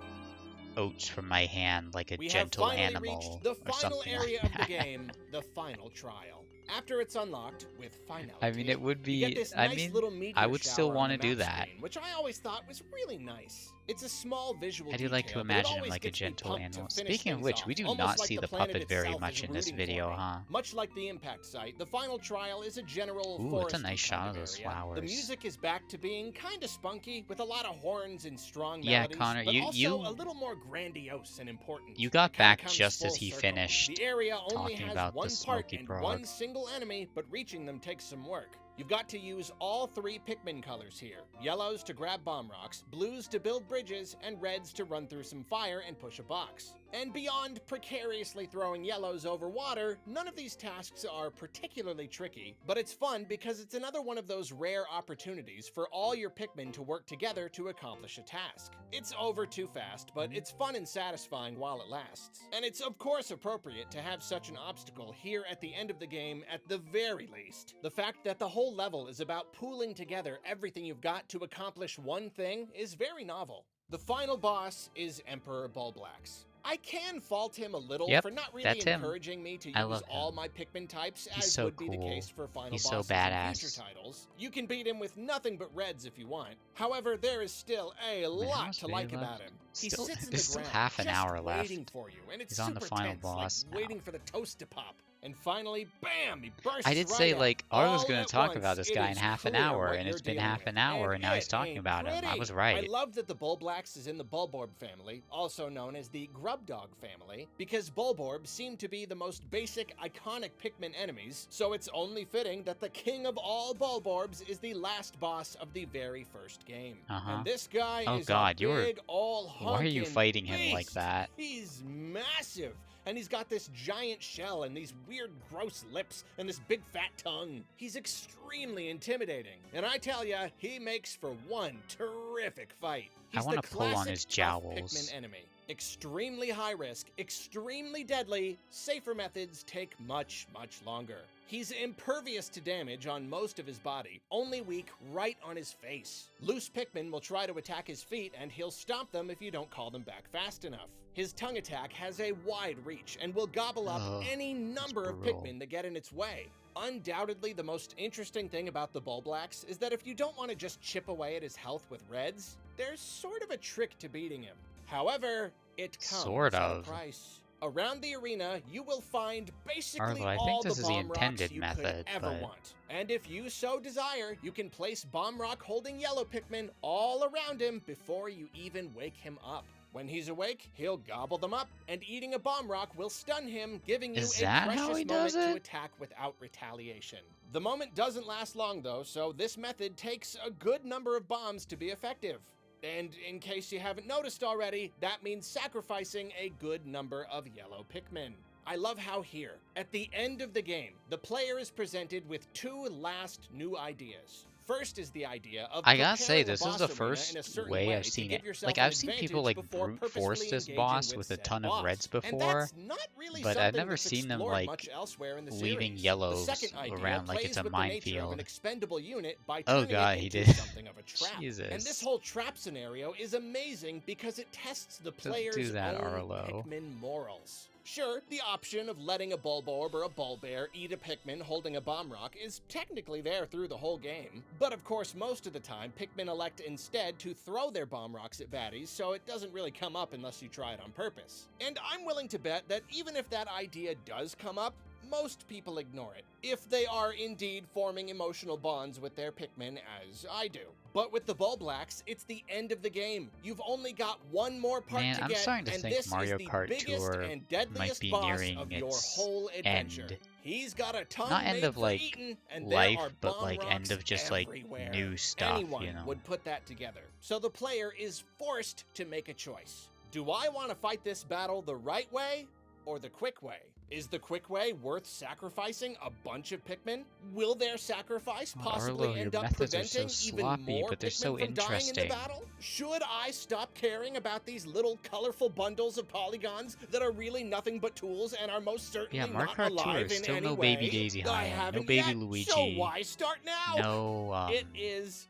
oats from my hand like a We have gentle finally animal reached the or final something area like of that. the game, the final trial. After it's unlocked with finality, I mean, it would you get be. this I nice mean, little meteor I would still shower on want the to do map that. screen, which I always thought was really nice. It's a small visual I do like to detail, but it imagine him always like a gets me gentle pumped to animal. finish Speaking of things which, off, we do almost not like see the planet puppet very itself much is in this rooting for video, me. huh? Much like the impact site, the final trial is a general Ooh, forest it's a nice shot of kind those area. flowers. The music is back to being kind of spunky, with a lot of horns and strong Yeah, melodies, Connor, but also you a little more grandiose and important. you got It kinda back comes just as full he circle. finished The area only talking has about the one part smoky and frog. one single enemy, but reaching them takes some work. You've got to use all 3 Pikmin colors here. Yellows to grab bomb rocks, blues to build bridges, and reds to run through some fire and push a box. And beyond precariously throwing yellows over water, none of these tasks are particularly tricky, but it's fun because it's another one of those rare opportunities for all your Pikmin to work together to accomplish a task. It's over too fast, but it's fun and satisfying while it lasts. And it's of course appropriate to have such an obstacle here at the end of the game at the very least. The fact that the whole level is about pooling together everything you've got to accomplish one thing is very novel. The final boss is Emperor Bulblax. I can fault him a little Yep, for not really that's him. encouring me to I use love all him. my Pikmin types, He's as so would be the cool. case for final He's so bosses in badass. future titles. You can beat him with nothing but reds if you want. However, there is still a how lot much to video like left? about him. He Still- sits in there's the still ground, half an just hour left. waiting for you, and it's He's on the super final tense, boss like now. waiting for the toast to pop. And finally, bam, he bursts I did right say, out. like, I was All going at to talk once, about this it guy in is half an clear hour, what and you're it's been dealing half an with, hour, and now he's it talking ain't about him. I pretty. was right. I love that the Bulblax is in the Bulborb family, also known as the Grubdog family, because Bulborbs seem to be the most basic, iconic Pikmin enemies, so it's only fitting that the king of all Bulborbs is the last boss of the very first game. Uh-huh. And this guy Oh is God, a you're- big, all Why are you honkin' fighting him like beast. that? He's massive. And he's got this giant shell and these weird gross lips and this big fat tongue. He's extremely intimidating. And I tell ya, he makes for one terrific fight. He's wanna the pull on classic his tough jowls. Pikmin enemy. Extremely high risk, extremely deadly. Safer methods take much, much longer. He's impervious to damage on most of his body, only weak right on his face. Loose Pikmin will try to attack his feet, and he'll stomp them if you don't call them back fast enough. His tongue attack has a wide reach and will gobble up Ugh, any number of brutal. Pikmin that get in its way. Undoubtedly, the most interesting thing about the Bulblax is that if you don't want to just chip away at his health with reds, there's sort of a trick to beating him. However, it comes Sort at of. a price. Around the arena, you will find basically Arlo, I all think this the is the bomb rocks intended you method, could ever but- want. And if you so desire, you can place bomb rock holding yellow Pikmin all around him before you even wake him up. When he's awake, he'll gobble them up, and eating a bomb rock will stun him, giving you Is a that precious how he moment does to it? attack without retaliation. The moment doesn't last long though, so this method takes a good number of bombs to be effective. And in case you haven't noticed already, that means sacrificing a good number of yellow Pikmin. I love how here, at the end of the game, the player is presented with 2 last new ideas. First is the idea of I gotta say, preparing a this is boss the arena first in a certain way I've to seen give it. yourself Like, an I've seen people, advantage like, before brute purposefully force this engaging boss with a said ton of boss. reds And before, that's not really but I've something never that's seen them, explored like, much elsewhere in the leaving series. yellows The second idea around like plays it's a with the nature of minefield. an expendable unit by Oh turning God, it he into did. something of a trap. And Jesus. this whole trap scenario is amazing because it tests the Don't player's do that, own Arlo. Pikmin morals. Sure, the option of letting a Bulborb or a Bulbear eat a Pikmin holding a bomb rock is technically there through the whole game, but of course most of the time Pikmin elect instead to throw their bomb rocks at baddies, so it doesn't really come up unless you try it on purpose. And I'm willing to bet that even if that idea does come up, most people ignore it, if they are indeed forming emotional bonds with their Pikmin as I do. But with the Bulblax, it's the end of the game. You've only got one more part Man, to I'm get, starting to and think this Mario is the Kart biggest Tour and deadliest be boss nearing of your its whole adventure. end. He's got a tongue Not end made of, for like, eating, and life, there are but, bomb like, end rocks of just, like, everywhere. new stuff, Anyone you know? would put that together. So the player is forced to make a choice. Do I want to fight this battle the right way or the quick way? Is the quick way worth sacrificing a bunch of Pikmin? Will their sacrifice possibly Arlo, your end up methods are so preventing even sloppy, more but they're Pikmin so from dying in the interesting. battle? Should I stop caring about these little colorful bundles of polygons that are really nothing but tools and are most certainly Yeah, Mario not Kart Tour alive is in still any no way? Baby Daisy I High, no haven't Baby yet, Luigi. So why start now? No, It is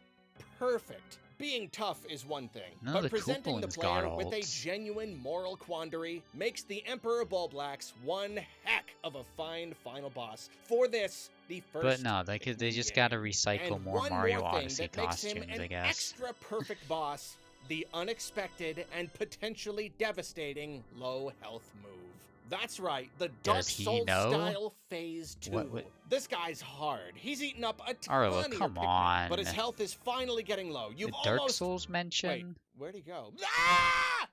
perfect. Being tough is one thing, None but of the presenting the Koopalins got player with a ults. genuine moral quandary makes the Emperor Bulblax one heck of a fine final boss. For this, the first But no, they just gotta recycle and more one Mario more thing Odyssey that makes him costumes, an I guess. extra perfect boss, the unexpected and potentially devastating low health move. That's right, the Dark Does he Souls know? style Phase 2. This guy's hard. He's eaten up a ton Arlo, of your come Pikmin, but his on. health is finally getting low. You've Did Dark almost... Souls mention? Wait, where'd he go? Ah!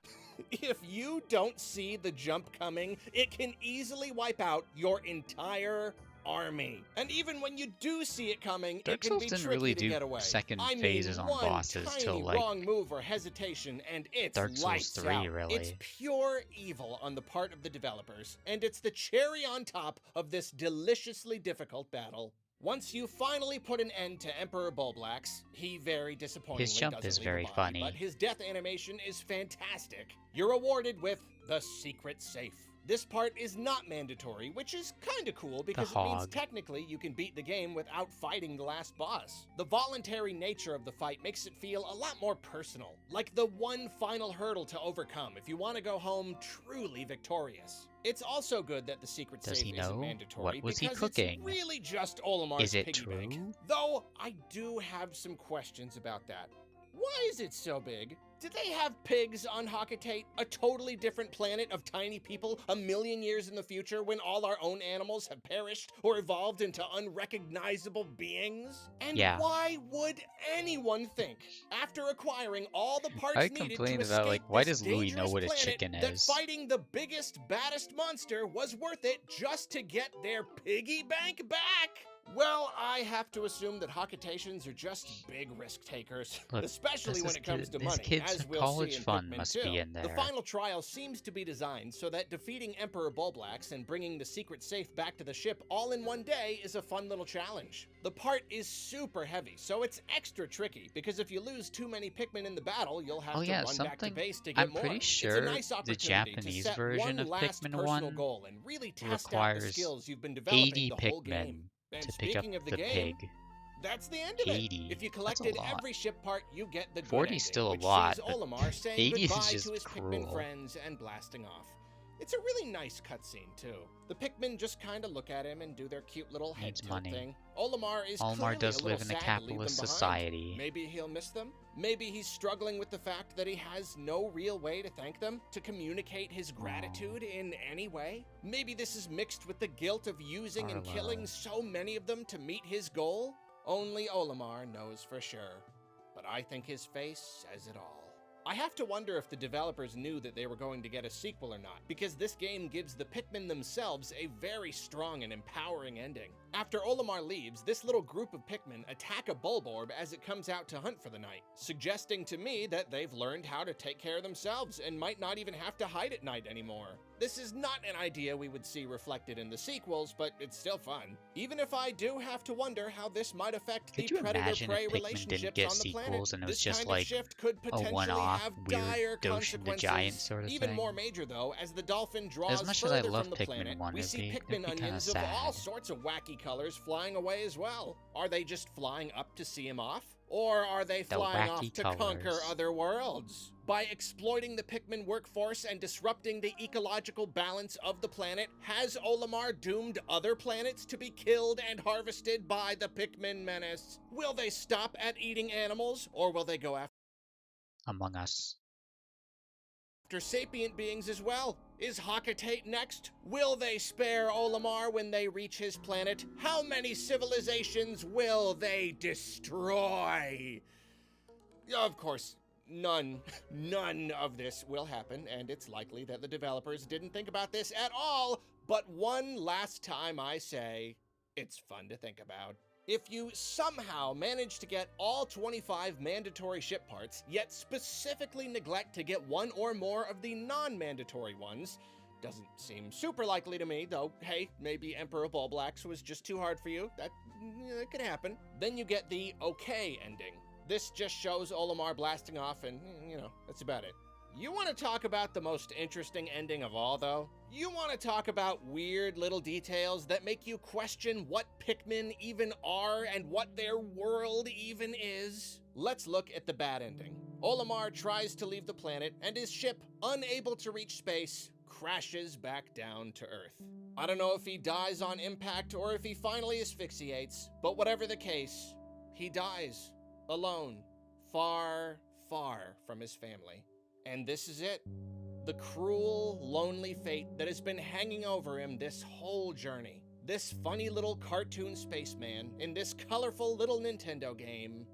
If you don't see the jump coming, it can easily wipe out your entire army. And even when you do see it coming, Dark it can Souls be didn't tricky really to do get away. second I mean, phases on one bosses tiny till, like, wrong move or hesitation, and it's Dark Souls lights 3, out. really. It's pure evil on the part of the developers, and it's the cherry on top of this deliciously difficult battle. Once you finally put an end to Emperor Bulblax, he very disappointingly His jump doesn't is leave very the body, funny. but his death animation is fantastic. You're awarded with the secret safe. This part is not mandatory, which is kinda cool because it means hog. technically you can beat the game without fighting the last boss. The voluntary nature of the fight makes it feel a lot more personal, like the one final hurdle to overcome if you want to go home truly victorious. It's also good that the secret Does safe he isn't know? mandatory What was he because cooking? it's really just Olamar's Is it piggy bank. true? Though I do have some questions about that. Why is it so big? Did they have pigs on Hakatate, a totally different planet of tiny people a million years in the future when all our own animals have perished or evolved into unrecognizable beings? And Yeah. why would anyone think, after acquiring all the parts I needed complained to about, escape like, why this does Louis know dangerous what a planet, chicken that is? fighting the biggest, baddest monster was worth it just to get their piggy bank back? Well, I have to assume that Hakatations are just big risk takers, Look, especially this when is it comes to this money, kid's as we'll college see in fund Pikmin must 2. be in The there. final trial seems to be designed so that defeating Emperor Bulblax and bringing the secret safe back to the ship all in one day is a fun little challenge. The part is super heavy, so it's extra tricky, because if you lose too many Pikmin in the battle, you'll have Oh, to yeah, run back to something- base to get I'm more. pretty It's sure a nice the opportunity to Japanese set version one of last Pikmin personal 1 goal and really test out the requires skills you've been developing 80 the whole Pikmin game. And to pick up speaking of the game, pig. that's the end of it. 80? If you That's a collected lot. every ship part, you get the good 40's ending, still a which lot, sees but Olimar saying 80 is goodbye just to his Pikmin cruel. friends and blasting off. It's a really nice cutscene, too. The Pikmin just kind of look at him and do their cute little head Needs tilt money. thing. Olimar is Olimar clearly does a little live in a sad to leave them capitalist behind. society. Maybe he'll miss them. Maybe he's struggling with the fact that he has no real way to thank them, to communicate his gratitude in any way. Maybe this is mixed with the guilt of using and Arlo. killing so many of them to meet his goal. Only Olimar knows for sure. But I think his face says it all. I have to wonder if the developers knew that they were going to get a sequel or not, because this game gives the Pikmin themselves a very strong and empowering ending. After Olimar leaves, this little group of Pikmin attack a Bulborb as it comes out to hunt for the night, suggesting to me that they've learned how to take care of themselves and might not even have to hide at night anymore. This is not an idea we would see reflected in the sequels, but it's still fun. Even if I do have to wonder how this might affect Could the you imagine predator-prey if Pikmin didn't relationships get on the planet. sequels and it was This just kind like of shift could a potentially one-off have weird dire Doshin the consequences. Giant sort of Even thing? more major though, as the dolphin draws As much as I further love from the Pikmin planet, 1, we it'd see be kinda Pikmin onions of all sad. sorts of wacky colors flying away as well. Are they just flying up to see him off? Or are they The flying off wacky to conquer colors. other worlds? By exploiting the Pikmin workforce and disrupting the ecological balance of the planet, has Olimar doomed other planets to be killed and harvested by the Pikmin menace? Will they stop at eating animals, or will they go Among Us. after sapient beings as well? Is Hakatate next? Will they spare Olimar when they reach his planet? How many civilizations will they destroy? Of course, none of this will happen, and it's likely that the developers didn't think about this at all, but one last time I say, it's fun to think about. If you somehow manage to get all 25 mandatory ship parts, yet specifically neglect to get one or more of the non-mandatory ones, doesn't seem super likely to me, though, hey, maybe Emperor Bulblax was just too hard for you. That could happen. Then you get the okay ending. This just shows Olimar blasting off and, that's about it. You want to talk about the most interesting ending of all, though? You want to talk about weird little details that make you question what Pikmin even are and what their world even is? let's look at the bad ending. Olimar tries to leave the planet, and his ship, unable to reach space, crashes back down to Earth. I don't know if he dies on impact or if he finally asphyxiates, but whatever the case, he dies, alone, far, far from his family. And this is it. The cruel, lonely fate that has been hanging over him this whole journey. This funny little cartoon spaceman in this colorful little Nintendo game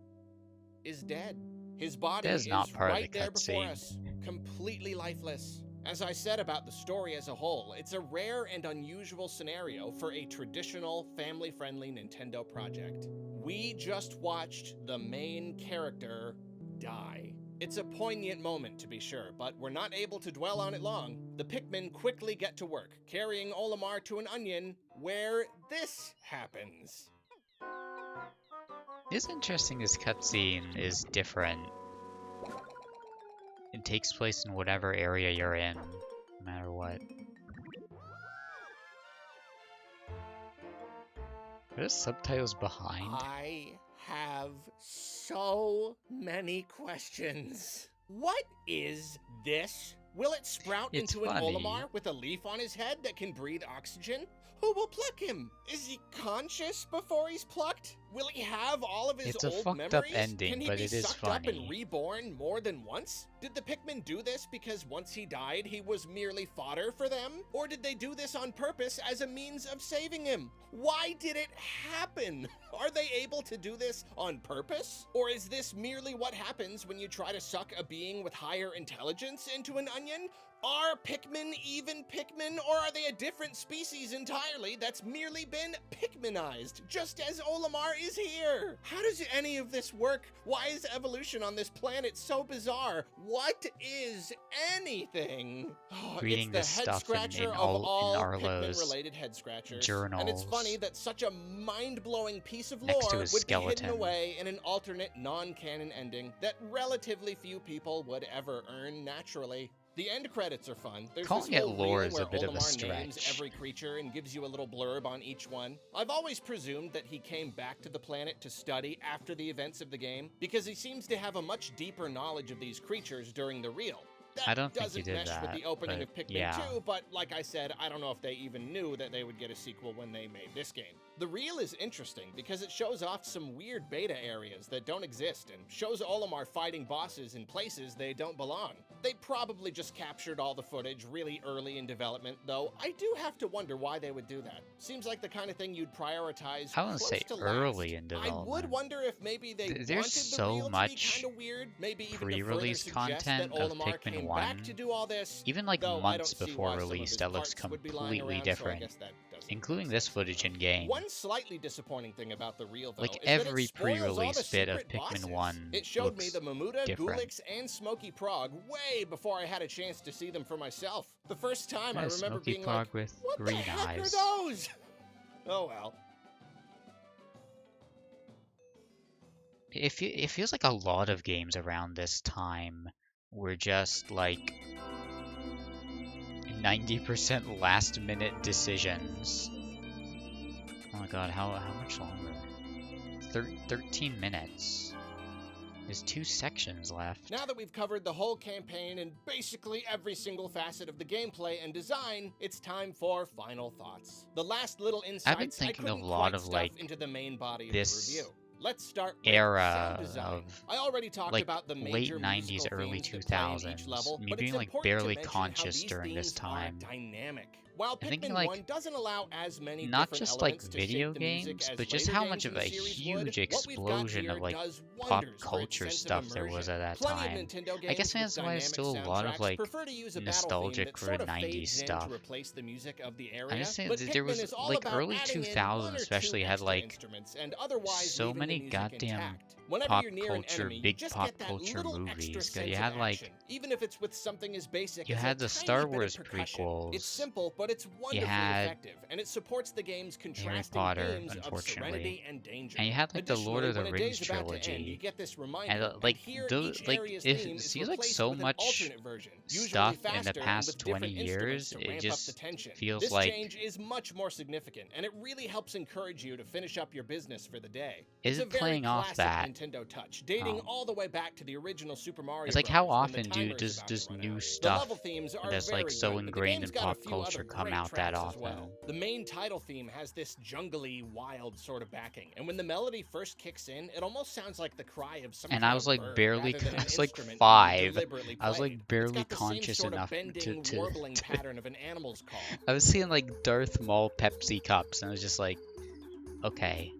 is dead. His body That is is not part of right the there before cutscene. us, completely lifeless. As I said about the story as a whole, it's a rare and unusual scenario for a traditional, family-friendly Nintendo project. We just watched the main character die. It's a poignant moment, to be sure, but we're not able to dwell on it long. The Pikmin quickly get to work, carrying Olimar to an onion, where this happens. It's interesting this cutscene is different. It takes place in whatever area you're in, no matter what. Are there subtitles behind? I have so many questions. What is this? Will it sprout It's into funny. an Olimar with a leaf on his head that can breathe oxygen? Who will pluck him? Is he conscious before he's plucked? Will he have all of his It's a old fucked memories? up ending, Can he but be it is sucked up funny. and reborn more than once? Did the Pikmin do this because once he died, he was merely fodder for them? Or did they do this on purpose as a means of saving him? Why did it happen? Are they able to do this on purpose? Or is this merely what happens when you try to suck a being with higher intelligence into an onion? Are Pikmin even Pikmin, or are they a different species entirely that's merely been Pikminized, just as Olimar is here? How does any of this work? Why is evolution on this planet so bizarre? What is anything? Oh, Reading it's this the head stuff in scratcher of Arlo's all Pikmin-related head scratchers. And it's journals funny that such a mind-blowing piece of next to lore his would be hidden skeleton. away in an alternate non-canon ending that relatively few people would ever earn naturally. The end credits are fun. There's Calling this it whole lore reel is a where bit of a Olimar names stretch. every creature and gives you a little blurb on each one. I've always presumed that he came back to the planet to study after the events of the game, because he seems to have a much deeper knowledge of these creatures during the reel. That I don't think doesn't he did mesh with that, the opening but of Pikmin yeah. 2, but like I said, I don't know if they even knew that they would get a sequel when they made this game. The reel is interesting because it shows off some weird beta areas that don't exist and shows Olimar fighting bosses in places they don't belong. They probably just captured all the footage really early in development, though I do have to wonder why they would do that. Seems like the kind of thing you'd prioritize I wouldn't close say to early last. in development. I would wonder if maybe they There's wanted the so reel to be much kind of weird, maybe even to further pre-release suggest that content of Olimar Pikmin came 1. back to do all this. Even like Though I months don't see before why some of release, his that looks parts would be lying completely around, so I different, guess that doesn't including make this sense. footage in game. One slightly disappointing thing about the reel, though, Like is that it every spoils all the pre-release bit of secret Pikmin bosses. 1 It showed me looks the Mamuda, different. Gulix, and Smoky Prog way before I had a chance to see them for myself. The first time I Yeah, remember Smoky being Prog like, with what green the heck eyes. are those? Oh well. It feels like a lot of games around this time were just like 90% last minute decisions. Oh my god, how much longer? 13 minutes. There's 2 sections left. Now that we've covered the whole campaign and basically every single facet of the gameplay and design, it's time for final thoughts. The last little insights I've been thinking a couldn't lot quite of, stuff like, into the main body this of the review. Let's start with era sound design. of, I already talked like, about the late major 90s, musical early themes that play in each 2000s, level, me but being, it's like, important to barely mention how conscious these during this themes time. are dynamic. While I'm Pikmin thinking, like, 1 doesn't allow as many not different just like elements to video shape the music games, as but just later how games much in of the a series huge would, what we've got explosion here of like does pop wonders for its culture sense of stuff there was immersion. at that Plenty of time. Nintendo I guess games that's with why there's dynamic still a lot of soundtracks like prefer to use a battle theme nostalgic that sort of 90s fades in stuff. to replace the music of the area. I just say But that there Pikmin was is all like about early adding in 2000s one or especially two had extra like instruments and otherwise so leaving the many music goddamn intact. Whenever pop you're near an culture, enemy, you big just pop get that culture little extra movies. sense You of had like action, even if it's with something as basic you as had a the tiny Star bit of Wars percussion. prequels It's simple, but but it's wonderfully had effective, and it supports the game's contrasting Potter, themes of unfortunately. serenity and danger. And you had like the Lord of the Additionally, when a Rings day's about to end, you trilogy. get this reminder, And and here each area's theme it is seems like replaced so with an much alternate version, usually stuff in the faster and past with 20 different instruments years. to It ramp up just the tension. feels This like change is much more significant, and it really helps encourage you to finish up your business for the day. Is It's it a very playing off classic that? Nintendo touch, dating Oh. all the way back to the original Super Mario It's like how Bros. When the often timer is does about to this run new out. The stuff level themes are that's very like so good, but the ingrained game's in got a pop few culture other come great out that tracks as often? well. The main title theme has this jungly, wild sort of backing, and when the melody first kicks in, it almost sounds like the cry of some And kind I was of like bird barely, rather than I an was like instrument being 5. deliberately I was played. like It's barely got the same conscious sort of enough bending, warbling pattern of an animal's call. I was seeing like Darth Maul Pepsi cups, and I was just like, okay.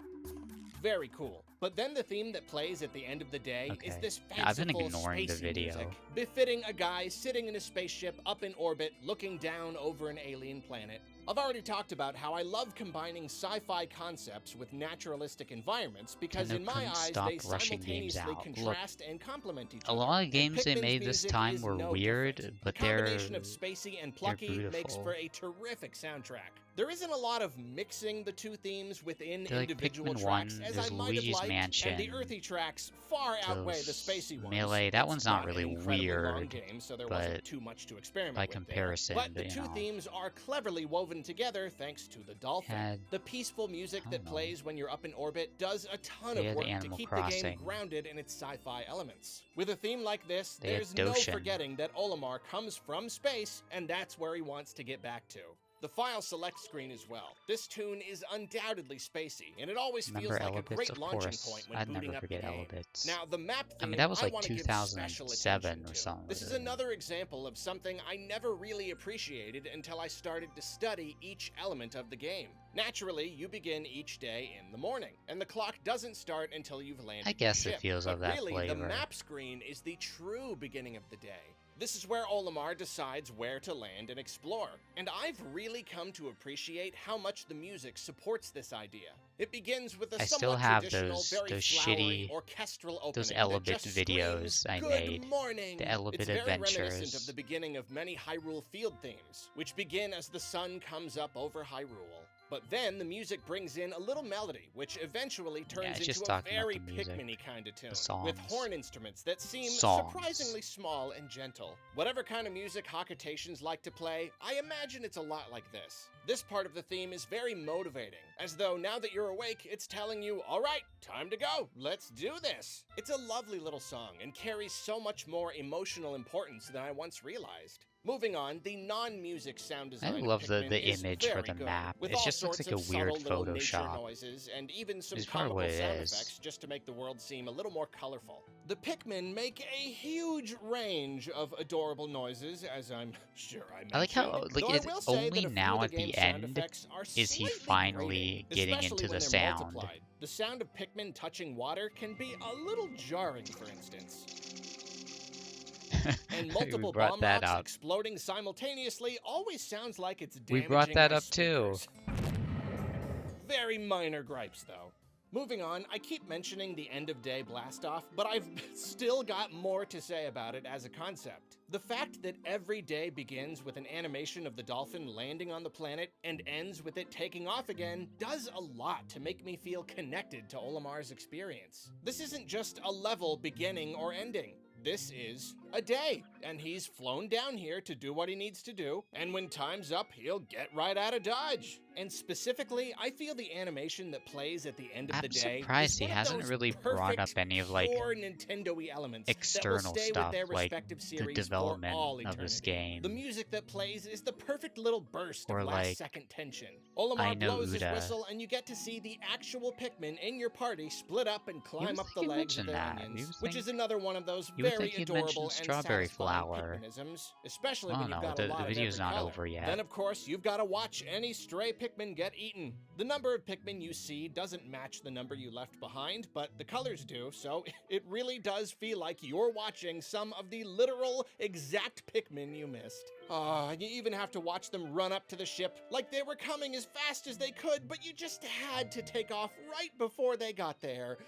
Very cool. But then the theme that plays at the end of the day is Okay. this Now, I've been fanciful ignoring the spacey video. music, befitting a guy sitting in a spaceship up in orbit looking down over an alien planet. I've already talked about how I love combining sci-fi concepts with naturalistic environments because Nintendo in my couldn't eyes stop they rushing games simultaneously out. contrast and complement each A other. lot of And games they Pikmin's made this music time is were no weird, different. but the they're combination of spacey and plucky makes beautiful. for a terrific soundtrack. There isn't a lot of mixing the two themes within They're like individual Pikmin tracks 1, as there's I might Luigi's have liked, Mansion, and the earthy tracks far outweigh the those spacey ones. Melee, that It's one's not an really incredibly long weird, game, so there but wasn't too much to experiment by with there. comparison, But the you two know, themes are cleverly woven together thanks to the dolphin. had, The peaceful music I that don't know. plays when you're up in orbit does a ton They of had work to Animal keep the game Crossing. grounded in its sci-fi elements. With a theme like this, They had there's no Doshin. forgetting that Olimar comes from space, and that's where he wants to get back to. The file select screen as well. This tune is undoubtedly spacey, and it always feels remember like a Elebits, great of launching course. point when I'd booting never up the forget game. Elebits. Now, the map theme, I mean, that was like wanna give special 2007 attention or to. something. This is another example of something I never really appreciated until I started to study each element of the game. Naturally, you begin each day in the morning, and the clock doesn't start until you've landed I guess your it ship. feels But of that really, flavor. the map screen is the true beginning of the day. This is where Olimar decides where to land and explore, and I've really come to appreciate how much the music supports this idea. It begins with a I somewhat still have traditional, those very shitty- flowery orchestral opening those that Elebit just videos screams, I "Good made. morning." The Elebit It's very reminiscent Adventures. of the beginning of many Hyrule Field themes, which begin as the sun comes up over Hyrule. But then the music brings in a little melody, which eventually turns it's just into a talking about very the music, Pikmin-y kind of tune, with songs. horn instruments that seem Songs. surprisingly small and gentle. Whatever kind of music Hakatations like to play, I imagine it's a lot like this. This part of the theme is very motivating, as though now that you're awake, it's telling you, all right, time to go, let's do this. It's a lovely little song and carries so much more emotional importance than I once realized. Moving on, the non-music sound I design of love the Pikmin is image for very the good, map. with It all just looks sorts like a of weird subtle little nature Photoshop. noises and even some It's probably comical what it sound is. effects just to make the world seem a little more colorful. The Pikmin make a huge range of adorable noises, as I'm sure I mentioned. I like how, like, though I it's will say only that a few now of at the game's sound end effects are is he slightly finally grating, getting especially into when the they're sound. multiplied. The sound of Pikmin touching water can be a little jarring, for instance. And multiple brought bomb that rocks up. exploding simultaneously always sounds like it's We damaging brought that my up too. speakers. Very minor gripes, though. Moving on, I keep mentioning the end of day blast-off, but I've still got more to say about it as a concept. The fact that every day begins with an animation of the dolphin landing on the planet and ends with it taking off again does a lot to make me feel connected to Olimar's experience. This isn't just a level beginning or ending. This is a day, and he's flown down here to do what he needs to do, and when time's up, he'll get right out of Dodge. And specifically, I feel the animation that plays at the end of I'm the day surprised is he one of hasn't those really brought up perfect, any of, like, pure Nintendo-y elements that will external stay stuff, with their like respective the series development for all of this eternity. game. The music that plays is the perfect little burst Or, of like, last-second tension. Olimar I Know blows his Uda. whistle, and you get to see the actual Pikmin in your party split up and climb was up the thinking legs of mention their that. You onions, was which think- is another one of those you would very think he'd adorable mention and strawberry satisfying flower. Pikminisms, especially I when don't you've know, got the a lot of video's every not color. over yet. Then, of course, you've got to watch any stray Pikmin get eaten. The number of Pikmin you see doesn't match the number you left behind, but the colors do, so it really does feel like you're watching some of the literal exact Pikmin you missed. You even have to watch them run up to the ship like they were coming as fast as they could, but you just had to take off right before they got there.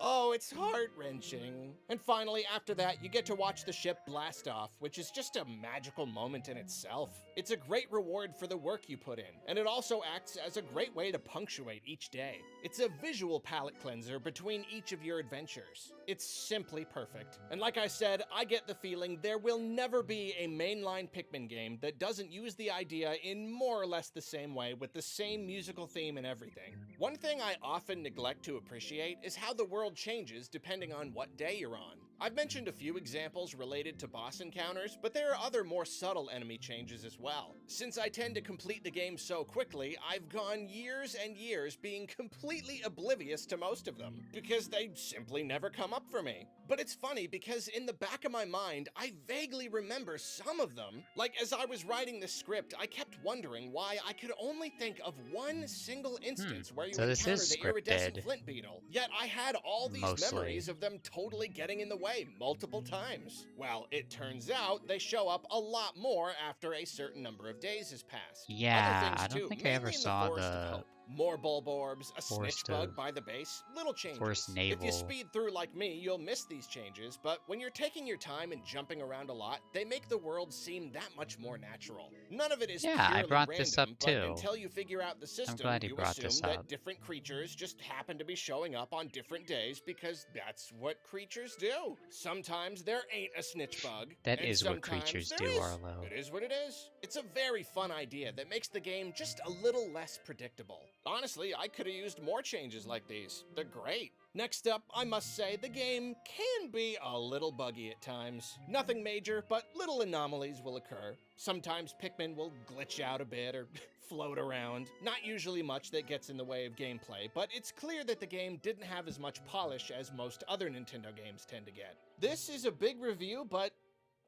Oh, it's heart-wrenching. And finally, after that, you get to watch the ship blast off, which is just a magical moment in itself. It's a great reward for the work you put in, and it also acts as a great way to punctuate each day. It's a visual palate cleanser between each of your adventures. It's simply perfect. And like I said, I get the feeling there will never be a mainline Pikmin game that doesn't use the idea in more or less the same way with the same musical theme and everything. One thing I often neglect to appreciate is how the world changes depending on what day you're on. I've mentioned a few examples related to boss encounters, but there are other more subtle enemy changes as well. Since I tend to complete the game so quickly, I've gone years and years being completely oblivious to most of them, because they simply never come up for me. But it's funny because in the back of my mind, I vaguely remember some of them. Like as I was writing the script, I kept wondering why I could only think of one single instance where you So this encounter is the iridescent scripted. flint beetle. Yet I had all these Mostly. memories of them totally getting in the way multiple times. Well, it turns out they show up a lot more after a certain number of days has passed. Yeah, Other things I don't too, think I ever mainly in saw Forest of the Hope. More bulborbs, a snitch Forest bug of- by the base, little changes. Forest If Navel. you speed through like me, you'll miss these changes, but when you're taking your time and jumping around a lot, they make the world seem that much more natural. None of it is Yeah, I purely brought random, this up but too. until you figure out the system, glad you you brought assume this that up. different creatures just happen to be showing up on different days because that's what creatures do. Sometimes there ain't a snitch bug. That and is what sometimes creatures there do, is. Arlo. It is what it is. It's a very fun idea that makes the game just a little less predictable. Honestly, I could have used more changes like these. They're great. Next up, I must say the game can be a little buggy at times. Nothing major, but little anomalies will occur. Sometimes Pikmin will glitch out a bit or float around. Not usually much that gets in the way of gameplay, but it's clear that the game didn't have as much polish as most other Nintendo games tend to get. This is a big review, but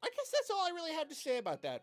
I guess that's all I really have to say about that.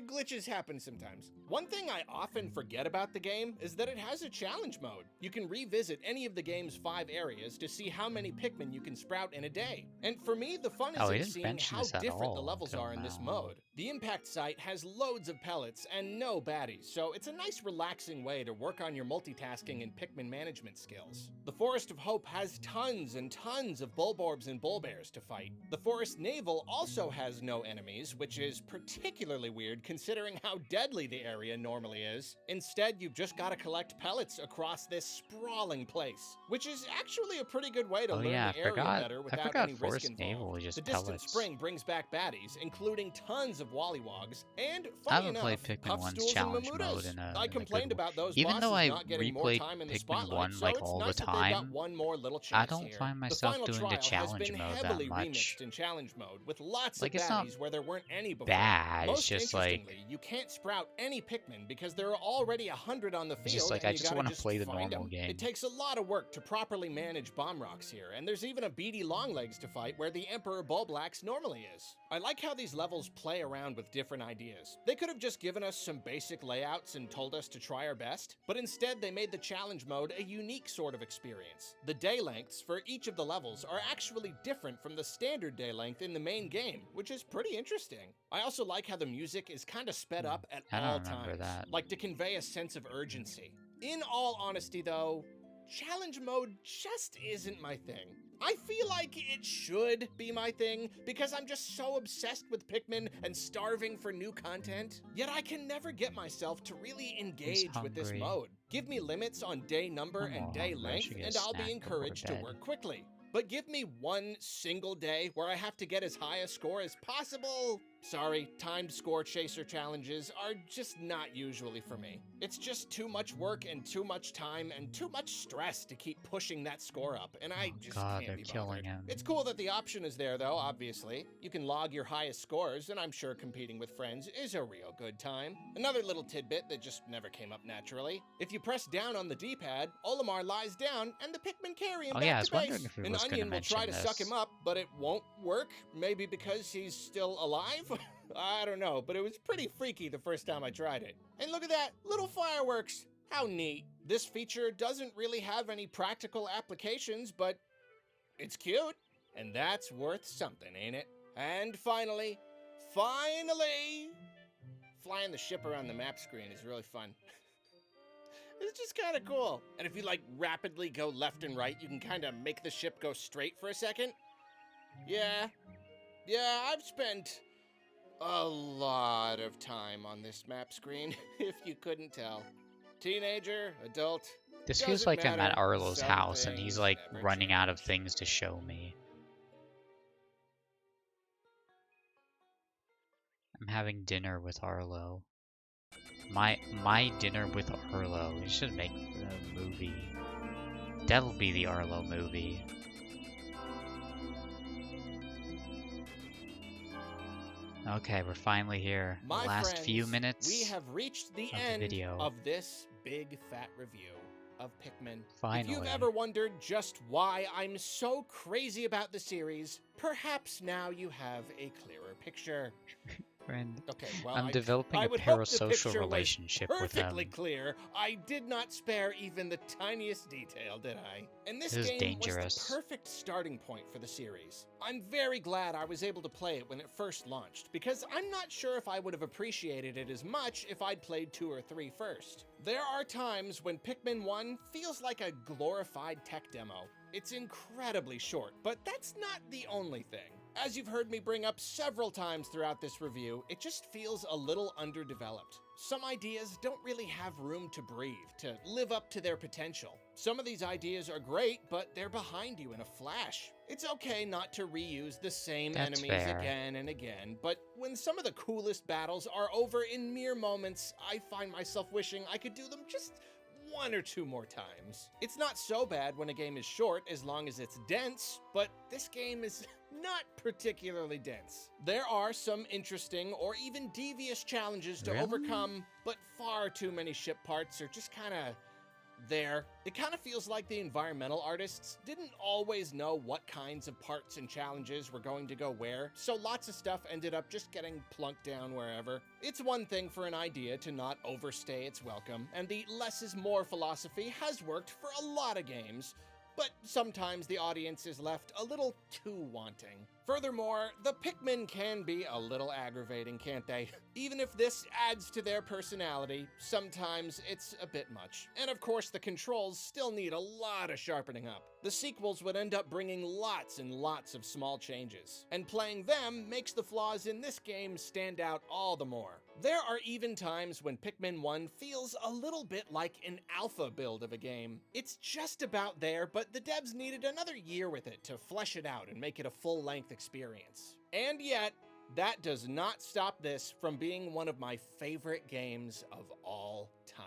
Glitches happen sometimes. One thing I often forget about the game is that it has a challenge mode. You can revisit any of the game's 5 areas to see how many Pikmin you can sprout in a day. And for me, the fun is Oh, he in didn't seeing mention how this at different the all levels until are in this now. mode. The impact site has loads of pellets and no baddies, so it's a nice relaxing way to work on your multitasking and Pikmin management skills. The Forest of Hope has tons and tons of bulborbs and bulbears to fight. The Forest Navel also has no enemies, which is particularly weird considering how deadly the area normally is. Instead, you've just got to collect pellets across this sprawling place, which is actually a pretty good way to Oh learn yeah, the area better I without forgot any risk Forest involved. Navel was just The Distant pellets. Spring brings back baddies, including tons of wollywogs, and I funny haven't enough, played Pikmin 1's puffstools challenge and mode mamutas. in a I complained good about those Even bosses though I not getting more replayed time in the Pikmin spotlight, 1 so like it's all nice the that they got time, one more little I chance don't here. find The myself final doing the trial has challenge been mode that heavily much. remixed in challenge mode with lots Like, of it's not baddies where there weren't any before. bad, it's Most just like interestingly, you can't sprout any Pikmin because there are already 100 on the field, it's just like and I you just gotta want to just play the find normal 'em. game. It takes a lot of work to properly manage bomb rocks here, and there's even a beady Longlegs to fight where the Emperor Bulblax normally is. I like how these levels play around with different ideas. They could have just given us some basic layouts and told us to try our best, but instead they made the challenge mode a unique sort of experience. The day lengths for each of the levels are actually different from the standard day length in the main game, which is pretty interesting. I also like how the music is kind of sped up at I don't all remember times, that. like to convey a sense of urgency. In all honesty though, challenge mode just isn't my thing. I feel like it should be my thing because I'm just so obsessed with Pikmin and starving for new content. Yet I can never get myself to really engage with this hungry. mode. Give me limits on day number I'm and all day hungry. I length should get a and I'll be snack before encouraged to bed. work quickly. But give me one single day where I have to get as high a score as possible. Sorry, timed score chaser challenges are just not usually for me. It's just too much work and too much time and too much stress to keep pushing that score up, and I Oh just god, can't they're be killing bothered. him. It's cool that the option is there though, obviously. You can log your highest scores, and I'm sure competing with friends is a real good time. Another little tidbit that just never came up naturally. If you press down on the D-pad, Olimar lies down and the Pikmin carry him Oh back yeah, I to was wondering base. if it An was gonna onion will try to mention suck this. him up, but it won't work. Maybe because he's still alive? I don't know, but it was pretty freaky the first time I tried it. And look at that, little fireworks. How neat. This feature doesn't really have any practical applications, but it's cute. And that's worth something, ain't it? And finally, flying the ship around the map screen is really fun. It's just kind of cool. And if you like rapidly go left and right, you can kind of make the ship go straight for a second. Yeah, I've spent a lot of time on this map screen, if you couldn't tell. Teenager, adult. This feels doesn't like I'm matter. at Arlo's Some house and he's things like never running out of change. things to show me. I'm having dinner with Arlo. My dinner with Arlo. We should make a movie. That'll be the Arlo movie. Okay, we're finally here. My Last friends, few minutes. we have reached the of the end video. of this big fat review of Pikmin. Finally. If you've ever wondered just why I'm so crazy about the series, perhaps now you have a clearer picture. Friend, Okay, well, I'm developing I a would hope the parasocial picture was relationship with perfectly him. clear. I did not spare even the tiniest detail, did I? And this This is game was dangerous. the perfect starting point for the series. I'm very glad I was able to play it when it first launched, because I'm not sure if I would have appreciated it as much if I'd played 2 or 3 first. There are times when Pikmin 1 feels like a glorified tech demo. It's incredibly short, but that's not the only thing. As you've heard me bring up several times throughout this review, it just feels a little underdeveloped. Some ideas don't really have room to breathe, to live up to their potential. Some of these ideas are great, but they're behind you in a flash. It's okay not to reuse the same That's enemies fair. again and again, but when some of the coolest battles are over in mere moments, I find myself wishing I could do them just 1 or 2 more times. It's not so bad when a game is short as long as it's dense, but this game is not particularly dense. There are some interesting or even devious challenges to Really? overcome, but far too many ship parts are just kind of there. It kind of feels like the environmental artists didn't always know what kinds of parts and challenges were going to go where, so lots of stuff ended up just getting plunked down wherever. It's one thing for an idea to not overstay its welcome, and the less is more philosophy has worked for a lot of games, but sometimes the audience is left a little too wanting. Furthermore, the Pikmin can be a little aggravating, can't they? Even if this adds to their personality, sometimes it's a bit much. And of course, the controls still need a lot of sharpening up. The sequels would end up bringing lots and lots of small changes, and playing them makes the flaws in this game stand out all the more. There are even times when Pikmin 1 feels a little bit like an alpha build of a game. It's just about there, but the devs needed another year with it to flesh it out and make it a full-length experience. And yet, that does not stop this from being one of my favorite games of all time.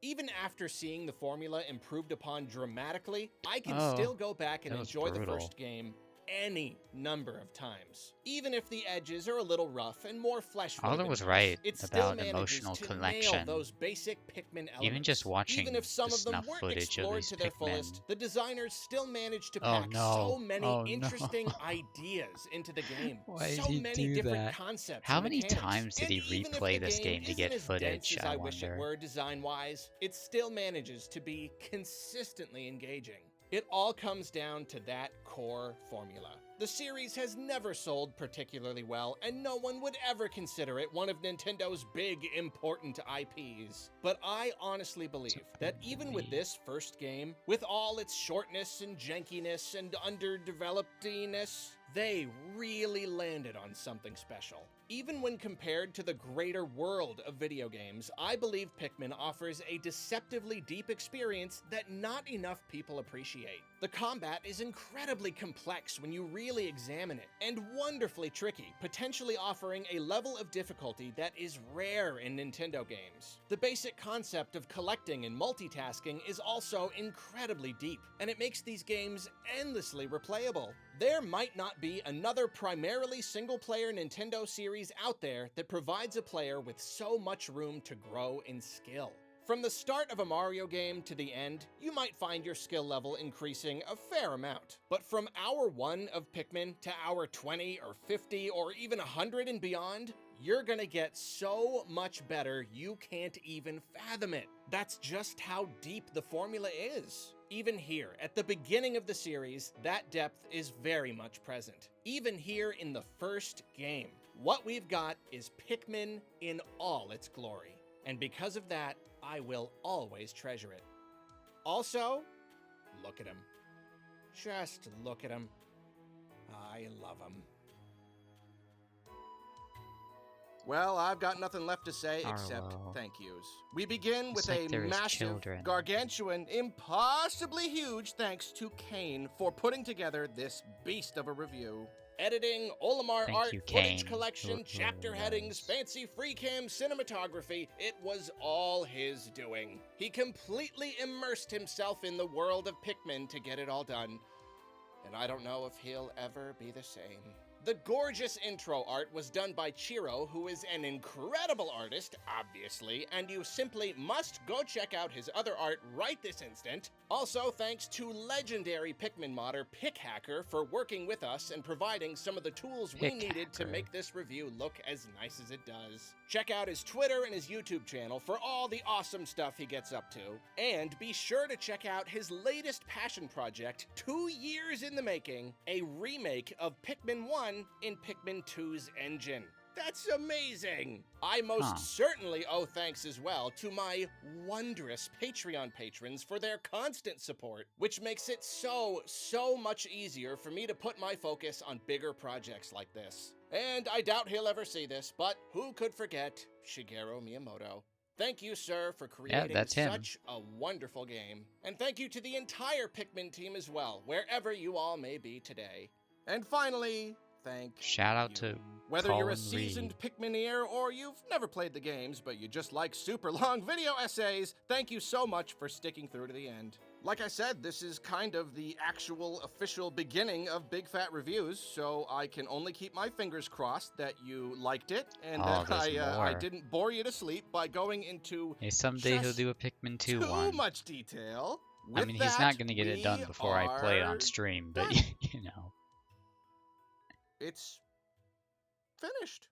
Even after seeing the formula improved upon dramatically, I can still go back and that was enjoy the brutal. first game any number of times. Even if the edges are a little rough and more flesh Arlo was right about emotional connection. those basic Pikmin elements. Even just watching Even if some the of them snuff weren't footage of explored these to their Pikmin. fullest, the designers still managed to Oh, pack no. so many Oh, no. interesting ideas into the game. Why so did he many do different that? concepts. How and many mechanics. times did he And even if replay the this game to isn't get as footage, dense as I I wish it wonder? were design-wise, it still manages to be consistently engaging. It all comes down to that core formula. The series has never sold particularly well, and no one would ever consider it one of Nintendo's big, important IPs. But I honestly believe that even with this first game, with all its shortness and jankiness and underdevelopedness, they really landed on something special. Even when compared to the greater world of video games, I believe Pikmin offers a deceptively deep experience that not enough people appreciate. The combat is incredibly complex when you really examine it, and wonderfully tricky, potentially offering a level of difficulty that is rare in Nintendo games. The basic concept of collecting and multitasking is also incredibly deep, and it makes these games endlessly replayable. There might not be another primarily single-player Nintendo series out there that provides a player with so much room to grow in skill. From the start of a Mario game to the end, you might find your skill level increasing a fair amount. But from hour 1 of Pikmin to hour 20 or 50 or even 100 and beyond, you're gonna get so much better you can't even fathom it. That's just how deep the formula is. Even here, at the beginning of the series, that depth is very much present. Even here in the first game, what we've got is Pikmin in all its glory. And because of that, I will always treasure it. Also, look at him. Just look at him. I love him. Well, I've got nothing left to say except Arlo. thank yous. We begin with like a there is massive, children. gargantuan, impossibly huge thanks to Kane for putting together this beast of a review. Editing, Olimar Thank art, you, footage Kane. collection, chapter headings, fancy free cam cinematography, it was all his doing. He completely immersed himself in the world of Pikmin to get it all done. And I don't know if he'll ever be the same. The gorgeous intro art was done by Chiro, who is an incredible artist, obviously, and you simply must go check out his other art right this instant. Also, thanks to legendary Pikmin modder Pickhacker for working with us and providing some of the tools we needed to make this review look as nice as it does. Check out his Twitter and his YouTube channel for all the awesome stuff he gets up to. And be sure to check out his latest passion project, 2 years in the making, a remake of Pikmin 1 in Pikmin 2's engine. That's amazing! I most certainly owe thanks as well to my wondrous Patreon patrons for their constant support, which makes it so much easier for me to put my focus on bigger projects like this. And I doubt he'll ever see this, but who could forget Shigeru Miyamoto? Thank you, sir, for creating such a wonderful game. And thank you to the entire Pikmin team as well, wherever you all may be today. And finally, shout out to whether Colin you're a seasoned Pikmineer or you've never played the games but you just like super long video essays, thank you so much for sticking through to the end. Like I said, this is kind of the actual official beginning of Big Fat Reviews, so I can only keep my fingers crossed that you liked it and that I didn't bore you to sleep by going into someday he'll do a Pikmin 2 one. Too much detail. I mean, he's not going to get it done before I play it on stream, but you know. It's finished.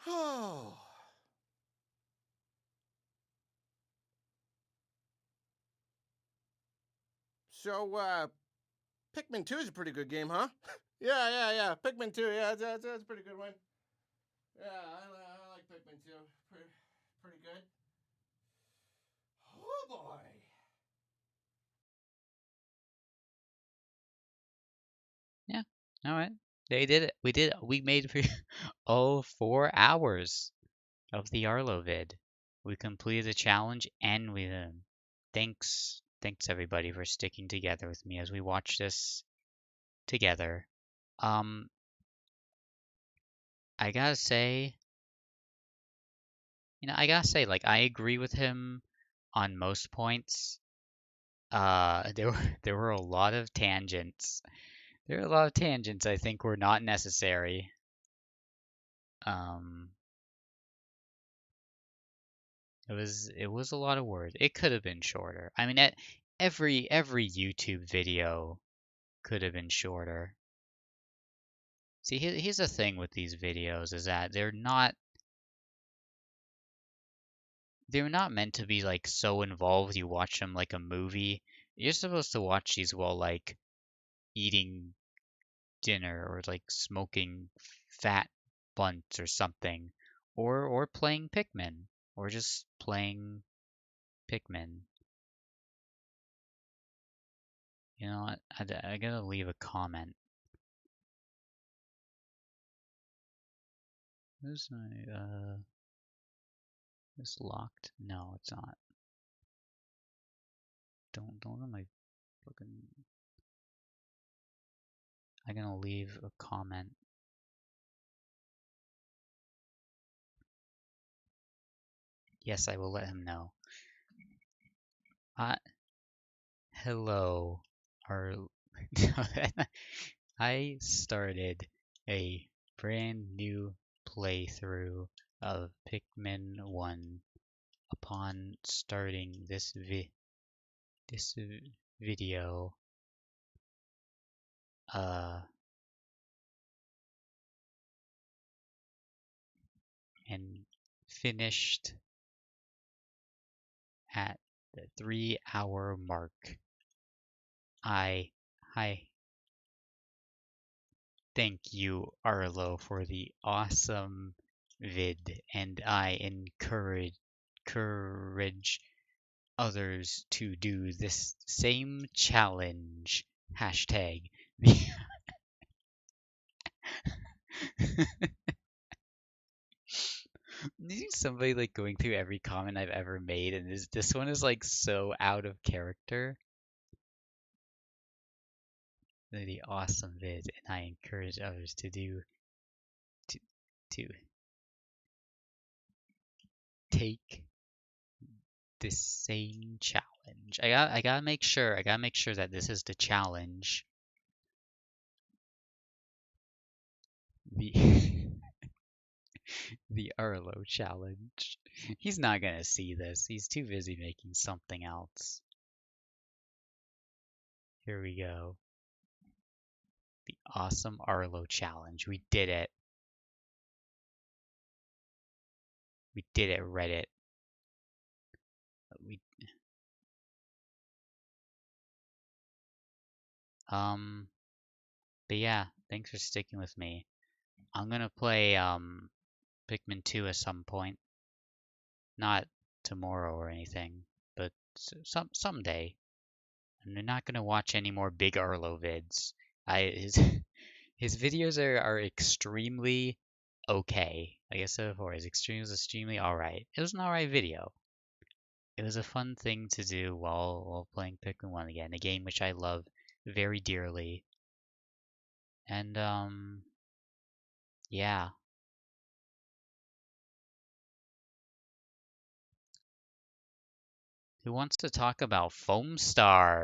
Oh. So, Pikmin 2 is a pretty good game, huh? yeah. Pikmin 2, yeah, that's a pretty good one. Yeah, I like Pikmin 2. Pretty good. Oh, boy. Yeah, alright. They did it. We did it. We made it for 4 hours of the Arlo vid. We completed the challenge and we did. Thanks everybody for sticking together with me as we watch this together. I gotta say, like, I agree with him on most points. There were a lot of tangents. There are a lot of tangents I think were not necessary. It was a lot of words. It could have been shorter. I mean, every YouTube video could have been shorter. See, here's the thing with these videos is that they're not meant to be like so involved you watch them like a movie. You're supposed to watch these while like eating dinner or like smoking fat blunts or something, or playing Pikmin, or just playing Pikmin. You know what? I gotta leave a comment. Who's my Is locked? No, it's not. Don't let my fucking. I'm gonna leave a comment. Yes, I will let him know. Hello. I started a brand new playthrough of Pikmin 1 upon starting this video. And finished at the 3-hour mark. I Thank you, Arlo, for the awesome vid, and I encourage others to do this same challenge. Hashtag. Somebody like going through every comment I've ever made, and this one is like so out of character. The awesome vid, and I encourage others to do to take the same challenge. I gotta make sure that this is the challenge. The the Arlo challenge. He's not gonna see this. He's too busy making something else. Here we go. The awesome Arlo challenge. We did it. We did it, Reddit. We but yeah, thanks for sticking with me. I'm gonna play Pikmin 2 at some point. Not tomorrow or anything, but someday. And I'm not gonna watch any more Big Arlo vids. His his videos are extremely okay. Like I said before, his extremely alright. It was an alright video. It was a fun thing to do while playing Pikmin 1 again, a game which I love very dearly. And yeah. Who wants to talk about Foam Star?